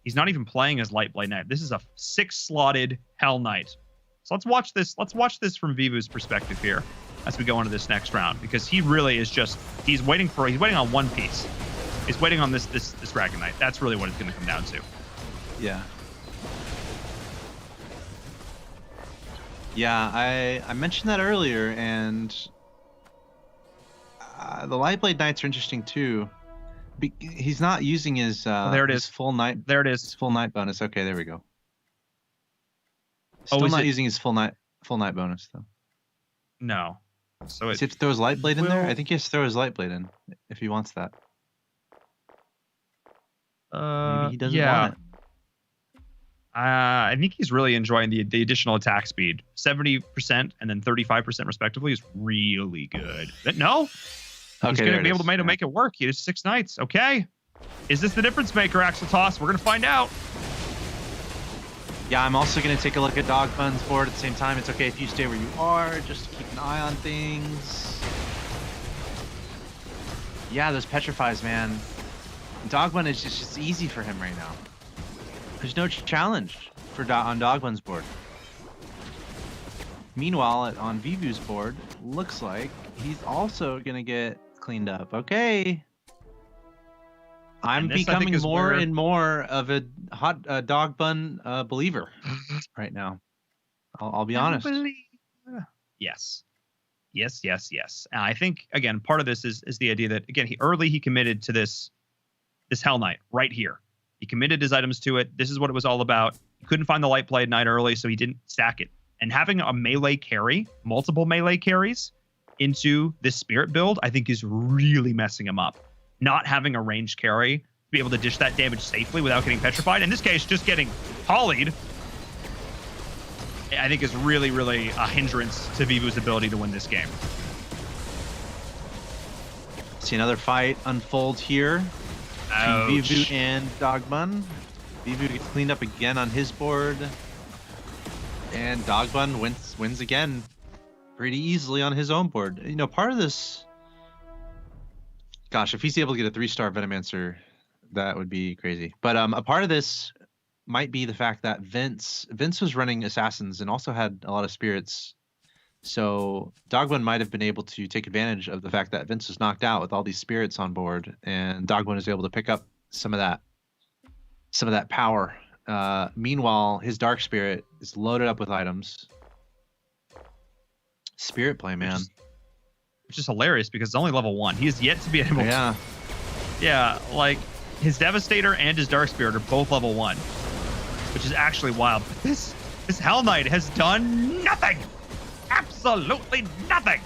S2: He's not even playing as Lightblade Knight. This is a 6-slotted Hell Knight. So let's watch this. Let's watch this from Vivu's perspective here as we go into this next round, because he really is just he's waiting on one piece. He's waiting on this Dragon Knight. That's really what it's going to come down to.
S3: Yeah. Yeah, I mentioned that earlier, and the Lightblade Knights are interesting too. He's not using his
S2: there it is.
S3: His full night.
S2: There it is.
S3: His full night bonus. Okay, there we go. Still not using his full night bonus though.
S2: No. So
S3: does he have to throw his Lightblade in there? I think he has to throw his Lightblade in if he wants that. Maybe he doesn't want it.
S2: I think he's really enjoying the additional attack speed. 70% and then 35% respectively is really good. No?
S3: Okay,
S2: he's going to be able to make it work. He has 6 knights. Okay. Is this the difference maker, Axel Toss? We're going to find out.
S3: Yeah, I'm also going to take a look at Dogbun's board at the same time. It's okay if you stay where you are, just to keep an eye on things. Yeah, those petrifies, man. Dogbun is just easy for him right now. There's no challenge on Dogbun's board. Meanwhile, on Vivu's board, looks like he's also going to get cleaned up. Okay. I'm becoming more and more of a Dogbun believer right now. I'll be honest.
S2: Yes. And I think, again, part of this is the idea that, again, he committed to this Hell Knight right here. He committed his items to it. This is what it was all about. He couldn't find the Lightblade Knight early, so he didn't stack it. And having a melee carry, multiple melee carries into this Spirit build, I think is really messing him up. Not having a ranged carry to be able to dish that damage safely without getting petrified. In this case, just getting polyed, I think is really, really a hindrance to Vivu's ability to win this game.
S3: See another fight unfold here. Vivu and Dogbun. Vivu gets cleaned up again on his board. And Dogbun wins again pretty easily on his own board. You know, part of this... Gosh, if he's able to get a 3-star Venomancer, that would be crazy. But a part of this might be the fact that Vince was running Assassins and also had a lot of Spirits. So Dogbun might have been able to take advantage of the fact that Vince was knocked out with all these Spirits on board, and Dogbun was able to pick up some of that power. Meanwhile, his Dark Spirit is loaded up with items. Spirit play, man.
S2: Which is hilarious because it's only level 1. He is yet to be able to... Yeah, like his Devastator and his Dark Spirit are both level 1, which is actually wild. But this Hell Knight has done nothing. Absolutely nothing.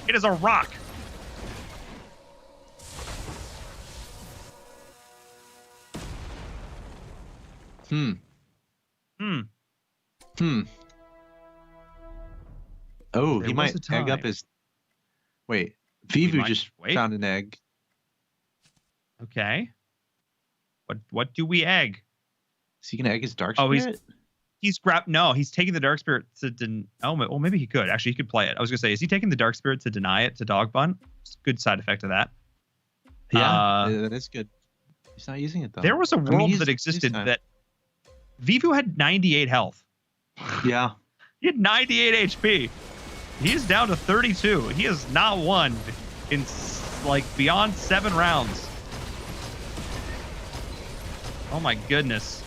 S2: It is a rock.
S3: Oh, he might egg up his... Wait, Vivu just found an egg.
S2: Okay. What do we egg?
S3: Is he gonna egg his Dark Spirit?
S2: He's taking the Dark Spirit to well, maybe he could. Actually, he could play it. I was gonna say, is he taking the Dark Spirit to deny it to Dogbun? It's a good side effect of that.
S3: Yeah, that is good. He's not using it though.
S2: There was a world that existed that Vivu had 98 health.
S3: Yeah.
S2: He had 98 HP. He is down to 32. He has not won in like beyond 7 rounds. Oh my goodness.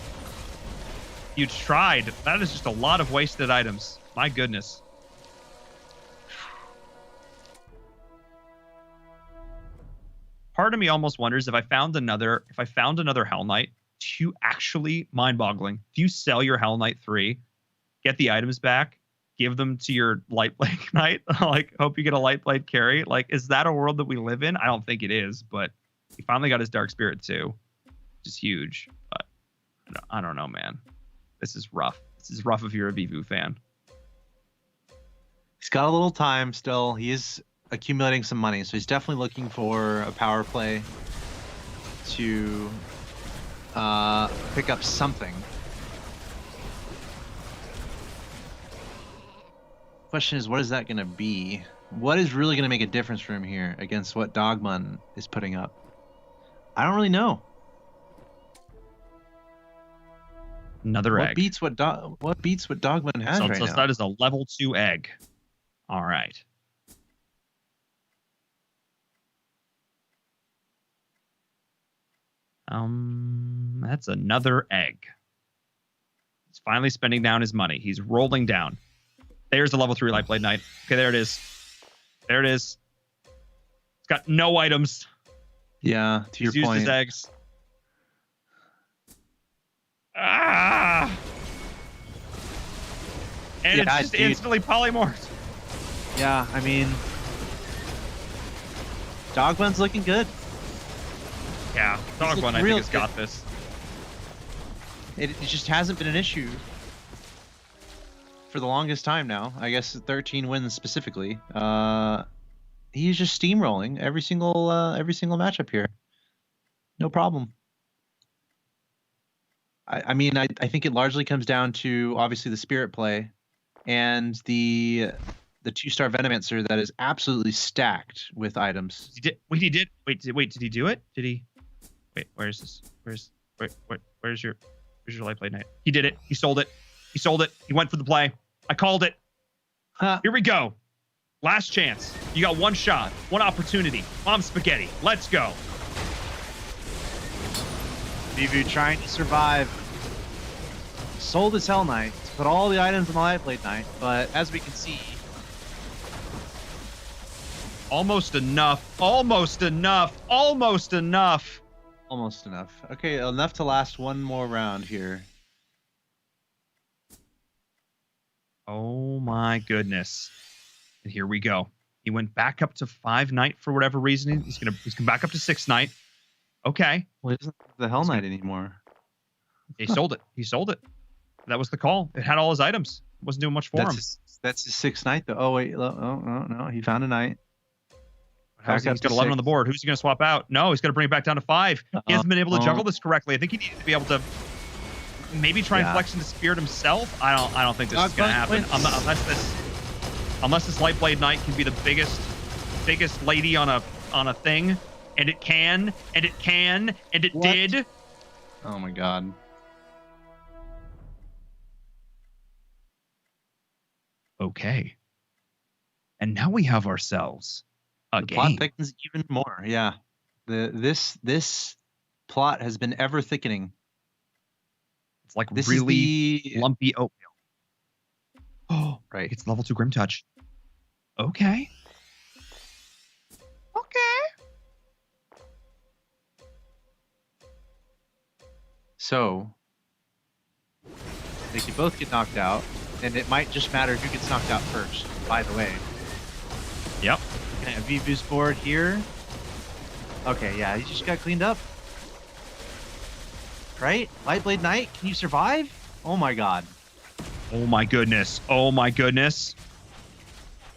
S2: You tried. That is just a lot of wasted items. My goodness. Part of me almost wonders if I found another Hell Knight, too actually mind-boggling. If you sell your Hell Knight 3, get the items back, give them to your Lightblade Knight, like hope you get a Lightblade carry. Like, is that a world that we live in? I don't think it is, but he finally got his Dark Spirit too, which is huge. But I don't know, man. This is rough. This is rough if you're a Vivu fan.
S3: He's got a little time still. He is accumulating some money, so he's definitely looking for a power play to pick up something. Question is, what is that going to be? What is really going to make a difference for him here against what Dogman is putting up? I don't really know.
S2: Another egg.
S3: What beats what Dogman has right now?
S2: That is a level 2 egg. All right. That's another egg. He's finally spending down his money. He's rolling down. There's the level 3 Lightblade Knight. Okay, there it is. There it is. It's got no items.
S3: Yeah, to your point.
S2: He's used his eggs. Ah! And
S3: yeah,
S2: it's just instantly polymorphed.
S3: Yeah, I mean, Dogman's looking good.
S2: Yeah, Dogman, I think, has got this.
S3: It just hasn't been an issue for the longest time now. I guess 13 wins specifically. He's just steamrolling every single matchup here. No problem. I mean, I think it largely comes down to obviously the spirit play and the 2-star Venomancer that is absolutely stacked with items.
S2: He did. Wait, he did. Wait, did he do it? Did he? Wait, where's this? Where's your Lightblade Knight? He did it. He sold it. He sold it. He went for the play. I called it.
S3: Huh.
S2: Here we go. Last chance. You got one shot, one opportunity. Mom spaghetti. Let's go.
S3: Vivu trying to survive. Sold his Hell Knight, put all the items on the Lightblade Knight, but as we can see,
S2: almost enough. Almost enough. Almost enough.
S3: Almost enough. Okay, enough to last one more round here.
S2: Oh my goodness. And here we go. He went back up to 5 Knight for whatever reason. He's come back up to 6 Knight. Okay.
S3: Well, he doesn't have the Hell Knight anymore.
S2: He sold it. He sold it. That was the call. It had all his items. It wasn't doing much for him.
S3: That's his 6th Knight, though. Oh, wait. Oh, no. He found a Knight.
S2: He's got 11 on the board. Who's he going to swap out? No, he's going to bring it back down to 5. He hasn't been able to juggle this correctly. I think he needed to be able to maybe try and flex into Spirit himself. I don't think this is going to happen. Unless this Lightblade Knight can be the biggest lady on a thing. And it can, and it can, and it did.
S3: Oh my god.
S2: Okay. And now we have ourselves a game.
S3: Plot thickens even more. Yeah. This plot has been ever thickening.
S2: It's like this really lumpy oatmeal. Oh,
S3: right.
S2: It's level 2 Grim Touch. Okay.
S3: So they can both get knocked out, and it might just matter who gets knocked out first, by the way.
S2: Yep.
S3: And Vivu's board here. Okay, yeah, he just got cleaned up. Right? Lightblade Knight, can you survive? Oh my god.
S2: Oh my goodness. Oh my goodness.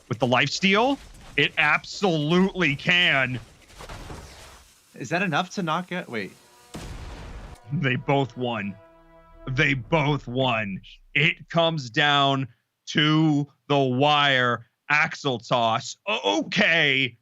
S2: With the lifesteal, it absolutely can.
S3: Is that enough to knock out? Wait.
S2: They both won. They both won. It comes down to the wire. Axle toss. Okay.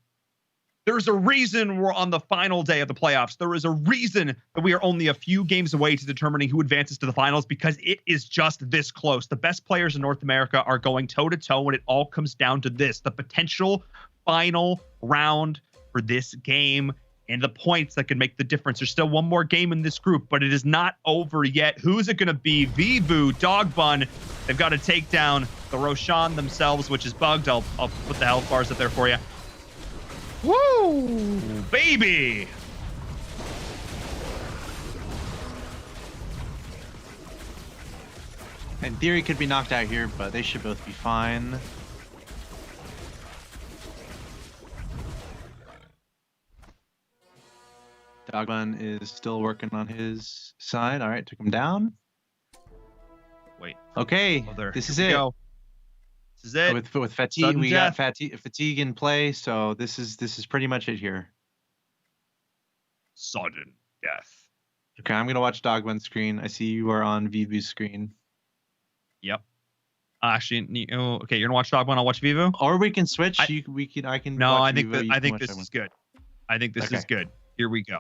S2: There's a reason we're on the final day of the playoffs. There is a reason that we are only a few games away to determining who advances to the finals, because it is just this close. The best players in North America are going toe-to-toe when it all comes down to this, the potential final round for this game and the points that could make the difference. There's still one more game in this group, but it is not over yet. Who's it going to be? Vivu, Dog Bun. They've got to take down the Roshan themselves, which is bugged. I'll put the health bars up there for you. Woo, baby.
S3: In theory, could be knocked out here, but they should both be fine. Dogbun is still working on his side. All right, took him down.
S2: Wait.
S3: Okay,
S2: Oh, there.
S3: this is
S2: Here we
S3: it.
S2: go. This is it.
S3: With fatigue,
S2: Sudden
S3: we
S2: death.
S3: got fatigue in play, so this is pretty much it here.
S2: Sudden death.
S3: Okay, I'm gonna watch Dogbun's screen. I see you are on Vivu's screen.
S2: Yep. Actually, okay, you're gonna watch Dog Bun. I'll watch Vivu.
S3: Or we can switch.
S2: I
S3: can.
S2: No,
S3: watch
S2: I think
S3: Vivo, you
S2: I
S3: can
S2: think
S3: watch
S2: this
S3: Dogbun.
S2: is good. I think this
S3: Okay.
S2: is good. Here we go.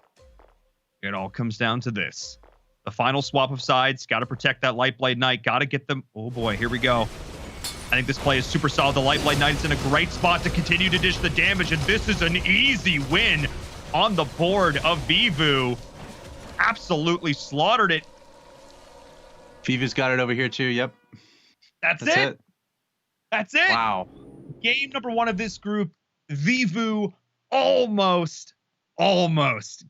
S2: It all comes down to this. The final swap of sides. Got to protect that Lightblade Knight. Got to get them. Oh boy, here we go. I think this play is super solid. The Lightblade Knight is in a great spot to continue to dish the damage, and this is an easy win on the board of Vivu. Absolutely slaughtered it.
S3: Vivu's got it over here too. Yep.
S2: That's
S3: That's
S2: it.
S3: it.
S2: That's it.
S3: Wow.
S2: Game number 1 of this group. Vivu almost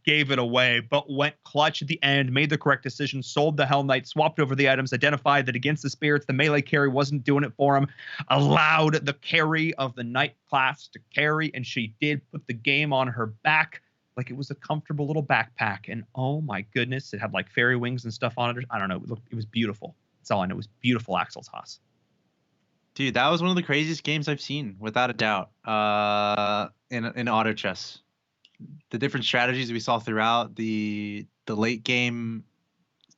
S2: gave it away, but went clutch at the end, made the correct decision, sold the Hell Knight, swapped over the items, identified that against the spirits, the melee carry wasn't doing it for him, allowed the carry of the Knight class to carry, and she did put the game on her back like it was a comfortable little backpack. And oh my goodness, it had like fairy wings and stuff on it. I don't know. It was beautiful. That's all I know. It was beautiful, Axel Haas.
S3: Dude, that was one of the craziest games I've seen, without a doubt. In auto chess, the different strategies we saw throughout the late game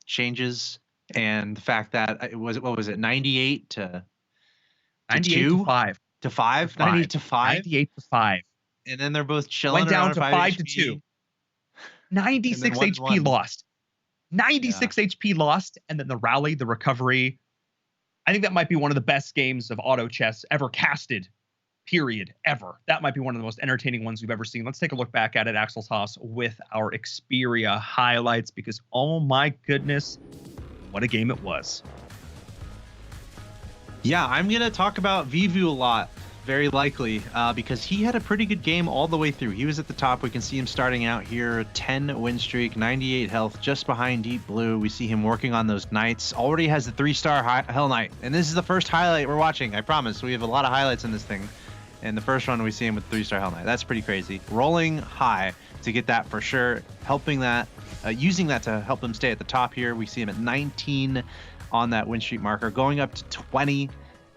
S3: changes, and the fact that it was, what was it, 98 to
S2: 98
S3: 2?
S2: to 5.
S3: To 5? 98 to 5?
S2: 98 to 5.
S3: And then they're both chilling.
S2: Went down
S3: around
S2: to
S3: 5
S2: 5 to
S3: HP.
S2: 2. 96
S3: 1-1.
S2: HP lost. 96 HP lost, and then the rally, the recovery. I think that might be one of the best games of auto chess ever casted, period, ever. That might be one of the most entertaining ones we've ever seen. Let's take a look back at it, Axel Haas, with our Xperia highlights, because oh my goodness, what a game it was.
S3: Yeah, I'm going to talk about Vivu a lot, very likely, because he had a pretty good game all the way through. He was at the top. We can see him starting out here, 10 win streak, 98 health, just behind Deep Blue. We see him working on those Knights. Already has the 3-star Hell Knight. And this is the first highlight we're watching, I promise. We have a lot of highlights in this thing. And the first one, we see him with 3-star Hell Knight. That's pretty crazy. Rolling high to get that for sure. Helping that, using that to help him stay at the top here. We see him at 19 on that win streak marker, going up to 20.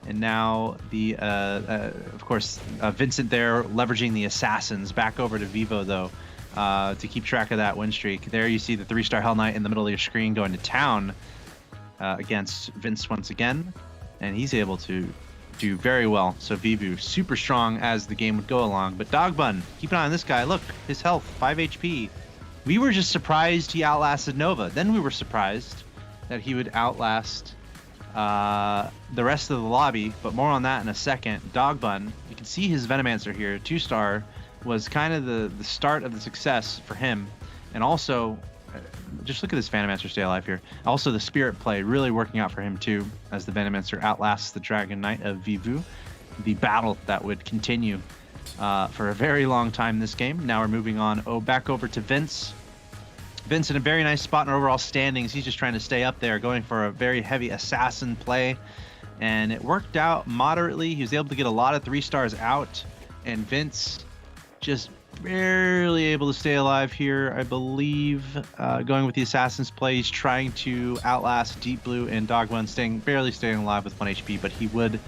S3: And now the, of course, Vincent there leveraging the assassins. Back over to Vivo though, to keep track of that win streak. There you see the 3-star Hell Knight in the middle of your screen going to town against Vince once again, and he's able to do very well. So Vivu super strong as the game would go along. But Dogbun, keep an eye on this guy. Look, his health 5 HP. We were just surprised he outlasted Nova. Then we were surprised that he would outlast the rest of the lobby, but more on that in a second. Dogbun, you can see his Venomancer here, 2-star, was kind of the start of the success for him. And also, just look at this Venomancer stay alive here. Also, the Spirit play really working out for him too, as the Venomancer outlasts the Dragon Knight of Vivu. The battle that would continue for a very long time this game. Now we're moving on back over to Vince. Vince in a very nice spot in overall standings. He's just trying to stay up there, going for a very heavy assassin play. And it worked out moderately. He was able to get a lot of 3-stars out. And Vince just barely able to stay alive here, I believe. Going with the assassin's play, he's trying to outlast Deep Blue and Dogbun, barely staying alive with 1 HP. But he would...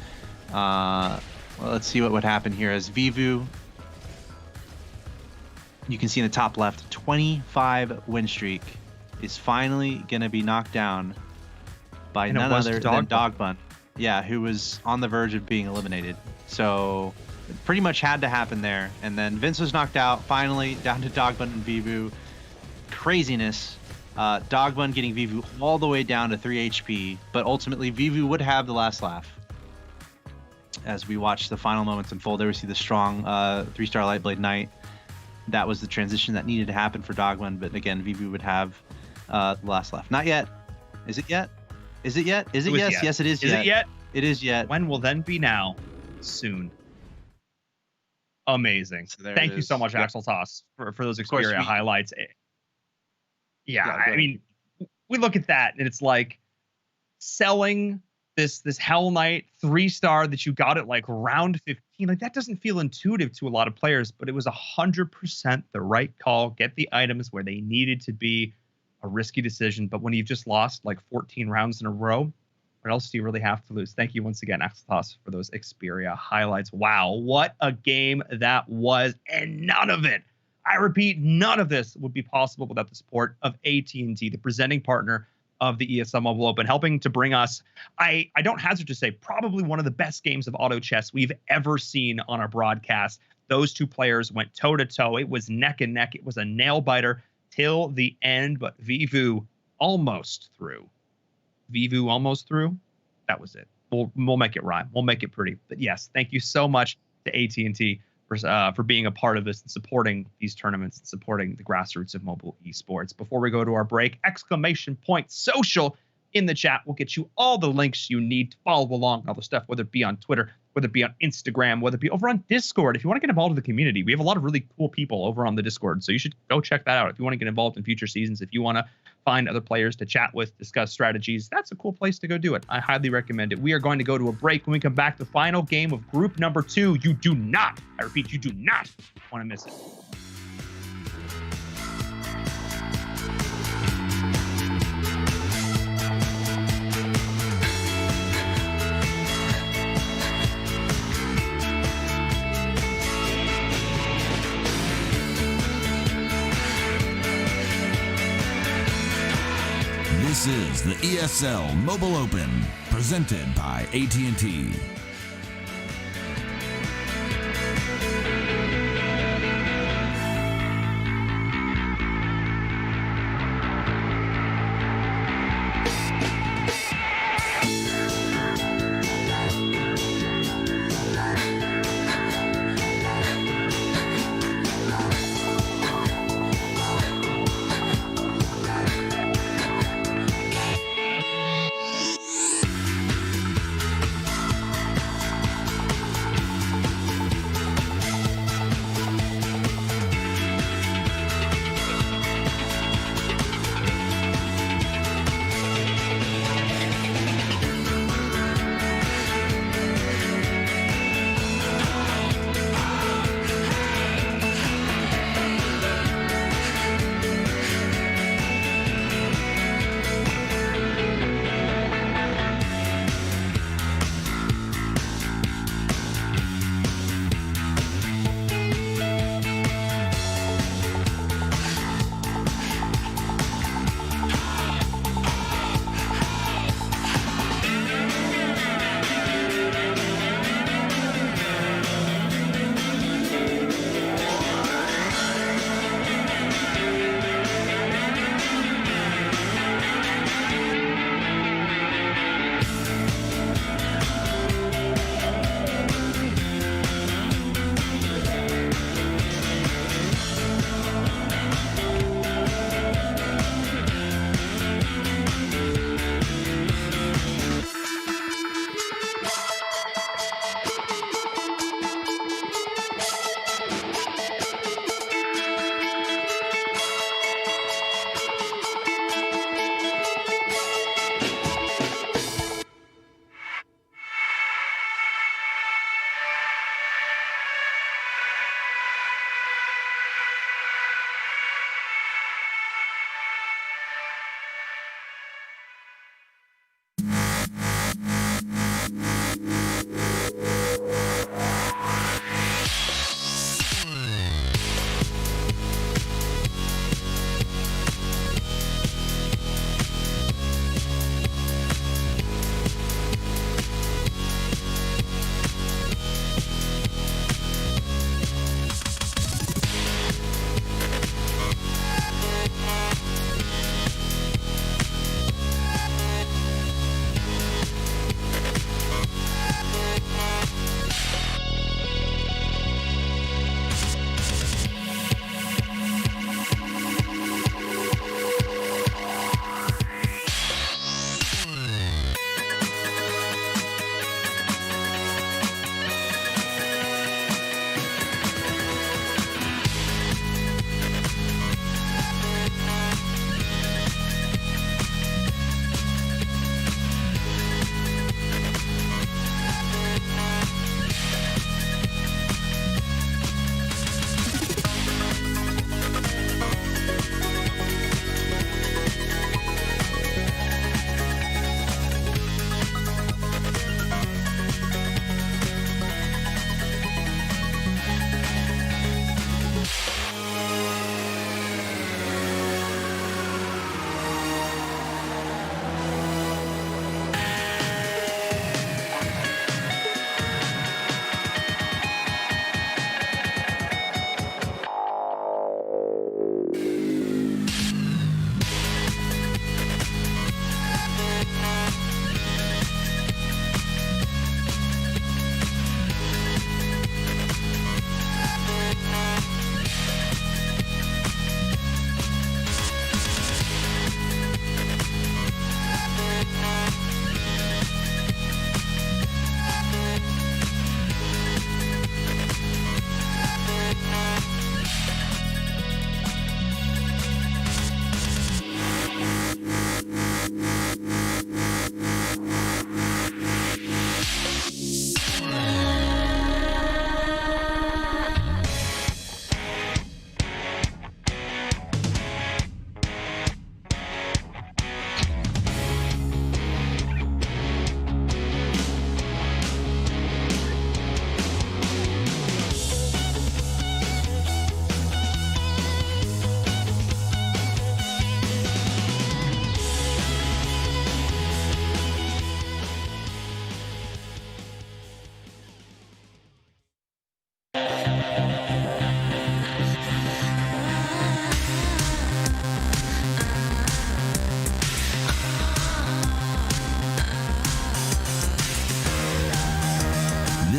S3: well, let's see what would happen here as Vivu... You can see in the top left, 25 win streak is finally going to be knocked down by none other than Dogbun. Yeah, who was on the verge of being eliminated. So it pretty much had to happen there. And then Vince was knocked out, finally down to Dogbun and Vivu. Craziness. Dogbun getting Vivu all the way down to 3 HP, but ultimately Vivu would have the last laugh. As we watch the final moments unfold, there we see the strong 3-star Lightblade Knight that was the transition that needed to happen for Dogman. But again, VV would have the last left. Not yet. Is it yet? Is it yet? Is it yes?
S2: Yet.
S3: Yes, it is.
S2: Is it yet?
S3: It is yet.
S2: When will then be now? Soon. Amazing.
S3: So
S2: Thank you so much, Axel Toss, for those Xperia highlights. Yeah, I mean, we look at that and it's like selling this Hell Knight 3-star that you got at like round 15. Like, that doesn't feel intuitive to a lot of players, but it was 100% the right call. Get the items where they needed to be. A risky decision, but when you've just lost like 14 rounds in a row, what else do you really have to lose? Thank you once again, Axel Toss, for those Xperia highlights. Wow, what a game that was. And none of it, I repeat, none of this would be possible without the support of AT&T, the presenting partner of the ESL Mobile Open, helping to bring us, I don't hazard to say, probably one of the best games of auto chess we've ever seen on our broadcast. Those two players went toe-to-toe. It was neck and neck. It was a nail-biter till the end, but Vivu almost through. Vivu almost through. That was it. We'll make it rhyme. We'll make it pretty. But yes, thank you so much to AT&T for being a part of this and supporting these tournaments and supporting the grassroots of mobile esports. Before we go to our break, !social in the chat will get you all the links you need to follow along, all the stuff, whether it be on Twitter, whether it be on Instagram, whether it be over on Discord. If you want to get involved in the community, we have a lot of really cool people over on the Discord, so you should go check that out. If you want to get involved in future seasons, if you want to find other players to chat with, discuss strategies, that's a cool place to go do it. I highly recommend it. We are going to go to a break. When we come back, the final game of group number 2. You do not, I repeat, you do not want to miss it.
S1: This is the ESL Mobile Open, presented by AT&T.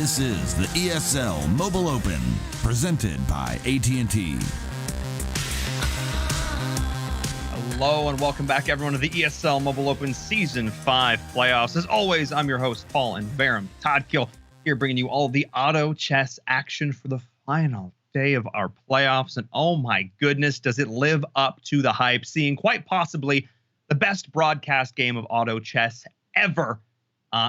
S1: This is the ESL Mobile Open, presented by AT&T.
S2: Hello and welcome back, everyone, to the ESL Mobile Open Season 5 playoffs. As always, I'm your host, Paul and Varum Toddkill, here bringing you all the auto chess action for the final day of our playoffs. And oh my goodness, does it live up to the hype, seeing quite possibly the best broadcast game of auto chess ever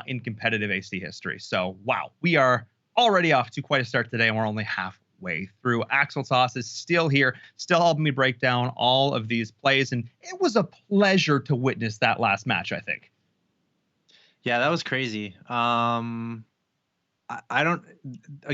S2: in competitive AC history. So, wow, we are already off to quite a start today, and we're only halfway through. Axel Toss is still here, still helping me break down all of these plays, and it was a pleasure to witness that last match, I think.
S3: Yeah, that was crazy. A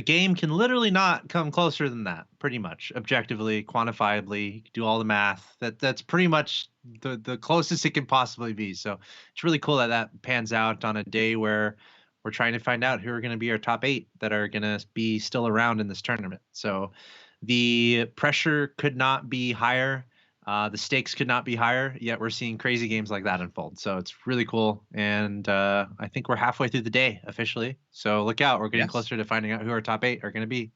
S3: game can literally not come closer than that, pretty much, objectively, quantifiably. You can do all the math. That's pretty much the closest it can possibly be. So it's really cool that pans out on a day where we're trying to find out who are going to be our top 8 that are going to be still around in this tournament. So the pressure could not be higher. The stakes could not be higher, yet we're seeing crazy games like that unfold. So it's really cool. And I think we're halfway through the day officially. So look out. We're getting closer to finding out who our top 8 are going to be.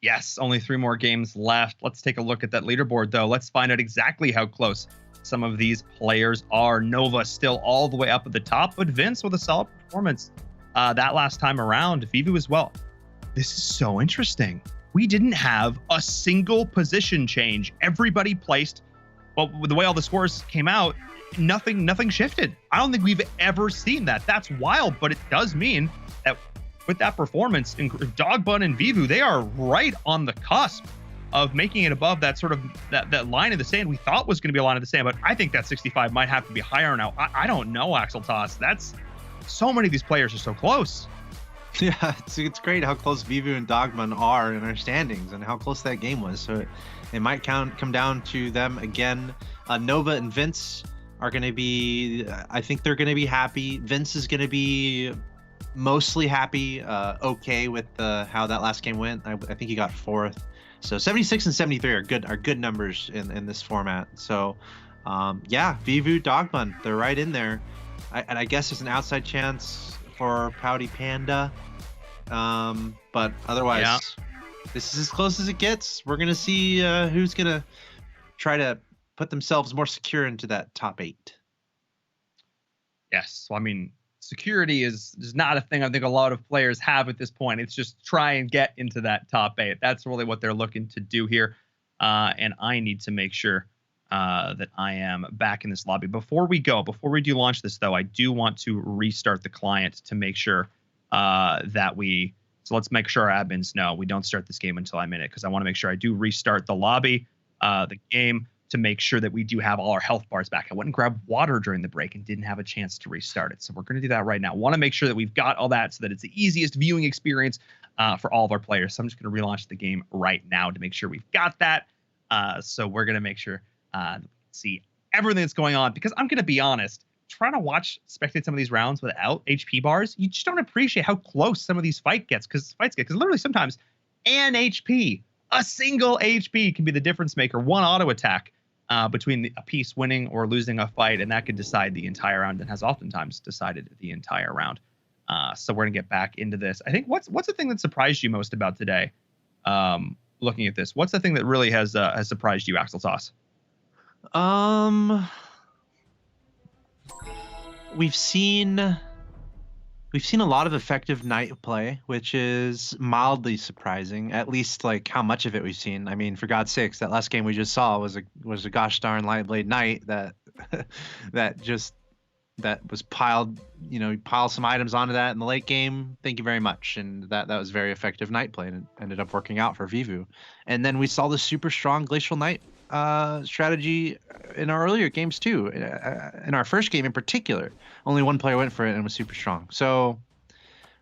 S2: Yes, only 3 more games left. Let's take a look at that leaderboard, though. Let's find out exactly how close some of these players are. Nova still all the way up at the top, but Vince with a solid performance that last time around. Vivu as well. This is so interesting. We didn't have a single position change. Everybody placed, well, with the way all the scores came out, nothing shifted. I don't think we've ever seen that. That's wild, but it does mean that with that performance, Dogbun and Vivu, they are right on the cusp of making it above that sort of that line in the sand we thought was going to be a line in the sand. But I think that 65 might have to be higher now. I don't know, Axel Toss. That's so many of these players are so close.
S3: Yeah, it's great how close Vivu and Dogman are in our standings and how close that game was. So it might come down to them again. Nova and Vince are going to be, I think they're going to be happy. Vince is going to be mostly happy, okay with how that last game went. I think he got 4th. So 76 and 73 are good numbers in this format. So yeah, Vivu, Dogman, they're right in there. And I guess there's an outside chance for Pouty Panda, but otherwise, This is as close as it gets. We're gonna see who's gonna try to put themselves more secure into that top 8.
S2: Yes, well, I mean, security is not a thing I think a lot of players have at this point. It's just try and get into that top 8. That's really what they're looking to do here, and I need to make sure that I am back in this lobby. Before we do launch this, though, I do want to restart the client to make sure so let's make sure our admins know we don't start this game until I'm in it, because I want to make sure I do restart the lobby, the game, to make sure that we do have all our health bars back. I went and grabbed water during the break and didn't have a chance to restart it. So we're going to do that right now. Want to make sure that we've got all that so that it's the easiest viewing experience for all of our players. So I'm just going to relaunch the game right now to make sure we've got that. So we're going to make sure see everything that's going on, because I'm going to be honest, trying to spectate some of these rounds without HP bars, you just don't appreciate how close some of these fights get, because literally sometimes a single HP can be the difference maker. One auto attack between a piece winning or losing a fight, and that could decide the entire round, and has oftentimes decided the entire round. So we're gonna get back into this. I think what's the thing that surprised you most about today? Looking at this, what's the thing that really has surprised you, Axel Toss?
S3: We've seen a lot of effective Knight play, which is mildly surprising, at least like how much of it we've seen. I mean, for God's sakes, that last game we just saw was a gosh darn Light Blade Knight that was piled some items onto that in the late game. Thank you very much. And that was very effective Knight play, and it ended up working out for Vivu. And then we saw the super strong Glacial Knight strategy in our earlier games too. In our first game in particular, only one player went for it and was super strong. So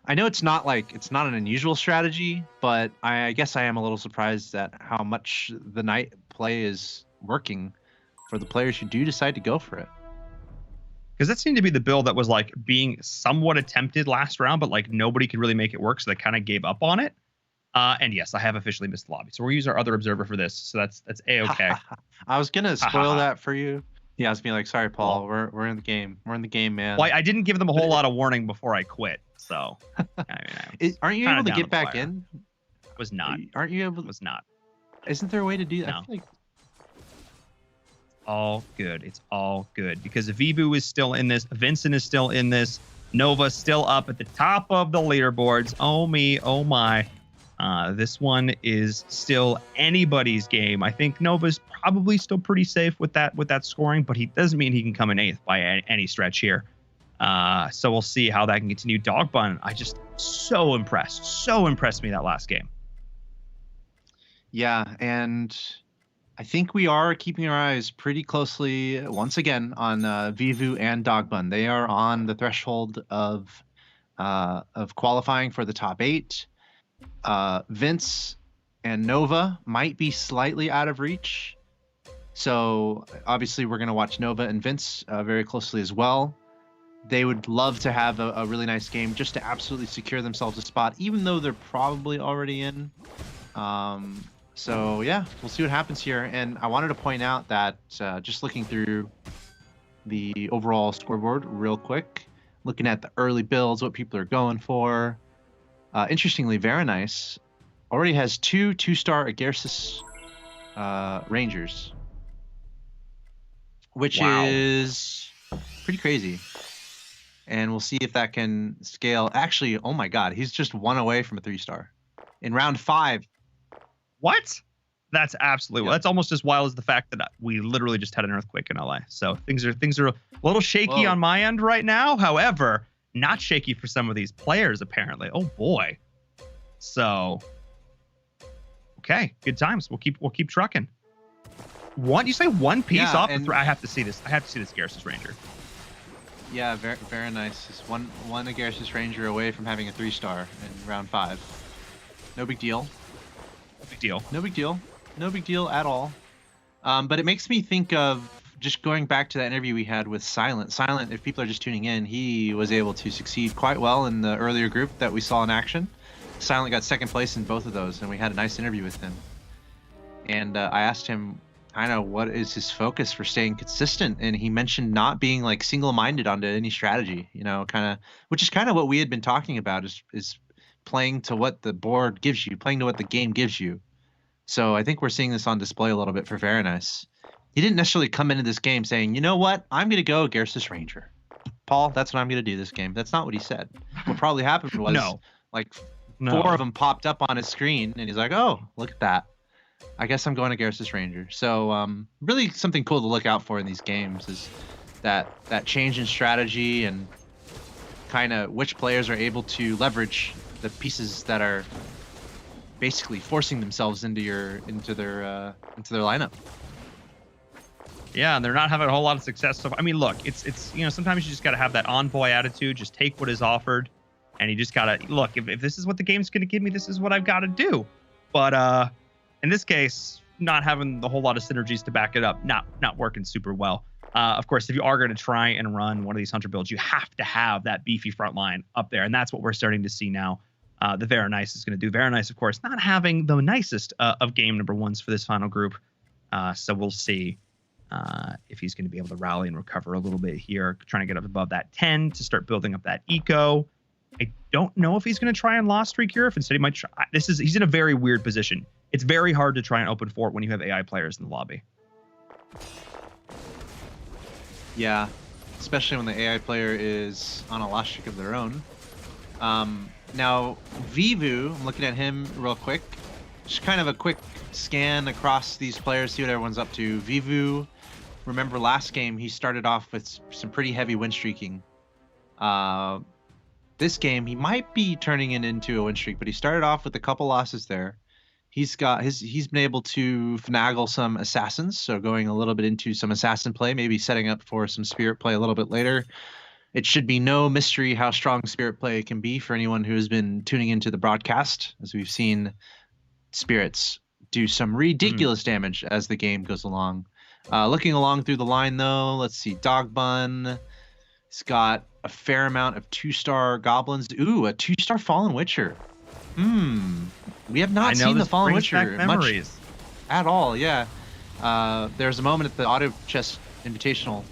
S3: I know it's not an unusual strategy, but I guess I am a little surprised at how much the Knight play is working for the players who do decide to go for it.
S2: Because that seemed to be the build that was like being somewhat attempted last round, but like nobody could really make it work, so they kind of gave up on it. And yes, I have officially missed the lobby, so we'll use our other observer for this. So that's a-okay.
S3: I was gonna spoil that for you. Yeah, I was being like, sorry, Paul, we're in the game. We're in the game, man.
S2: Well, I didn't give them a whole lot of warning before I quit. So,
S3: aren't you able to get back in?
S2: Was not.
S3: Aren't you able?
S2: Was not.
S3: Isn't there a way to do that?
S2: No.
S3: I feel like...
S2: All good. It's all good because Vivu is still in this. Vincent is still in this. Nova's still up at the top of the leaderboards. Oh me, oh my. This one is still anybody's game. I think Nova's probably still pretty safe with that scoring, but he doesn't mean he can come in 8th by any stretch here. So we'll see how that can continue. Dog Bun, I just so impressed me that last game.
S3: Yeah, and I think we are keeping our eyes pretty closely once again on Vivu and Dog Bun. They are on the threshold of qualifying for the top 8. Vince and Nova might be slightly out of reach. So obviously we're going to watch Nova and Vince very closely as well. They would love to have a really nice game just to absolutely secure themselves a spot, even though they're probably already in. So yeah, we'll see what happens here. And I wanted to point out that just looking through the overall scoreboard real quick, looking at the early builds, what people are going for. Interestingly, Very Nice already has 2 2-star Agarsis Rangers, which is pretty crazy. And we'll see if that can scale. Actually, oh my God, he's just 1 away from a 3-star in round 5.
S2: What? That's absolutely that's almost as wild as the fact that we literally just had an earthquake in LA. So things are a little shaky on my end right now. However, not shaky for some of these players apparently. Oh boy. So okay, good times. We'll keep trucking. You say 1 piece off the I have to see this. I have to see this Garrus Ranger.
S3: Yeah, very nice. It's one Agarsis Ranger away from having a 3-star in round 5. No big deal. No big deal at all. But it makes me think of just going back to that interview we had with Silent. Silent, if people are just tuning in, he was able to succeed quite well in the earlier group that we saw in action. Silent got 2nd place in both of those, and we had a nice interview with him. And I asked him kind of what is his focus for staying consistent, and he mentioned not being like single-minded onto any strategy, which is kind of what we had been talking about, is playing to what the board gives you, playing to what the game gives you. So I think we're seeing this on display a little bit for Very Nice. He didn't necessarily come into this game saying, you know what, I'm going to go Garrus Ranger. Paul, that's what I'm going to do this game. That's not what he said. What probably happened was 4 of them popped up on his screen, and he's like, oh, look at that. I guess I'm going to Garrus Ranger. So really something cool to look out for in these games is that change in strategy and kind of which players are able to leverage the pieces that are basically forcing themselves into their lineup.
S2: Yeah, and they're not having a whole lot of success. So I mean, look, it's sometimes you just got to have that envoy attitude. Just take what is offered, and you just gotta look. If this is what the game's gonna give me, this is what I've got to do. But in this case, not having the whole lot of synergies to back it up, not working super well. Of course, if you are going to try and run one of these hunter builds, you have to have that beefy front line up there, and that's what we're starting to see now. The Very Nice is going to do. Very Nice, of course, not having the nicest of game number 1s for this final group. So we'll see if he's going to be able to rally and recover a little bit here, trying to get up above that 10 to start building up that eco. I don't know if he's going to try and lost streak here. If instead he might try. He's in a very weird position. It's very hard to try and open fort when you have AI players in the lobby.
S3: Yeah, especially when the AI player is on a lost streak of their own. Now, Vivu, I'm looking at him real quick. Just kind of a quick scan across these players, see what everyone's up to. Vivu, remember last game, he started off with some pretty heavy win streaking. This game, he might be turning it into a win streak, but he started off with a couple losses there. He's been able to finagle some assassins, so going a little bit into some assassin play, maybe setting up for some spirit play a little bit later. It should be no mystery how strong spirit play can be for anyone who has been tuning into the broadcast, as we've seen spirits do some ridiculous damage as the game goes along. Looking along through the line, though, let's see. Dog Bun. He's got a fair amount of 2-star goblins. Ooh, a 2-star Fallen Witcher. We have not seen the Fallen Witcher much at all. Yeah. There's a moment at the Auto Chess Invitational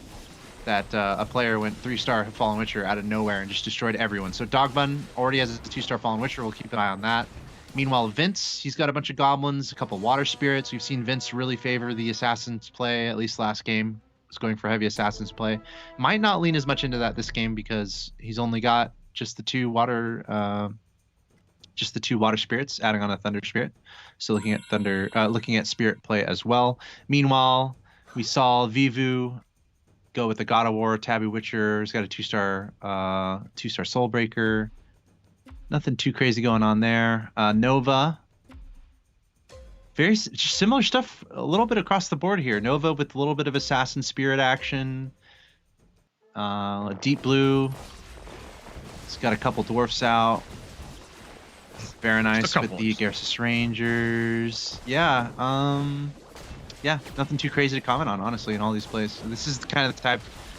S3: that a player went 3-star Fallen Witcher out of nowhere and just destroyed everyone. So Dogbun already has a 2-star Fallen Witcher. We'll keep an eye on that. Meanwhile, Vince, he's got a bunch of goblins, a couple water spirits. We've seen Vince really favor the assassins play, at least last game. He's going for heavy assassins play. Might not lean as much into that this game because he's only got just the two water spirits, adding on a thunder spirit. So looking at spirit play as well. Meanwhile, we saw Vivu go with the God of War Tabby Witcher. He's got a 2-star Soulbreaker. Nothing too crazy going on there. Nova, very similar stuff, a little bit across the board here. Nova with a little bit of assassin spirit action. Deep Blue, it's got a couple dwarfs out. Very nice with the Garrus Rangers. Yeah, nothing too crazy to comment on, honestly, in all these plays. This is kind of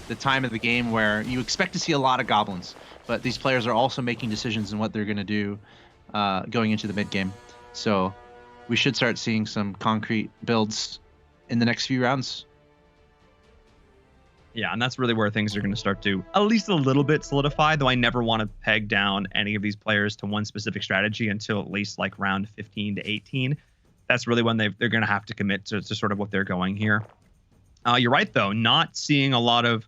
S3: the time of the game where you expect to see a lot of goblins, but these players are also making decisions in what they're going to do going into the mid game. So we should start seeing some concrete builds in the next few rounds.
S2: Yeah, and that's really where things are going to start to at least a little bit solidify, though I never want to peg down any of these players to one specific strategy until at least like round 15 to 18. That's really when they're going to have to commit to sort of what they're going here. You're right, though, not seeing a lot of,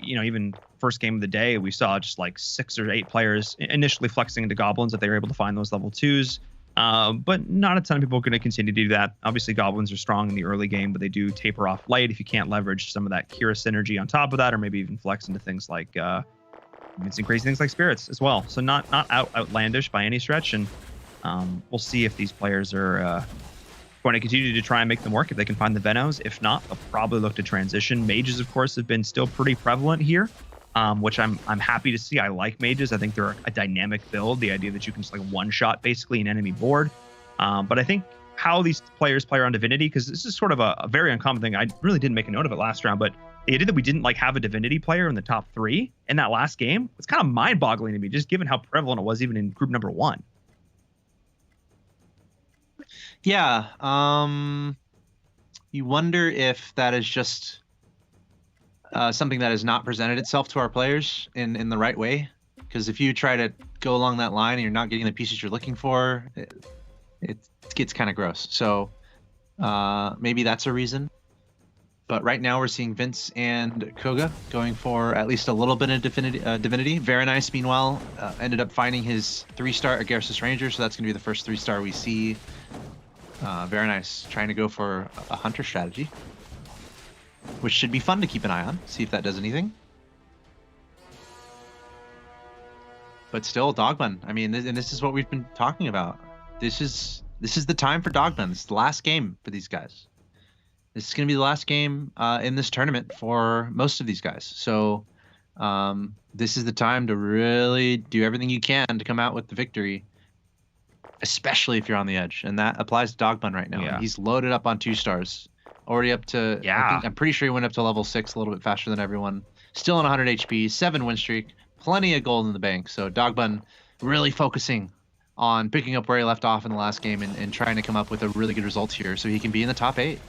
S2: even first game of the day, we saw just like 6 or 8 players initially flexing into goblins if they were able to find those level 2s. But not a ton of people are going to continue to do that. Obviously, goblins are strong in the early game, but they do taper off late if you can't leverage some of that Kira synergy on top of that, or maybe even flex into things like some crazy things like spirits as well. So not outlandish by any stretch, and we'll see if these players are going to continue to try and make them work if they can find the Venos. If not, they'll probably look to transition. Mages, of course, have been still pretty prevalent here. Which I'm happy to see. I like mages. I think they're a dynamic build. The idea that you can just like one-shot basically an enemy board. But I think how these players play around Divinity, because this is sort of a very uncommon thing. I really didn't make a note of it last round, but the idea that we didn't like have a Divinity player in the top 3 in that last game, it's kind of mind-boggling to me, just given how prevalent it was even in group number 1.
S3: Yeah. You wonder if that is just something that has not presented itself to our players in the right way. Because if you try to go along that line and you're not getting the pieces you're looking for, it gets kind of gross. So maybe that's a reason. But right now we're seeing Vince and Koga going for at least a little bit of Divinity. Very nice, meanwhile, ended up finding his 3-star Garrus Ranger, so that's going to be the first 3-star we see. Very nice, trying to go for a Hunter strategy, which should be fun to keep an eye on, see if that does anything. But still, Dogbun. I mean, and this is what we've been talking about. This is the time for Dogbun. This is the last game for these guys. This is going to be the last game in this tournament for most of these guys. So this is the time to really do everything you can to come out with the victory, especially if you're on the edge. And that applies to Dogbun right now.
S2: Yeah.
S3: He's loaded up on 2-stars. Already up to, I'm pretty sure he went up to level 6 a little bit faster than everyone. Still on 100 HP, 7 win streak, plenty of gold in the bank. So Dogbun really focusing on picking up where he left off in the last game and trying to come up with a really good result here so he can be in the top 8.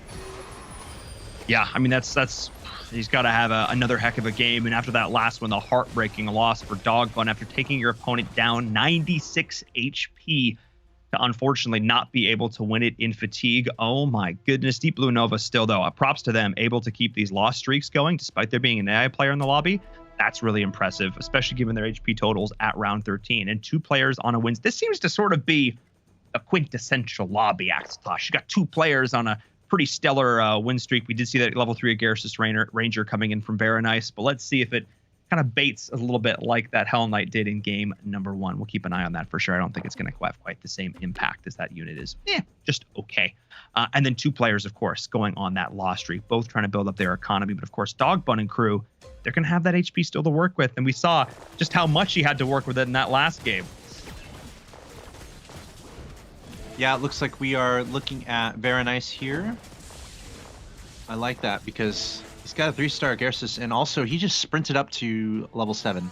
S2: Yeah, I mean, that's he's got to have another heck of a game. And after that last one, the heartbreaking loss for Dogbun after taking your opponent down 96 HP. To unfortunately not be able to win it in fatigue. Oh my goodness. Deep Blue Nova still, though, props to them, able to keep these loss streaks going despite there being an AI player in the lobby. That's really impressive, especially given their HP totals at round 13. And 2 players on a win. This seems to sort of be a quintessential lobby, Axeltosh. You got 2 players on a pretty stellar win streak. We did see that level 3 Garrus Ranger coming in from Very Nice, but let's see if it kind of baits a little bit like that Hell Knight did in game number 1. We'll keep an eye on that for sure. I don't think it's going to have quite the same impact as that unit is. Just okay. And then 2 players, of course, going on that loss streak, both trying to build up their economy. But of course, Dogbun and crew, they're going to have that HP still to work with. And we saw just how much he had to work with it in that last game.
S3: Yeah, it looks like we are looking at Very Nice here. I like that because he's got a 3-star Garrus, and also he just sprinted up to level 7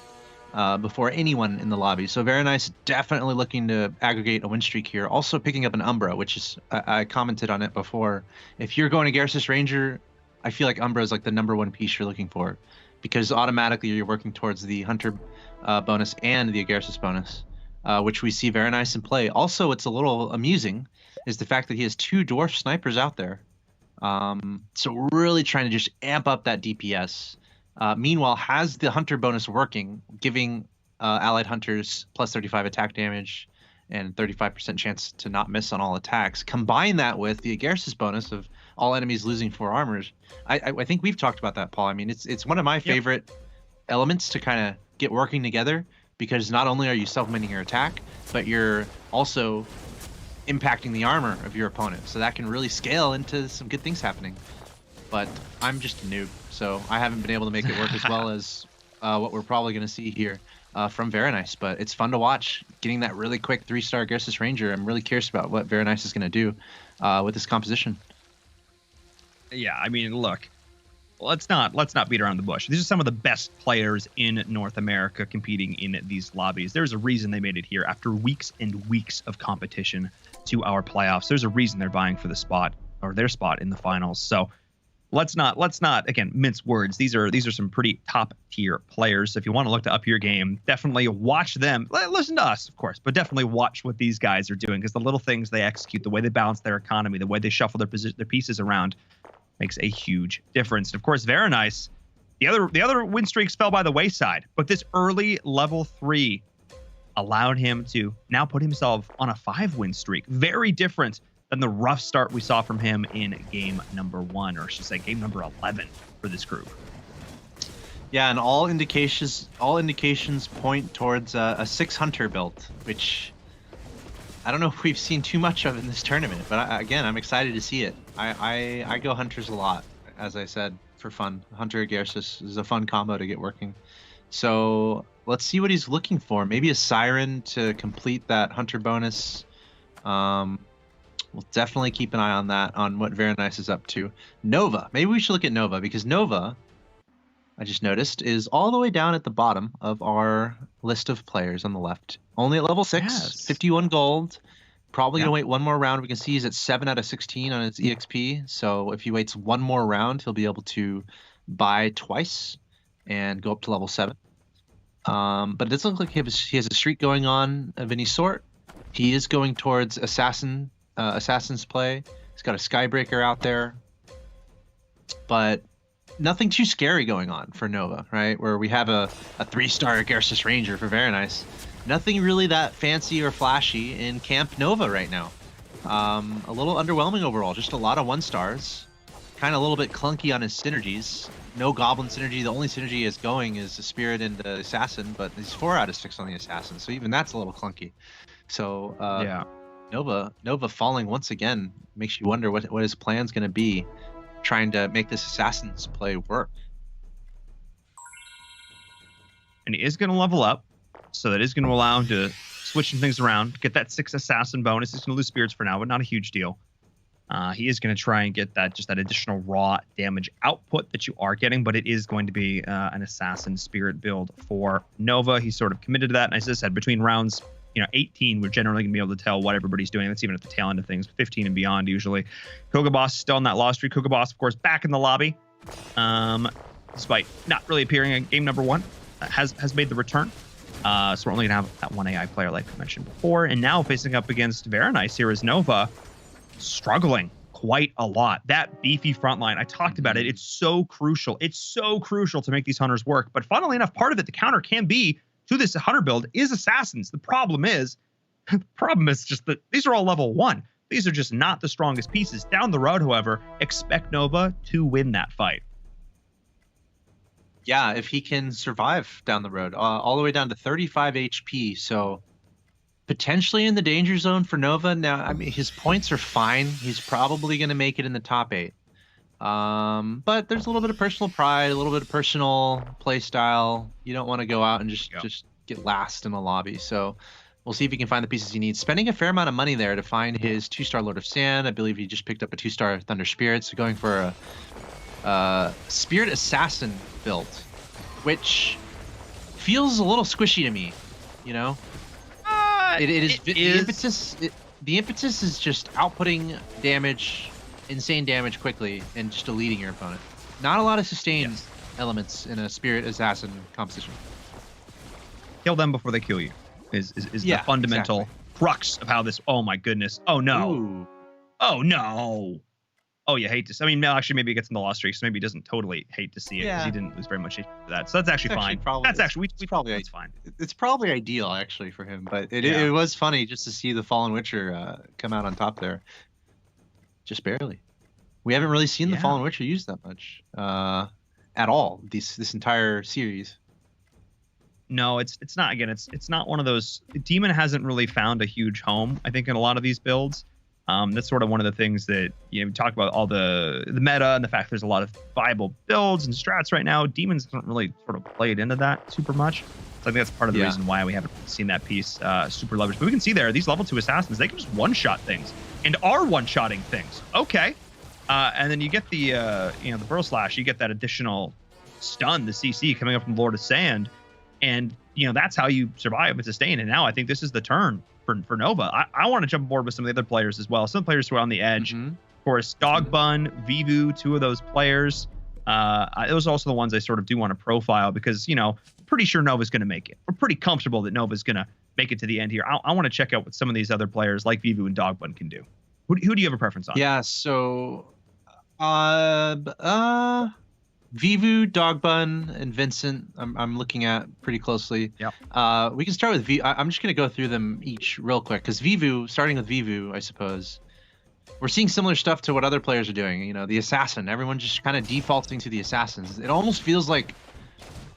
S3: before anyone in the lobby. So Very Nice, definitely looking to aggregate a win streak here. Also picking up an Umbra, which is, I commented on it before. If you're going to Garrus Ranger, I feel like Umbra is like the #1 piece you're looking for, because automatically you're working towards the Hunter bonus and the Agarsis bonus, which we see very nice in play. Also, it's a little amusing is the fact that he has 2 Dwarf Snipers out there. So really trying to just amp up that DPS. Meanwhile, has the Hunter bonus working, giving allied hunters plus 35 attack damage and 35% chance to not miss on all attacks. Combine that with the Agarsis bonus of all enemies losing 4 armors. I think we've talked about that, Paul. I mean, it's one of my favorite elements to kind of get working together, because not only are you supplementing your attack, but you're also impacting the armor of your opponent. So that can really scale into some good things happening. But I'm just a noob, so I haven't been able to make it work as well as what we're probably going to see here from Veronice. But it's fun to watch, getting that really quick 3-star Agarsis Ranger. I'm really curious about what Veronice is going to do with this composition.
S2: Yeah, I mean, look, let's not beat around the bush. These are some of the best players in North America competing in these lobbies. There's a reason they made it here after weeks and weeks of competition to our playoffs. There's a reason they're vying for the spot, or their spot in the finals. So let's not again mince words. These are some pretty top tier players. So if you want to look to up your game, definitely watch them. Listen to us, of course, but definitely watch what these guys are doing, because the little things they execute, the way they balance their economy, the way they shuffle their pieces around, makes a huge difference. And of course, Veronice, the other win streaks fell by the wayside, but this early level 3 allowed him to now put himself on a 5-win streak. Very different than the rough start we saw from him in game number 1, or I should say game number 11 for this group.
S3: Yeah, and all indications point towards a 6 Hunter build, which I don't know if we've seen too much of in this tournament, but again, I'm excited to see it. I go Hunters a lot, as I said, for fun. Hunter Agarsis is a fun combo to get working. So let's see what he's looking for. Maybe a Siren to complete that Hunter bonus. We'll definitely keep an eye on that, on what Veronice is up to. Nova. Maybe we should look at Nova, because Nova, I just noticed, is all the way down at the bottom of our list of players on the left. Only at level 6, yes. 51 gold. Probably going to wait one more round. We can see he's at 7 out of 16 on his EXP. So if he waits one more round, he'll be able to buy twice and go up to level 7. But it doesn't look like he has a streak going on of any sort. He is going towards Assassin's play. He's got a Skybreaker out there. But nothing too scary going on for Nova, right? Where we have a 3-star Agarsis Ranger for Veronice. Nothing really that fancy or flashy in Camp Nova right now. A little underwhelming overall. Just a lot of 1-stars. Kind of a little bit clunky on his synergies. No Goblin synergy. The only synergy he has going is the Spirit and the Assassin, but he's 4 out of 6 on the Assassin, so even that's a little clunky. So Nova falling once again makes you wonder what his plan's going to be, trying to make this Assassin's play work.
S2: And he is going to level up, so that is going to allow him to switch some things around, get that 6 Assassin bonus. He's going to lose Spirits for now, but not a huge deal. He is going to try and get that additional raw damage output that you are getting, but it is going to be an Assassin Spirit build for Nova. He's sort of committed to that, and as I said, between rounds 18, we're generally going to be able to tell what everybody's doing. That's even at the tail end of things, 15 and beyond usually. Kogaboss is still on that loss streak. Kogaboss, of course, back in the lobby, despite not really appearing in game number 1, has made the return. So we're only going to have that 1 AI player like I mentioned before. And now facing up against Veronice here is Nova, struggling quite a lot. That beefy front line, I talked about it. It's so crucial. It's so crucial to make these Hunters work. But funnily enough, part of it, the counter can be to this Hunter build is Assassins. The problem is just that these are all level 1. These are just not the strongest pieces. Down the road, however, expect Nova to win that fight.
S3: Yeah, if he can survive down the road, all the way down to 35 HP. So potentially in the danger zone for Nova. Now, I mean, his points are fine. He's probably going to make it in the top 8. But there's a little bit of personal pride, a little bit of personal play style. You don't want to go out and just get last in the lobby. So we'll see if he can find the pieces he needs. Spending a fair amount of money there to find his 2-star Lord of Sand. I believe he just picked up a 2-star Thunder Spirit. So going for a Spirit Assassin build, which feels a little squishy to me, the impetus is just outputting damage, insane damage quickly, and just deleting your opponent. Not a lot of sustain
S2: Yes.
S3: elements in a Spirit Assassin composition.
S2: Kill them before they kill you is
S3: Yeah,
S2: the fundamental
S3: exactly.
S2: crux of how this. Oh my goodness. Oh no.
S3: Ooh.
S2: Oh no. Oh, you hate to. I mean, no, actually, maybe he gets in the lost streak, so maybe he doesn't totally hate to see it because
S3: Yeah.
S2: he didn't lose very much HP for that. So that's actually fine. That's actually that's fine.
S3: It's probably ideal actually for him, but it
S2: Yeah.
S3: was funny just to see the Fallen Witcher come out on top there. Just barely. We haven't really seen the
S2: Yeah.
S3: Fallen Witcher used that much at all this entire series.
S2: No, it's not. Again, it's not one of those. Demon hasn't really found a huge home, I think, in a lot of these builds. That's sort of one of the things that we talk about all the meta and the fact there's a lot of viable builds and strats right now. Demons haven't really sort of played into that super much. So I think that's part of the reason why we haven't seen that piece super leveraged. But we can see there, these level 2 assassins, they can just one-shot things and are one-shotting things. Okay. And then you get the the Burl Slash, you get that additional stun, the CC coming up from Lord of Sand. And, that's how you survive and sustain. And now I think this is the turn for Nova. I want to jump aboard with some of the other players as well. Some players who are on the edge. Of course, Dog Bun, Vivu, two of those players. Those are also the ones I sort of do want to profile because, pretty sure Nova's going to make it. We're pretty comfortable that Nova's going to make it to the end here. I want to check out what some of these other players like Vivu and Dog Bun can do. Who do you have a preference on?
S3: Yeah, so Vivu, Dog Bun, and Vincent, I'm looking at pretty closely.
S2: Yeah.
S3: We can start with Vivu. I'm just going to go through them each real quick because Vivu, starting with Vivu, I suppose, we're seeing similar stuff to what other players are doing. The Assassin, everyone just kind of defaulting to the Assassins. It almost feels like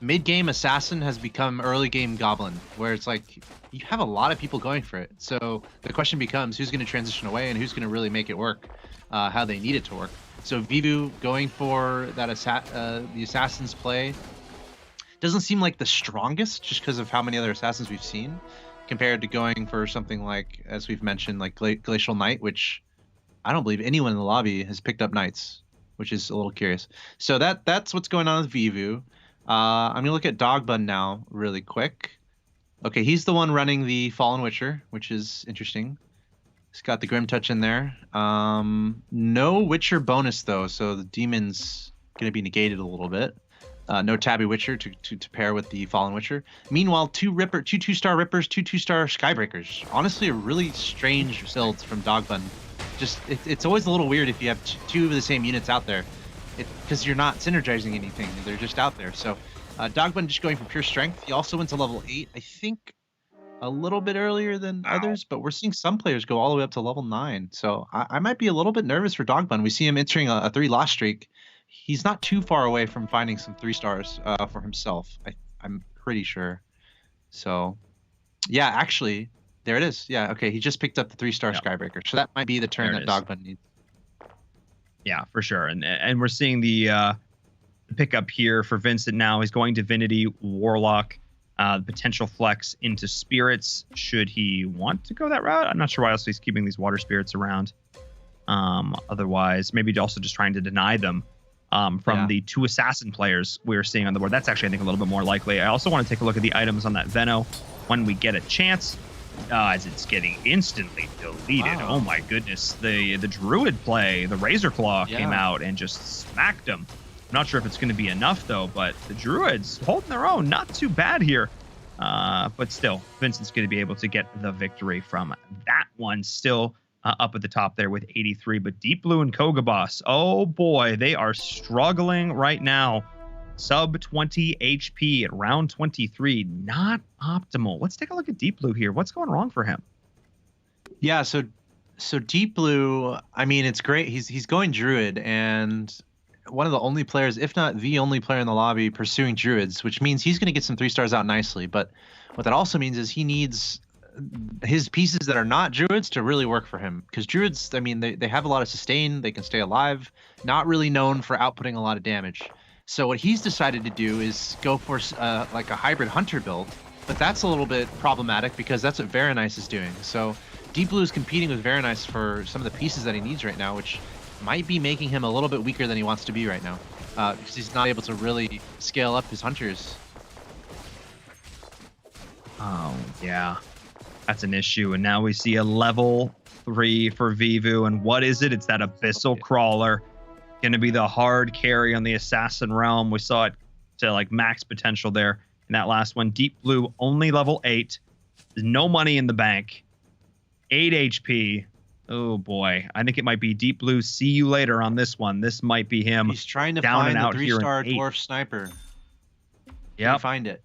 S3: mid-game Assassin has become early-game Goblin, where it's like you have a lot of people going for it. So the question becomes who's going to transition away and who's going to really make it work how they need it to work. So Vivu going for that the Assassin's play doesn't seem like the strongest just because of how many other Assassins we've seen compared to going for something like, as we've mentioned, like Glacial Knight, which I don't believe anyone in the lobby has picked up Knights, which is a little curious. So that's what's going on with Vivu. I'm going to look at Dog Bun now really quick. Okay, he's the one running the Fallen Witcher, which is interesting. He's got the Grim Touch in there. No Witcher bonus, though, so the Demon's going to be negated a little bit. No Tabby Witcher to pair with the Fallen Witcher. Meanwhile, two 2-star Rippers, 2-2-star Skybreakers. Honestly, a really strange build from Dog Bun. Just it's always a little weird if you have two of the same units out there, because you're not synergizing anything. They're just out there. So Dog Bun just going for pure strength. He also went to level 8, I think, a little bit earlier than others, but we're seeing some players go all the way up to level 9. So I might be a little bit nervous for Dog Bun. We see him entering a 3 loss streak. He's not too far away from finding some 3 stars for himself. I'm pretty sure. So, yeah, actually, there it is. Yeah, okay, he just picked up the 3-star Skybreaker. So that might be the turn that Dog Bun needs.
S2: Yeah, for sure. And we're seeing the pickup here for Vincent now. He's going Divinity, Warlock, potential flex into Spirits should he want to go that route. I'm not sure why else he's keeping these Water Spirits around. Otherwise, maybe also just trying to deny them from the 2 Assassin players we're seeing on the board. That's actually, I think, a little bit more likely. I also want to take a look at the items on that Veno when we get a chance, as it's getting instantly deleted.
S3: Wow.
S2: Oh my goodness. The Druid play, the Razor Claw came out and just smacked him. I'm not sure if it's going to be enough, though, but the Druids holding their own. Not too bad here. But still, Vincent's going to be able to get the victory from that one. Still up at the top there with 83. But Deep Blue and Kogabos, oh boy, they are struggling right now. Sub 20 HP at round 23. Not optimal. Let's take a look at Deep Blue here. What's going wrong for him?
S3: Yeah, so Deep Blue, I mean, it's great. He's going Druid, and one of the only players, if not the only player in the lobby pursuing Druids, which means he's going to get some 3 stars out nicely. But what that also means is he needs his pieces that are not Druids to really work for him. Because Druids, I mean, they have a lot of sustain. They can stay alive. Not really known for outputting a lot of damage. So what he's decided to do is go for like a hybrid Hunter build. But that's a little bit problematic because that's what Veronice is doing. So Deep Blue is competing with Veronice for some of the pieces that he needs right now, which might be making him a little bit weaker than he wants to be right now, because he's not able to really scale up his hunters.
S2: Oh, yeah. That's an issue. And now we see a level 3 for Vivu. And what is it? It's that Abyssal Crawler. going to be the hard carry on the Assassin realm. We saw it to like max potential there in that last one. Deep Blue only level 8. There's no money in the bank. 8 HP. Oh boy, I think it might be Deep Blue. See you later on this one. This might be him.
S3: He's trying to
S2: down
S3: find
S2: and
S3: the
S2: out here in
S3: 3-star
S2: 8.
S3: dwarf sniper. Can you
S2: Yep.
S3: find it?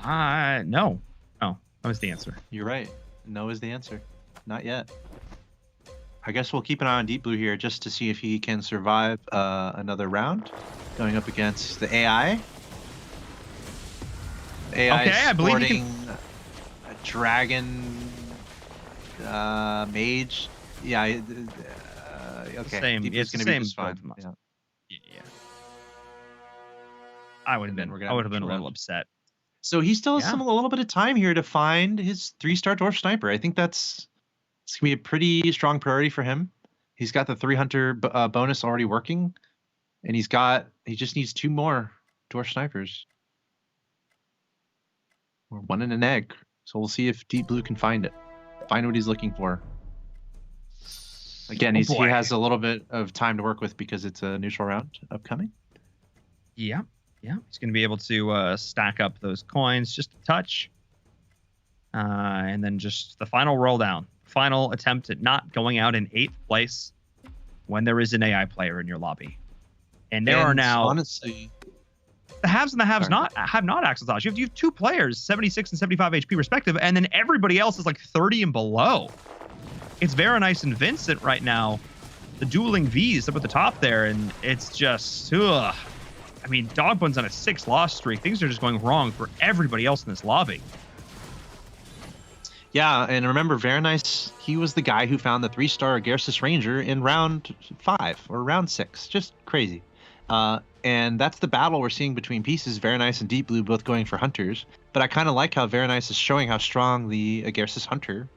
S2: No. No, that was the answer.
S3: You're right. No is the answer. Not yet. I guess we'll keep an eye on Deep Blue here just to see if he can survive another round going up against the AI. AI
S2: Okay, I believe he
S3: sporting
S2: can.
S3: a dragon mage. Yeah. Okay.
S2: Same.
S3: Deep
S2: It's
S3: Blue's
S2: the
S3: gonna be
S2: same
S3: just fine.
S2: build.
S3: Yeah.
S2: Yeah. I would have
S3: And then
S2: been.
S3: we're gonna
S2: I would
S3: have
S2: have been
S3: a
S2: a little
S3: round.
S2: upset.
S3: So he still has
S2: Yeah.
S3: a little bit of time here to find his 3-star dwarf sniper. I think it's gonna be a pretty strong priority for him. He's got the 3 hunter bonus already working, and he just needs 2 more dwarf snipers. Or 1 in an egg. So we'll see if Deep Blue can find what he's looking for. Again,
S2: Oh,
S3: he
S2: boy.
S3: has a little bit of time to work with because it's a neutral round upcoming.
S2: Yeah. Yeah. He's going to be able to stack up those coins just a touch. And then just the final roll down. Final attempt at not going out in 8th place when there is an AI player in your lobby. And there are now
S3: honestly
S2: the haves and the have
S3: Sorry.
S2: not Axel. You have 2 players, 76 and 75 HP respective, and then everybody else is like 30 and below. It's Veronice and Vincent right now, the dueling Vs up at the top there, and it's just, ugh. I mean, Dogbun's on a 6 loss streak. Things are just going wrong for everybody else in this lobby.
S3: Yeah, and remember, Veronice, he was the guy who found the 3-star Garrus Ranger in round 5 or round 6. Just crazy. And that's the battle we're seeing between pieces. Veronice and Deep Blue both going for hunters. But I kind of like how Veronice is showing how strong the Garrus hunter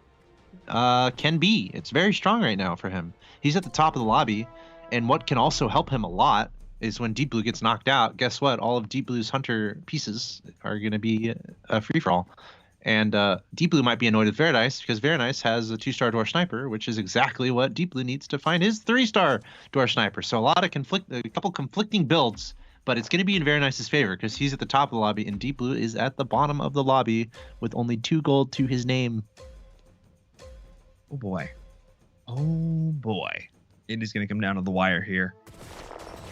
S3: can be. It's very strong right now for him. He's at the top of the lobby, and what can also help him a lot is when Deep Blue gets knocked out, guess what? All of Deep Blue's hunter pieces are going to be a free-for-all. And Deep Blue might be annoyed with Veronice because Veronice has a 2-star dwarf sniper, which is exactly what Deep Blue needs to find his 3-star dwarf sniper. So a couple conflicting builds, but it's going to be in Veronice's favor because he's at the top of the lobby and Deep Blue is at the bottom of the lobby with only 2 gold to his name.
S2: Oh boy. Oh boy. It is going to come down to the wire here.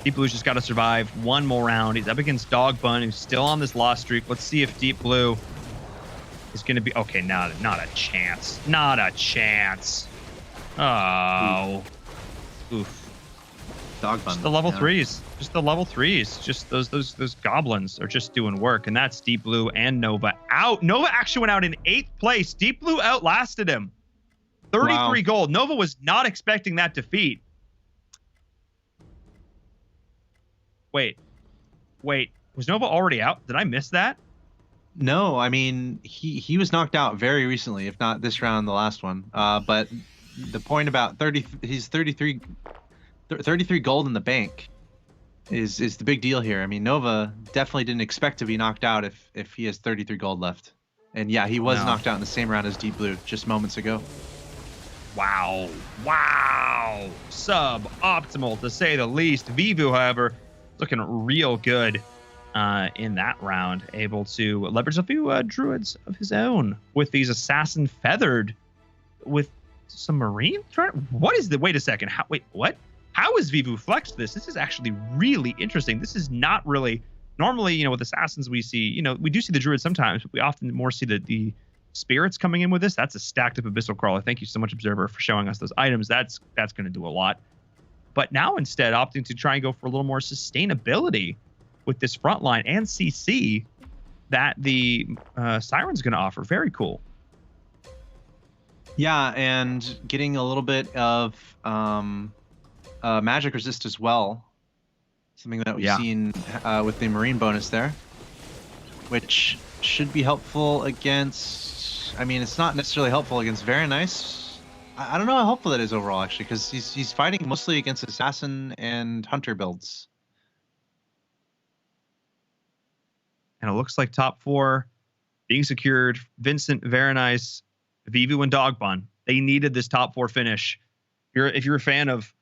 S2: Deep Blue's just got to survive one more round. He's up against Dogbun, who's still on this loss streak. Let's see if Deep Blue is going to be... Okay, not a chance. Not a chance. Oh. Oof.
S3: Dogbun.
S2: Just the level 3s. Just the level 3s. Just those goblins are just doing work. And that's Deep Blue and Nova out. Nova actually went out in 8th place. Deep Blue outlasted him. 33 gold. Nova was not expecting that defeat. Wait. Was Nova already out? Did I miss that?
S3: No, I mean, he was knocked out very recently, if not this round, the last one. But the point about 33 gold in the bank is the big deal here. I mean, Nova definitely didn't expect to be knocked out if he has 33 gold left. And yeah, he was knocked out in the same round as Deep Blue just moments ago.
S2: Wow. Suboptimal to say the least. Vivu, however, looking real good in that round, able to leverage a few druids of his own with these assassin feathered with some marine. What is the... Wait a second. What? How is Vivu flexed this? This is actually really interesting. This is not really... Normally, with assassins we see, we do see the druids sometimes, but we often more see the spirits coming in with this. That's a stacked up abyssal crawler. Thank you so much, Observer, for showing us those items. That's going to do a lot. But now instead opting to try and go for a little more sustainability with this front line and CC that the Siren's going to offer. Very cool.
S3: Yeah, and getting a little bit of magic resist as well. Something that we've seen with the marine bonus there, which should be helpful against... I mean, it's not necessarily helpful against Veronice. I don't know how helpful that is overall, actually, because he's fighting mostly against assassin and hunter builds.
S2: And it looks like top 4 being secured. Vincent, Veronice, Vivu, and Dogbun. They needed this top 4 finish. If you're a fan of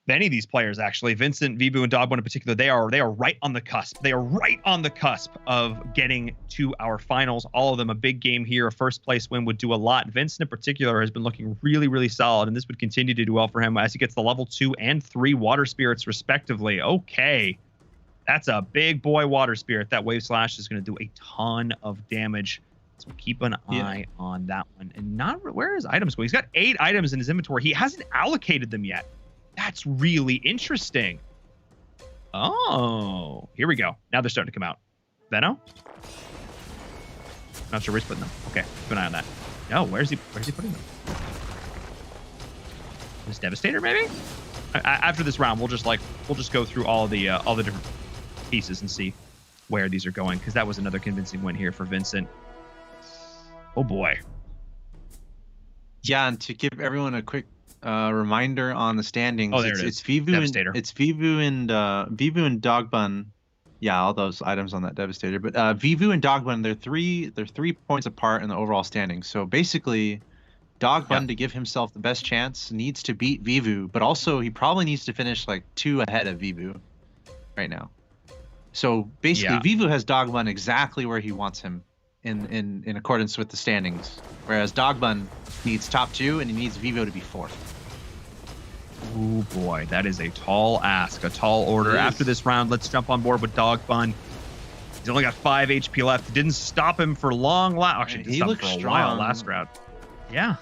S2: Many of these players, actually, Vincent, Vivu, and Dogman in particular, they are right on the cusp. They are right on the cusp of getting to our finals. All of them, a big game here. A first place win would do a lot. Vincent in particular has been looking really, really solid, and this would continue to do well for him as he gets the level 2 and 3 water spirits respectively. Okay. That's a big boy water spirit. That wave slash is going to do a ton of damage. So keep an eye on that one. And where is items going? He's got 8 items in his inventory. He hasn't allocated them yet. That's really interesting. Oh, here we go. Now they're starting to come out. Veno? Not sure where he's putting them. Okay, keep an eye on that. No, where's he putting them? This Devastator, maybe? After this round, we'll just go through all the different pieces and see where these are going, because that was another convincing win here for Vincent. Oh boy.
S3: Yeah, and to give everyone a quick reminder on the standings.
S2: Oh, there it is.
S3: It's Vivu and Dogbun. Yeah, all those items on that Devastator. But Vivu and Dogbun, they're 3 points apart in the overall standings. So basically, Dogbun, to give himself the best chance, needs to beat Vivu, but also he probably needs to finish like 2 ahead of Vivu right now. So basically, Vivu has Dogbun exactly where he wants him in accordance with the standings, whereas Dogbun needs top 2 and he needs Vivo to be 4th.
S2: Oh boy, that is a tall ask, a tall order. After this round, let's jump on board with Dogbun. He's only got 5 HP left. It didn't stop him for long. Actually, he looked for a while last round. Yeah.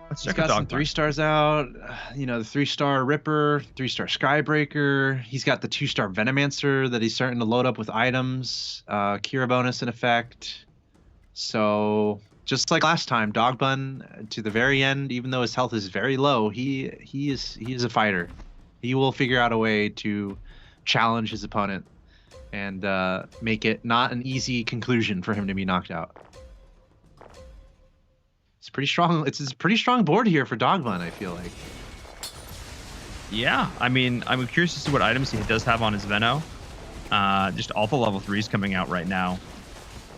S2: Let's check out
S3: some 3 stars out. You know, the 3-star Ripper, 3-star Skybreaker. He's got the 2-star Venomancer that he's starting to load up with items. Kira bonus in effect. So just like last time, Dogbun to the very end, even though his health is very low, he is a fighter. He will figure out a way to challenge his opponent and make it not an easy conclusion for him to be knocked out. It's pretty strong. It's a pretty strong board here for Dogbun, I feel like.
S2: Yeah, I mean, I'm curious to see what items he does have on his Veno. Just all the level 3s coming out right now.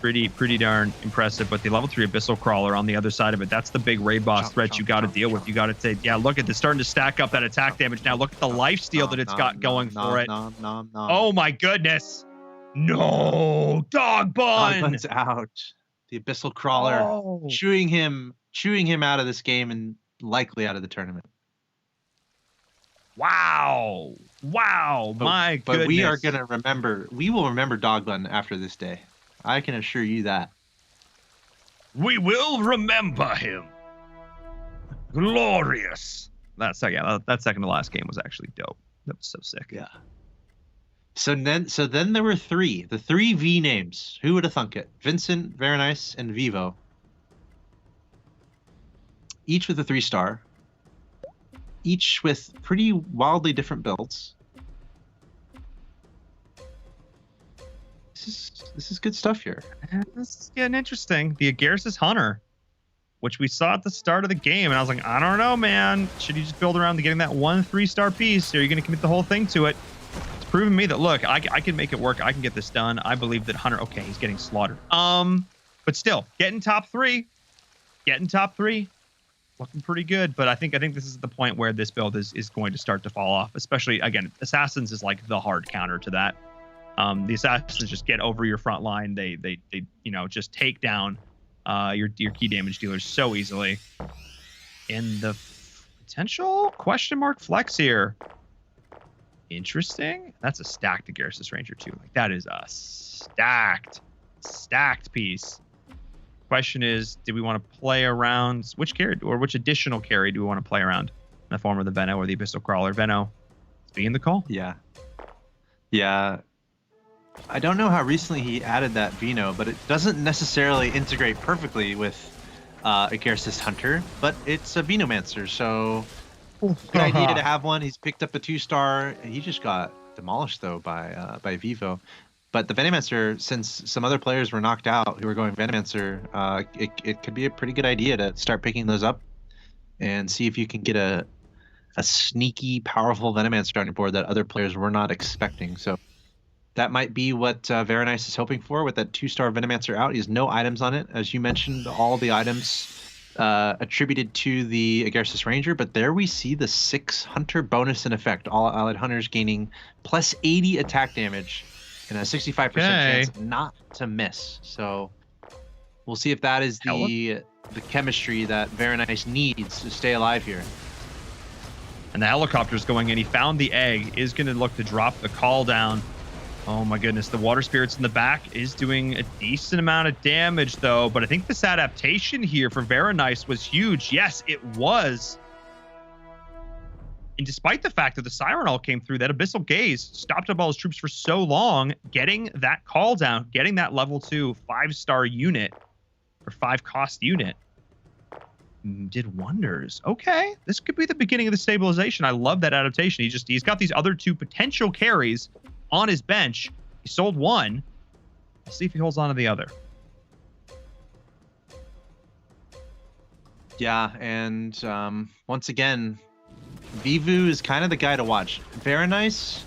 S2: Pretty darn impressive. But the level 3 Abyssal Crawler on the other side of it, that's the big raid boss threat you got to deal with. You got to say, yeah, look at this, starting to stack up that attack damage. Now look at the lifesteal that it's got going for it. Oh my goodness. No, Dogbun.
S3: Dogbun's out. The Abyssal Crawler chewing him out of this game and likely out of the tournament.
S2: Wow. My goodness.
S3: But we are going to remember, we will remember Dogbun after this day. I can assure you that.
S2: We will remember him. Glorious. That second to last game was actually dope. That was so sick.
S3: Yeah. So then there were 3. The 3 V names. Who would have thunk it? Vincent, Veronice, and Vivo. Each with a 3-star. Each with pretty wildly different builds. This is good stuff here.
S2: This is getting interesting. The Agarsis Hunter, which we saw at the start of the game, and I was like, I don't know, man. Should you just build around getting that 1 3-star piece? Or are you going to commit the whole thing to it? It's proven to me that, look, I can make it work. I can get this done. I believe that Hunter, okay, he's getting slaughtered. But still, getting top 3. Looking pretty good. But I think this is the point where this build is going to start to fall off. Especially, again, Assassins is like the hard counter to that. The Assassins just get over your front line. They just take down your key damage dealers so easily. And the potential question mark flex here. Interesting. That's a stacked Agarsis Ranger too. Like that is a stacked piece. Question is, do we want to play around which carry or which additional carry do we want to play around in the form of the Veno or the Abyssal Crawler? Veno, it's being the call.
S3: Yeah. I don't know how recently he added that Veno, but it doesn't necessarily integrate perfectly with Agarsis Hunter, but it's a Venomancer, so good idea to have one. He's picked up a 2-star. He just got demolished though by Vivo. But the Venomancer, since some other players were knocked out who were going Venomancer, it could be a pretty good idea to start picking those up and see if you can get a sneaky, powerful Venomancer on your board that other players were not expecting. So that might be what Veronice is hoping for with that 2-star Venomancer out. He has no items on it. As you mentioned, all the items attributed to the Agarsis Ranger, but there we see the 6 Hunter bonus in effect. All allied hunters gaining plus 80 attack damage and a 65% chance not to miss. So we'll see if that is the chemistry that Veronice needs to stay alive here.
S2: And the helicopter's going in. He found the egg, is going to look to drop the call down. Oh my goodness, the water spirits in the back is doing a decent amount of damage though, but I think this adaptation here for Veronice was huge. Yes, it was. And despite the fact that the Siren all came through, that Abyssal Gaze stopped up all his troops for so long, getting that call down, getting that level 2 5-star unit, or 5-cost unit, did wonders. Okay, this could be the beginning of the stabilization. I love that adaptation. He's got these other 2 potential carries on his bench. He sold one. Let's see if he holds on to the other.
S3: Yeah, and once again, Vivu is kind of the guy to watch. Veronice,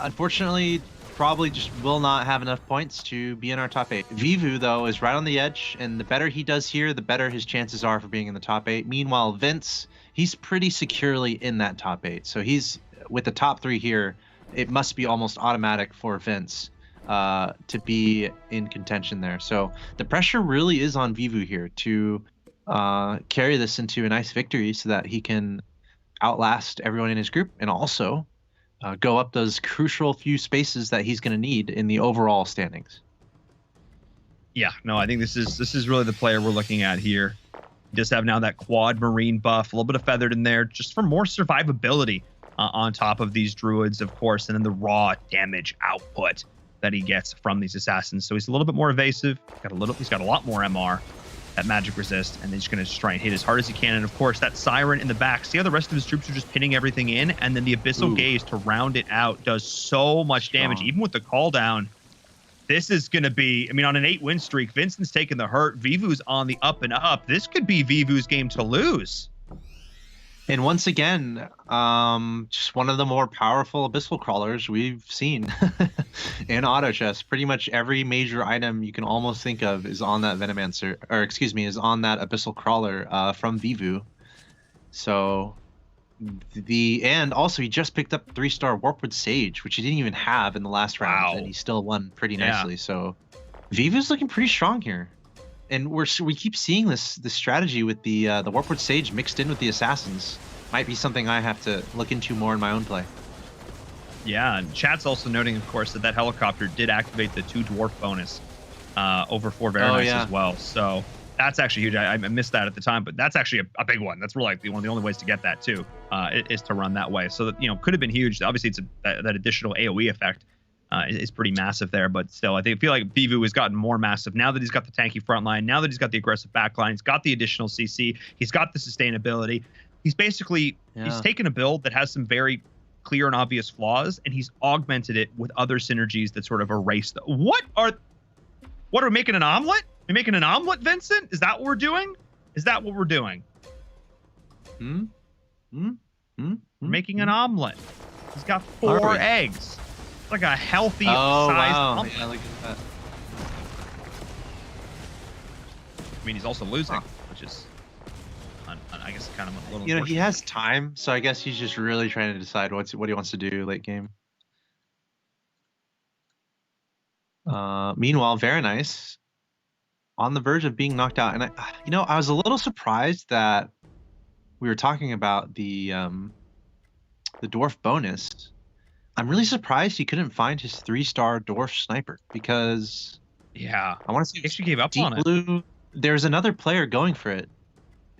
S3: unfortunately, probably just will not have enough points to be in our top 8. Vivu, though, is right on the edge, and the better he does here, the better his chances are for being in the top 8. Meanwhile, Vince, he's pretty securely in that top 8. So he's with the top 3 here. It must be almost automatic for Vince to be in contention there. So the pressure really is on Vivu here to carry this into a nice victory so that he can outlast everyone in his group and also go up those crucial few spaces that he's going to need in the overall standings.
S2: Yeah, no, I think this is really the player we're looking at here. He does have now that quad marine buff, a little bit of feathered in there, just for more survivability on top of these druids, of course, and then the raw damage output that he gets from these assassins. So he's a little bit more evasive. He's got a lot more MR, that magic resist, and he's going to just try and hit as hard as he can. And of course, that Siren in the back. See how the rest of his troops are just pinning everything in, and then the Abyssal Gaze to round it out does so much damage, even with the call down. This is going to be, I mean, on an 8-win streak, Vincent's taking the hurt. Vivu's on the up and up. This could be Vivu's game to lose.
S3: And once again, just one of the more powerful abyssal crawlers we've seen in auto chess. Pretty much every major item you can almost think of is on that Venomancer, or excuse me, is on that abyssal crawler from Vivu. So and also he just picked up 3-star Warpwood Sage, which he didn't even have in the last round, and he still won pretty nicely. So Vivu's looking pretty strong here. And we keep seeing this strategy with the Warpwood Sage mixed in with the Assassins. Might be something I have to look into more in my own play.
S2: Yeah, and chat's also noting, of course, that helicopter did activate the 2 dwarf bonus over 4 Veronice as well. So that's actually huge. I missed that at the time, but that's actually a big one. That's really like one of the only ways to get that too, is to run that way. So that, could have been huge. Obviously, it's that additional AOE effect. Is pretty massive there, but still, I feel like Vivu has gotten more massive now that he's got the tanky front line, now that he's got the aggressive back line, he's got the additional CC, he's got the sustainability. He's basically he's taken a build that has some very clear and obvious flaws, and he's augmented it with other synergies that sort of erase them. What are we making an omelet? Are we making an omelet, Vincent? Is that what we're doing? Is that what we're doing? We're making an omelet. He's got 4 eggs. Like a healthy sized omelet.
S3: Yeah, look at that.
S2: I mean, he's also losing, which is, I guess, kind of a little.
S3: He has time, so I guess he's just really trying to decide what he wants to do late game. Meanwhile, Veronice on the verge of being knocked out, and I was a little surprised that we were talking about the dwarf bonus. I'm really surprised he couldn't find his 3-star dwarf sniper, because
S2: I
S3: want to say
S2: he actually gave up on
S3: it. There's another player going for it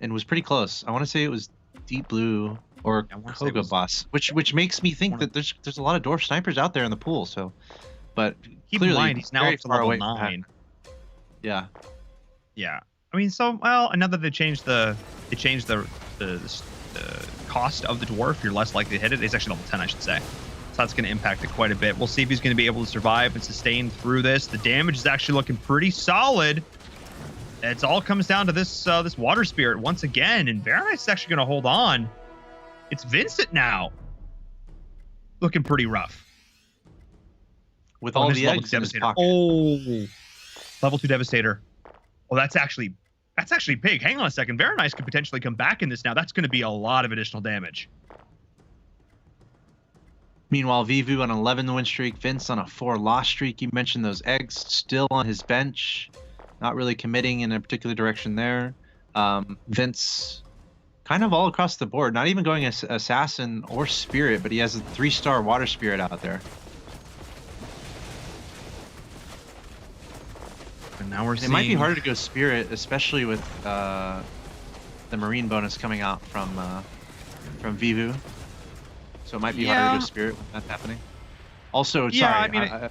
S3: and was pretty close. I want to say it was Deep Blue or Koga Boss, which makes me think that there's a lot of dwarf snipers out there in the pool. So, but
S2: keep in mind he's now up to level 9.
S3: Yeah.
S2: I mean, now that they changed the cost of the dwarf, you're less likely to hit it. It's actually level 10, I should say. That's going to impact it quite a bit. We'll see if he's going to be able to survive and sustain through this. The damage is actually looking pretty solid. It all comes down to this water spirit once again, and Veronice is actually going to hold on. It's Vincent now, looking pretty rough
S3: with all the eggs in his pocket.
S2: Oh, level 2 Devastator. Oh, that's actually That's actually big. Hang on a second. Very Nice could potentially come back in this now. That's going to be a lot of additional damage.
S3: Meanwhile, Vivu on an 11 win streak, Vince on a 4 loss streak. You mentioned those eggs still on his bench, not really committing in a particular direction there. Vince kind of all across the board, not even going assassin or spirit, but he has a 3-star water spirit out there.
S2: And now we're seeing...
S3: It might be harder to go spirit, especially with the marine bonus coming out from Vivu. So it might be harder to go spirit with that happening. Also, sorry,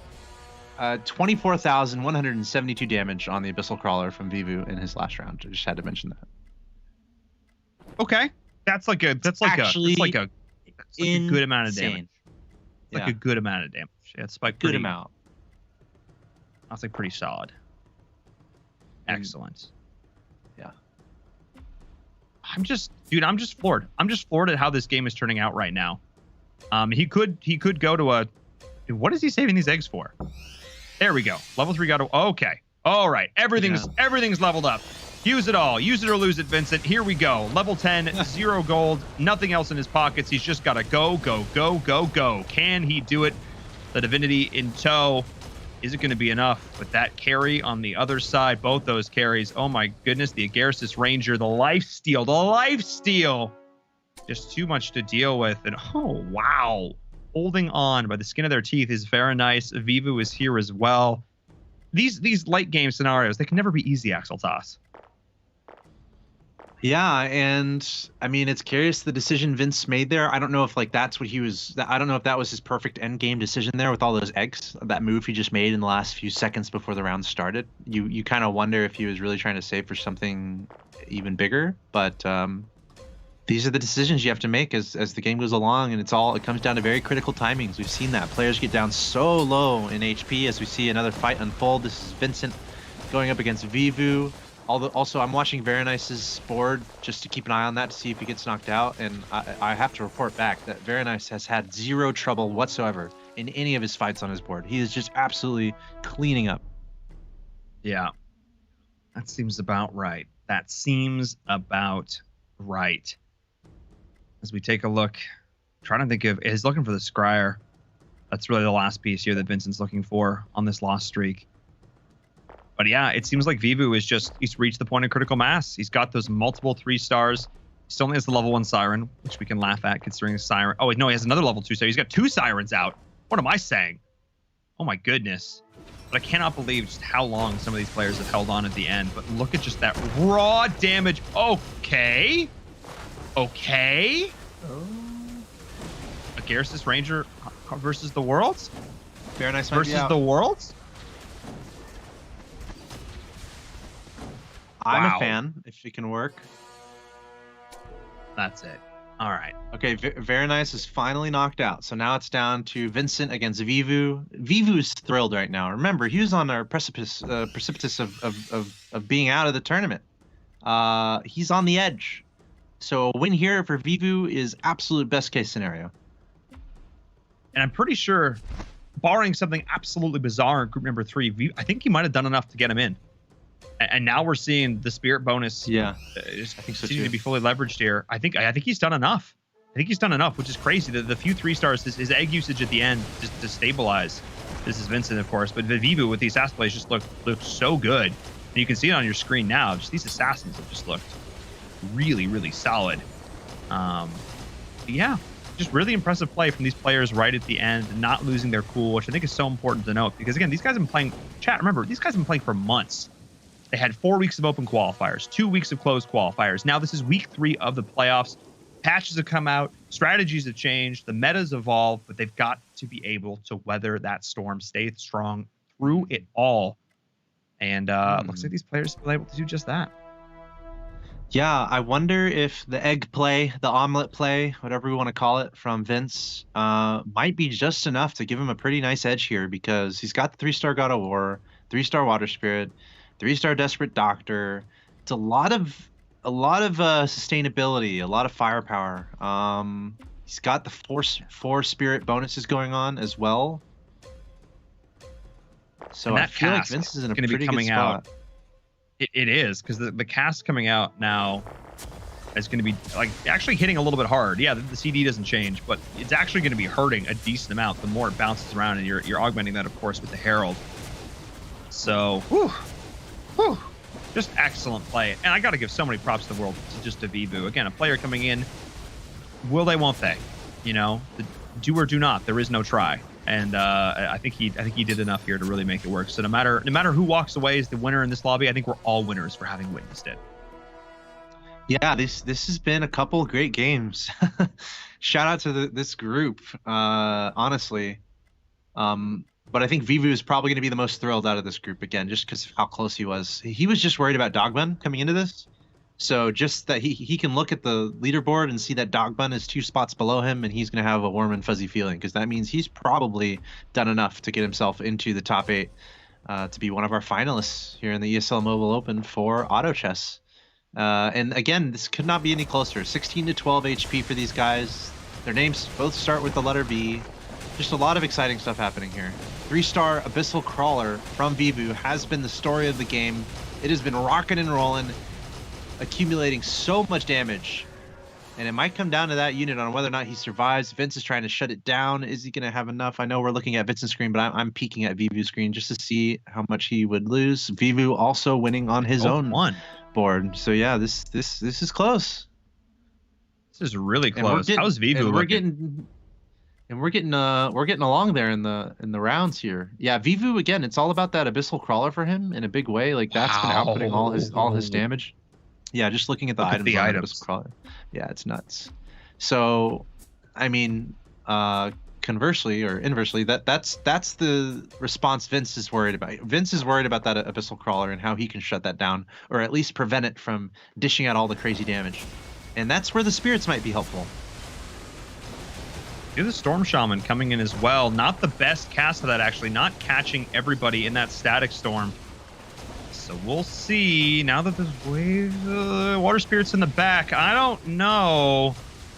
S3: 24,172 damage on the Abyssal Crawler from Vivu in his last round. I just had to mention that.
S2: Okay, that's like a good amount of damage. It's like a good amount of damage. Yeah, it's like
S3: good amount.
S2: That's like pretty solid. Excellent.
S3: Yeah.
S2: I'm just floored. I'm just floored at how this game is turning out right now. He could go to a... What is he saving these eggs for? There we go. Level 3 got to... Okay. All right. Everything's leveled up. Use it all. Use it or lose it, Vincent. Here we go. Level 10, 0 gold, nothing else in his pockets. He's just got to go, go, go, go, go. Can he do it? The Divinity in tow. Is it going to be enough? With that carry on the other side, both those carries. Oh my goodness. The Agarsis Ranger, the lifesteal. Just too much to deal with. And oh, wow. Holding on by the skin of their teeth is very nice. Vivu is here as well. These late game scenarios, they can never be easy, Axel Toss.
S3: Yeah, and I mean, it's curious the decision Vince made there. I don't know if that's what he was. I don't know if that was his perfect end game decision there with all those eggs. That move he just made in the last few seconds before the round started. You kind of wonder if he was really trying to save for something even bigger. But these are the decisions you have to make as the game goes along, and it comes down to very critical timings. We've seen that players get down so low in HP as we see another fight unfold. This is Vincent going up against Vivu. Also, I'm watching Very Nice's board just to keep an eye on that to see if he gets knocked out, and I have to report back that Very Nice has had zero trouble whatsoever in any of his fights on his board. He is just absolutely cleaning up.
S2: Yeah, that seems about right. As we take a look, trying to think of, he's looking for the Scryer. That's really the last piece here that Vincent's looking for on this lost streak. But yeah, it seems like Vivu he's reached the point of critical mass. He's got those multiple 3 stars. He still only has the level 1 Siren, which we can laugh at considering the Siren. Oh, wait, no, he has another level 2 Siren. He's got 2 Sirens out. What am I saying? Oh my goodness. But I cannot believe just how long some of these players have held on at the end. But look at just that raw damage. Okay. Oh. Agarsis Ranger versus the Worlds?
S3: Very Nice
S2: versus the Worlds?
S3: I'm a fan, if it can work.
S2: That's it. All right.
S3: Okay, Very Nice is finally knocked out. So now it's down to Vincent against Vivu. Vivu is thrilled right now. Remember, he was on our precipice of being out of the tournament. He's on the edge. So a win here for Vivu is absolute best case scenario.
S2: And I'm pretty sure, barring something absolutely bizarre in group number 3, I think he might have done enough to get him in. And now we're seeing the spirit bonus.
S3: Yeah, I think so too.
S2: To be fully leveraged here. I think he's done enough. Which is crazy. The few 3 stars, his egg usage at the end just to stabilize. This is Vincent, of course, but Vivu with these assassin plays just looked so good. And you can see it on your screen now. Just these assassins have just looked really, really solid. Yeah, just really impressive play from these players right at the end, not losing their cool, which I think is so important to note because again, these guys have been playing. Chat, remember, these guys have been playing for months. They had 4 weeks of open qualifiers, 2 weeks of closed qualifiers. Now this is week 3 of the playoffs. Patches have come out, strategies have changed, the meta's evolved, but they've got to be able to weather that storm, stay strong through it all. And looks like these players have been able to do just that.
S3: Yeah, I wonder if the egg play, the omelet play, whatever we want to call it, from Vince, might be just enough to give him a pretty nice edge here because he's got the 3-star God of War, 3-star Water Spirit, 3-star Desperate Doctor. It's a lot of sustainability, a lot of firepower. He's got the 4 spirit bonuses going on as well. So I feel like Vince is in a pretty good spot.
S2: It is, because the cast coming out now is going to be like actually hitting a little bit hard. Yeah, the CD doesn't change, but it's actually going to be hurting a decent amount the more it bounces around, and you're augmenting that, of course, with the Herald. So, whew, just excellent play. And I got to give so many props to the world to Vivu. Again, a player coming in, will they, won't they? You know, do or do not. There is no try. And I think he did enough here to really make it work. So no matter who walks away as the winner in this lobby, I think we're all winners for having witnessed it.
S3: Yeah, this has been a couple great games. Shout out to this group, honestly. But I think Vivu is probably going to be the most thrilled out of this group again, just because of how close he was. He was just worried about Dogbun coming into this. So just that he can look at the leaderboard and see that Dogbun is 2 spots below him, and he's going to have a warm and fuzzy feeling, because that means he's probably done enough to get himself into the top 8 to be one of our finalists here in the ESL Mobile Open for Auto Chess. And again, this could not be any closer. 16 to 12 HP for these guys. Their names both start with the letter B. Just a lot of exciting stuff happening here. 3-star Abyssal Crawler from Vivu has been the story of the game. It has been rocking and rolling, accumulating so much damage, and it might come down to that unit on whether or not he survives. Vince is trying to shut it down. Is he going to have enough? I know we're looking at Vincent's screen, but I'm peeking at Vivu's screen just to see how much he would lose. Vivu also winning on his own board. So yeah, this is close.
S2: This is really close. How's Vivu looking?
S3: We're getting along there in the rounds here. Yeah, Vivu again. It's all about that Abyssal Crawler for him in a big way. Like that's been outputting all his damage. Yeah, just looking at the items. Yeah, it's nuts. So, I mean, conversely or inversely, that's the response Vince is worried about. Vince is worried about that Abyssal Crawler and how he can shut that down, or at least prevent it from dishing out all the crazy damage. And that's where the spirits might be helpful.
S2: The Storm Shaman coming in as well. Not the best cast of that, actually. Not catching everybody in that static storm. So we'll see. Now that there's water spirits in the back, I don't know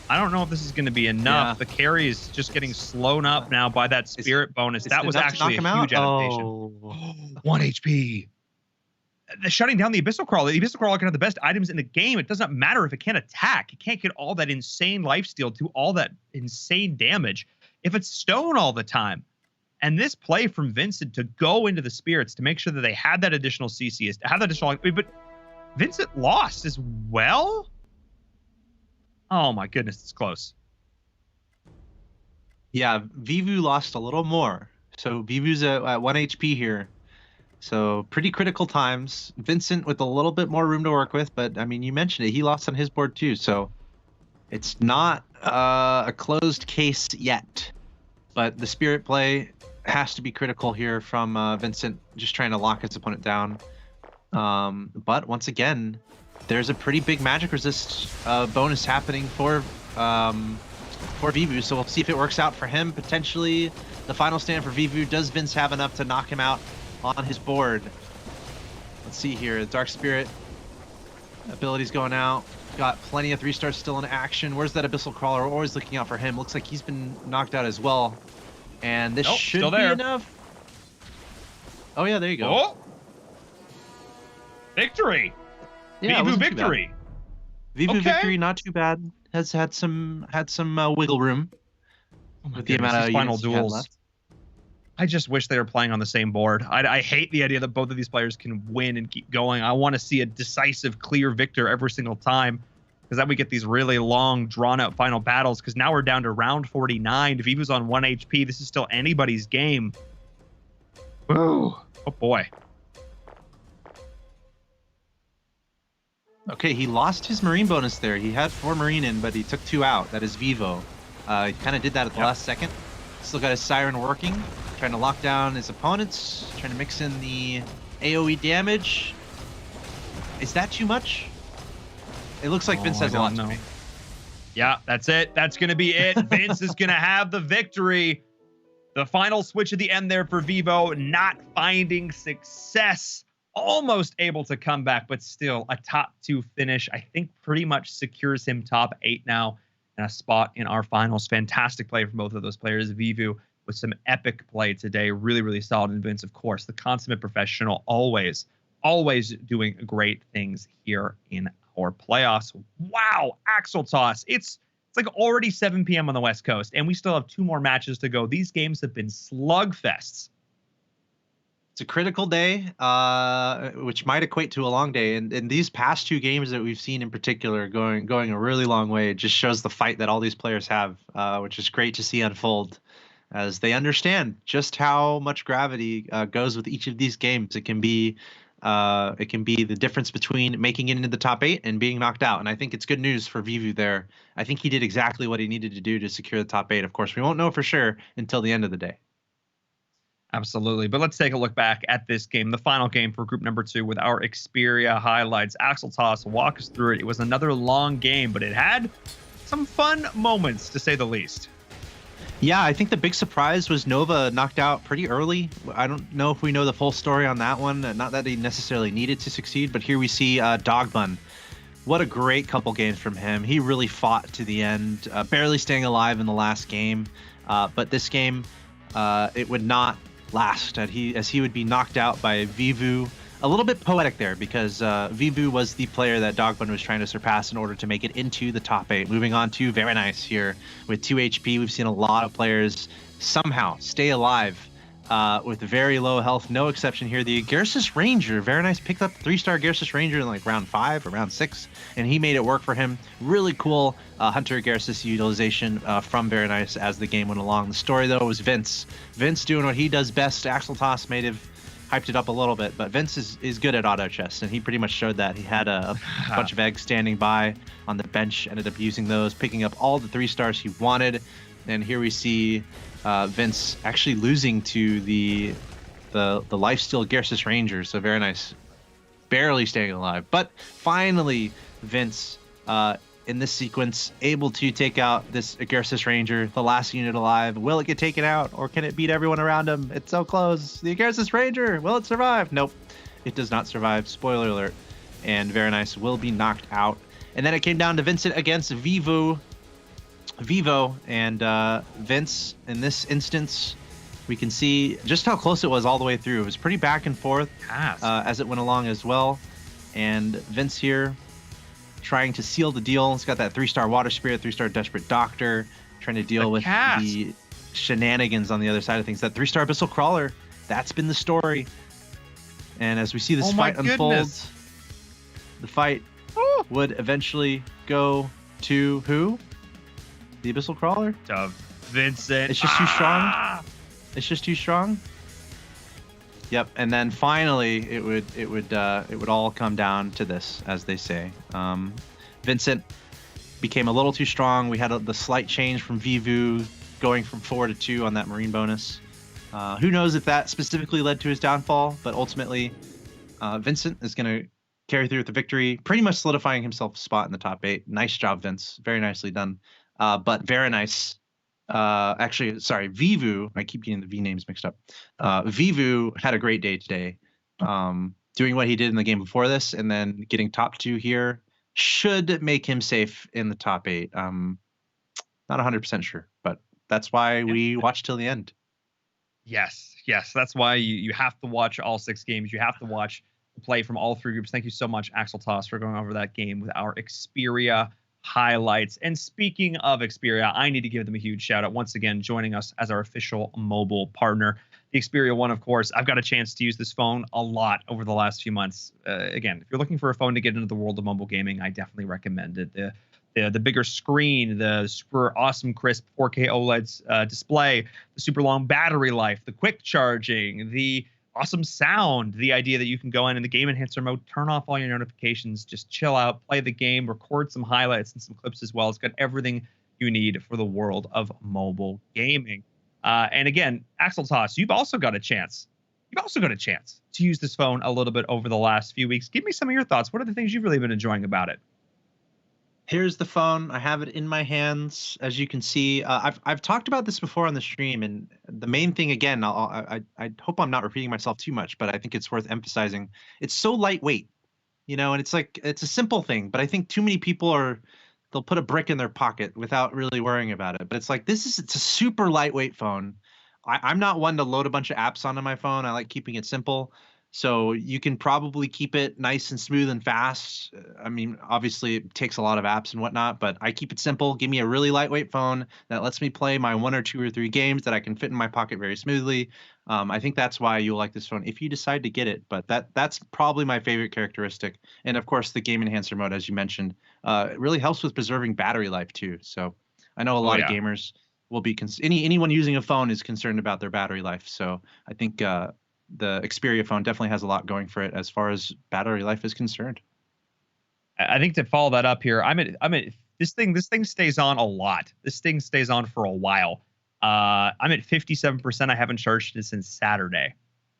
S2: if this is going to be enough. Yeah. The carry is just getting slowed up now by that spirit bonus. That was actually a huge adaptation. 1 HP. The shutting down the Abyssal Crawler. The Abyssal Crawler can have the best items in the game. It doesn't matter if it can't attack. It can't get all that insane lifesteal to all that insane damage if it's stone all the time. And this play from Vincent to go into the spirits to make sure that they had that additional CC, have that additional, but Vincent lost as well. Oh my goodness, it's close.
S3: Yeah, Vivu lost a little more. So Vivu's at 1 HP here. So pretty critical times. Vincent with a little bit more room to work with, but I mean, you mentioned it. He lost on his board too. So it's not a closed case yet. But the spirit play has to be critical here from Vincent, just trying to lock his opponent down. But once again, there's a pretty big magic resist bonus happening for Vivu. So we'll see if it works out for him. Potentially the final stand for Vivu. Does Vince have enough to knock him out on his board? Let's see here. Dark Spirit abilities going out. Got plenty of 3-stars still in action. Where's that Abyssal Crawler? We're always looking out for him. Looks like he's been knocked out as well. And this should be enough. Oh yeah, there you go.
S2: Oh! Victory!
S3: Yeah,
S2: Vivu victory.
S3: Vivu victory, not too bad. Has had some wiggle room with the amount of
S2: final duels
S3: left.
S2: I just wish they were playing on the same board. I hate the idea that both of these players can win and keep going. I want to see a decisive, clear victor every single time, because then we get these really long, drawn-out final battles, because now we're down to round 49. Vivu's on 1 HP. This is still anybody's game. Ooh. Oh, boy.
S3: Okay, he lost his Marine bonus there. He had 4 Marine in, but he took 2 out. That is Vivo. He kind of did that at the last second. Still got his Siren working. Trying to lock down his opponents, trying to mix in the AoE damage. Is that too much? It looks like Vince has a lot to me.
S2: Yeah, that's it. That's going to be it. Vince is going to have the victory. The final switch at the end there for Vivo, not finding success. Almost able to come back, but still a top 2 finish. I think pretty much secures him top 8 now and a spot in our finals. Fantastic play from both of those players. Vivu with some epic play today. Really, really solid. And Vince, of course, the consummate professional, always always doing great things here in our playoffs. Wow, Axel Toss. It's like already 7 p.m. on the West Coast, and we still have 2 more matches to go. These games have been slugfests.
S3: It's a critical day, which might equate to a long day. And these past 2 games that we've seen in particular going a really long way, it just shows the fight that all these players have, which is great to see unfold as they understand just how much gravity goes with each of these games. It can be the difference between making it into the top 8 and being knocked out. And I think it's good news for Vivu there. I think he did exactly what he needed to do to secure the top 8. Of course, we won't know for sure until the end of the day.
S2: Absolutely. But let's take a look back at this game, the final game for group number 2 with our Xperia highlights. Axel Toss, walk us through it. It was another long game, but it had some fun moments, to say the least.
S3: Yeah, I think the big surprise was Nova knocked out pretty early. I don't know if we know the full story on that one. Not that he necessarily needed to succeed, but here we see Dogbun. What a great couple games from him. He really fought to the end, barely staying alive in the last game. But this game, it would not last, as he would be knocked out by Vivu. A little bit poetic there, because Vivu was the player that Dogbun was trying to surpass in order to make it into the top 8. Moving on to Very Nice here with 2 HP. We've seen a lot of players somehow stay alive with very low health. No exception here. The Gersis Ranger, Very Nice picked up 3-star Gersis Ranger in like round 5 or round 6, and he made it work for him. Really cool Hunter Gersis utilization from Very Nice as the game went along. The story, though, was Vince. Vince doing what he does best. Axel Toss may have hyped it up a little bit, but Vince is good at auto chess, and he pretty much showed that. He had a bunch of eggs standing by on the bench, ended up using those, picking up all the 3-stars he wanted. And here we see Vince actually losing to the lifesteal Gersis Ranger, so Very Nice barely staying alive. But finally, Vince, in this sequence, able to take out this Gersis Ranger, the last unit alive. Will it get taken out, or can it beat everyone around him? It's so close. The Gersis Ranger, will it survive? Nope, it does not survive. Spoiler alert. And Very Nice will be knocked out. And then it came down to Vincent against Vivo, and Vince, in this instance, we can see just how close it was all the way through. It was pretty back and forth as it went along as well. And Vince here trying to seal the deal. It's got that 3-star Water Spirit, 3-star Desperate Doctor, trying to deal with the shenanigans on the other side of things. That 3-star Abyssal Crawler, that's been the story. And as we see this fight unfold, the fight would eventually go to who? The Abyssal Crawler?
S2: Vincent.
S3: It's just too strong. It's just too strong. Yep. And then finally, it would all come down to this, as they say. Vincent became a little too strong. We had the slight change from Vivu going from 4 to 2 on that Marine bonus. Who knows if that specifically led to his downfall? But ultimately, Vincent is going to carry through with the victory, pretty much solidifying himself a spot in the top 8. Nice job, Vince. Very nicely done. But Very Nice, Vivu, I keep getting the V names mixed up. Vivu had a great day today, doing what he did in the game before this, and then getting top 2 here should make him safe in the top 8. Not 100% sure, but that's why we watch till the end.
S2: Yes, that's why you have to watch all 6 games. You have to watch the play from all 3 groups. Thank you so much, Axel Toss, for going over that game with our Xperia highlights. And speaking of Xperia, I need to give them a huge shout out once again, joining us as our official mobile partner. The Xperia One, of course. I've got a chance to use this phone a lot over the last few months. Again, if you're looking for a phone to get into the world of mobile gaming, I definitely recommend it. The bigger screen, the super awesome crisp 4K OLED display, the super long battery life, the quick charging, the awesome sound, the idea that you can go in the game enhancer mode, turn off all your notifications, just chill out, play the game, record some highlights and some clips as well. It's got everything you need for the world of mobile gaming. And again, Axel Toss, you've also got a chance. To use this phone a little bit over the last few weeks. Give me some of your thoughts. What are the things you've really been enjoying about it?
S3: Here's the phone. I have it in my hands, as you can see. I've talked about this before on the stream, and the main thing, again, I hope I'm not repeating myself too much, but I think it's worth emphasizing. It's so lightweight, and it's a simple thing, but I think too many people they'll put a brick in their pocket without really worrying about it. But it's like it's a super lightweight phone. I'm not one to load a bunch of apps onto my phone. I like keeping it simple. So you can probably keep it nice and smooth and fast. I mean, obviously it takes a lot of apps and whatnot, but I keep it simple. Give me a really lightweight phone that lets me play my 1 or 2 or 3 games that I can fit in my pocket very smoothly. I think that's why you'll like this phone if you decide to get it. But that's probably my favorite characteristic. And of course, the game enhancer mode, as you mentioned, it really helps with preserving battery life too. So I know a lot of gamers will be anyone using a phone is concerned about their battery life. So I think the Xperia phone definitely has a lot going for it as far as battery life is concerned.
S2: I think to follow that up here, I'm at this thing stays on a lot. This thing stays on for a while. I'm at 57%. I haven't charged it since Saturday.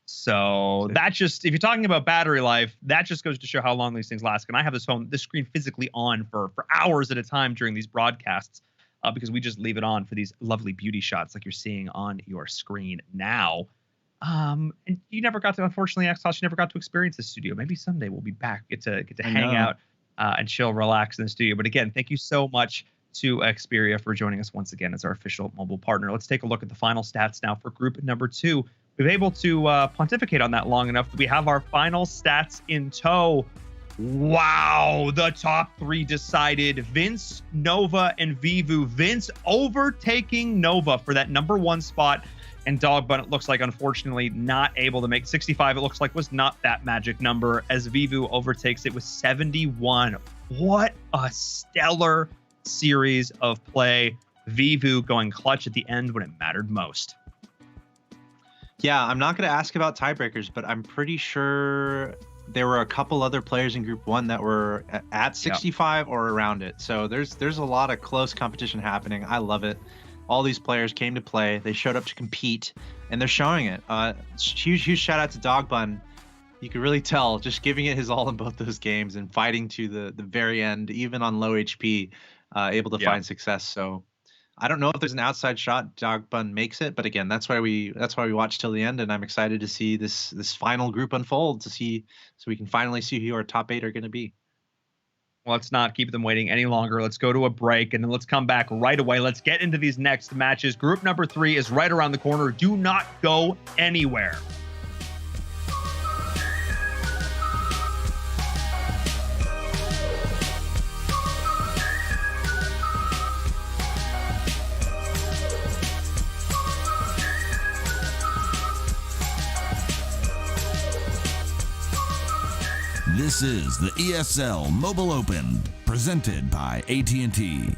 S2: So that just, if you're talking about battery life, that just goes to show how long these things last. And I have this screen physically on for hours at a time during these broadcasts because we just leave it on for these lovely beauty shots like you're seeing on your screen now. And you never got to, unfortunately, Xbox, you never got to experience the studio. Maybe someday we'll be back, get to hang out and chill, relax in the studio. But again, thank you so much to Xperia for joining us once again as our official mobile partner. Let's take a look at the final stats now for group number 2. We've been able to pontificate on that long enough that we have our final stats in tow. Wow, the top 3 decided. Vince, Nova, and Vivu. Vince overtaking Nova for that number 1 spot. And Dogbun, it looks like, unfortunately, not able to make 65. It looks like was not that magic number as Vivu overtakes it with 71. What a stellar series of play. Vivu going clutch at the end when it mattered most.
S3: Yeah, I'm not going to ask about tiebreakers, but I'm pretty sure there were a couple other players in Group 1 that were at 65 or around it. So there's a lot of close competition happening. I love it. All these players came to play. They showed up to compete, and they're showing it. Huge shout out to Dogbun. You could really tell, just giving it his all in both those games and fighting to the very end, even on low HP, able to find success. So I don't know if there's an outside shot Dogbun makes it, but again, that's why we watch till the end, and I'm excited to see this final group unfold so we can finally see who our top 8 are going to be.
S2: Let's not keep them waiting any longer. Let's go to a break, and then let's come back right away. Let's get into these next matches. Group number 3 is right around the corner. Do not go anywhere.
S1: This is the ESL Mobile Open, presented by AT&T.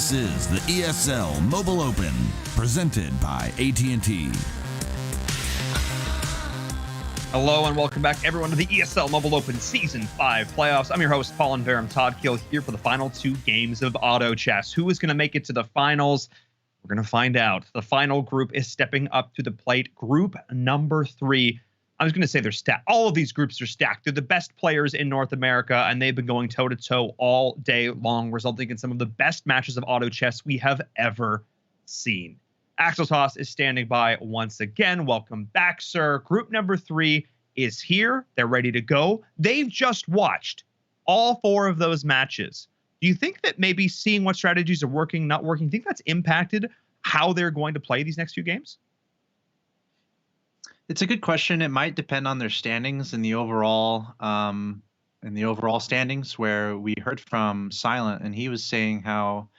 S1: This is the ESL Mobile Open, presented by AT&T.
S2: Hello and welcome back, everyone, to the ESL Mobile Open Season 5 playoffs. I'm your host, Paul and Verum Toddkill, here for the final 2 games of auto chess. Who is going to make it to the finals? We're going to find out. The final group is stepping up to the plate. Group number 3. I was going to say they're stacked. All of these groups are stacked. They're the best players in North America, and they've been going toe-to-toe all day long, resulting in some of the best matches of auto chess we have ever seen. Asphalt is standing by once again. Welcome back, sir. Group number 3 is here. They're ready to go. They've just watched all 4 of those matches. Do you think that maybe seeing what strategies are working, not working, do you think that's impacted how they're going to play these next few games?
S3: It's a good question. It might depend on their standings in the overall standings, where we heard from Silent, and he was saying how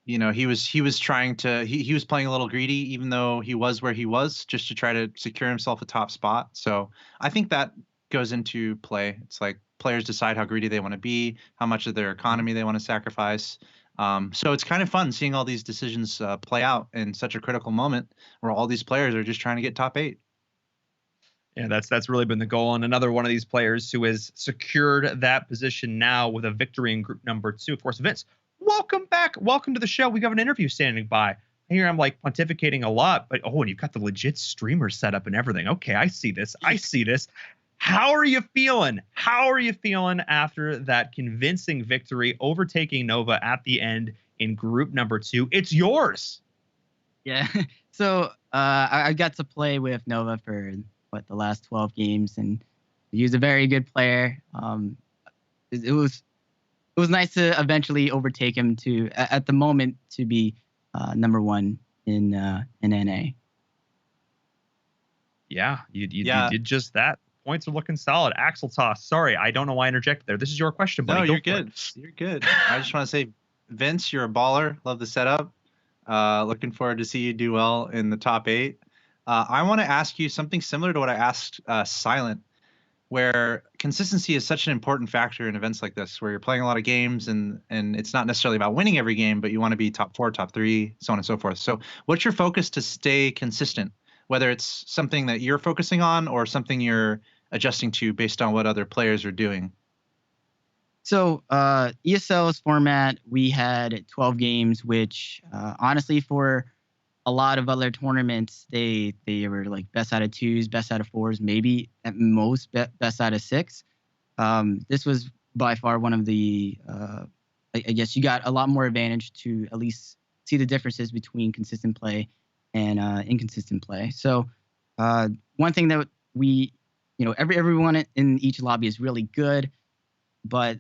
S3: he was trying to he was playing a little greedy, even though he was where he was, just to try to secure himself a top spot. So I think that goes into play. It's like players decide how greedy they want to be, how much of their economy they want to sacrifice. So it's kind of fun seeing all these decisions play out in such a critical moment where all these players are just trying to get top 8.
S2: Yeah, that's really been the goal. And another one of these players who has secured that position now with a victory in group number 2, of course, Vince. Welcome back. Welcome to the show. We got an interview standing by. Here I'm like pontificating a lot, but and you've got the legit streamer set up and everything. Okay, I see this. How are you feeling? How are you feeling after that convincing victory, overtaking Nova at the end in group number 2? It's yours.
S6: Yeah. So I got to play with Nova for the last 12 games, and he was a very good player. It was nice to eventually overtake him to at the moment to be number 1 in NA.
S2: Yeah, you did just that. Points are looking solid. Axel Toss. Sorry, I don't know why I interjected there. This is your question, buddy.
S3: No, you're good. You're good. I just want to say, Vince, you're a baller. Love the setup. Looking forward to see you do well in the top 8. I want to ask you something similar to what I asked Silent, where consistency is such an important factor in events like this, where you're playing a lot of games and it's not necessarily about winning every game, but you want to be top 4, top 3, so on and so forth. So what's your focus to stay consistent, whether it's something that you're focusing on or something you're adjusting to based on what other players are doing?
S6: So ESL's format, we had 12 games, which honestly for a lot of other tournaments, they were like best out of 2s, best out of 4s, maybe at most best out of 6. This was by far one of the, I guess you got a lot more advantage to at least see the differences between consistent play and inconsistent play. So one thing that we, everyone in each lobby is really good, but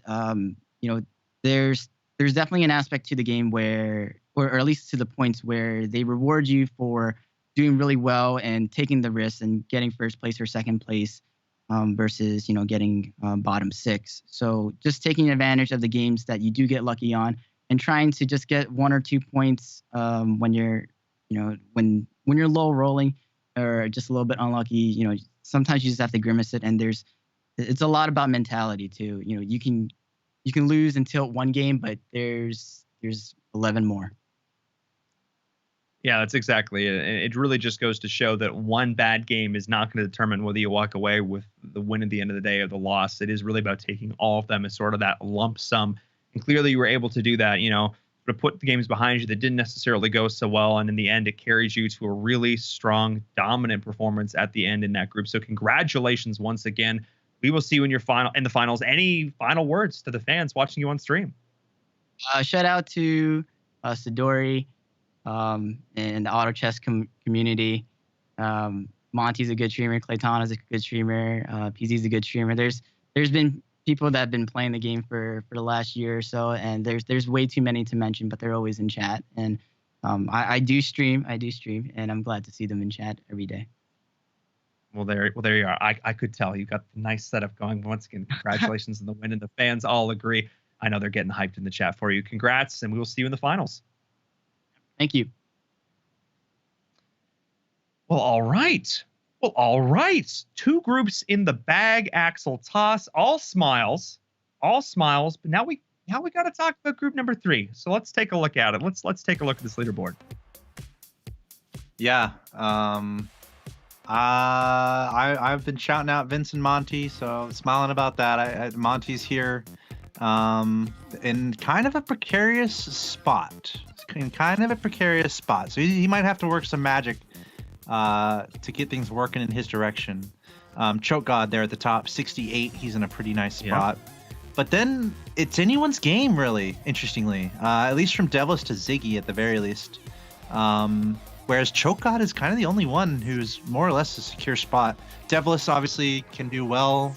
S6: there's definitely an aspect to the game where, or at least to the points where they reward you for doing really well and taking the risks and getting first place or second place versus getting bottom 6. So just taking advantage of the games that you do get lucky on and trying to just get 1 or 2 points when you're when you're low rolling or just a little bit unlucky. Sometimes you just have to grimace it, and it's a lot about mentality too. You can lose and tilt one game, but there's 11 more.
S2: Yeah, that's exactly it. It really just goes to show that one bad game is not going to determine whether you walk away with the win at the end of the day or the loss. It is really about taking all of them as sort of that lump sum. And clearly you were able to do that, to put the games behind you that didn't necessarily go so well. And in the end, it carries you to a really strong, dominant performance at the end in that group. So congratulations once again. We will see you in the finals. Any final words to the fans watching you on stream?
S6: Shout out to Sidori and the auto chess community. Monty's a good streamer. Claytana's a good streamer. PZ's a good streamer. There's been people that have been playing the game for the last year or so, and there's way too many to mention, but they're always in chat. And I do stream, and I'm glad to see them in chat every day.
S2: Well, there you are. I could tell you got the nice setup going. Once again, congratulations on the win, and the fans all agree. I know they're getting hyped in the chat for you. Congrats, and we will see you in the finals.
S6: Thank you.
S2: Well, all right. 2 groups in the bag. Axel Toss, all smiles. But now we Now we got to talk about group number 3. So let's take a look at it. Let's take a look at this leaderboard.
S3: Yeah. I've been shouting out Vince and Monty, so smiling about that. Monty's here, in kind of a precarious spot. So he might have to work some magic to get things working in his direction. Choke God there at the top, 68. He's in a pretty nice spot. Yeah. But then it's anyone's game, really, interestingly. At least from Devils to Ziggy at the very least. Whereas Choke God is kind of the only one who's more or less a secure spot. Devils obviously can do well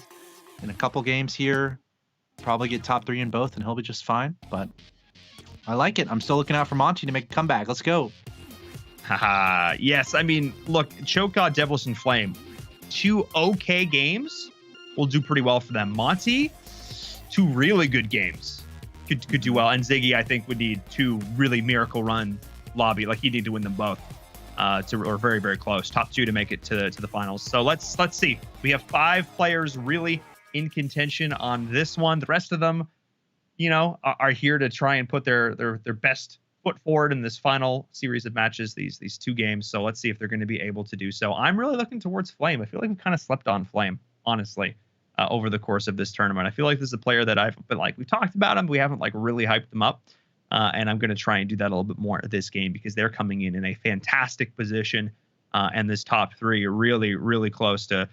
S3: in a couple games here. Probably get top 3 in both, and he'll be just fine. But I like it. I'm still looking out for Monty to make a comeback. Let's go.
S2: Haha. Yes, I mean, look, Choke God, Devils, and Flame. 2 okay games will do pretty well for them. Monty, 2 really good games could do well. And Ziggy, I think, would need 2 really miracle run lobby. Like, he'd need to win them both. Or very, very close. Top 2 to make it to the finals. So let's see. We have 5 players really in contention on this one. The rest of them, you know, are here to try and put their best foot forward in this final series of matches, these 2 games. So let's see if they're going to be able to do so. I'm really looking towards Flame. I feel like we've kind of slept on Flame, honestly, over the course of this tournament. I feel like this is a player that I've been like, we've talked about him, we haven't like really hyped them up. And I'm going to try and do that a little bit more this game because they're coming in a fantastic position. And this top 3 are really, really close to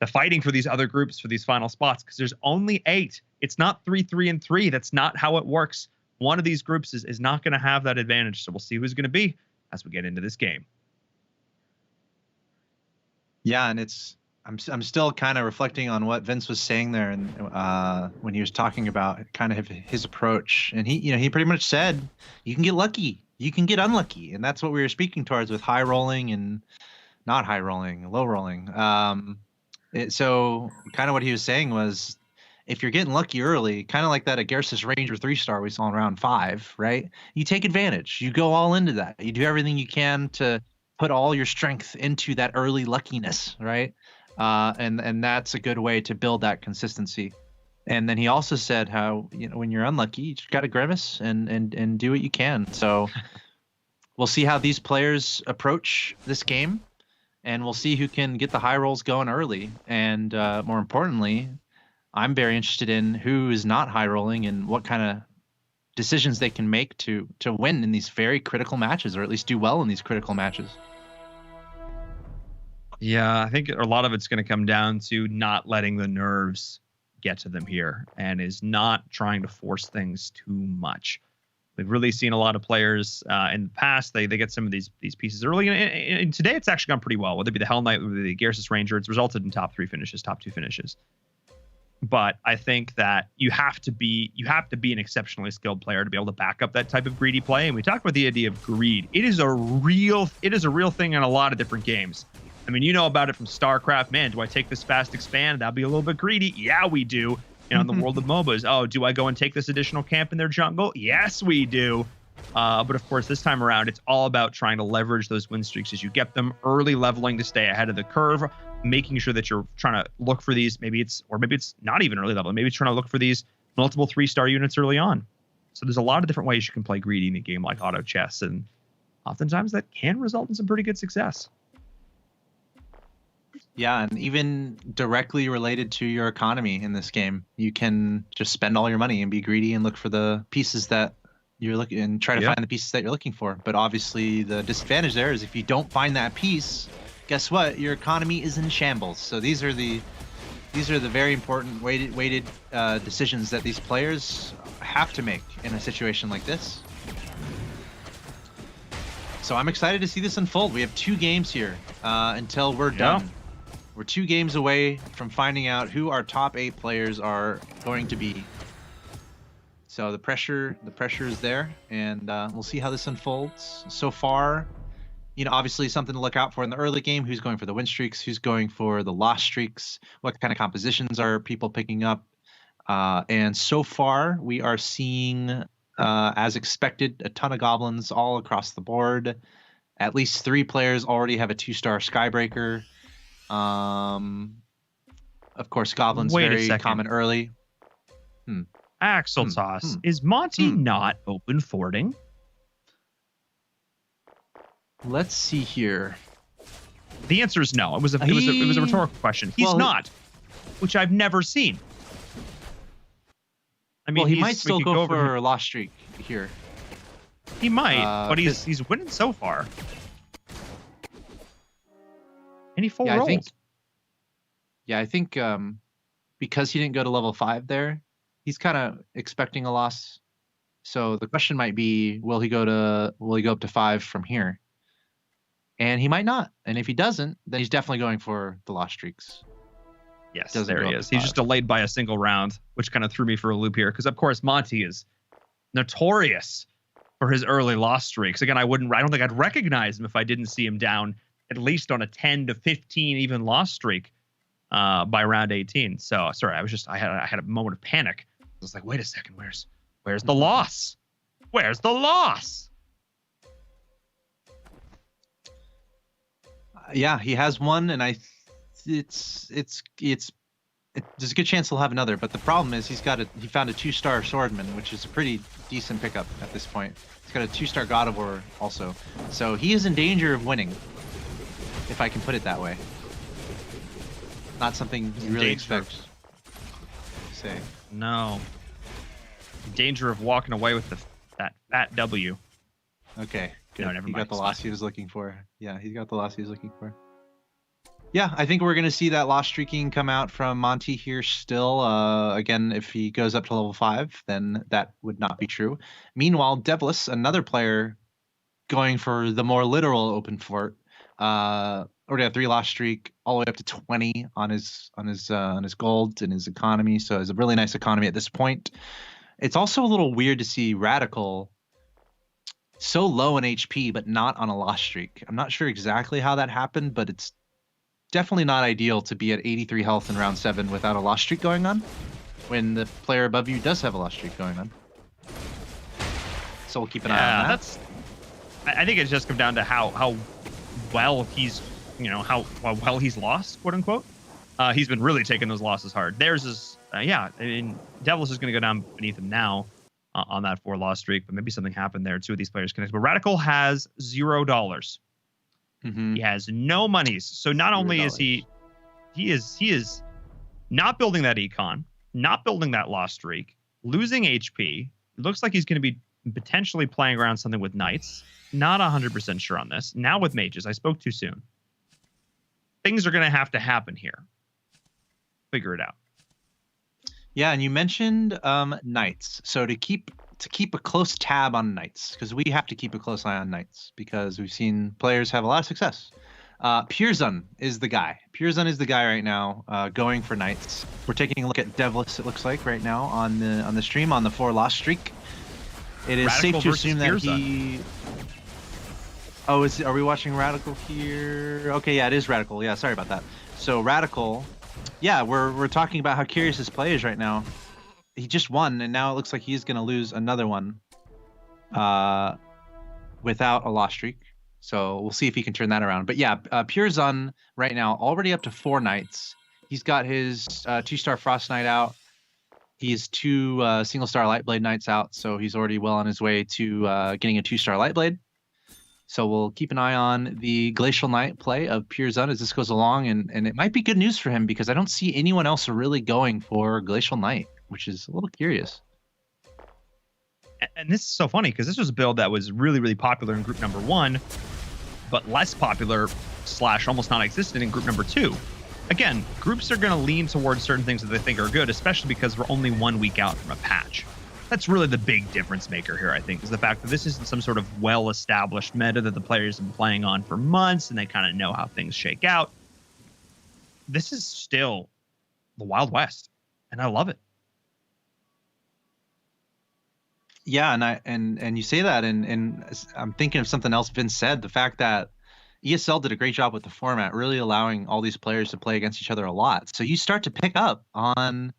S2: fighting for these other groups for these final spots because there's only 8. It's not 3, 3, and 3. That's not how it works. One of these groups is not going to have that advantage. So we'll see who's going to be as we get into this game.
S3: Yeah, and I'm still kind of reflecting on what Vince was saying there, and when he was talking about kind of his approach, and he pretty much said you can get lucky, you can get unlucky, and that's what we were speaking towards with high rolling and not high rolling, low rolling. So kind of what he was saying was, if you're getting lucky early, kind of like that Agarsis Ranger 3-star we saw in round 5, right? You take advantage, you go all into that, you do everything you can to put all your strength into that early luckiness, right? And that's a good way to build that consistency. And then he also said how, when you're unlucky, you just got to grimace and do what you can. So we'll see how these players approach this game, and we'll see who can get the high rolls going early. And more importantly, I'm very interested in who is not high rolling and what kind of decisions they can make to win in these very critical matches, or at least do well in these critical matches.
S2: Yeah, I think a lot of it's going to come down to not letting the nerves get to them here, and is not trying to force things too much. We've really seen a lot of players in the past. They get some of these pieces early, and today it's actually gone pretty well. Whether it be the Hell Knight, whether it be the Agarsis Ranger, it's resulted in top 3 finishes, top 2 finishes. But I think that you have to be an exceptionally skilled player to be able to back up that type of greedy play. And we talked about the idea of greed. It is a real thing in a lot of different games. I mean, you know about it from StarCraft. Man, do I take this fast expand? That'd be a little bit greedy. Yeah, we do. In the world of MOBAs. Oh, do I go and take this additional camp in their jungle? Yes, we do. But of course, this time around, it's all about trying to leverage those win streaks as you get them, early leveling to stay ahead of the curve, making sure that you're trying to look for these. Maybe it's not even early leveling. Maybe it's trying to look for these multiple 3-star units early on. So there's a lot of different ways you can play greedy in a game like auto chess, and oftentimes that can result in some pretty good success.
S3: Yeah, and even directly related to your economy in this game, you can just spend all your money and be greedy and look for the pieces that you're looking, and try to find the pieces that you're looking for. But obviously, the disadvantage there is if you don't find that piece, guess what? Your economy is in shambles. So these are the very important weighted decisions that these players have to make in a situation like this. So I'm excited to see this unfold. We have 2 games here until we're done. We're 2 games away from finding out who our top 8 players are going to be. So the pressure is there, and we'll see how this unfolds. So far, obviously something to look out for in the early game. Who's going for the win streaks? Who's going for the loss streaks? What kind of compositions are people picking up? And so far, we are seeing, as expected, a ton of goblins all across the board. At least 3 players already have a 2-star Skybreaker. Of course, goblins very common early.
S2: Axel Toss, is Monty not open forting?
S3: Let's see here.
S2: The answer is no. It was a rhetorical question. He's not, which I've never seen. I mean,
S3: he might still go for a lost streak here.
S2: He might, but he's winning so far. And he full rolls.
S3: I think because he didn't go to level 5 there, he's kind of expecting a loss. So the question might be, will he go up to 5 from here? And he might not. And if he doesn't, then he's definitely going for the lost streaks.
S2: Yes, there he is. He's just delayed by a single round, which kind of threw me for a loop here. Because, of course, Monty is notorious for his early lost streaks. Again, I don't think I'd recognize him if I didn't see him down at least on a 10 to 15 even lost streak by round 18. So, sorry, I had a moment of panic. I was like, wait a second, where's the loss? Where's the loss?
S3: Yeah, he has one, and there's a good chance he'll have another. But the problem is he found a 2-star Swordman, which is a pretty decent pickup at this point. He's got a 2-star God of War also, so he is in danger of winning, if I can put it that way. Not something you really expect to say.
S2: No. In danger of walking away with that fat W.
S3: Okay, good.
S2: No, never mind.
S3: He got the loss he was looking for. Yeah, he got the loss he was looking for. Yeah, I think we're going to see that lost streaking come out from Monty here still. Again, if he goes up to level 5, then that would not be true. Meanwhile, Devlis, another player going for the more literal open fort, already have 3 lost streak, all the way up to 20 on his gold and his economy. So it's a really nice economy at this point. It's also a little weird to see Radical so low in HP, but not on a lost streak. I'm not sure exactly how that happened, but it's definitely not ideal to be at 83 health in round 7 without a lost streak going on, when the player above you does have a lost streak going on. So we'll keep an eye on that.
S2: I think it's just come down to how well he's, how well he's lost, quote unquote. He's been really taking those losses hard. Theirs is, I mean, Devils is going to go down beneath him now on that 4 loss streak, but maybe something happened there. 2 of these players connect. But Radical has $0. He has no monies. So not only is he is not building that econ, not building that loss streak, losing HP. It looks like he's going to be potentially playing around something with knights. Not 100% sure on this. Now with mages, I spoke too soon. Things are going to have to happen here. Figure it out.
S3: Yeah, and you mentioned knights. So to keep a close tab on knights, because we have to keep a close eye on knights, because we've seen players have a lot of success. Purzun is the guy. Purzun is the guy right now, going for knights. We're taking a look at Devlis, it looks like, right now on the stream on the 4 loss streak. It is
S2: Radical
S3: safe to assume that
S2: Purzun.
S3: he. Oh, are we watching Radical here? Okay, yeah, it is Radical. Yeah, sorry about that. So Radical, yeah, we're talking about how curious his play is right now. He just won, and now it looks like he's going to lose another one without a loss streak. So we'll see if he can turn that around. But yeah, Purzun right now already up to 4 knights. He's got his 2-star Frost Knight out. He has 2 single-star Lightblade Knights out, so he's already well on his way to getting a 2-star Lightblade. So we'll keep an eye on the Glacial Knight play of Purzun as this goes along, and it might be good news for him, because I don't see anyone else really going for Glacial Knight, which is a little curious.
S2: And this is so funny, because this was a build that was really, really popular in group number 1, but less popular / almost non-existent in group number 2. Again, groups are going to lean towards certain things that they think are good, especially because we're only 1 week out from a patch. That's really the big difference maker here, I think, is the fact that this isn't some sort of well-established meta that the players have been playing on for months and they kind of know how things shake out. This is still the Wild West, and I love it.
S3: Yeah, and you say that, and I'm thinking of something else Vince said, the fact that ESL did a great job with the format, really allowing all these players to play against each other a lot. So you start to pick up on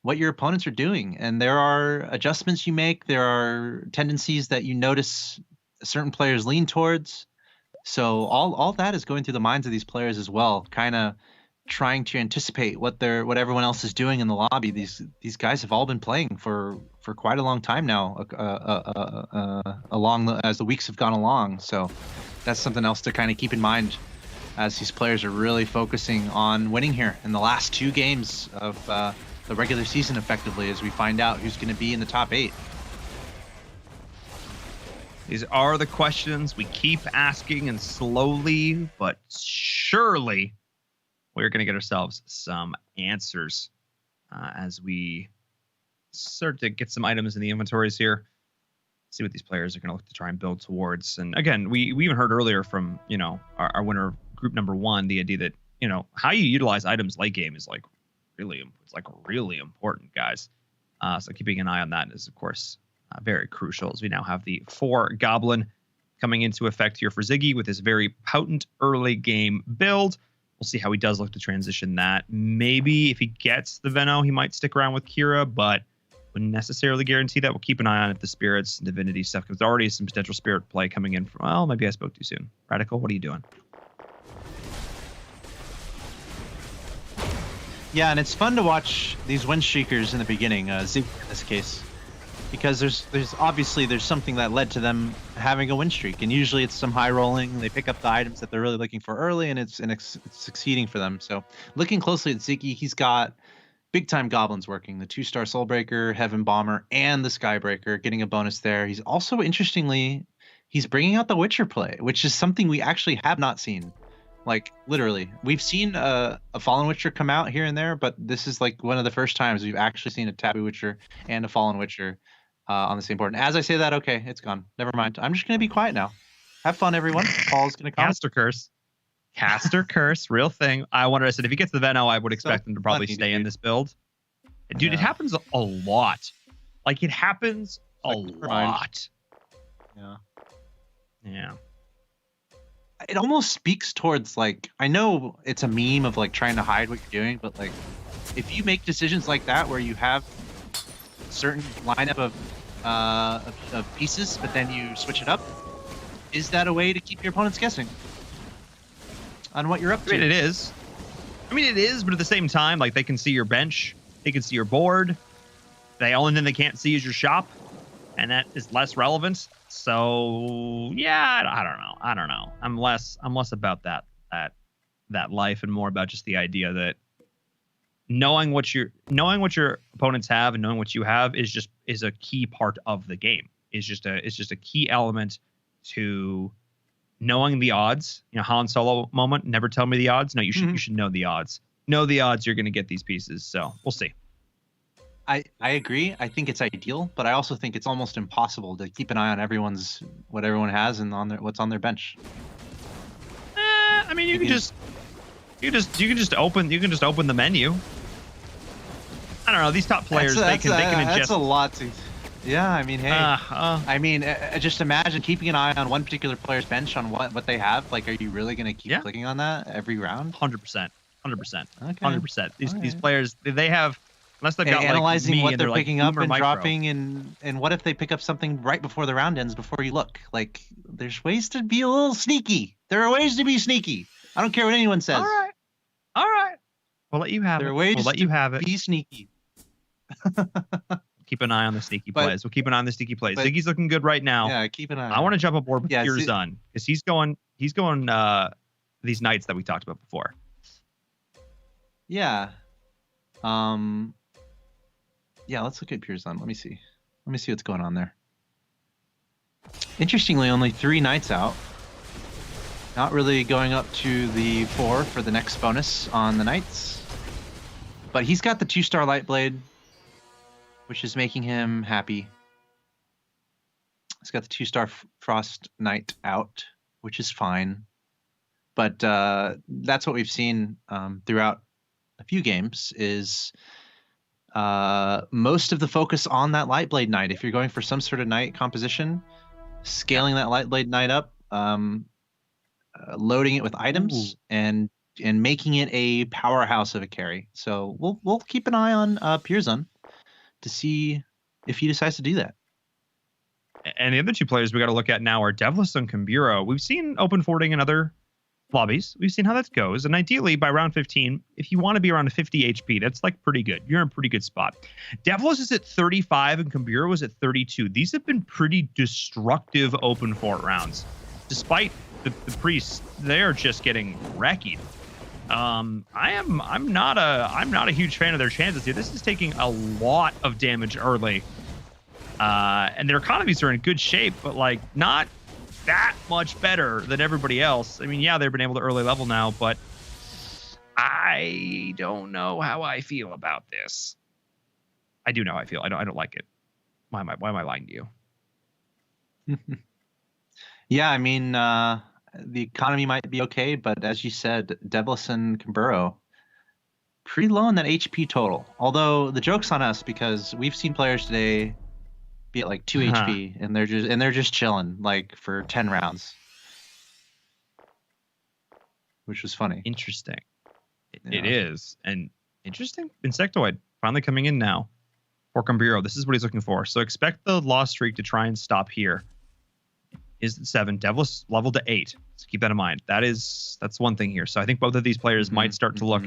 S3: what your opponents are doing, and there are adjustments you make. There are tendencies that you notice certain players lean towards. So all that is going through the minds of these players as well, kind of trying to anticipate what everyone else is doing in the lobby. These guys have all been playing for quite a long time now, as the weeks have gone along. So that's something else to kind of keep in mind as these players are really focusing on winning here in the last 2 games of the regular season, effectively, as we find out who's going to be in the top 8.
S2: These are the questions we keep asking, and slowly but surely we're going to get ourselves some answers as we start to get some items in the inventories here. See what these players are going to look to try and build towards. And again, we even heard earlier from, our winner of group number 1, the idea that, how you utilize items late game is really important, guys. So keeping an eye on that is, of course, very crucial, as we now have the 4 Goblin coming into effect here for Ziggy with his very potent early game build. We'll see how he does look to transition that. Maybe if he gets the Veno, he might stick around with Kira, but wouldn't necessarily guarantee that. We'll keep an eye on it, the Spirits and Divinity stuff, because there already is some potential Spirit play coming in from, well, maybe I spoke too soon. Radical, what are you doing?
S3: Yeah, and it's fun to watch these win streakers in the beginning, Ziggy in this case, because there's obviously something that led to them having a win streak, and usually it's some high rolling. They pick up the items that they're really looking for early, and it's succeeding for them. So looking closely at Ziggy, he's got big time goblins working, the 2-star Soulbreaker, Heaven Bomber, and the Skybreaker, getting a bonus there. He's also, interestingly, he's bringing out the Witcher play, which is something we actually have not seen. Like, literally, we've seen a Fallen Witcher come out here and there, but this is like one of the first times we've actually seen a Taboo Witcher and a Fallen Witcher on the same board. And as I say that, okay, it's gone. Never mind. I'm just going to be quiet now. Have fun, everyone. Paul's going to come.
S2: Caster Curse, real thing. I said if he gets the Veno, I would expect him to probably stay in this build. Dude, It happens a lot. Like, it happens a lot. Yeah.
S3: It almost speaks towards, like, I know it's a meme of like trying to hide what you're doing, but like if you make decisions like that where you have a certain lineup of pieces, but then you switch it up, is that a way to keep your opponents guessing on what you're up to?
S2: It is, but at the same time, like, they can see your bench, they can see your board. The only thing they can't see is your shop, and that is less relevant. So yeah, I don't know. I'm less about that life, and more about just the idea that knowing what your opponents have and knowing what you have is a key part of the game. It's just a key element to knowing the odds. Han Solo moment, never tell me the odds. No, you should know the odds. Know the odds you're going to get these pieces. So we'll see.
S3: I agree. I think it's ideal, but I also think it's almost impossible to keep an eye on what everyone has and what's on their bench.
S2: You can just open the menu. I don't know. These top players, they can ingest.
S3: That's a lot to. Yeah, hey. Just imagine keeping an eye on one particular player's bench on what they have. Like, are you really going to keep clicking on that every round?
S2: 100%.
S3: Okay.
S2: 100%. These players, they have. Unless they've got
S3: analyzing
S2: like me,
S3: what they're picking up and
S2: micro.
S3: dropping, and what if they pick up something right before the round ends before you look? Like, there's ways to be a little sneaky. There are ways to be sneaky. I don't care what anyone says.
S2: All right. We'll let you have
S3: There are ways
S2: We'll let you have it.
S3: Be sneaky.
S2: Keep an eye on the sneaky plays. We'll keep an eye on the sneaky plays. Ziggy's looking good right now.
S3: Yeah, keep an eye.
S2: I want to jump aboard with Pirzun because he's going these nights that we talked about before.
S3: Yeah. Yeah, let's look at Pirzun. Let me see what's going on there. Interestingly, only 3 nights out. Not really going up to the 4 for the next bonus on the nights. But he's got the 2-star Lightblade, which is making him happy. He's got the 2-star Frost Knight out, which is fine. But that's what we've seen throughout a few games is most of the focus on that Lightblade Knight. If you're going for some sort of knight composition, scaling that Lightblade Knight up, loading it with items, and making it a powerhouse of a carry. So we'll keep an eye on Pirzun to see if he decides to do that.
S2: And the other 2 players we got to look at now are Devlis and Kamburo. We've seen open forwarding in other lobbies. We've seen how that goes. And ideally, by round 15, if you want to be around 50 HP, that's like pretty good. You're in a pretty good spot. Devlos is at 35 and Kambira was at 32. These have been pretty destructive open fort rounds. Despite the priests, they're just getting wrecked. I'm not a huge fan of their chances here. This is taking a lot of damage early. And their economies are in good shape, but like not that much better than everybody else. I mean, yeah, they've been able to early level now, but I don't know how I feel about this. I do know how I feel. I don't like it. Why am I lying to you?
S3: Yeah, I mean, the economy might be okay, but as you said, Devlis and Kamburo pretty low in that HP total. Although the joke's on us because we've seen players today be at like 2 HP and they're just chilling like for 10 rounds, which was funny.
S2: Interesting. It is. And interesting. Insectoid finally coming in now for Kambiro. This is what he's looking for. So expect the loss streak to try and stop here. Is 7. Devlis leveled to 8. So keep that in mind. That's one thing here. So I think both of these players might start to look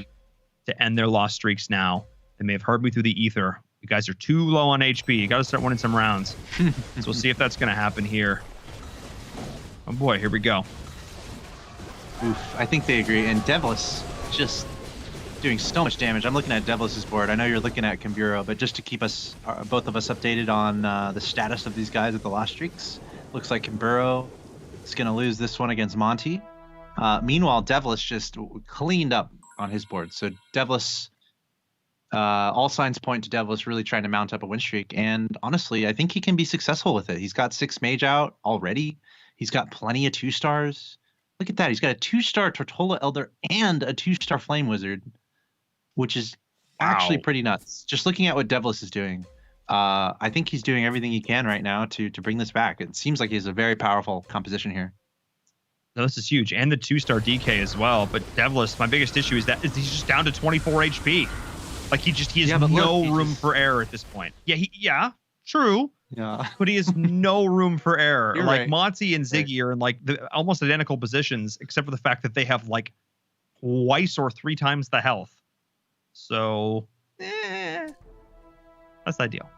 S2: to end their loss streaks now. They may have heard me through the ether. You guys are too low on HP. You got to start winning some rounds. So we'll see if that's going to happen here. Oh boy, here we go.
S3: Oof, I think they agree. And Devlis just doing so much damage. I'm looking at Devlis's board. I know you're looking at Kamburo, but just to keep us, both of us, updated on the status of these guys at the loss streaks. Looks like Kamburo is going to lose this one against Monty. Meanwhile, Devlis just cleaned up on his board. So Devlis, all signs point to Devlis really trying to mount up a win streak. And honestly, I think he can be successful with it. He's got 6 mage out already. He's got plenty of 2-stars. Look at that. He's got a 2-star Tortola Elder and a 2-star Flame Wizard, which is actually pretty nuts. Just looking at what Devlis is doing. I think he's doing everything he can right now to bring this back. It seems like he has a very powerful composition here.
S2: No, this is huge. And the 2-star DK as well. But Devlis, my biggest issue is he's just down to 24 HP. Like he has no room for error at this point. Yeah, true.
S3: Yeah.
S2: But he has no room for error.
S3: You're
S2: like
S3: right.
S2: Monty and Ziggy are in like the almost identical positions, except for the fact that they have like twice or 3 times the health. So, that's ideal.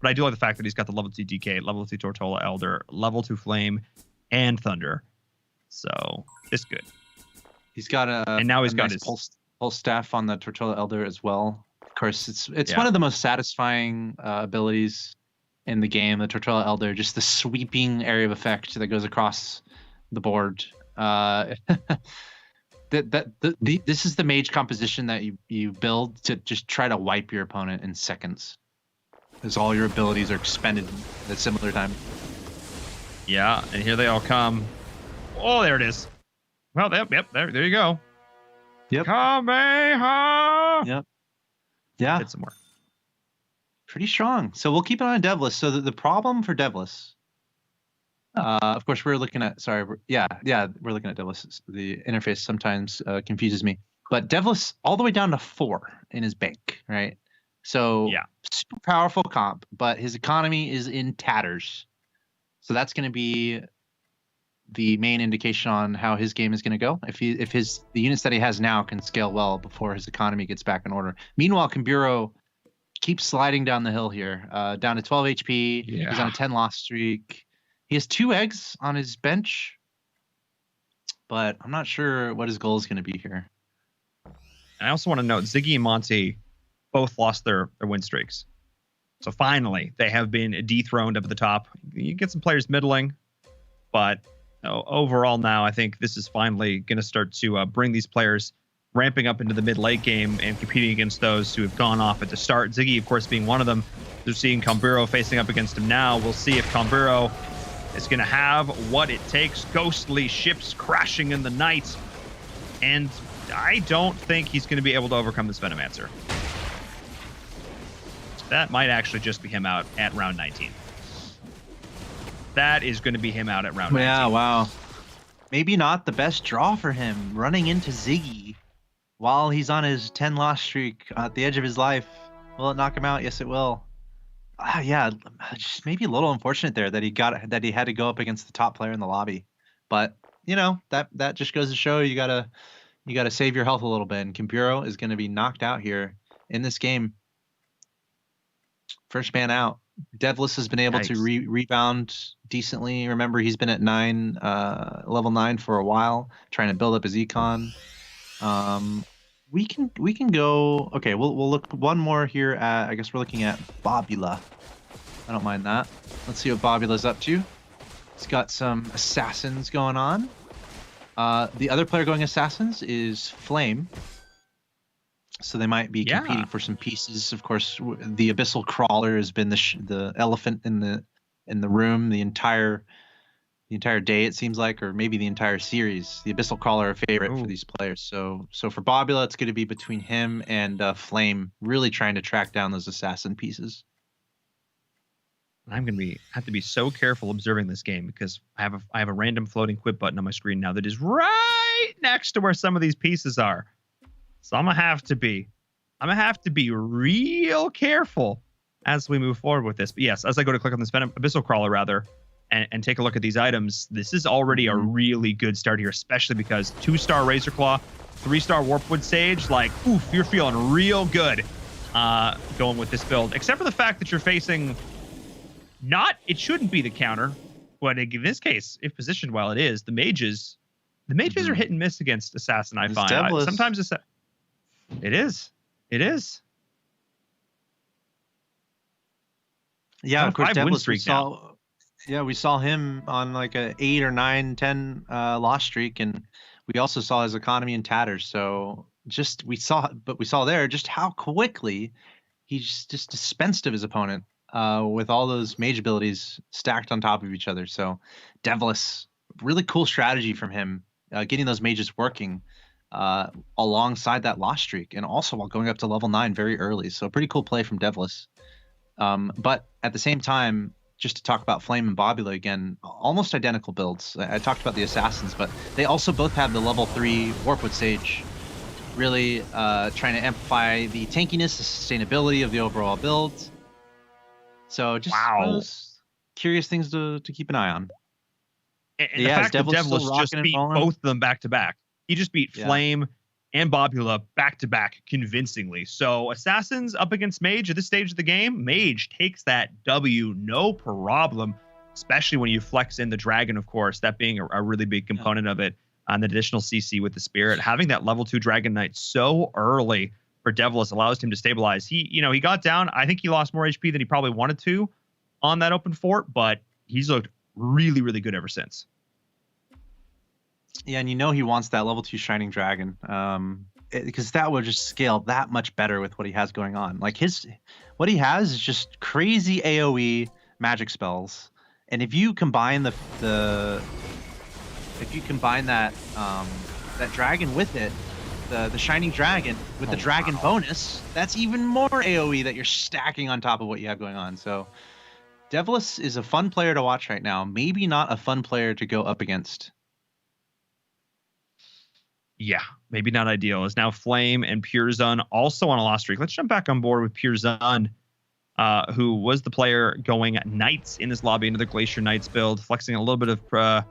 S2: But I do like the fact that he's got the level 2 DK, level 2 Tortola Elder, level 2 Flame, and Thunder. So it's good.
S3: He's got
S2: and now he's got
S3: nice
S2: his
S3: pulse staff on the Tortola Elder as well. Of course, it's one of the most satisfying abilities in the game. The Tortola Elder, just the sweeping area of effect that goes across the board. This is the mage composition that you build to just try to wipe your opponent in seconds, as all your abilities are expended at a similar time.
S2: Yeah, and here they all come. Oh, there it is. Well, yep, there you go.
S3: Yep.
S2: Kameha!
S3: Yep. Yeah.
S2: Hit some more.
S3: Pretty strong. So we'll keep an eye on Devlis. So the problem for Devlis, of course, we're looking at. Sorry, we're looking at Devlis. The interface sometimes confuses me. But Devlis all the way down to 4 in his bank, right? So super powerful comp, but his economy is in tatters. So that's going to be the main indication on how his game is going to go. If the units that he has now can scale well before his economy gets back in order. Meanwhile, Kamburo keeps sliding down the hill here, down to 12 HP. Yeah. He's on a 10 loss streak. He has 2 eggs on his bench, but I'm not sure what his goal is going to be here.
S2: I also want to note Ziggy and Monty both lost their win streaks. So finally, they have been dethroned up at the top. You get some players middling, but overall now, I think this is finally going to start to bring these players ramping up into the mid-late game and competing against those who have gone off at the start. Ziggy, of course, being one of them. They're seeing Kamburo facing up against him now. We'll see if Kamburo is going to have what it takes. Ghostly ships crashing in the night. And I don't think he's going to be able to overcome this Venomancer. That might actually just be him out at round 19. That is going to be him out at round 19.
S3: Yeah, wow. Maybe not the best draw for him, running into Ziggy while he's on his 10 loss streak at the edge of his life. Will it knock him out? Yes, it will. Yeah, just maybe a little unfortunate there that he had to go up against the top player in the lobby. But you know, that just goes to show you gotta save your health a little bit. And Kimpuro is going to be knocked out here in this game. First man out. Devless has been able to rebound decently. Remember, he's been at level 9 for a while, trying to build up his econ. We can go. Okay, we'll look one more here at. I guess we're looking at Bobula. I don't mind that. Let's see what Bobula's up to. He's got some assassins going on. The other player going assassins is Flame. So they might be competing for some pieces. Of course, the Abyssal Crawler has been the elephant in the room the entire day, it seems like, or maybe the entire series. The Abyssal Crawler a favorite for these players. So for Bobula, it's going to be between him and Flame, really trying to track down those assassin pieces.
S2: I'm gonna have to be so careful observing this game because I have a random floating quit button on my screen now that is right next to where some of these pieces are. So I'm gonna have to be real careful as we move forward with this. But yes, as I go to click on this Abyssal Crawler rather, and take a look at these items, this is already a really good start here, especially because 2-star Razor Claw, 3-star Warpwood Sage, like, oof, you're feeling real good going with this build. Except for the fact that you're facing it shouldn't be the counter, but in this case, if positioned well, it is. The mages are hit and miss against Assassin, I find. Sometimes it is.
S3: Yeah, of course, Devless, we saw him on like a 8 or 9, 10 loss streak, and we also saw his economy in tatters. So we saw there just how quickly he just dispensed of his opponent with all those mage abilities stacked on top of each other. So Devless, really cool strategy from him, getting those mages working alongside that loss streak, and also while going up to level 9 very early. So pretty cool play from Devless. But at the same time, just to talk about Flame and Bobula again, almost identical builds. I talked about the Assassins, but they also both have the level 3 Warpwood Sage, really trying to amplify the tankiness, the sustainability of the overall build. So just those curious things to keep an eye on.
S2: And the fact that Devless just beat both of them back to back. He just beat Flame and Bobula back to back convincingly. So Assassins up against Mage at this stage of the game, Mage takes that W no problem, especially when you flex in the Dragon, of course, that being a really big component of it, on the additional CC with the Spirit. Having that level 2 Dragon Knight so early for Devless allows him to stabilize. He got down. I think he lost more HP than he probably wanted to on that open fort, but he's looked really, really good ever since.
S3: Yeah, and he wants that level 2 Shining Dragon, because that would just scale that much better with what he has going on. Like what he has is just crazy AOE magic spells, and if you combine that dragon with it, the Shining Dragon with the dragon bonus, that's even more AOE that you're stacking on top of what you have going on. So Devless is a fun player to watch right now. Maybe not a fun player to go up against.
S2: Yeah, maybe not ideal. Is now Flame and Pure Zun also on a loss streak. Let's jump back on board with Pure Zun, who was the player going Knights in this lobby into the Glacier Knights build, flexing a little bit of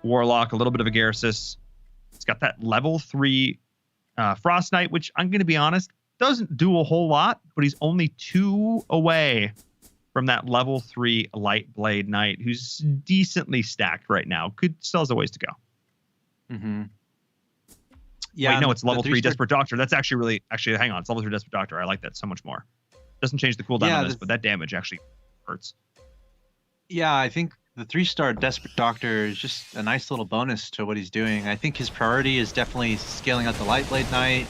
S2: Warlock, a little bit of Agarsis. It's got that level 3 Frost Knight, which I'm going to be honest, doesn't do a whole lot, but he's only 2 away from that level 3 Light Blade Knight, who's decently stacked right now. Still has a ways to go.
S3: Mm-hmm. Yeah,
S2: wait, no, it's level 3 Desperate Doctor. That's actually hang on. It's level 3 Desperate Doctor. I like that so much more. Doesn't change the cooldown on this, but that damage actually hurts.
S3: Yeah, I think the 3-star Desperate Doctor is just a nice little bonus to what he's doing. I think his priority is definitely scaling out the Light Blade Knight,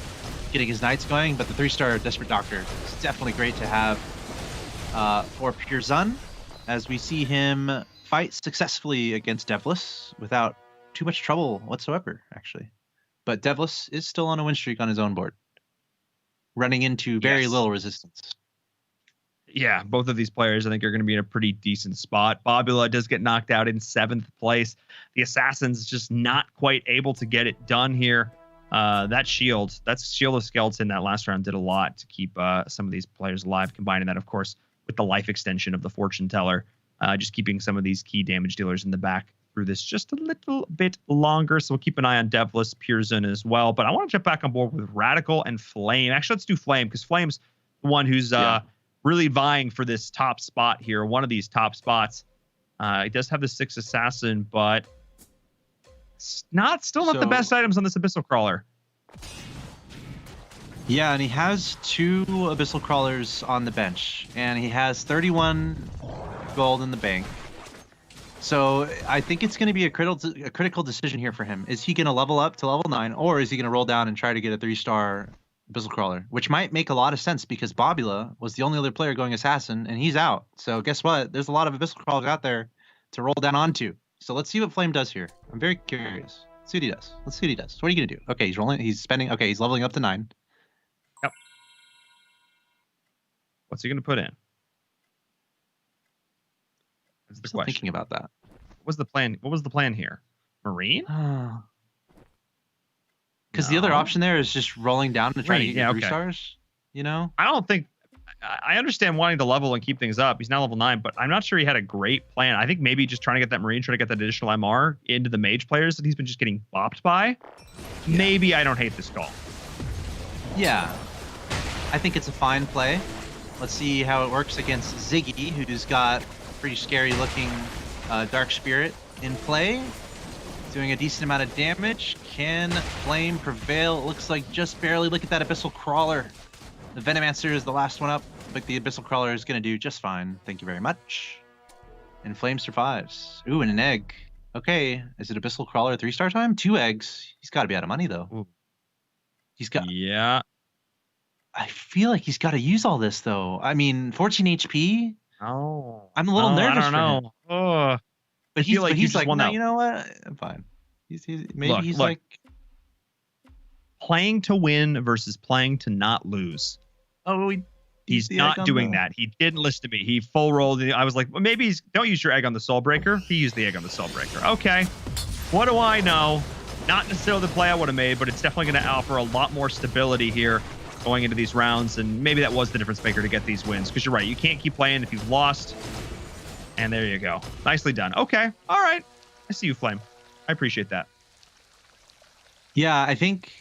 S3: getting his Knights going, but the 3-star Desperate Doctor is definitely great to have for Pure Zun, as we see him fight successfully against Devless without too much trouble whatsoever, actually. But Devless is still on a win streak on his own board, running into very little resistance.
S2: Yeah, both of these players, I think, are going to be in a pretty decent spot. Bobula does get knocked out in 7th place. The Assassin's just not quite able to get it done here. That Shield of Skeleton that last round did a lot to keep some of these players alive, combining that, of course, with the life extension of the Fortune Teller, just keeping some of these key damage dealers in the back through this just a little bit longer. So we'll keep an eye on Devless, Pearson as well. But I want to jump back on board with Radical and Flame. Actually, let's do Flame because Flame's the one who's really vying for this top spot here. One of these top spots. He does have the 6 Assassin, but it's still not the best items on this Abyssal Crawler.
S3: Yeah, and he has 2 Abyssal Crawlers on the bench, and he has 31 gold in the bank. So I think it's going to be a critical decision here for him. Is he going to level up to level 9, or is he going to roll down and try to get a 3-star Abyssal Crawler? Which might make a lot of sense because Bobula was the only other player going Assassin, and he's out. So guess what? There's a lot of Abyssal Crawlers out there to roll down onto. So let's see what Flame does here. I'm very curious. Let's see what he does. Let's see what he does. What are you going to do? Okay, he's spending. Okay, he's leveling up to 9.
S2: Yep. What's he going to put in? That's the question.
S3: Thinking about that.
S2: What was the plan? What was the plan here? Marine?
S3: Because the other option there is just rolling down to try to get 3 stars. You know?
S2: I don't think. I understand wanting to level and keep things up. He's now level 9, but I'm not sure he had a great plan. I think maybe just trying to get that Marine, trying to get that additional MR into the mage players that he's been just getting bopped by. Yeah. Maybe I don't hate this call.
S3: Yeah. I think it's a fine play. Let's see how it works against Ziggy, who's got pretty scary looking Dark Spirit in play. Doing a decent amount of damage. Can Flame prevail? It looks like just barely. Look at that Abyssal Crawler. The Venomancer is the last one up, but the Abyssal Crawler is going to do just fine. Thank you very much. And Flame survives. Ooh, and an egg. Okay, is it Abyssal Crawler 3-star time? 2 eggs. He's got to be out of money, though.
S2: Ooh.
S3: He's got...
S2: Yeah.
S3: I feel like he's got to use all this, though. I mean, 14 HP?
S2: Oh.
S3: I'm a little nervous
S2: I don't know.
S3: for him. But he's like, no, you know what? I'm fine. Maybe like...
S2: Playing to win versus playing to not lose.
S3: Oh,
S2: he's not doing that. He didn't listen to me. He full rolled. I was like, well, maybe don't use your egg on the Soul Breaker. He used the egg on the Soul Breaker. Okay. What do I know? Not necessarily the play I would have made, but it's definitely going to offer a lot more stability here going into these rounds. And maybe that was the difference maker to get these wins. Because you're right. You can't keep playing if you've lost. And there you go. Nicely done. Okay. All right. I see you, Flame. I appreciate that.
S3: Yeah, I think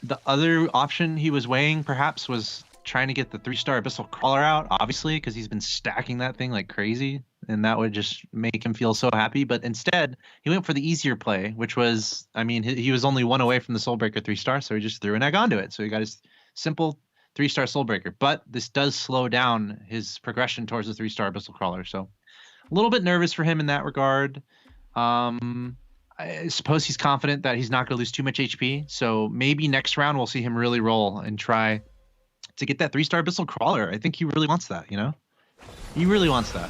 S3: the other option he was weighing perhaps was trying to get the 3-star Abyssal Crawler out, obviously, because he's been stacking that thing like crazy, and that would just make him feel so happy. But instead, he went for the easier play, which was, I mean, he was only 1 away from the Soulbreaker 3-star, so he just threw an egg onto it. So he got his simple 3-star Soulbreaker. But this does slow down his progression towards the 3-star Abyssal Crawler. So a little bit nervous for him in that regard. I suppose he's confident that he's not going to lose too much HP. So maybe next round we'll see him really roll and try to get that 3-star Abyssal Crawler. I think he really wants that, you know? He really wants that.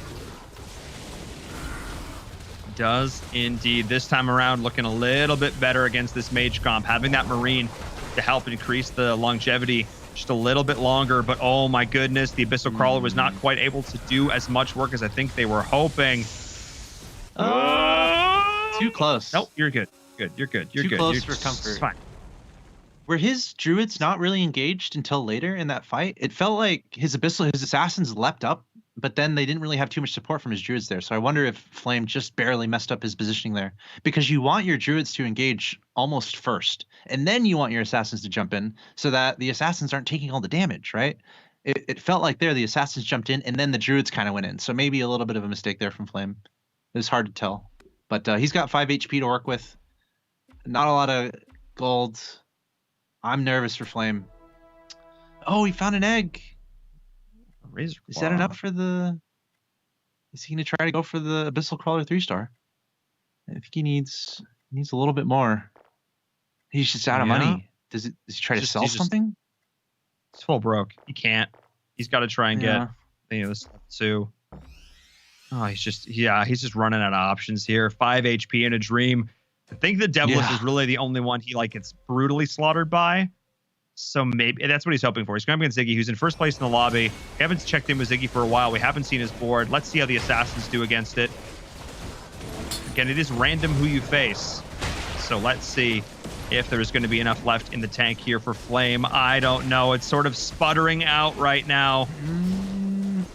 S2: Does indeed. This time around looking a little bit better against this mage comp. Having that Marine to help increase the longevity just a little bit longer. But oh my goodness, the Abyssal Crawler was not quite able to do as much work as I think they were hoping.
S3: Too close.
S2: Nope, you're good. You're good.
S3: Too close for comfort.
S2: It's fine.
S3: Were his druids not really engaged until later in that fight? It felt like his assassins leapt up, but then they didn't really have too much support from his druids there. So I wonder if Flame just barely messed up his positioning there, because you want your druids to engage almost first, and then you want your assassins to jump in so that the assassins aren't taking all the damage, right? It felt like there the assassins jumped in and then the druids kind of went in. So maybe a little bit of a mistake there from Flame. It was hard to tell. But he's got 5 HP to work with. Not a lot of gold. I'm nervous for Flame. Oh, he found an egg.
S2: Razor
S3: Is that enough for the... Is he going to try to go for the Abyssal Crawler 3-star? I think he needs a little bit more. He's just out of money. Does he try to sell something?
S2: It's full broke. He can't. He's got to try and get this too. Oh, he's just running out of options here. 5 HP in a dream. I think the Devilish is really the only one he gets brutally slaughtered by. So maybe that's what he's hoping for. He's going against Ziggy, who's in first place in the lobby. We haven't checked in with Ziggy for a while. We haven't seen his board. Let's see how the assassins do against it. Again, it is random who you face. So let's see if there's going to be enough left in the tank here for Flame. I don't know. It's sort of sputtering out right now.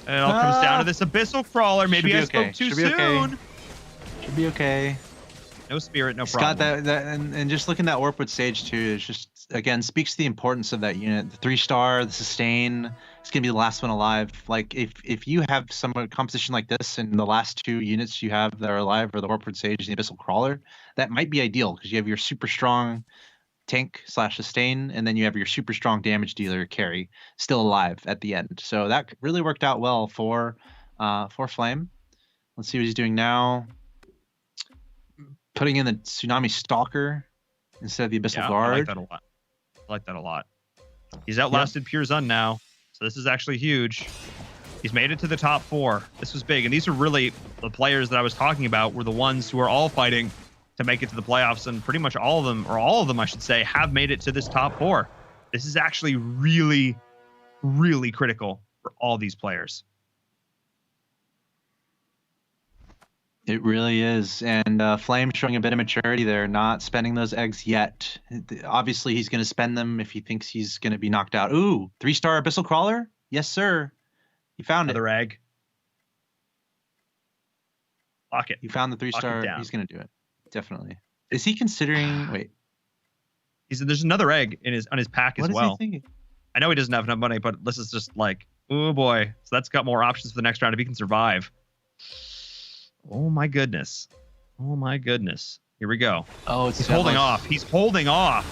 S2: It all comes down to this Abyssal Crawler. Maybe I spoke too soon.
S3: Should be okay.
S2: No spirit, no
S3: He's
S2: problem.
S3: got that and just looking at Warpwood Sage too, it's just again speaks to the importance of that unit. The 3-star, the sustain, it's gonna be the last one alive. Like if you have some composition like this and the last 2 units you have that are alive are the Warpwood Sage and the Abyssal Crawler, that might be ideal because you have your super strong tank / sustain, and then you have your super strong damage dealer carry still alive at the end. So that really worked out well for Flame. Let's see what he's doing now. Putting in the Tsunami Stalker instead of the Abyssal Guard.
S2: I like that a lot. I like that a lot. He's outlasted Pure Zun now, so this is actually huge. He's made it to the top 4. This was big, and these are really the players that I was talking about were the ones who are all fighting to make it to the playoffs, and pretty much all of them, or all of them, I should say, have made it to this top 4. This is actually really, really critical for all these players.
S3: It really is. And Flame showing a bit of maturity there, not spending those eggs yet. Obviously, he's going to spend them if he thinks he's going to be knocked out. Ooh, 3-star Abyssal Crawler? Yes, sir. He found
S2: Another egg. Lock it.
S3: He found the 3-star. He's going to do it. Definitely. Is he considering... Wait.
S2: There's another egg on his pack as well.
S3: What is he thinking?
S2: I know he doesn't have enough money, but this is just like, oh boy. So that's got more options for the next round if he can survive. Oh my goodness. Oh my goodness. Here we go.
S3: Oh, it's
S2: He's holding off. He's holding off.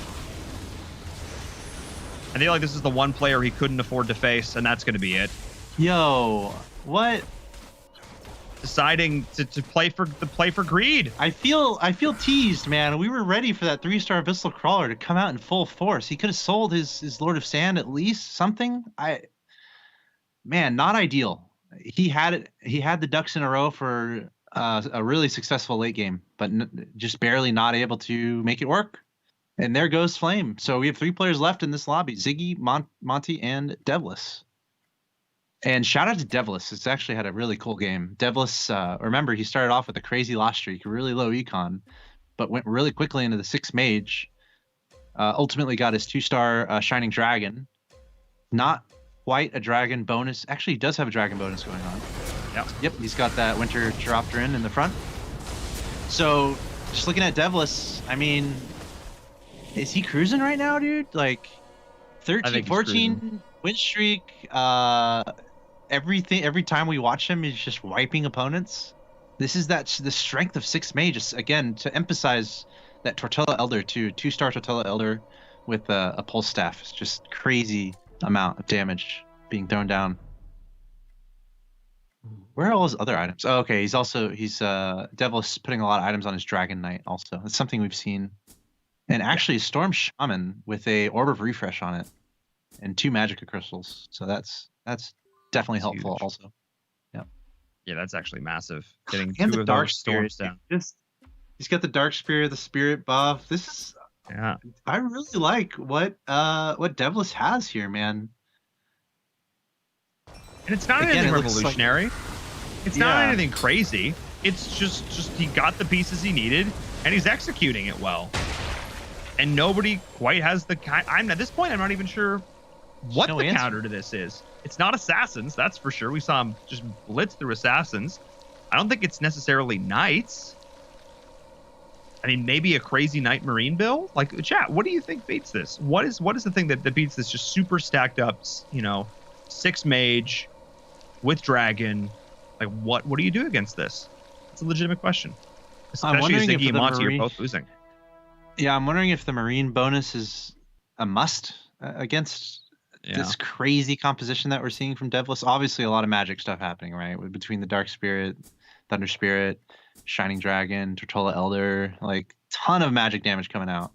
S2: I feel like this is the one player he couldn't afford to face, and that's going to be it.
S3: Yo, what?
S2: Deciding to play for greed.
S3: I feel teased, man. We were ready for that 3-star Abyssal Crawler to come out in full force. He could have sold his Lord of Sand at least something. Man, not ideal. He had the ducks in a row for a really successful late game, but just barely not able to make it work. And there goes Flame. So we have 3 players left in this lobby: Ziggy, Monty, and Devless. And shout out to Devless. It's actually had a really cool game. Devless, remember, he started off with a crazy loss streak, really low econ, but went really quickly into the 6 mage. Ultimately got his 2-star Shining Dragon. Not quite a dragon bonus. Actually, he does have a dragon bonus going on. Yep, he's got that Winter Chiropteran in the front. So, just looking at Devless, I mean, is he cruising right now, dude? Like, 13, 14 win streak. Every time we watch him, he's just wiping opponents. This is the strength of 6 mages. Again, to emphasize that Tortilla Elder too, 2-star Tortilla Elder with a pulse staff. It's just crazy amount of damage being thrown down. Where are all his other items? Oh, okay, he's Devil's putting a lot of items on his Dragon Knight also. That's something we've seen. And actually Storm Shaman with a Orb of Refresh on it and 2 Magicka crystals. So that's definitely helpful
S2: huge.
S3: Also.
S2: Yeah, that's actually massive. Getting
S3: and
S2: 2
S3: the
S2: of
S3: Dark
S2: those
S3: Spirit
S2: storms down.
S3: He's got the Dark Spirit, the Spirit buff. This is I really like what Devless has here, man.
S2: And it's not anything revolutionary. It's not anything crazy. It's just he got the pieces he needed and he's executing it well. And nobody quite has the I'm at this point I'm not even sure what the counter to this is. It's not assassins, that's for sure. We saw him just blitz through assassins. I don't think it's necessarily knights. I mean, maybe a crazy Knight Marine build? Like, chat, what do you think beats this? What is the thing that beats this just super stacked up, 6 mage with dragon? Like, what do you do against this? It's a legitimate question. Especially as Ziggy and Monty are both losing.
S3: Yeah, I'm wondering if the Marine bonus is a must against this crazy composition that we're seeing from Devless. Obviously, a lot of magic stuff happening, right? Between the Dark Spirit, Thunder Spirit, Shining Dragon, Tortola Elder, like ton of magic damage coming out.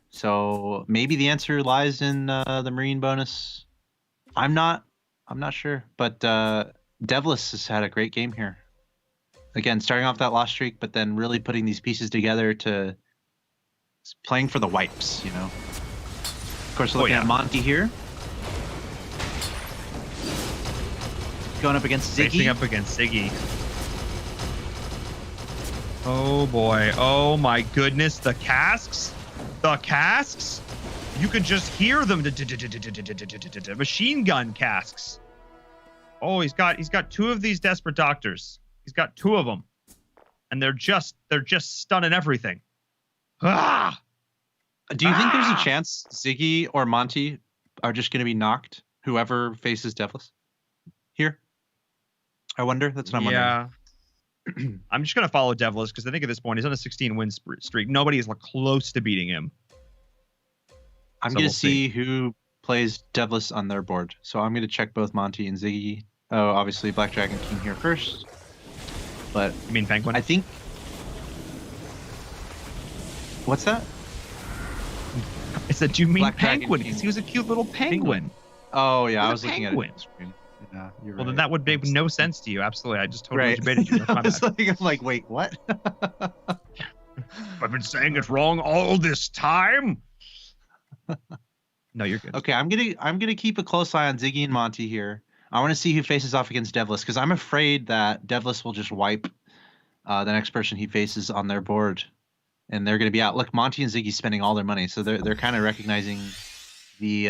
S3: So maybe the answer lies in the Marine bonus. I'm not sure, but Devless has had a great game here. Again, starting off that loss streak, but then really putting these pieces together to playing for the wipes, Of course, looking at Monty here. Going up against Ziggy.
S2: Facing up against Ziggy. Oh boy. Oh my goodness. The casks. You could just hear them. Machine gun casks. Oh, he's got 2 of these Desperate Doctors. He's got 2 of them. And they're just stunning everything. Ah!
S3: Do you think there's a chance Ziggy or Monty are just going to be knocked? Whoever faces Devlis here? I wonder. That's what I'm wondering.
S2: Yeah. I'm just going to follow Devlis because I think at this point he's on a 16 win streak. Nobody is close to beating him.
S3: I'm going to see who plays Devlis on their board. So I'm going to check both Monty and Ziggy. Oh, obviously Black Dragon King here first. But
S2: you mean Penguin?
S3: I think. What's that?
S2: I said, do you mean
S3: Black
S2: Penguin?
S3: Dragon
S2: Because he was a cute little penguin.
S3: Oh yeah, I was
S2: a
S3: looking
S2: penguin.
S3: at it. Screen. Yeah, you're
S2: well,
S3: right.
S2: then that would make no sense to you. Absolutely, I just totally
S3: Right.
S2: debated you. That's my bad.
S3: I'm like, wait, what?
S2: I've been saying it wrong all this time. No, you're good.
S3: Okay, I'm gonna keep a close eye on Ziggy and Monty here. I want to see who faces off against Devlis because I'm afraid that Devlis will just wipe the next person he faces on their board, and they're gonna be out. Look, Monty and Ziggy spending all their money, so they're kind of recognizing the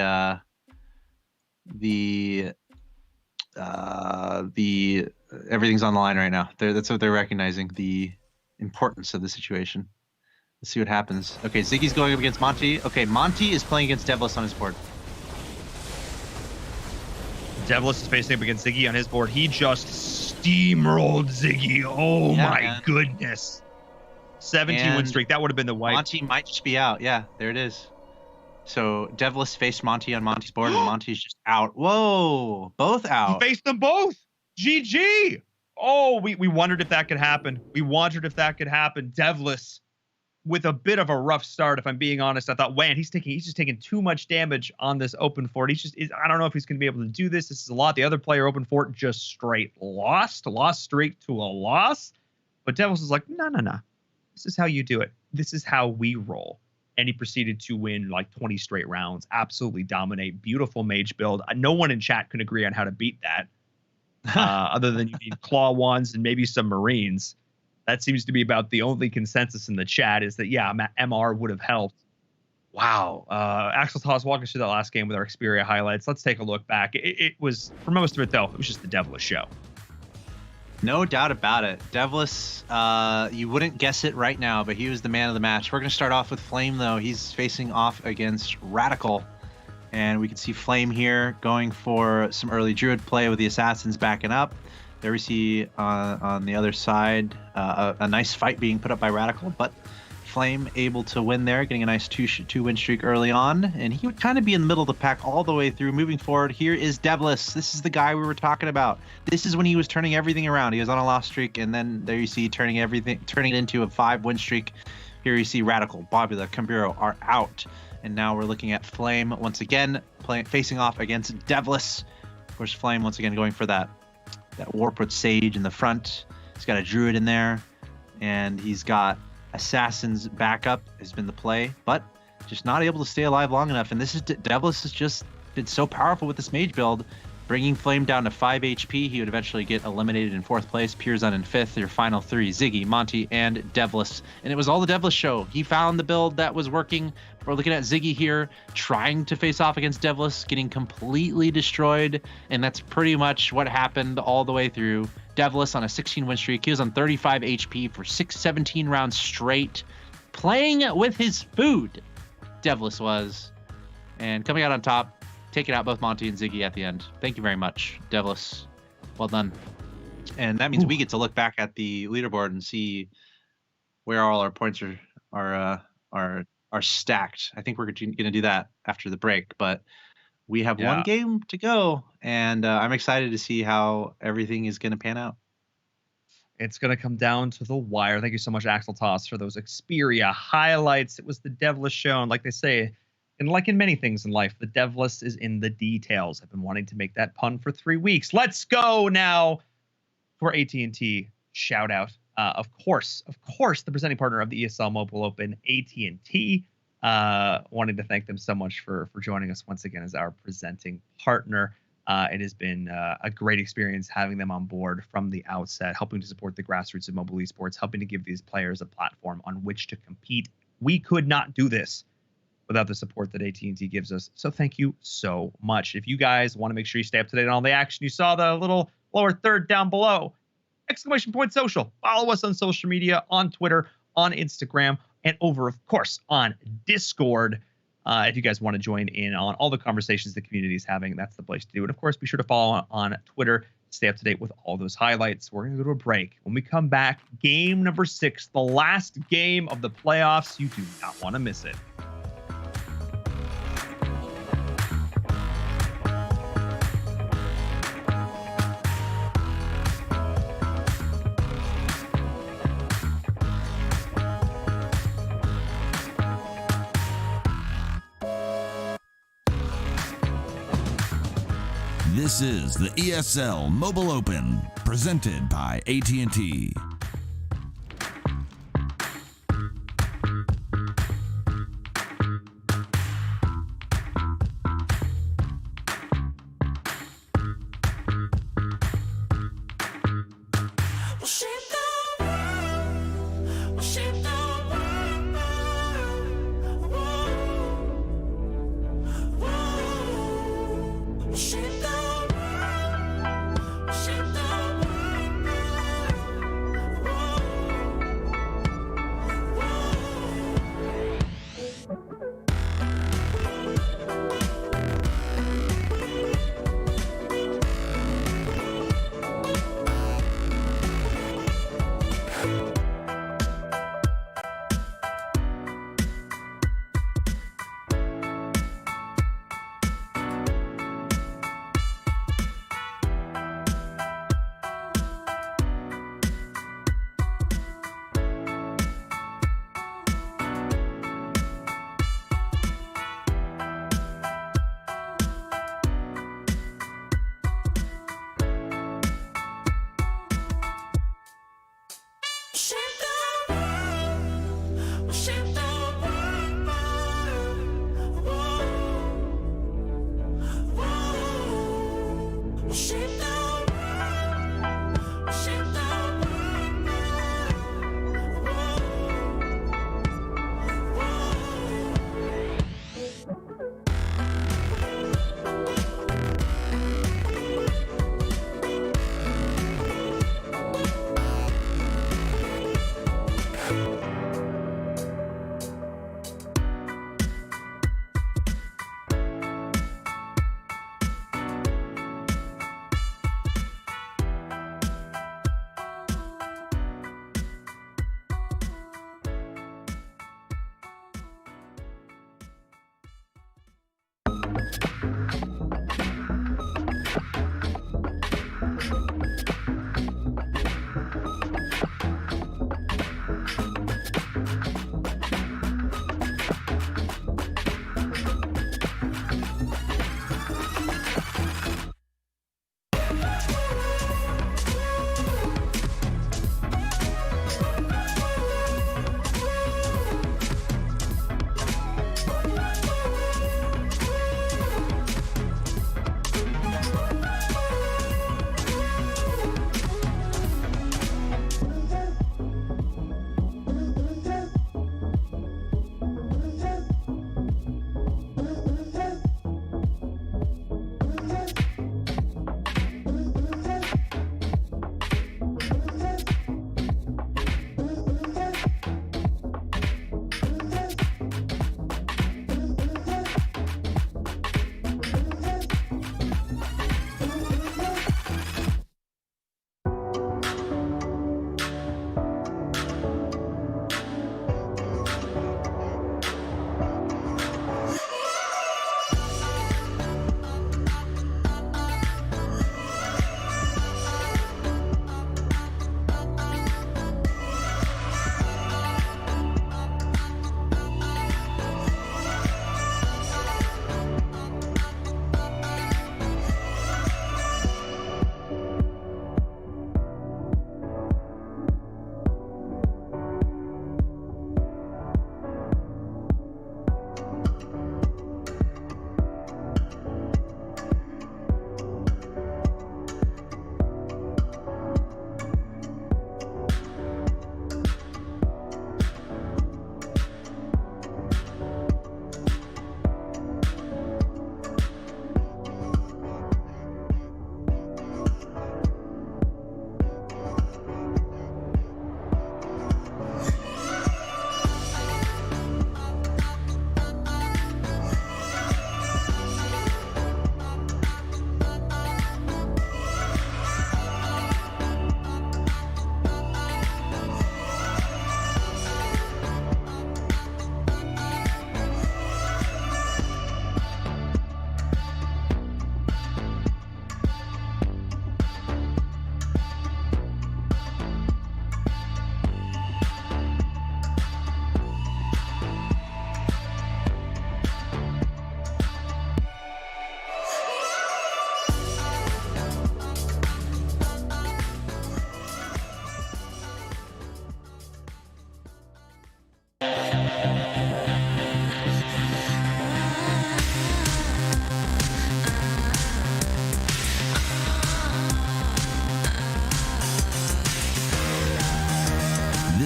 S3: everything's on the line right now. That's what they're recognizing, the importance of the situation. Let's see what happens. Okay, Ziggy's going up against Monty. Okay, Monty is playing against Devlis on his board.
S2: Devlis is facing up against Ziggy on his board. He just steamrolled Ziggy. Oh
S3: Yeah,
S2: my
S3: man.
S2: goodness. 17 win
S3: And
S2: streak. That would have been the wipe.
S3: Monty might just be out. Yeah, there it is. So Devlis faced Monty on Monty's board, and Monty's just out. Whoa, both out.
S2: He faced them both. GG. Oh, we wondered if that could happen. We wondered if that could happen. Devlis with a bit of a rough start, if I'm being honest. I thought, man, he's just taking too much damage on this open fort. I don't know if he's going to be able to do this. This is a lot. The other player, open fort, just straight lost streak to a loss. But Devlis is like, no. This is how you do it. This is how we roll. And he proceeded to win 20 straight rounds, absolutely dominate, beautiful mage build. No one in chat could agree on how to beat that, other than you need claw ones and maybe some marines. That seems to be about the only consensus in the chat is that, yeah, MR would have helped. Wow. Axel Toss, walk us through that last game with our Xperia highlights. Let's take a look back. It was, for most of it, though, it was just the Devlis show.
S3: No doubt about it. Devlis, you wouldn't guess it right now, but he was the man of the match. We're going to start off with Flame, though. He's facing off against Radical. And we can see Flame here going for some early Druid play with the Assassins backing up. There we see on the other side a nice fight being put up by Radical, but Flame able to win there, getting a nice two win streak early on, and he would kind of be in the middle of the pack all the way through. Moving forward, here is Devlis. This is the guy we were talking about. This is when he was turning everything around. He was on a loss streak, and then there you see turning it into a 5-win streak. Here you see Radical, Bobula, Camburo are out, and now we're looking at Flame once again facing off against Devlis. Of course, Flame once again going for that Warp with Sage in the front. He's got a Druid in there, and he's got Assassin's backup has been the play, but just not able to stay alive long enough. And this is Devlis has just been so powerful with this mage build, bringing Flame down to 5 HP. He would eventually get eliminated in 4th place. Pierzon in 5th. Your final 3, Ziggy, Monty, and Devlis. And it was all the Devlis show. He found the build that was working. We're looking at Ziggy here, trying to face off against Devlis, getting completely destroyed. And that's pretty much what happened all the way through. Devlis on a 16-win streak. He was on 35 HP for 17 rounds straight, playing with his food. Devlis was. And coming out on top, taking out both Monty and Ziggy at the end. Thank you very much, Devlis. Well done. And that means we get to look back at the leaderboard and see where all our points are stacked. I think we're going to do that after the break, but we have one game to go, and I'm excited to see how everything is going to pan out.
S2: It's going to come down to the wire. Thank you so much, Axel Toss, for those Xperia highlights. It was the Devlis show, and like they say, and like in many things in life, the Devlis is in the details. I've been wanting to make that pun for 3 weeks. Let's go now for AT&T shout out. Of course, the presenting partner of the ESL Mobile Open, AT&T. Wanting to thank them so much for joining us once again as our presenting partner. It has been a great experience having them on board from the outset, helping to support the grassroots of mobile esports, helping to give these players a platform on which to compete. We could not do this without the support that AT&T gives us. So thank you so much. If you guys want to make sure you stay up to date on all the action, you saw the little lower third down below. !social. Follow us on social media, on Twitter, on Instagram, and over, of course, on Discord. If you guys want to join in on all the conversations the community is having, that's the place to do it. Of course, be sure to follow on Twitter to stay up to date with all those highlights. We're going to go to a break. When we come back, game number 6, the last game of the playoffs. You do not want to miss it.
S1: This is the ESL Mobile Open, presented by AT&T.
S7: Shit.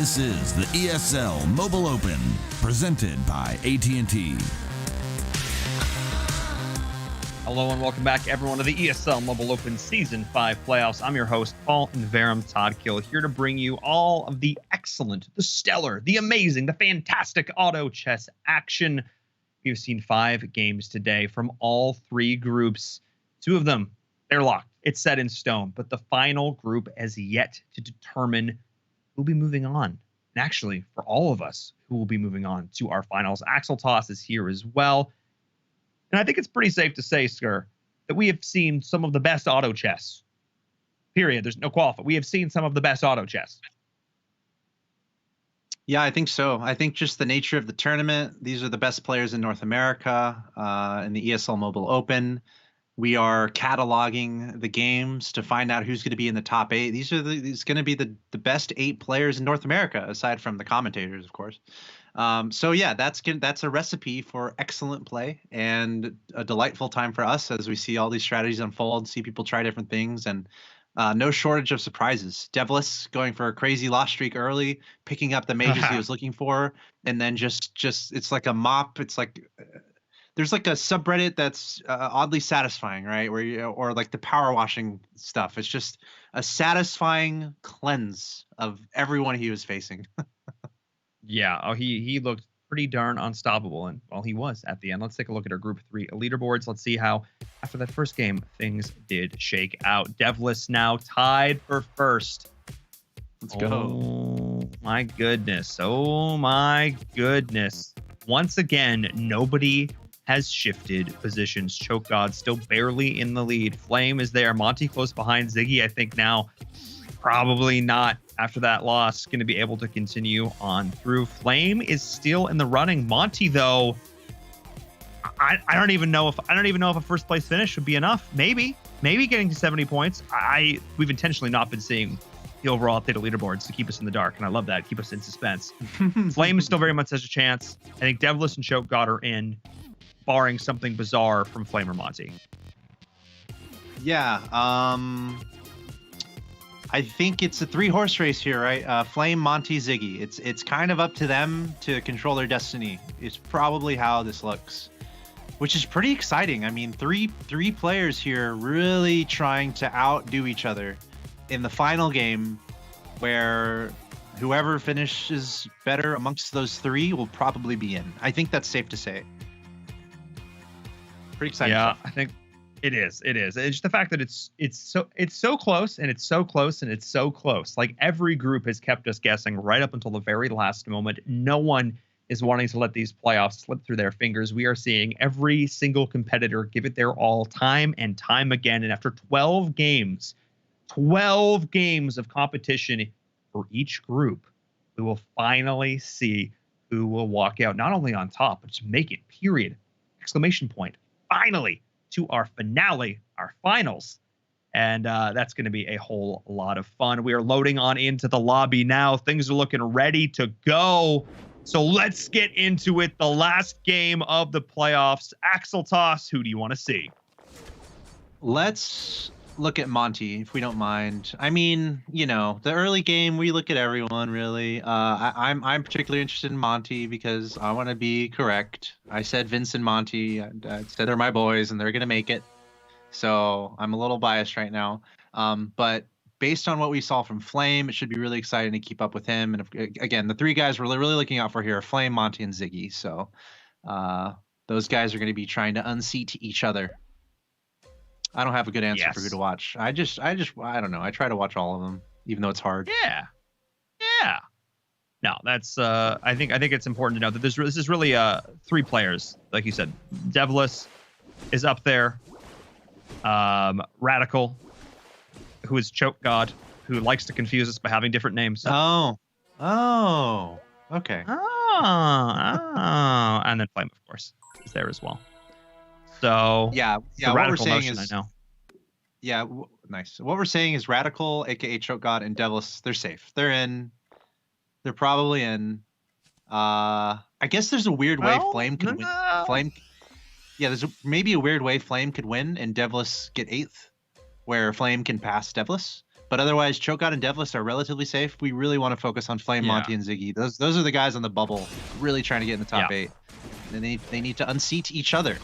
S1: This is the ESL Mobile Open, presented by AT&T.
S2: Hello and welcome back, everyone, to the ESL Mobile Open Season 5 playoffs. I'm your host, Paul and Verum Toddkill, here to bring you all of the excellent, the stellar, the amazing, the fantastic auto chess action. We've seen 5 games today from all 3 groups. 2 of them, they're locked. It's set in stone. But the final group has yet to determine who'll be moving on. And actually, for all of us who will be moving on to our finals, Asphalt is here as well. And I think it's pretty safe to say, Skr, that we have seen some of the best auto chess. Period. There's no qualify. We have seen some of the best auto chess.
S3: Yeah, I think so. I think just the nature of the tournament, these are the best players in North America in the ESL Mobile Open. We are cataloging the games to find out who's going to be in the top 8. These going to be the best 8 players in North America, aside from the commentators, of course. So yeah, that's a recipe for excellent play and a delightful time for us as we see all these strategies unfold, see people try different things, and no shortage of surprises. Devlis going for a crazy loss streak early, picking up the mages he was looking for, and then just it's like a mop. It's like there's like a subreddit that's oddly satisfying, right? Or like the power washing stuff. It's just a satisfying cleanse of everyone he was facing.
S2: Yeah, he looked pretty darn unstoppable, and well, he was at the end. Let's take a look at our Group 3 leaderboards. Let's see how, after that first game, things did shake out. Devlis now tied for first.
S3: Let's go.
S2: Oh, my goodness. Oh, my goodness. Once again, nobody has shifted positions. Choke God still barely in the lead. Flame is there. Monty close behind Ziggy. I think now probably not, after that loss, going to be able to continue on through. Flame is still in the running. Monty, though, I don't even know if a first place finish would be enough. Maybe getting to 70 points. We've intentionally not been seeing the overall updated leaderboards to keep us in the dark, and I love that. Keep us in suspense. Flame still very much has a chance. I think Devlis and Choke God are in, barring something bizarre from Flame or Monty.
S3: Yeah, I think it's a 3-horse race here, right? Flame, Monty, Ziggy. It's kind of up to them to control their destiny. It's probably how this looks, which is pretty exciting. I mean, three players here really trying to outdo each other in the final game, where whoever finishes better amongst those 3 will probably be in. I think that's safe to say. Pretty exciting.
S2: Yeah,
S3: stuff.
S2: I think it is. It's just the fact that it's so close, and it's so close, and it's so close. Like, every group has kept us guessing right up until the very last moment. No one is wanting to let these playoffs slip through their fingers. We are seeing every single competitor give it their all, time and time again. And after 12 games of competition for each group, we will finally see who will walk out, not only on top, but to make it, period, exclamation point, finally, to our finale, our finals. And that's going to be a whole lot of fun. We are loading on into the lobby now. Things are looking ready to go. So let's get into it. The last game of the playoffs. Axeltoss, who do you want to see?
S3: Let's look at Monty, if we don't mind. I mean, the early game, we look at everyone, really. I'm particularly interested in Monty because I want to be correct. I said Vince and Monty. I said they're my boys, and they're going to make it. So I'm a little biased right now. But based on what we saw from Flame, it should be really exciting to keep up with him. And again, the 3 guys we're really looking out for here are Flame, Monty, and Ziggy. So those guys are going to be trying to unseat each other. I don't have a good answer for who to watch. I don't know. I try to watch all of them, even though it's hard.
S2: Yeah. No, that's I think it's important to know that this is really 3 players, like you said. Devlis is up there. Radical, who is Choke God, who likes to confuse us by having different names.
S3: Oh, okay.
S2: And then Flame, of course, is there as well. So
S3: yeah.
S2: What we're saying is, I know.
S3: Yeah, nice. What we're saying is Radical, aka Choke God, and Devlis, they're safe. They're in. They're probably in. I guess there's a weird way Flame could win. Flame. Yeah, there's maybe a weird way Flame could win and Devlis get 8th, where Flame can pass Devlis. But otherwise, Cho'Gath and Devless are relatively safe. We really want to focus on Flame, Monty, and Ziggy. Those are the guys on the bubble, really trying to get in the top 8. And they need to unseat each other.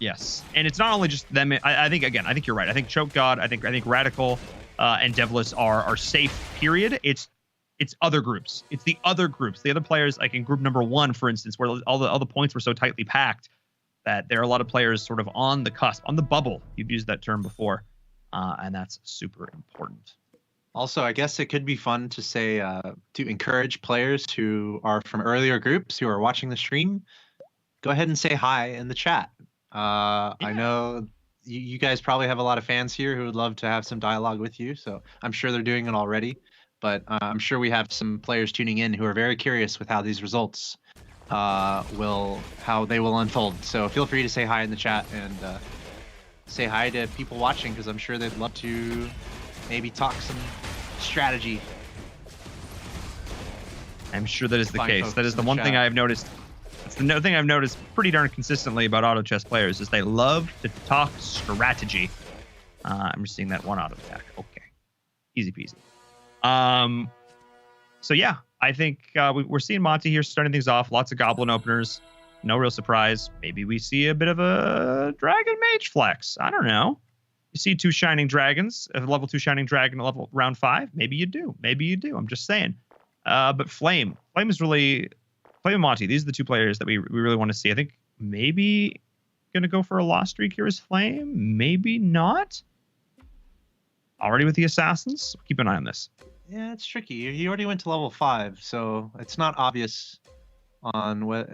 S2: Yes, and it's not only just them. I think you're right. I think Cho'Gath, I think Radical, and Devless are safe. Period. It's other groups. It's the other groups. The other players, like in group number 1, for instance, where all the points were so tightly packed that there are a lot of players sort of on the cusp, on the bubble. You've used that term before, and that's super important.
S3: Also, I guess it could be fun to say to encourage players who are from earlier groups who are watching the stream, go ahead and say hi in the chat. I know you guys probably have a lot of fans here who would love to have some dialogue with you, so I'm sure they're doing it already. But I'm sure we have some players tuning in who are very curious with how these results how they will unfold. So feel free to say hi in the chat and say hi to people watching, because I'm sure they'd love to maybe talk some strategy.
S2: I'm sure that is the case. That is the one thing I've noticed. It's the thing I've noticed pretty darn consistently about auto chess players is they love to talk strategy. I'm just seeing that one auto attack. Okay, easy peasy. So yeah, I think we're seeing Monty here starting things off. Lots of goblin openers. No real surprise. Maybe we see a bit of a dragon mage flex. I don't know. You see 2 shining dragons, a level 2 shining dragon, level round 5. Maybe you do. Maybe you do. I'm just saying. But Flame is really Flame and Monty. These are the 2 players that we really want to see. I think maybe gonna go for a lost streak here is Flame. Maybe not. Already with the assassins. Keep an eye on this.
S3: Yeah, it's tricky. He already went to level 5, so it's not obvious on what.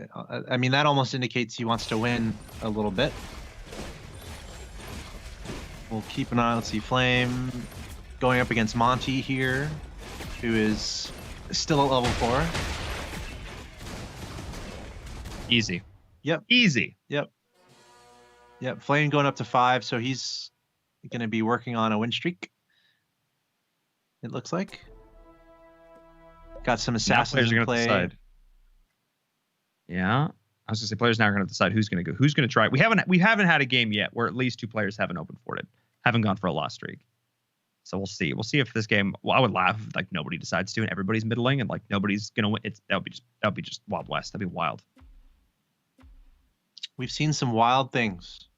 S3: I mean, that almost indicates he wants to win a little bit. We'll keep an eye. Let's see, Flame going up against Monty here, who is still at level 4.
S2: Easy.
S3: Yep.
S2: Easy.
S3: Yep. Flame going up to 5, so he's going to be working on a win streak. It looks like. Got some assassins in play.
S2: Decide. Yeah, I was gonna say players now are gonna decide who's gonna go, who's gonna try. We haven't had a game yet where at least 2 players haven't open for it, haven't gone for a lost streak. So we'll see. We'll see if this game. Well, I would laugh if like nobody decides to and everybody's middling and like nobody's gonna win. That would be just Wild West. That'd be wild.
S3: We've seen some wild things.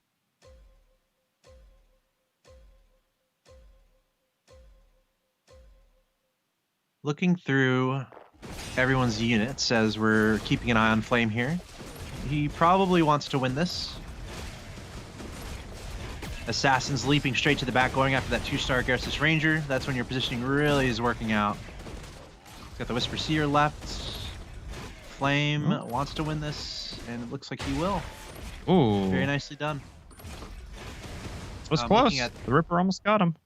S3: Looking through everyone's units as we're keeping an eye on Flame here. He probably wants to win this. Assassins leaping straight to the back, going after that 2-star Garrus Ranger. That's when your positioning really is working out. He's got the Whisper Seer left. Flame wants to win this, and it looks like he will.
S2: Ooh.
S3: Very nicely done.
S2: This was close. The Ripper almost got him.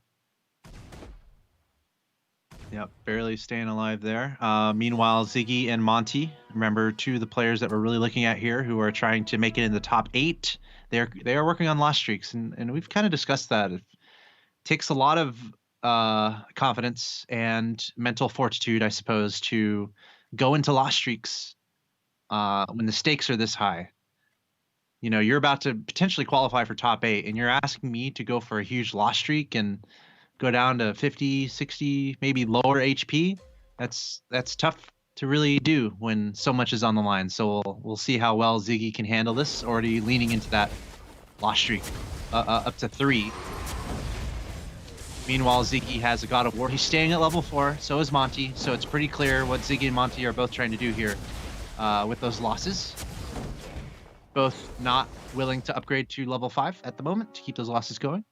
S3: Yep, barely staying alive there. Meanwhile, Ziggy and Monty, remember 2 of the players that we're really looking at here who are trying to make it in the top 8. They are working on lost streaks, and we've kind of discussed that. It takes a lot of confidence and mental fortitude, I suppose, to go into lost streaks when the stakes are this high. You know, you're about to potentially qualify for top 8, and you're asking me to go for a huge lost streak and go down to 50, 60, maybe lower HP. That's tough to really do when so much is on the line. So we'll see how well Ziggy can handle this. Already leaning into that lost streak up to 3. Meanwhile, Ziggy has a God of War. He's staying at level 4. So is Monty. So it's pretty clear what Ziggy and Monty are both trying to do here with those losses. Both not willing to upgrade to level 5 at the moment to keep those losses going.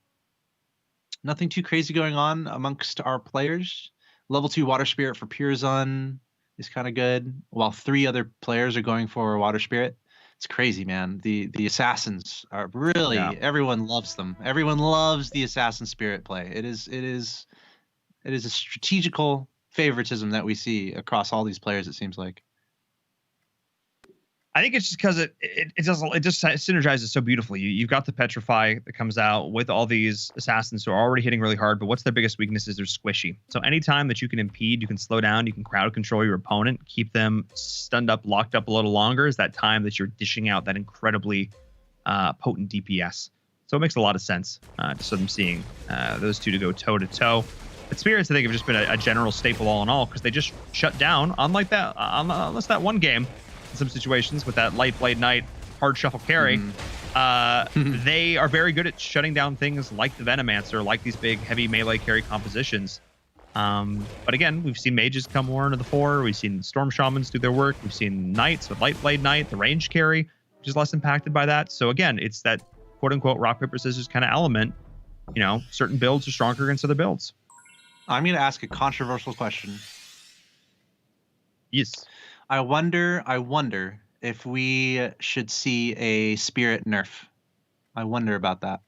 S3: Nothing too crazy going on amongst our players. Level 2 Water Spirit for Purzon is kind of good, while 3 other players are going for Water Spirit. It's crazy, man. The assassins are really everyone loves them. Everyone loves the assassin spirit play. It is a strategical favoritism that we see across all these players, it seems like.
S2: I think it's just because it just synergizes so beautifully. You've got the Petrify that comes out with all these assassins who are already hitting really hard, but what's their biggest weakness is they're squishy. So anytime that you can impede, you can slow down, you can crowd control your opponent, keep them stunned up, locked up a little longer, is that time that you're dishing out that incredibly potent DPS. So it makes a lot of sense just so I'm seeing those 2 to go toe-to-toe. But Spirits, I think, have just been a general staple all in all because they just shut down, unlike that, unless that one game in some situations with that Light Blade Knight hard shuffle carry. They are very good at shutting down things like the Venomancer, like these big heavy melee carry compositions. But again, we've seen mages come more into the fore. We've seen Storm Shamans do their work. We've seen Knights with Light Blade Knight, the range carry, which is less impacted by that. So again, it's that quote unquote rock, paper, scissors kind of element. You know, certain builds are stronger against other builds.
S3: I'm going to ask a controversial question.
S2: Yes.
S3: I wonder if we should see a Spirit nerf. I wonder about that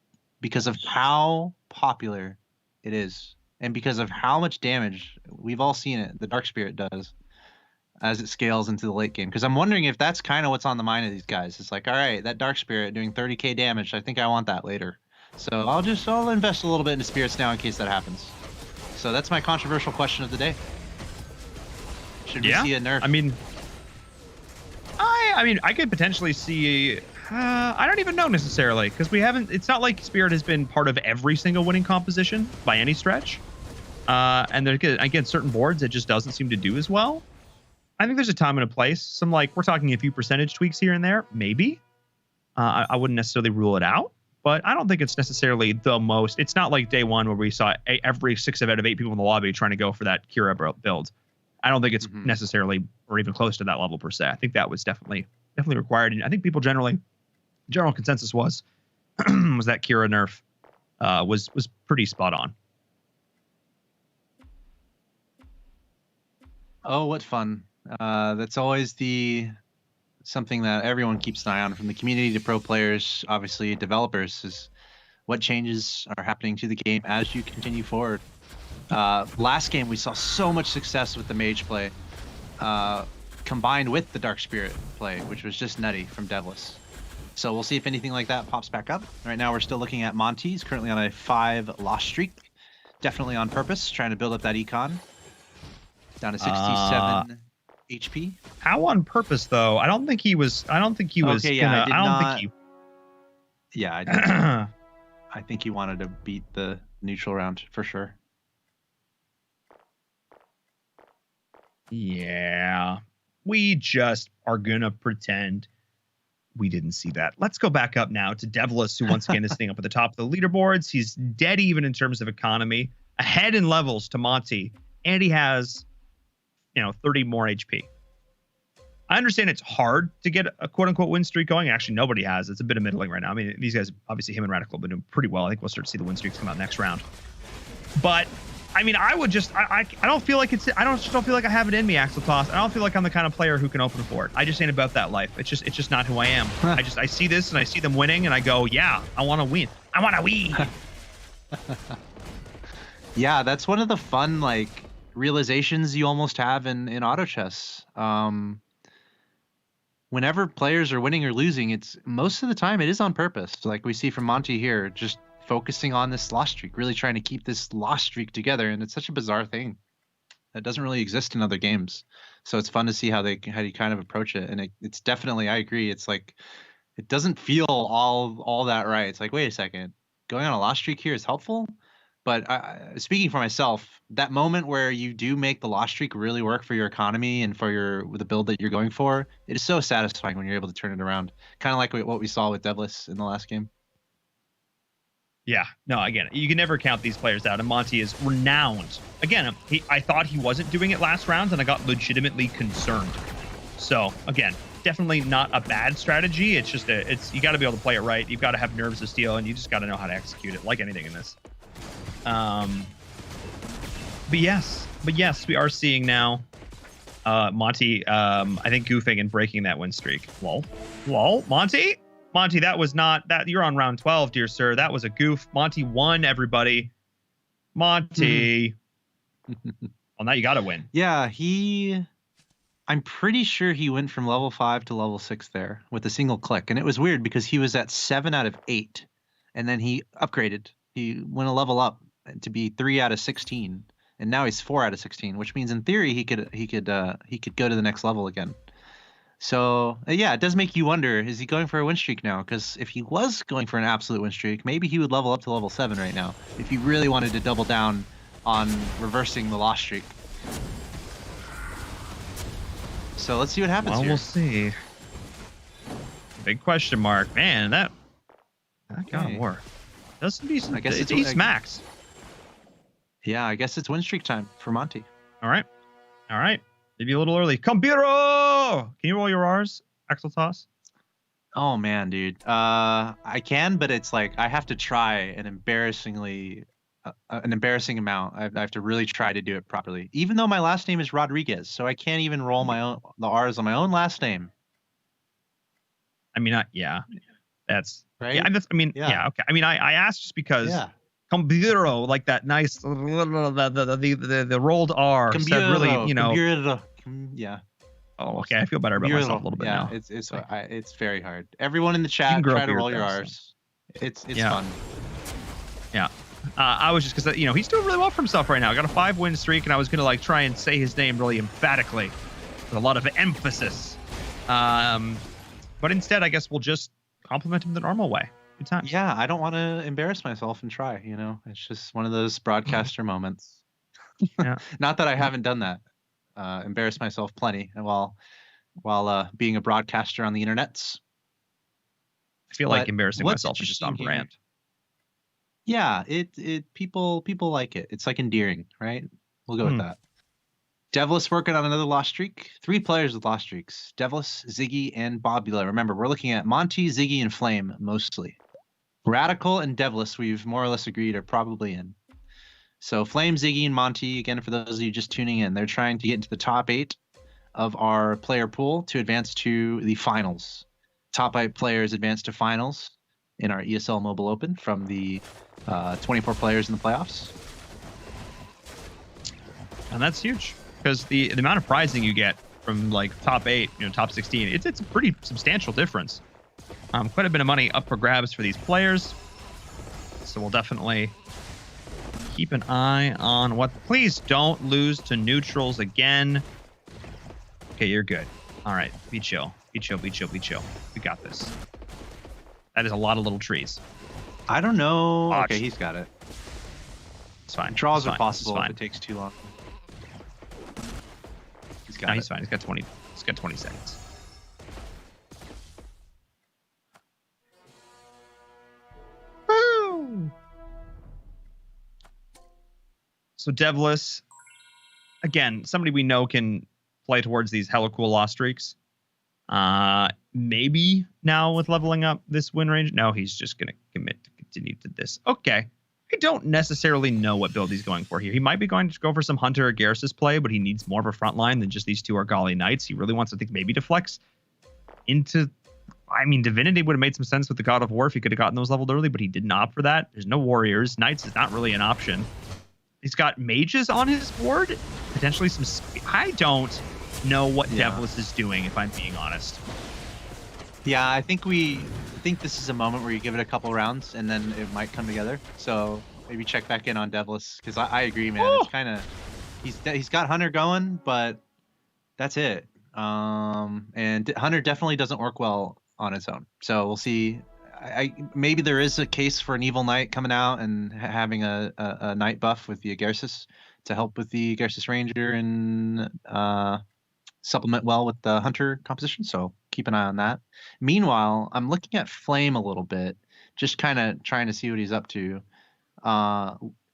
S3: because of how popular it is and because of how much damage we've all seen it, the Dark Spirit does as it scales into the late game. Because I'm wondering if that's kind of what's on the mind of these guys. It's like, all right, that Dark Spirit doing 30k damage. I think I want that later. So I'll invest a little bit into Spirits now in case that happens. So that's my controversial question of the day. Should we see a nerf?
S2: I mean, I could potentially see. I don't even know necessarily because we haven't. It's not like Spirit has been part of every single winning composition by any stretch. And there again, certain boards it just doesn't seem to do as well. I think there's a time and a place. Some we're talking a few percentage tweaks here and there, maybe. I wouldn't necessarily rule it out. But I don't think it's necessarily the most. It's not like day one where we saw every 6 out of 8 people in the lobby trying to go for that Kira build. I don't think it's necessarily or even close to that level per se. I think that was definitely required. And I think people general consensus was that Kira nerf was pretty spot on.
S3: Oh, what fun. That's always something that everyone keeps an eye on, from the community to pro players, obviously developers, is what changes are happening to the game as you continue forward. Last game we saw so much success with the mage play combined with the Dark Spirit play, which was just nutty from Devless. So we'll see if anything like that pops back up. Right now we're still looking at Monty. He's currently on a 5 loss streak, definitely on purpose, trying to build up that econ. Down to 67 HP.
S2: How on purpose though? I don't think he was.
S3: Okay, yeah, I
S2: think he.
S3: Yeah, I did. I think he wanted to beat the neutral round for sure.
S2: Yeah, we just are gonna pretend we didn't see that. Let's go back up now to Devless, who once again is sitting up at the top of the leaderboards. He's dead even in terms of economy, ahead in levels to Monty, and he has 30 more HP. I understand it's hard to get a quote-unquote win streak going. Actually, nobody has. It's a bit of middling right now. I mean, these guys, obviously him and Radical, have been doing pretty well. I think we'll start to see the win streaks come out next round. But, I mean, I would just... I don't feel like it's... I don't feel like I have it in me, Axel Toss. I don't feel like I'm the kind of player who can open for it. I just ain't about that life. It's just not who I am. I see this and I see them winning and I go, yeah, I want to win. I want to win.
S3: Yeah, that's one of the fun, realizations you almost have in auto chess. Whenever players are winning or losing, it's most of the time it is on purpose. Like we see from Monty here, just focusing on this loss streak, really trying to keep this loss streak together. And it's such a bizarre thing that doesn't really exist in other games. So it's fun to see how you kind of approach it. And it's definitely, I agree. It's like, it doesn't feel all that right. It's like, wait a second, going on a loss streak here is helpful. But speaking for myself, that moment where you do make the loss streak really work for your economy and for the build that you're going for, it is so satisfying when you're able to turn it around. Kind of like what we saw with Devless in the last game.
S2: Yeah, no, again, you can never count these players out. And Monty is renowned. Again, I thought he wasn't doing it last round, and I got legitimately concerned. So, again, definitely not a bad strategy. It's just you got to be able to play it right. You've got to have nerves of steel, and you just got to know how to execute it, like anything in this. But yes, we are seeing now Monty, I think, goofing and breaking that win streak. Lol, Monty, that was not that. You're on round 12, dear sir. That was a goof. Monty won, everybody. Monty. Well, now you got to win.
S3: Yeah, I'm pretty sure he went from level 5 to level 6 there with a single click. And it was weird because he was at 7 out of 8 and then he upgraded. He went a level up to be 3 out of 16, and now he's 4 out of 16, which means in theory he could go to the next level again. So yeah, it does make you wonder: is he going for a win streak now? Because if he was going for an absolute win streak, maybe he would level up to level 7 right now if he really wanted to double down on reversing the loss streak. So let's see what happens
S2: Well,
S3: here.
S2: we'll see. Big question mark. Man, that God of War does some decent.
S3: I guess
S2: He smacks.
S3: Yeah, I guess it's win streak time for Monty.
S2: All right. Maybe a little early. Kambiro! Can you roll your R's, Axel Toss?
S3: Oh man, dude. I can, but it's like I have to try an embarrassing amount. I have to really try to do it properly. Even though my last name is Rodriguez, so I can't even roll the R's on my own last name.
S2: I mean, yeah, that's
S3: right.
S2: Yeah, yeah, okay. I mean, I asked just because Kambiro, like that nice the rolled R said really, you know.
S3: Yeah.
S2: Oh, okay. I feel better about myself a little bit now.
S3: It's very hard. Everyone in the chat, try to roll your R's. It's fun.
S2: Yeah. I was just because he's doing really well for himself right now. Got a 5-win streak, and I was gonna like try and say his name really emphatically with a lot of emphasis. But instead, I guess we'll just compliment him the normal way. Good time.
S3: Yeah, I don't want to embarrass myself and try. It's just one of those broadcaster moments.
S2: Yeah.
S3: Not that I haven't done that. Embarrassed myself plenty while being a broadcaster on the internets.
S2: I feel like embarrassing myself is just on brand.
S3: Yeah, people like it. It's like endearing, right? We'll go with that. Devlis working on another loss streak. 3 players with loss streaks: Devlis, Ziggy, and Bobula. Remember, we're looking at Monty, Ziggy, and Flame mostly. Radical and Devlis, we've more or less agreed, are probably in. So Flame, Ziggy, and Monty, again, for those of you just tuning in, they're trying to get into the top 8 of our player pool to advance to the finals. Top 8 players advance to finals in our ESL Mobile Open from the 24 players in the playoffs. And
S2: that's huge because the amount of prizing you get from like top 8, top 16, it's a pretty substantial difference. Quite a bit of money up for grabs for these players. So we'll definitely keep an eye on what. Please don't lose to neutrals again. Okay, you're good. All right, be chill. We got this. That is a lot of little trees.
S3: I don't know.
S2: Watch.
S3: Okay, he's got it.
S2: It's fine.
S3: Draws are possible if it takes too long. He's got it.
S2: He's fine. He's got 20. He's got 20 seconds. Woo! So Devlis, again, somebody we know can play towards these hella cool loss streaks. Maybe now with leveling up this win range. No, he's just going to commit to continue to this. Okay. I don't necessarily know what build he's going for here. He might be going to go for some Hunter or Garrus's play, but he needs more of a front line than just these 2 Argali Knights. He really wants, I think, maybe to flex into... I mean, Divinity would have made some sense with the God of War if he could have gotten those leveled early, but he didn't opt for that. There's no Warriors. Knights is not really an option. He's got Mages on his board. Potentially some... I don't know what Devlis is doing, if I'm being honest.
S3: Yeah, I think this is a moment where you give it a couple rounds and then it might come together. So maybe check back in on Devlis, because I agree, man. It's kind of he's got Hunter going, but that's it. And Hunter definitely doesn't work well on its own. So we'll see. Maybe there is a case for an Evil Knight coming out and having a Knight buff with the Agarsis to help with the Agarsis Ranger and supplement well with the Hunter composition. So keep an eye on that. Meanwhile, I'm looking at Flame a little bit, just kind of trying to see what he's up to.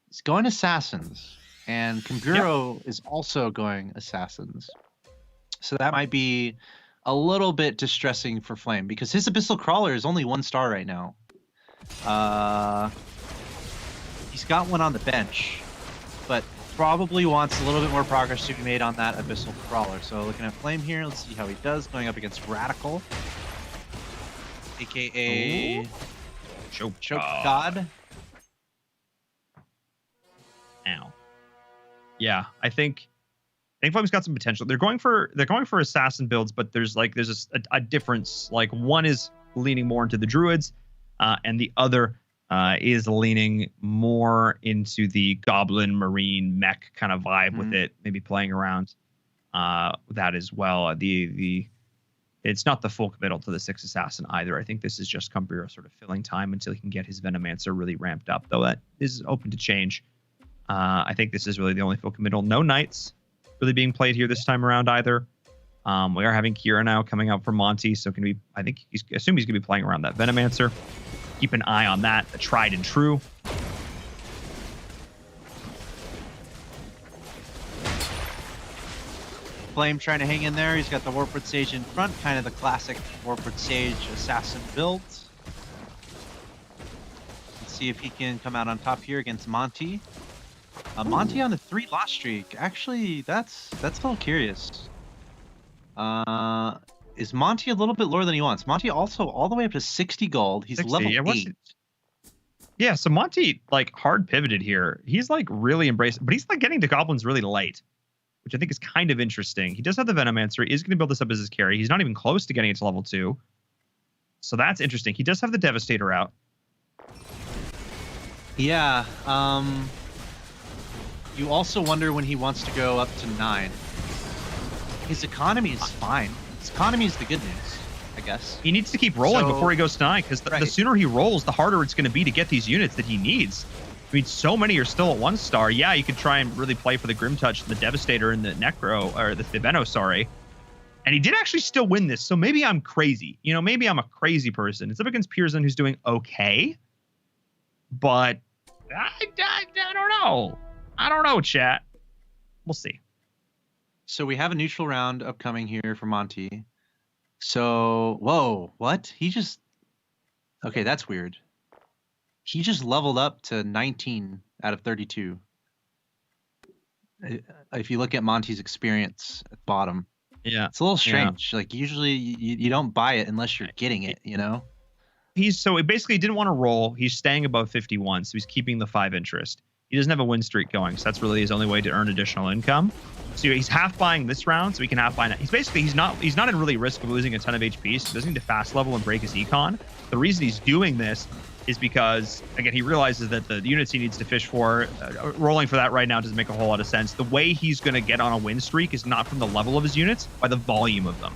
S3: He's going Assassins, and Kambiro is also going Assassins. So that might be a little bit distressing for Flame, because his Abyssal Crawler is only 1 star right now. He's got one on the bench, but probably wants a little bit more progress to be made on that Abyssal Crawler. So looking at Flame here, let's see how he does going up against Radical, aka Choke God.
S2: Ow. Yeah, I think Flame's got some potential. They're going for assassin builds, but there's a difference. Like, one is leaning more into the druids, and the other is leaning more into the goblin marine mech kind of vibe with it, maybe playing around that as well. It's not the full committal to the 6 assassin either. I think this is just Kambiro sort of filling time until he can get his Venomancer really ramped up, though that is open to change. I think this is really the only full committal. No Knights really being played here this time around either. We are having Kira now coming out for Monty, so can we? I think assume he's gonna be playing around that Venomancer. Keep an eye on that. The tried and true.
S3: Flame trying to hang in there. He's got the Warpwood Sage in front, kind of the classic Warpwood Sage assassin build. Let's see if he can come out on top here against Monty. Monty on the 3 loss streak. Actually, that's a little curious. Is Monty a little bit lower than he wants? Monty also all the way up to 60 gold. He's
S2: 60,
S3: level 8.
S2: Yeah, so Monty like hard pivoted here. He's like really embraced, but he's like getting to goblins really late, which I think is kind of interesting. He does have the Venomancer. He is going to build this up as his carry. He's not even close to getting it to level 2. So that's interesting. He does have the Devastator out.
S3: Yeah. You also wonder when he wants to go up to 9. His economy is fine. His economy is the good news, I guess.
S2: He needs to keep rolling before he goes to 9, because the sooner he rolls, the harder it's going to be to get these units that he needs. I mean, so many are still at 1 star. Yeah, you could try and really play for the Grim Touch, the Devastator, and the Necro, or the Veno, sorry. And he did actually still win this, so maybe I'm crazy. You know, maybe I'm a crazy person. It's up against Pearson, who's doing okay. But I don't know. I don't know, chat. We'll see.
S3: So we have a neutral round upcoming here for Monty. So, whoa, what? He just... Okay, that's weird. He just leveled up to 19 out of 32. If you look at Monty's experience at the bottom.
S2: Yeah.
S3: It's a little strange. Yeah. Like, usually you don't buy it unless you're getting it, you know?
S2: So he basically didn't want to roll. He's staying above 51, so he's keeping the 5 interest. He doesn't have a win streak going, so that's really his only way to earn additional income. So he's half buying this round, so he can half buy that. He's not in really risk of losing a ton of HP, so he doesn't need to fast level and break his econ. The reason he's doing this is because, again, he realizes that the units he needs to fish for, rolling for that right now doesn't make a whole lot of sense. The way he's going to get on a win streak is not from the level of his units, by the volume of them.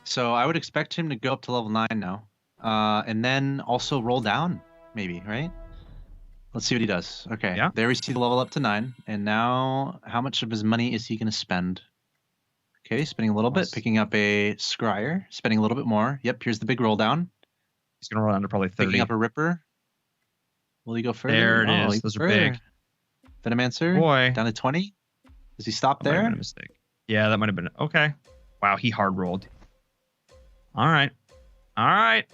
S3: So I would expect him to go up to level 9 now. And then also roll down, maybe, right? Let's see what he does. Okay, yeah. There we see the level up to 9. And now, how much of his money is he going to spend? Okay, spending a little bit, picking up a Scryer, spending a little bit more. Yep, here's the big roll down.
S2: He's going to roll down to probably 30.
S3: Picking up a Ripper. Will he go further?
S2: There it is. Those are big.
S3: Venomancer,
S2: boy.
S3: Down to 20. Does he stop
S2: That
S3: there?
S2: might have been a mistake. Yeah, that might have been. Okay. Wow, he hard rolled. All right. All right.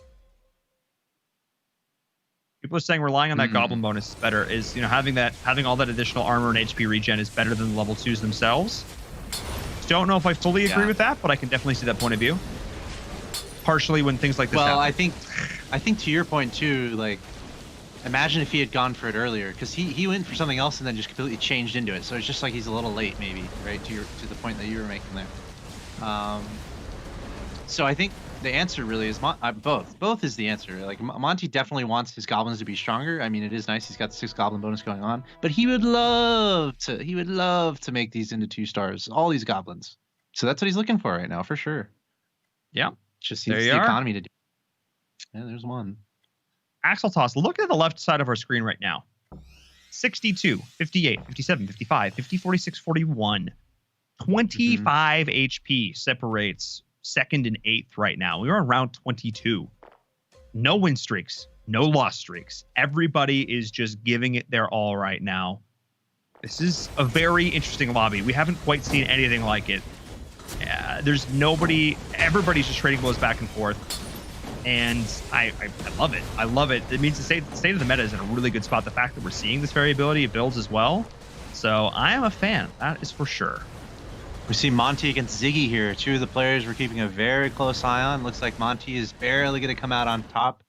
S2: People are saying relying on that goblin bonus is better. Is, you know, having all that additional armor and HP regen is better than the level 2s themselves. Don't know if I fully agree with that, but I can definitely see that point of view. Partially when things like this happen.
S3: I think to your point too, like, imagine if he had gone for it earlier, because he went for something else and then just completely changed into it. So it's just like he's a little late, maybe, right, to the point that you were making there. So I think the answer really is both. Both is the answer. Like, Monty definitely wants his goblins to be stronger. I mean, it is nice he's got the 6 goblin bonus going on, but he would love to make these into 2 stars, all these goblins. So that's what he's looking for right now, for sure.
S2: Yeah,
S3: just needs the economy to do. Yeah, there's one.
S2: Axel Toss, look at the left side of our screen right now. 62, 58, 57, 55, 50, 46, 41. 25 HP separates 2nd and 8th right now. We are around 22. No win streaks, no loss streaks. Everybody is just giving it their all right now. This is a very interesting lobby. We haven't quite seen anything like it. There's nobody. Everybody's just trading blows back and forth. And I love it. I love it. It means the state of the meta is in a really good spot. The fact that we're seeing this variability of builds as well. So I am a fan. That is for sure.
S3: We see Monty against Ziggy here. 2 of the players we're keeping a very close eye on. Looks like Monty is barely going to come out on top.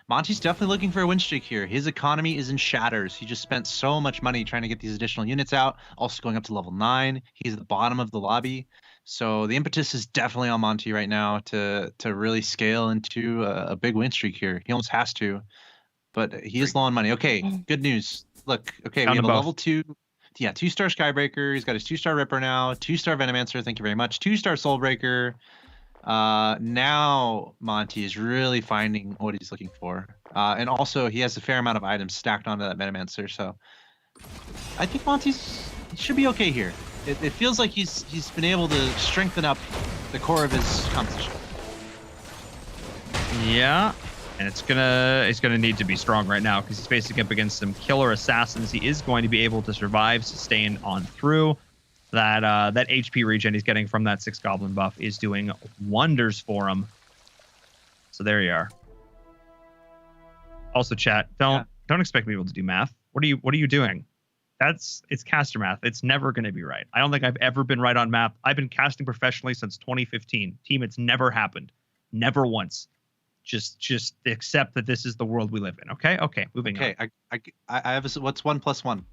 S3: Monty's definitely looking for a win streak here. His economy is in shatters. He just spent so much money trying to get these additional units out. Also going up to level 9. He's at the bottom of the lobby. So the impetus is definitely on Monty right now to really scale into a big win streak here. He almost has to, but he is low on money. Okay, good news. Look, okay, we have a level 2. Yeah, 2-star Skybreaker. He's got his 2-star Ripper now. 2-star Venomancer. Thank you very much. 2-star Soulbreaker. Now Monty is really finding what he's looking for. And also he has a fair amount of items stacked onto that Metamancer, so I think Monty's should be okay here. It feels like he's been able to strengthen up the core of his composition.
S2: Yeah, and it's gonna need to be strong right now because he's facing up against some killer assassins. He is going to be able to survive, sustain on through. That HP regen he's getting from that 6 goblin buff is doing wonders for him. So there you are. Also, chat, don't expect me to be able to do math. What are you doing? It's caster math. It's never going to be right. I don't think I've ever been right on math. I've been casting professionally since 2015. Team, it's never happened. Never once. Just accept that this is the world we live in. Okay. Moving on.
S3: Okay. I have what's 1 + 1?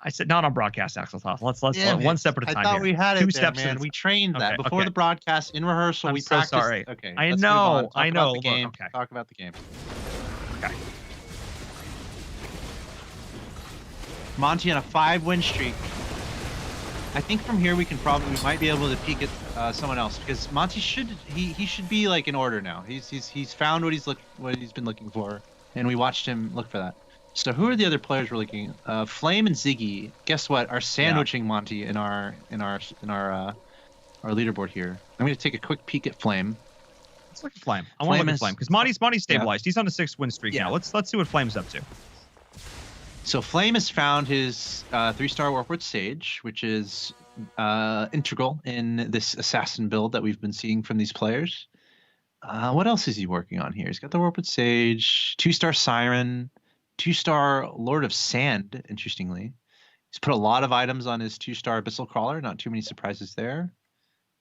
S2: I said not on broadcast, Axel. Let's one step at a time.
S3: I thought
S2: here.
S3: we had
S2: Two
S3: it there,
S2: steps
S3: man. We trained that before the broadcast in rehearsal.
S2: I'm
S3: we
S2: so
S3: practiced.
S2: sorry.
S3: Okay.
S2: I
S3: let's
S2: know.
S3: move on.
S2: I know.
S3: About the game.
S2: Okay.
S3: Talk about the game.
S2: Okay.
S3: Monty on a 5-win streak. I think from here we might be able to peek at someone else because Monty should be like in order now. He's found what he's been looking for, and we watched him look for that. So who are the other players we're looking at? Flame and Ziggy, guess what, are sandwiching Monty in our leaderboard here. I'm going to take a quick peek at Flame.
S2: Let's look at Flame. I want to look at Flame because Monty's stabilized. He's on a 6-win streak now. Let's see what Flame's up to.
S3: So Flame has found his 3-star Warpwood Sage, which is integral in this assassin build that we've been seeing from these players. What else is he working on here? He's got the Warpwood Sage, 2-star Siren, 2-star Lord of Sand, interestingly. He's put a lot of items on his 2-star Abyssal Crawler, not too many surprises there.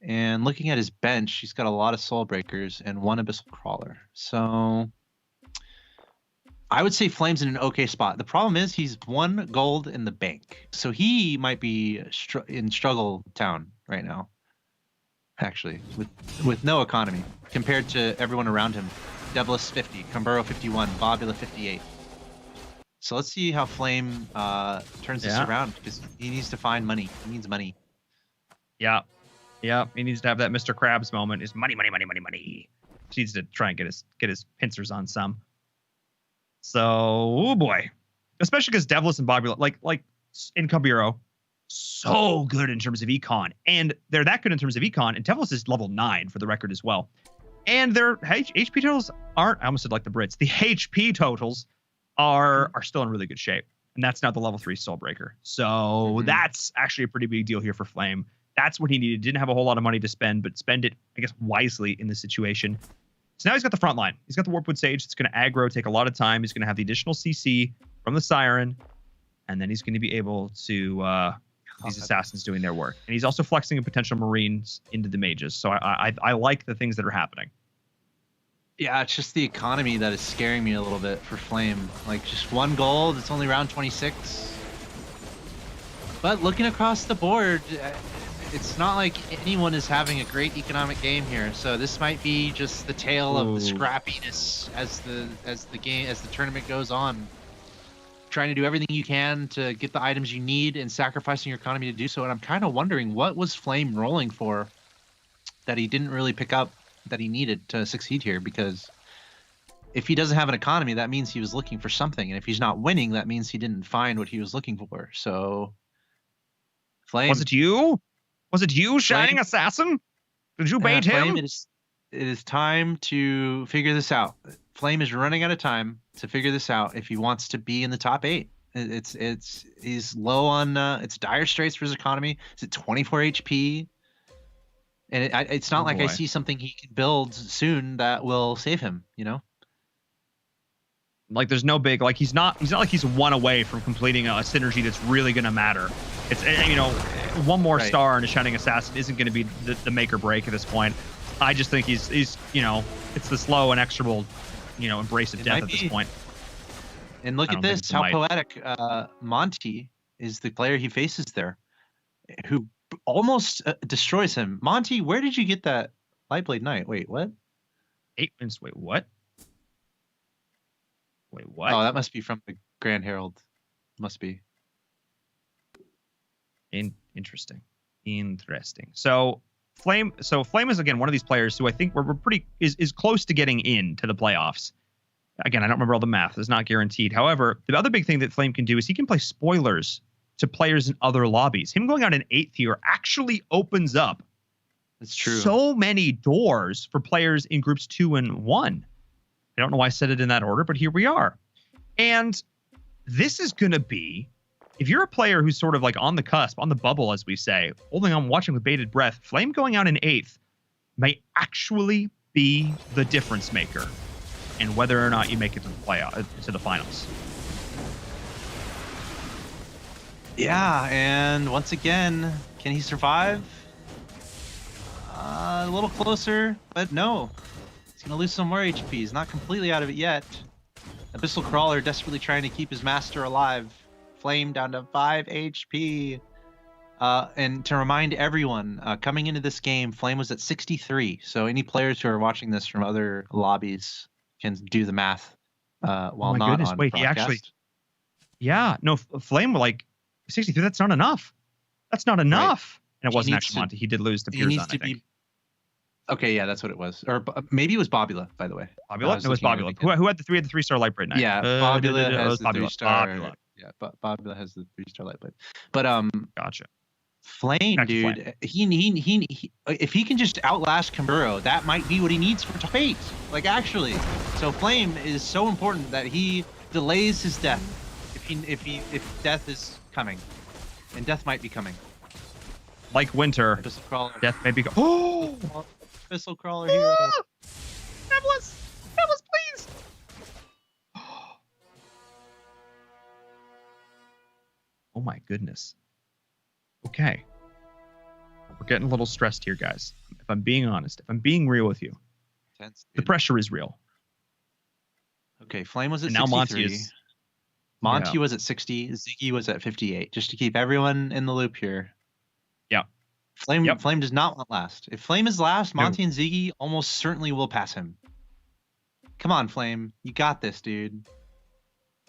S3: And looking at his bench, he's got a lot of Soul Breakers and 1 Abyssal Crawler. So I would say Flame's in an okay spot. The problem is he's 1 gold in the bank. So he might be in struggle town right now, actually, with no economy compared to everyone around him. Devlis 50, Kumburo 51, Bobula 58. So let's see how Flame turns this around because he needs to find money. He needs money.
S2: Yeah. He needs to have that Mr. Krabs moment. Is money. He needs to try and get his pincers on some. So, oh boy, especially because Devlis and Bobula, like in Kumburo, so good in terms of econ, and they're that good in terms of econ. And Devlis is level 9 for the record as well. And their HP totals aren't. I almost said like the Brits. The HP totals are still in really good shape, and that's not the level 3 Soulbreaker. So that's actually a pretty big deal here for Flame. That's what he needed. Didn't have a whole lot of money to spend, but spend it, I guess, wisely in this situation. So now he's got the front line. He's got the Warpwood Sage. It's going to aggro, take a lot of time. He's going to have the additional CC from the Siren, and then he's going to be able to these assassins doing their work. And he's also flexing a potential Marines into the mages. So I like the things that are happening.
S3: Yeah, it's just the economy that is scaring me a little bit for Flame. Like, just 1 gold. It's only round 26. But looking across the board, it's not like anyone is having a great economic game here. So this might be just the tale of the scrappiness as the tournament goes on. Trying to do everything you can to get the items you need and sacrificing your economy to do so. And I'm kind of wondering, what was Flame rolling for that he didn't really pick up that he needed to succeed here? Because if he doesn't have an economy, that means he was looking for something. And if he's not winning, that means he didn't find what he was looking for. So Flame.
S2: Was it you? Was it you, Shining Assassin? Did you bait him?
S3: Flame, it is time to figure this out. Flame is running out of time to figure this out if he wants to be in the top 8. He's low on it's dire straits for his economy. It's at 24 HP. And it's not I see something he can build soon that will save him, you know?
S2: Like, there's no big, like, he's not like he's 1 away from completing a synergy that's really going to matter. It's, you know, 1 more star in a Shining Assassin isn't going to be the make or break at this point. I just think he's, you know, it's the slow and inexorable, you know, embrace of death at this point.
S3: And look at this, how poetic. Monty is the player he faces there, who almost destroys him. Monty, where did you get that Lightblade Knight? Wait, what?
S2: 8 minutes. Wait, what? Wait, what?
S3: Oh, that must be from the Grand Herald. Must be.
S2: Interesting. So Flame. So Flame is again one of these players who I think we're pretty is close to getting into the playoffs. Again, I don't remember all the math. It's not guaranteed. However, the other big thing that Flame can do is he can play spoilers to players in other lobbies. Him going out in 8th here actually opens up
S3: It's true.
S2: so many doors for players in groups 2 and 1. I don't know why I said it in that order, but here we are. And this is going to be, if you're a player who's sort of like on the cusp, on the bubble, as we say, holding on, watching with bated breath, Flame going out in 8th may actually be the difference maker in whether or not you make it to the to the finals.
S3: Yeah, and once again, can he survive? A little closer, but no. He's gonna lose some more HP. He's not completely out of it yet. Abyssal Crawler desperately trying to keep his master alive. Flame down to 5 HP. And to remind everyone, coming into this game, Flame was at 63. So any players who are watching this from other lobbies can do the math while not on
S2: Wait,
S3: broadcast.
S2: he actually... Yeah, no, Flame, like, 63, that's not enough. That's not enough. Right. And it wasn't actually Monty. He did lose to Pierzon, I think.
S3: Okay, yeah, that's what it was. Or maybe it was Bobula, by the way.
S2: Bobula? No, it was Bobula. Who had the 3-star light bright night?
S3: Yeah, Bobula has the 3-star.
S2: Bobula.
S3: Yeah, Bobula has the 3-star light bright. But
S2: gotcha.
S3: Flame, dude, Flame. He if he can just outlast Kamuro, that might be what he needs for top 8. Like, actually. So Flame is so important that he delays his death. If death is coming. And death might be coming.
S2: Like Winter, death may be
S3: Oh! Abyssal Crawler hero.
S2: Nebulous, please. Oh my goodness. Okay. We're getting a little stressed here, guys. If I'm being honest, if I'm being real with you, the pressure is real.
S3: Okay, Flame was at
S2: and
S3: 63.
S2: Now Monty is...
S3: Monty was at 60. Ziggy was at 58. Just to keep everyone in the loop here.
S2: Yeah.
S3: Flame does not want last. If Flame is last, Monty and Ziggy almost certainly will pass him. Come on, Flame. You got this, dude.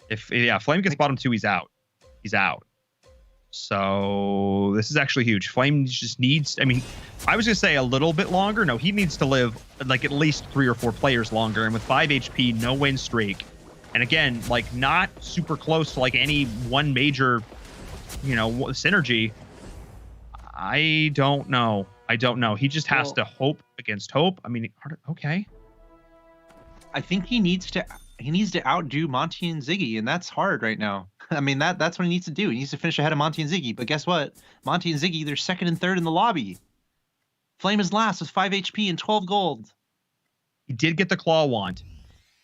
S2: If Flame gets bottom 2, he's out. He's out. So this is actually huge. Flame just needs, I mean, I was going to say a little bit longer. No, he needs to live like at least 3 or 4 players longer. And with 5 HP, no win streak. And again, like not super close to like any one major, synergy. I don't know. He just has to hope against hope. I mean, okay.
S3: I think he needs to outdo Monty and Ziggy, and that's hard right now. I mean, that's what he needs to do. He needs to finish ahead of Monty and Ziggy. But guess what? Monty and Ziggy, they're 2nd and 3rd in the lobby. Flame is last with 5 HP and 12 gold.
S2: He did get the claw wand,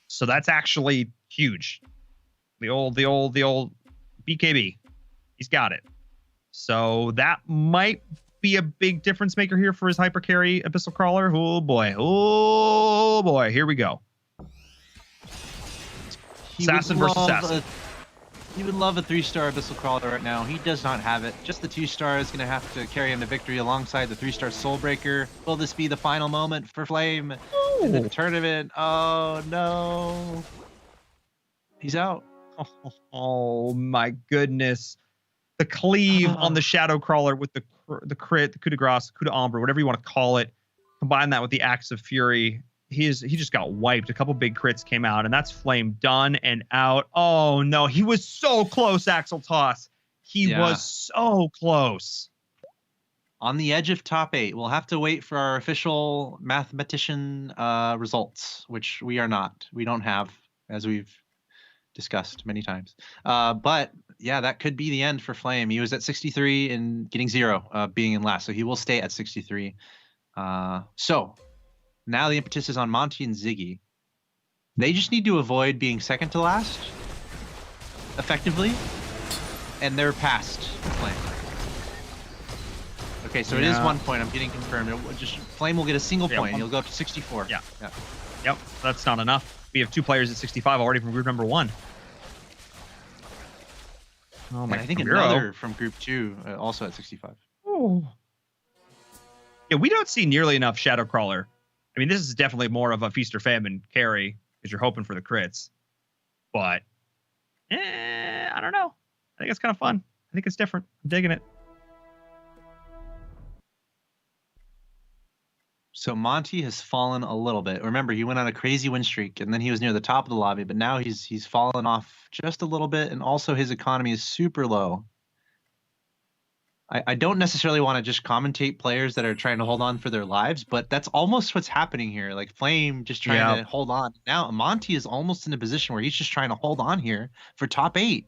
S2: so that's actually huge. The old BKB. He's got it. So that might be a big difference maker here for his hyper carry Abyssal Crawler. Oh boy. Here we go. Assassin versus Assassin.
S3: He would love a 3-star Abyssal Crawler right now. He does not have it. Just the 2-star is going to have to carry him to victory alongside the 3-star Soulbreaker. Will this be the final moment for Flame in the tournament? Oh, no. He's out.
S2: Oh, my goodness. The cleave on the Shadow Crawler with the crit, the coup de grace, coup d'ombre, whatever you want to call it. Combine that with the Axe of Fury. He just got wiped. A couple big crits came out, and that's Flame done and out. Oh, no. He was so close, Axel Toss. He was so close.
S3: On the edge of top 8. We'll have to wait for our official mathematician results, which we are not. We don't have, as we've discussed many times. But, yeah, that could be the end for Flame. He was at 63 and getting 0, being in last. So he will stay at 63. So... now the impetus is on Monty and Ziggy. They just need to avoid being 2nd to last, effectively, and they're past Flame. Okay, so it is 1 point. I'm getting confirmed. Flame will get a single point. He'll go up to 64.
S2: Yeah. Yep, that's not enough. We have 2 players at 65 already from group number 1. Oh my!
S3: And I think another from group 2 also at 65.
S2: Oh. Yeah, we don't see nearly enough Shadow Crawler. I mean, this is definitely more of a feast or famine carry because you're hoping for the crits. But, I don't know. I think it's kind of fun. I think it's different. I'm digging it.
S3: So Monty has fallen a little bit. Remember, he went on a crazy win streak, and then he was near the top of the lobby, but now he's fallen off just a little bit, and also his economy is super low. I don't necessarily want to just commentate players that are trying to hold on for their lives, but that's almost what's happening here. Like Flame just trying to hold on. Now Monty is almost in a position where he's just trying to hold on here for top 8.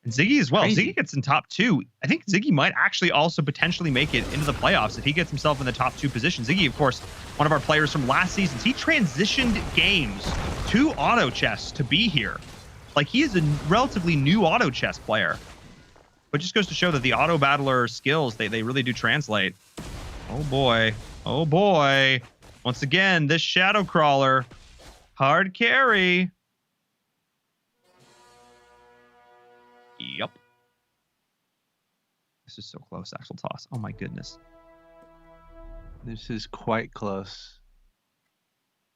S2: And Ziggy as well.
S3: Crazy.
S2: Ziggy gets in top 2. I think Ziggy might actually also potentially make it into the playoffs if he gets himself in the top 2 position. Ziggy, of course, one of our players from last season. He transitioned games to auto chess to be here. Like, he is a relatively new auto chess player. But just goes to show that the auto battler skills, they really do translate. Oh boy. Oh boy. Once again, this shadow crawler. Hard carry. Yep. This is so close, Axel toss. Oh my goodness.
S3: This is quite close.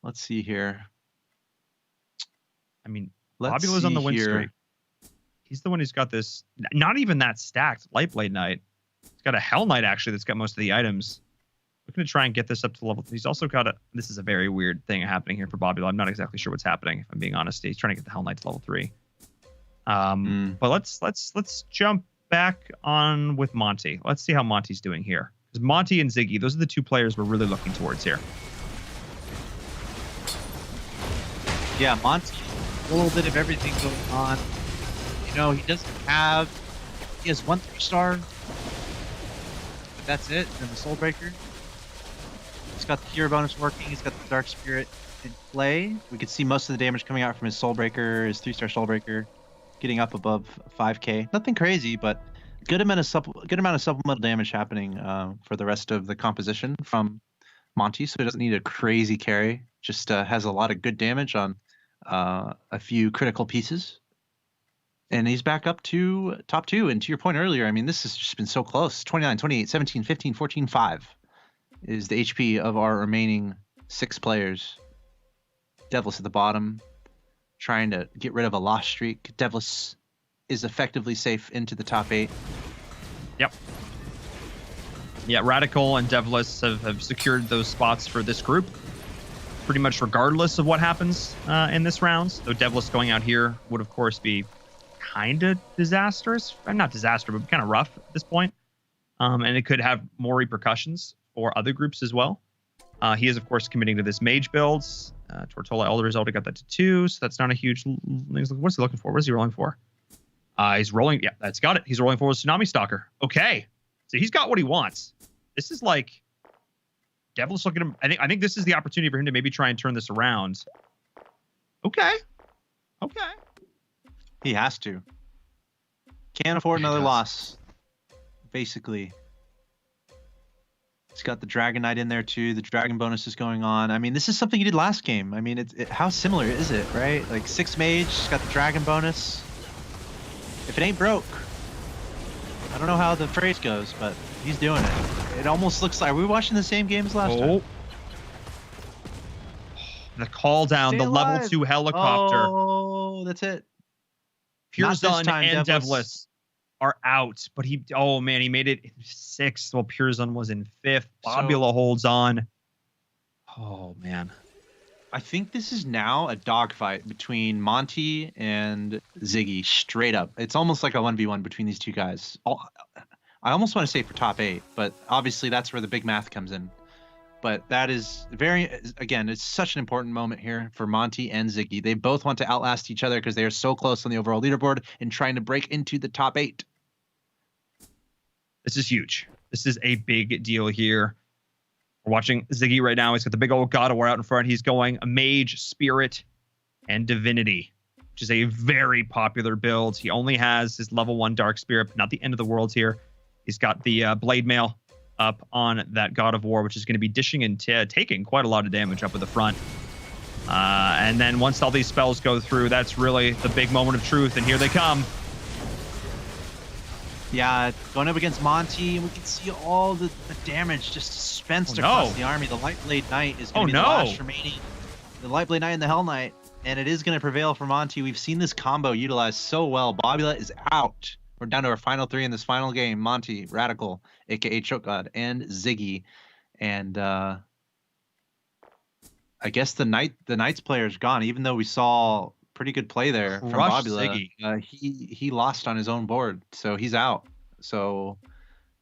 S3: Let's see here.
S2: I mean,
S3: Let's
S2: Bobula's on the
S3: see
S2: win
S3: here.
S2: streak. He's the one who's got this, not even that stacked Lightblade Knight. He's got a Hell Knight, actually, that's got most of the items. Looking to try and get this up to level. He's also got a, this is a very weird thing happening here for Bobula. I'm not exactly sure what's happening, if I'm being honest. He's trying to get the Hell Knight to level 3. But let's jump back on with Monty. Let's see how Monty's doing here. Because Monty and Ziggy, those are the 2 players we're really looking towards here.
S7: Yeah, Monty, a little bit of everything going on. You know, he has 1 3-star. That's it. And the Soulbreaker. He's got the hero bonus working. He's got the Dark Spirit in play. We could see most of the damage coming out from his Soulbreaker, his 3-star Soulbreaker, getting up above 5k. Nothing crazy, but good amount of supplemental damage happening for the rest of the composition from Monty. So he doesn't need a crazy carry. Just has a lot of good damage on a few critical pieces. And he's back up to top 2. And to your point earlier, I mean, this has just been so close. 29, 28, 17, 15, 14, 5 is the HP of our remaining 6 players. Devlis at the bottom, trying to get rid of a lost streak. Devlis is effectively safe into the top 8.
S2: Yep. Yeah, Radical and Devlis have secured those spots for this group. Pretty much regardless of what happens in this round. Though Devlis going out here would, of course, be kind of disastrous. Not disaster, but kind of rough at this point. And it could have more repercussions for other groups as well. He is, of course, committing to this mage builds. Tortola Elder's already got that to 2, so that's not a huge... What's he looking for? What is he rolling for? He's rolling... Yeah, that's got it. He's rolling for a Tsunami Stalker. Okay. So he's got what he wants. This is like... Devlis looking at him. I think this is the opportunity for him to maybe try and turn this around. Okay. Okay.
S3: He has to. Can't afford another loss. Basically. He's got the Dragon Knight in there too. The Dragon bonus is going on. I mean, this is something he did last game. I mean, how similar is it, right? Like 6 mage, he's got the Dragon bonus. If it ain't broke. I don't know how the phrase goes, but he's doing it. It almost looks like... Are we watching the same game as last time?
S2: The call down,
S3: Stay
S2: the
S3: alive.
S2: level 2 helicopter.
S3: Oh, that's it.
S2: Pure
S3: Not this
S2: Zun
S3: time,
S2: and
S3: Devlis.
S2: Devlis are out, but he, oh man, he made it in 6th while Pure Zun was in 5th. Bobula holds on. Oh man.
S3: I think this is now a dogfight between Monty and Ziggy, straight up. It's almost like a 1v1 between these 2 guys. I almost want to say for top 8, but obviously that's where the big math comes in. But that is again, it's such an important moment here for Monty and Ziggy. They both want to outlast each other because they are so close on the overall leaderboard and trying to break into the top 8.
S2: This is huge. This is a big deal here. We're watching Ziggy right now. He's got the big old God of War out in front. He's going a Mage, Spirit, and Divinity, which is a very popular build. He only has his level 1 Dark Spirit, but not the end of the world here. He's got the Blade Mail up on that God of War, which is going to be dishing and taking quite a lot of damage up at the front. And then once all these spells go through, that's really the big moment of truth, and here they come.
S3: Yeah, going up against Monty, we can see all the damage just dispensed across the army. The Lightblade Knight is going to be the last remaining. The Lightblade Knight and the Hell Knight, and it is going to prevail for Monty. We've seen this combo utilized so well. Bobula is out. We're down to our final 3 in this final game. Monty, Radical, aka Choke God, and Ziggy. And I guess the Knights player is gone, even though we saw pretty good play there from
S2: Crush
S3: Bobula.
S2: Ziggy.
S3: He lost on his own board, so he's out. So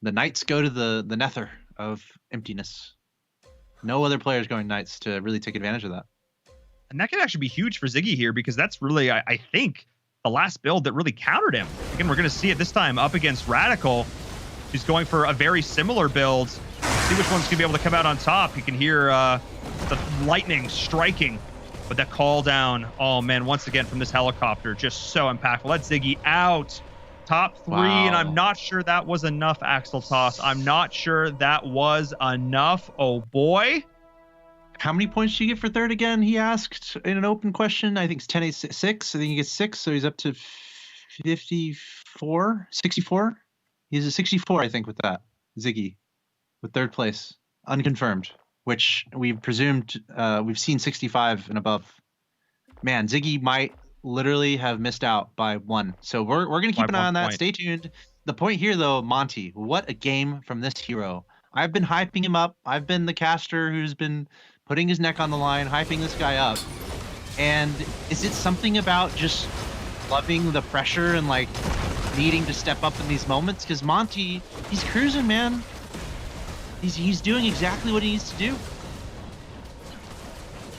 S3: the Knights go to the nether of emptiness. No other players going Knights to really take advantage of that.
S2: And that could actually be huge for Ziggy here, because that's really, I think, the last build that really countered him. Again, we're going to see it this time up against Radical, who's going for a very similar build. See which one's going to be able to come out on top. You can hear the lightning striking, but that call down, oh man, once again from this helicopter, just so impactful. Let Ziggy out. Top 3,
S3: Wow.
S2: and I'm not sure that was enough, Axel Toss. I'm not sure that was enough. Oh boy.
S3: How many points do you get for third again? He asked in an open question. I think it's 10-8-6. I think he gets 6, so he's up to 54, 64. He's a 64, I think, with that. Ziggy, with third place, unconfirmed, which we've presumed. We've seen 65 and above. Man, Ziggy might literally have missed out by 1. So we're gonna keep an eye on that. Stay tuned. The point here, though, Monty, what a game from this hero. I've been hyping him up. I've been the caster who's been putting his neck on the line, hyping this guy up. And is it something about just loving the pressure and like needing to step up in these moments? Because Monty, he's cruising, man. He's doing exactly what he needs to do.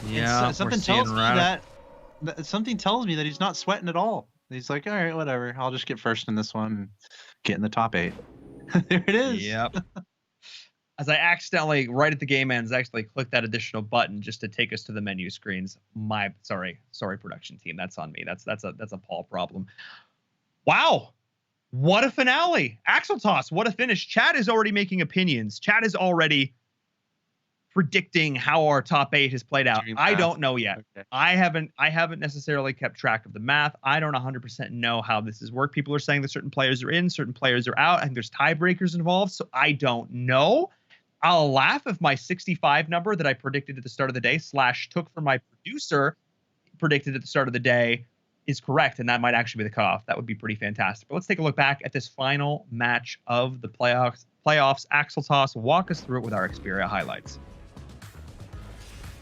S2: Yeah,
S3: something tells me something tells me that he's not sweating at all. He's like, all right, whatever. I'll just get first in this one and get in the top 8. There it is.
S2: Yep. As I accidentally, right at the game ends, actually clicked that additional button just to take us to the menu screens. Sorry, production team. That's on me. That's a Paul problem. Wow. What a finale. Axel Toss, what a finish. Chad is already making opinions. Chad is already predicting how our top 8 has played out. I don't know yet. Okay. I haven't necessarily kept track of the math. I don't 100% know how this has worked. People are saying that certain players are in, certain players are out. I think there's tiebreakers involved, so I don't know. I'll laugh if my 65 number that I predicted at the start of the day / took from my producer predicted at the start of the day is correct, and that might actually be the cutoff. That would be pretty fantastic. But let's take a look back at this final match of the playoffs. Axel Toss, walk us through it with our Xperia highlights.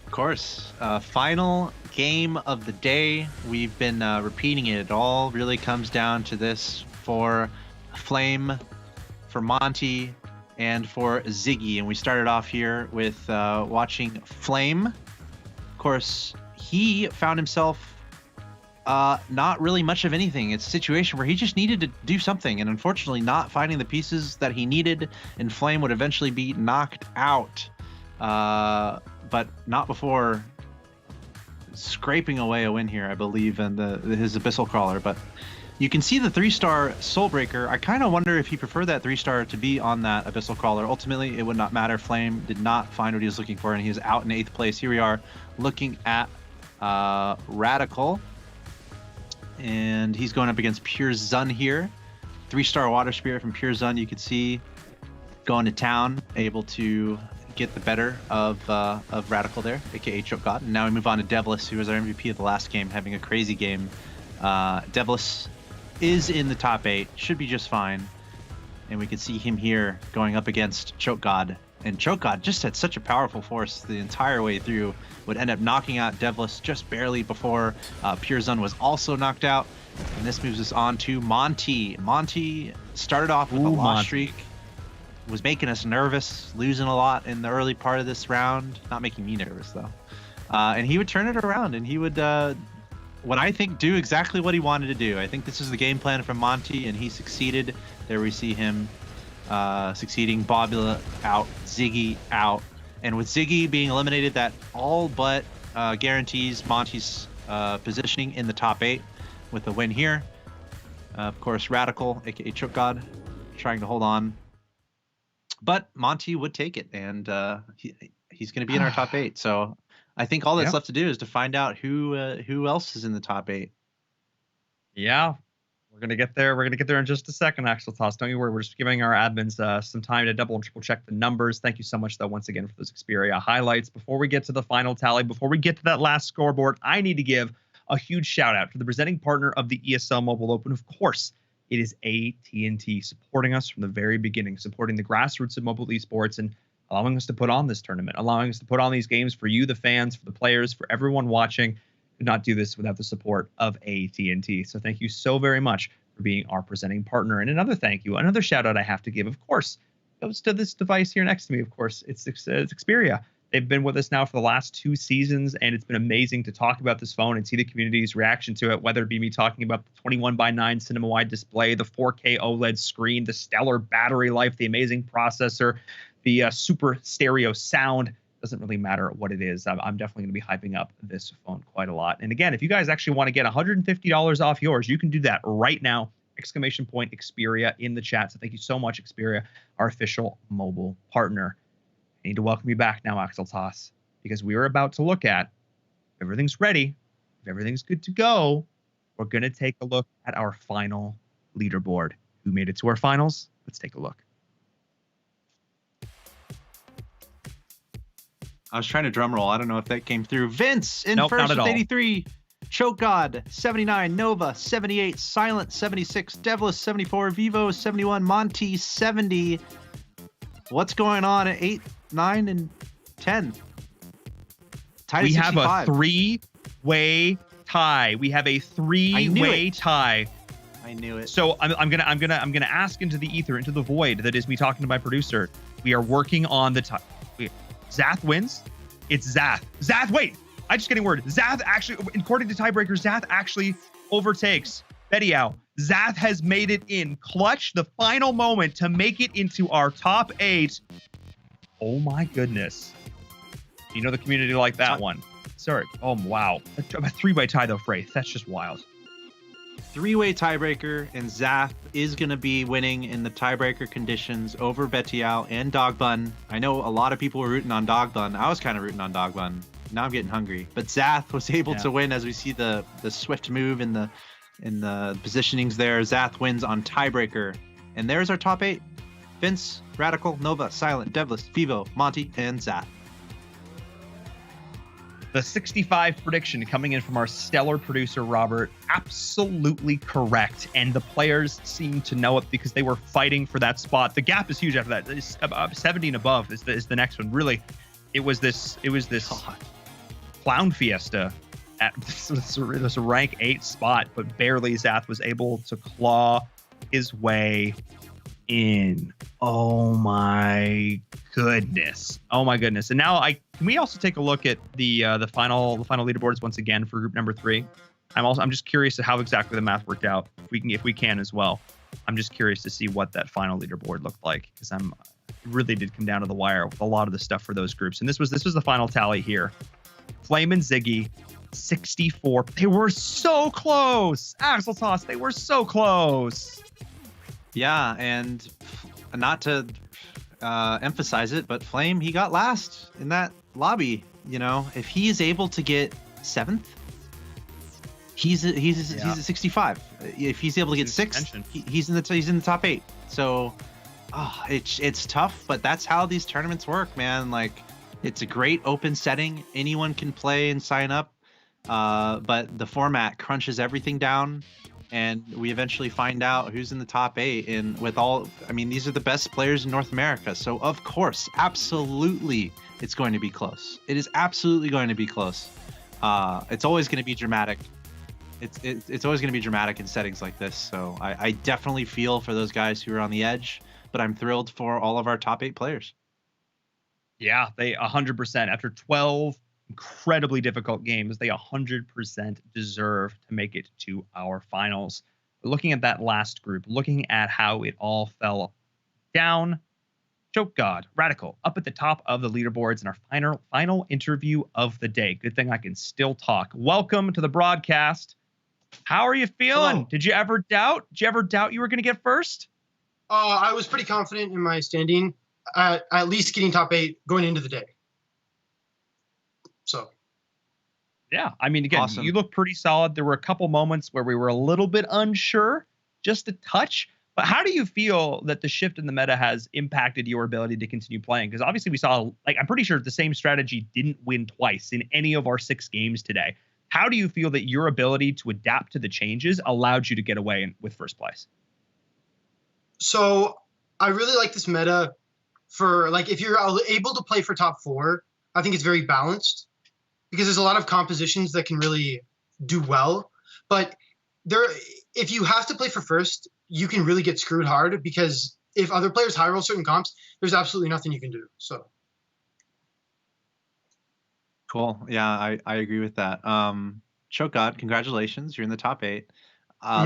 S3: Of course. Final game of the day. We've been repeating it. It all really comes down to this for Flame, for Monty, and for Ziggy. And we started off here with watching Flame. Of course, he found himself not really much of anything. It's a situation where he just needed to do something, and unfortunately not finding the pieces that he needed, and Flame would eventually be knocked out. But not before scraping away a win here, I believe, and his Abyssal Crawler. But you can see the 3-star Soulbreaker. I kind of wonder if he preferred that 3-star to be on that Abyssal Crawler. Ultimately, it would not matter. Flame did not find what he was looking for, and he was out in 8th place. Here we are looking at Radical, and he's going up against Pure Zun here. 3-star Water Spirit from Pure Zun, you could see going to town, able to get the better of Radical there, aka Choke God. And now we move on to Devlis, who was our MVP of the last game, having a crazy game. Devlis is in the top 8, should be just fine. And we can see him here going up against Choke God. And Choke God just had such a powerful force the entire way through, would end up knocking out Devlis just barely before Pure Zun was also knocked out. And this moves us on to Monty. Monty started off with a loss streak, was making us nervous, losing a lot in the early part of this round. Not making me nervous, though. And he would turn it around, and he would, what I think, do exactly what he wanted to do. I think this is the game plan from Monty, and he succeeded. There we see him succeeding. Bobula out, Ziggy out. And with Ziggy being eliminated, that all but guarantees Monty's positioning in the top 8 with a win here. Of course, Radical, aka Choke God, trying to hold on. But Monty would take it, and he's going to be in our top 8. So I think all that's left to do is to find out who else is in the top 8.
S2: Yeah, we're going to get there. We're going to get there in just a second, Axel Toss. Don't you worry. We're just giving our admins some time to double and triple check the numbers. Thank you so much, though, once again, for those Xperia highlights. Before we get to the final tally, before we get to that last scoreboard, I need to give a huge shout out to the presenting partner of the ESL Mobile Open. Of course, it is AT&T, supporting us from the very beginning, supporting the grassroots of mobile esports, and allowing us to put on this tournament, allowing us to put on these games for you, the fans, for the players, for everyone watching. Could not do this without the support of AT&T. So thank you so very much for being our presenting partner. And another thank you, another shout out I have to give, of course, goes to this device here next to me. Of course, it's Xperia. They've been with us now for the last 2 seasons, and it's been amazing to talk about this phone and see the community's reaction to it, whether it be me talking about the 21:9 cinema-wide display, the 4K OLED screen, the stellar battery life, the amazing processor, the super stereo sound. Doesn't really matter what it is. I'm definitely going to be hyping up this phone quite a lot. And again, if you guys actually want to get $150 off yours, you can do that right now. Exclamation point Xperia in the chat. So thank you so much, Xperia, our official mobile partner. I need to welcome you back now, Axel Toss, because we are about to look at, if everything's ready, if everything's good to go, we're going to take a look at our final leaderboard. Who made it to our finals? Let's take a look.
S3: I was trying to drum roll. I don't know if that came through. Vince in
S2: Nope,
S3: first
S2: not at
S3: with
S2: all.
S3: 83. Choke God 79. Nova 78. Silent 76. Devless 74. Vivo 71. Monty 70. What's going on at 8, 9, and 10? Tied
S2: We
S3: at
S2: have a
S3: 65.
S2: 3-way tie. We have a 3-way tie.
S3: I knew it.
S2: So I'm gonna ask into the ether, into the void that is me talking to my producer. We are working on the tie. Zath wins. It's Zath. Zath, wait! I'm just getting word. Zath actually, according to tiebreaker, Zath actually overtakes Betiao. Zath has made it in clutch, the final moment to make it into our top 8. Oh my goodness. You know the community like that one. Sorry. Oh, wow. A 3-way tie though, Fraith. That's just wild.
S3: 3-way tiebreaker, and Zath is going to be winning in the tiebreaker conditions over Betiao and Dogbun. I know a lot of people were rooting on Dogbun. I was kind of rooting on Dogbun. Now I'm getting hungry. But Zath was able to win, as we see the swift move in the positionings there. Zath wins on tiebreaker. And there's our top 8. Vince, Radical, Nova, Silent, Devless, Vivo, Monty, and Zath.
S2: The 65 prediction coming in from our stellar producer, Robert, absolutely correct. And the players seem to know it because they were fighting for that spot. The gap is huge after that. It's 70 and above is the next one. Really, it was this clown fiesta at this rank 8 spot, but barely Zath was able to claw his way in. Oh my goodness. Oh my goodness. And now can we also take a look at the final leaderboards once again for group number 3? I'm just curious to how exactly the math worked out. If we can as well. I'm just curious to see what that final leaderboard looked like, because it really did come down to the wire with a lot of the stuff for those groups. And this was the final tally here. Flame and Ziggy 64. They were so close. Axel Toss, they were so close.
S3: Yeah, and not to emphasize it, but Flame, he got last in that lobby. You know, if he is able to get 7th, he's at 65. If he's able to get 6th, he's in the top 8. So, it's tough, but that's how these tournaments work, man. Like, it's a great open setting. Anyone can play and sign up, but the format crunches everything down. And we eventually find out who's in the top 8. And these are the best players in North America. So, of course, absolutely, it's going to be close. It is absolutely going to be close. It's always going to be dramatic. It's always going to be dramatic in settings like this. So I definitely feel for those guys who are on the edge, but I'm thrilled for all of our top 8 players.
S2: Yeah, they 100%. After 12 incredibly difficult games, they 100% deserve to make it to our finals. But looking at that last group, looking at how it all fell down, Choke God, Radical, up at the top of the leaderboards in our final interview of the day. Good thing I can still talk. Welcome to the broadcast. How are you feeling?
S8: Hello.
S2: Did you ever doubt? Did you ever doubt you were going to get first?
S8: I was pretty confident in my standing, at least getting top 8 going into the day. So,
S2: yeah, I mean, again,
S3: Awesome.
S2: You look pretty solid. There were a couple moments where we were a little bit unsure, just a touch. But how do you feel that the shift in the meta has impacted your ability to continue playing? Because obviously we saw, I'm pretty sure the same strategy didn't win twice in any of our 6 games today. How do you feel that your ability to adapt to the changes allowed you to get away with first place?
S8: So I really like this meta for like if you're able to play for top 4, I think it's very balanced because there's a lot of compositions that can really do well. But if you have to play for first, you can really get screwed hard because if other players high roll certain comps, there's absolutely nothing you can do. So
S7: Cool. Yeah, I agree with that. Chokad, congratulations. You're in the top 8.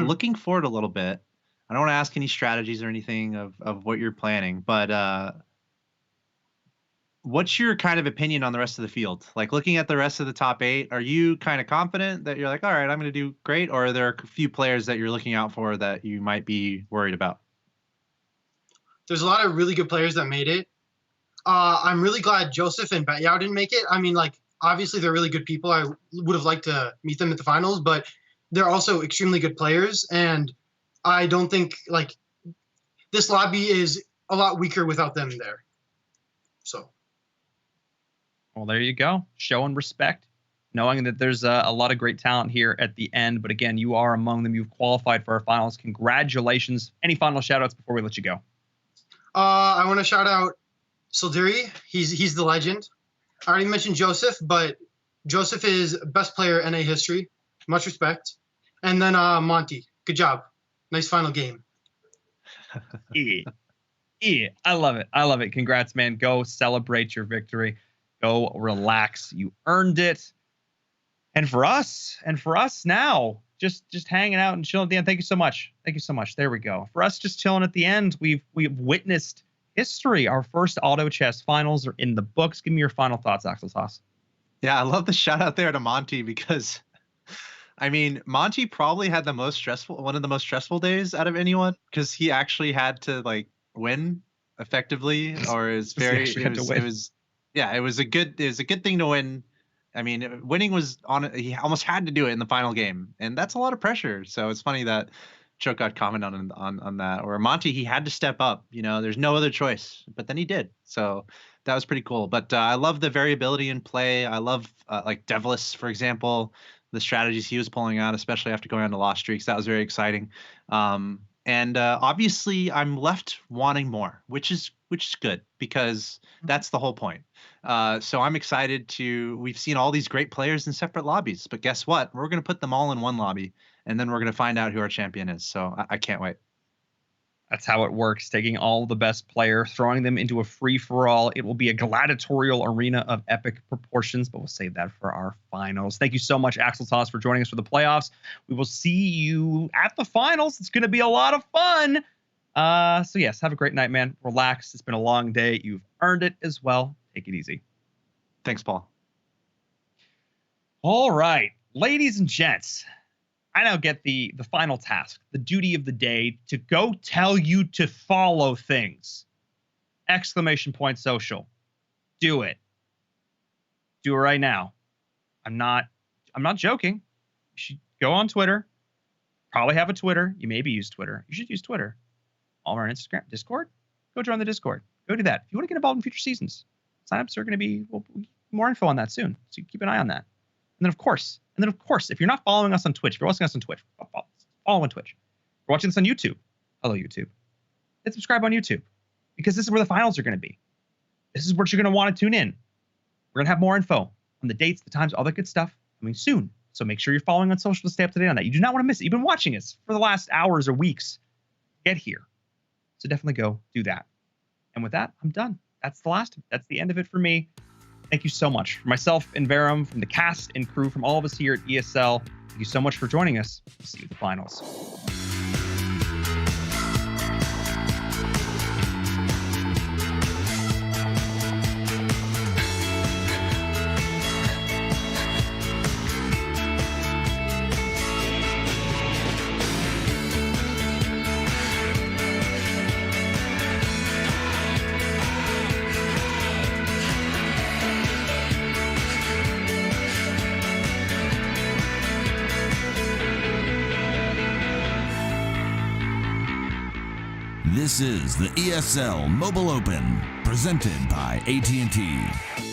S7: Looking forward a little bit. I don't want to ask any strategies or anything of what you're planning, but what's your kind of opinion on the rest of the field? Like looking at the rest of the top 8, are you kind of confident that you're like, all right, I'm going to do great? Or are there a few players that you're looking out for that you might be worried about?
S8: There's a lot of really good players that made it. I'm really glad Joseph and Betyao didn't make it. I mean, like, obviously they're really good people. I would have liked to meet them at the finals, but they're also extremely good players. And I don't think, like, this lobby is a lot weaker without them there. So.
S2: Well, there you go. Showing respect, knowing that there's a lot of great talent here at the end. But again, you are among them. You've qualified for our finals. Congratulations. Any final shout outs before we let you go?
S8: I want to shout out Sildiri. He's the legend. I already mentioned Joseph, but Joseph is best player NA history. Much respect. And then Monty. Good job. Nice final game.
S2: Yeah, I love it. I love it. Congrats, man. Go celebrate your victory. Go relax. You earned it. And for us now, just hanging out and chilling at the end. Thank you so much. Thank you so much. There we go. For us just chilling at the end, we've witnessed history. Our first auto chess finals are in the books. Give me your final thoughts, Axel Toss.
S7: Yeah, I love the shout out there to Monty because I mean, Monty probably had one of the most stressful days out of anyone because he actually had to like win effectively, or it was a good thing to win. I mean, winning was he almost had to do it in the final game, and that's a lot of pressure. So it's funny that Choke got commented on that, or Monty, he had to step up. You know, there's no other choice, but then he did. So that was pretty cool. But I love the variability in play. I love like Devlis, for example, the strategies he was pulling out, especially after going on to lost streaks. That was very exciting. And obviously, I'm left wanting more, which is good because that's the whole point. So I'm excited we've seen all these great players in separate lobbies, but guess what? We're going to put them all in one lobby, and then we're going to find out who our champion is. So I can't wait.
S2: That's how it works. Taking all the best player, throwing them into a free-for-all. It will be a gladiatorial arena of epic proportions, but we'll save that for our finals. Thank you so much, Axel Toss, for joining us for the playoffs. We will see you at the finals. It's going to be a lot of fun. So yes, have a great night, man. Relax. It's been a long day. You've earned it as well. Take it easy.
S7: Thanks, Paul.
S2: All right, ladies and gents, I now get the final task, the duty of the day, to go tell you to follow things. ! Social. Do it. Do it right now. I'm not joking. You should go on Twitter. Probably have a Twitter. You maybe use Twitter. You should use Twitter. All our Instagram, Discord. Go join the Discord. Go do that. If you want to get involved in future seasons, signups are going to be more info on that soon. So keep an eye on that. And then, of course, if you're not following us on Twitch, if you're watching us on Twitch, follow on Twitch. If you're watching this on YouTube, hello, YouTube. Hit subscribe on YouTube because this is where the finals are going to be. This is where you're going to want to tune in. We're going to have more info on the dates, the times, all that good stuff coming soon. So make sure you're following on social to stay up to date on that. You do not want to miss it. You've been watching us for the last hours or weeks. Get here. So definitely go do that. And with that, I'm done. That's the end of it for me. Thank you so much. For myself and Verum, from the cast and crew, from all of us here at ESL, thank you so much for joining us. We'll see you at the finals.
S1: This is the ESL Mobile Open, presented by AT&T.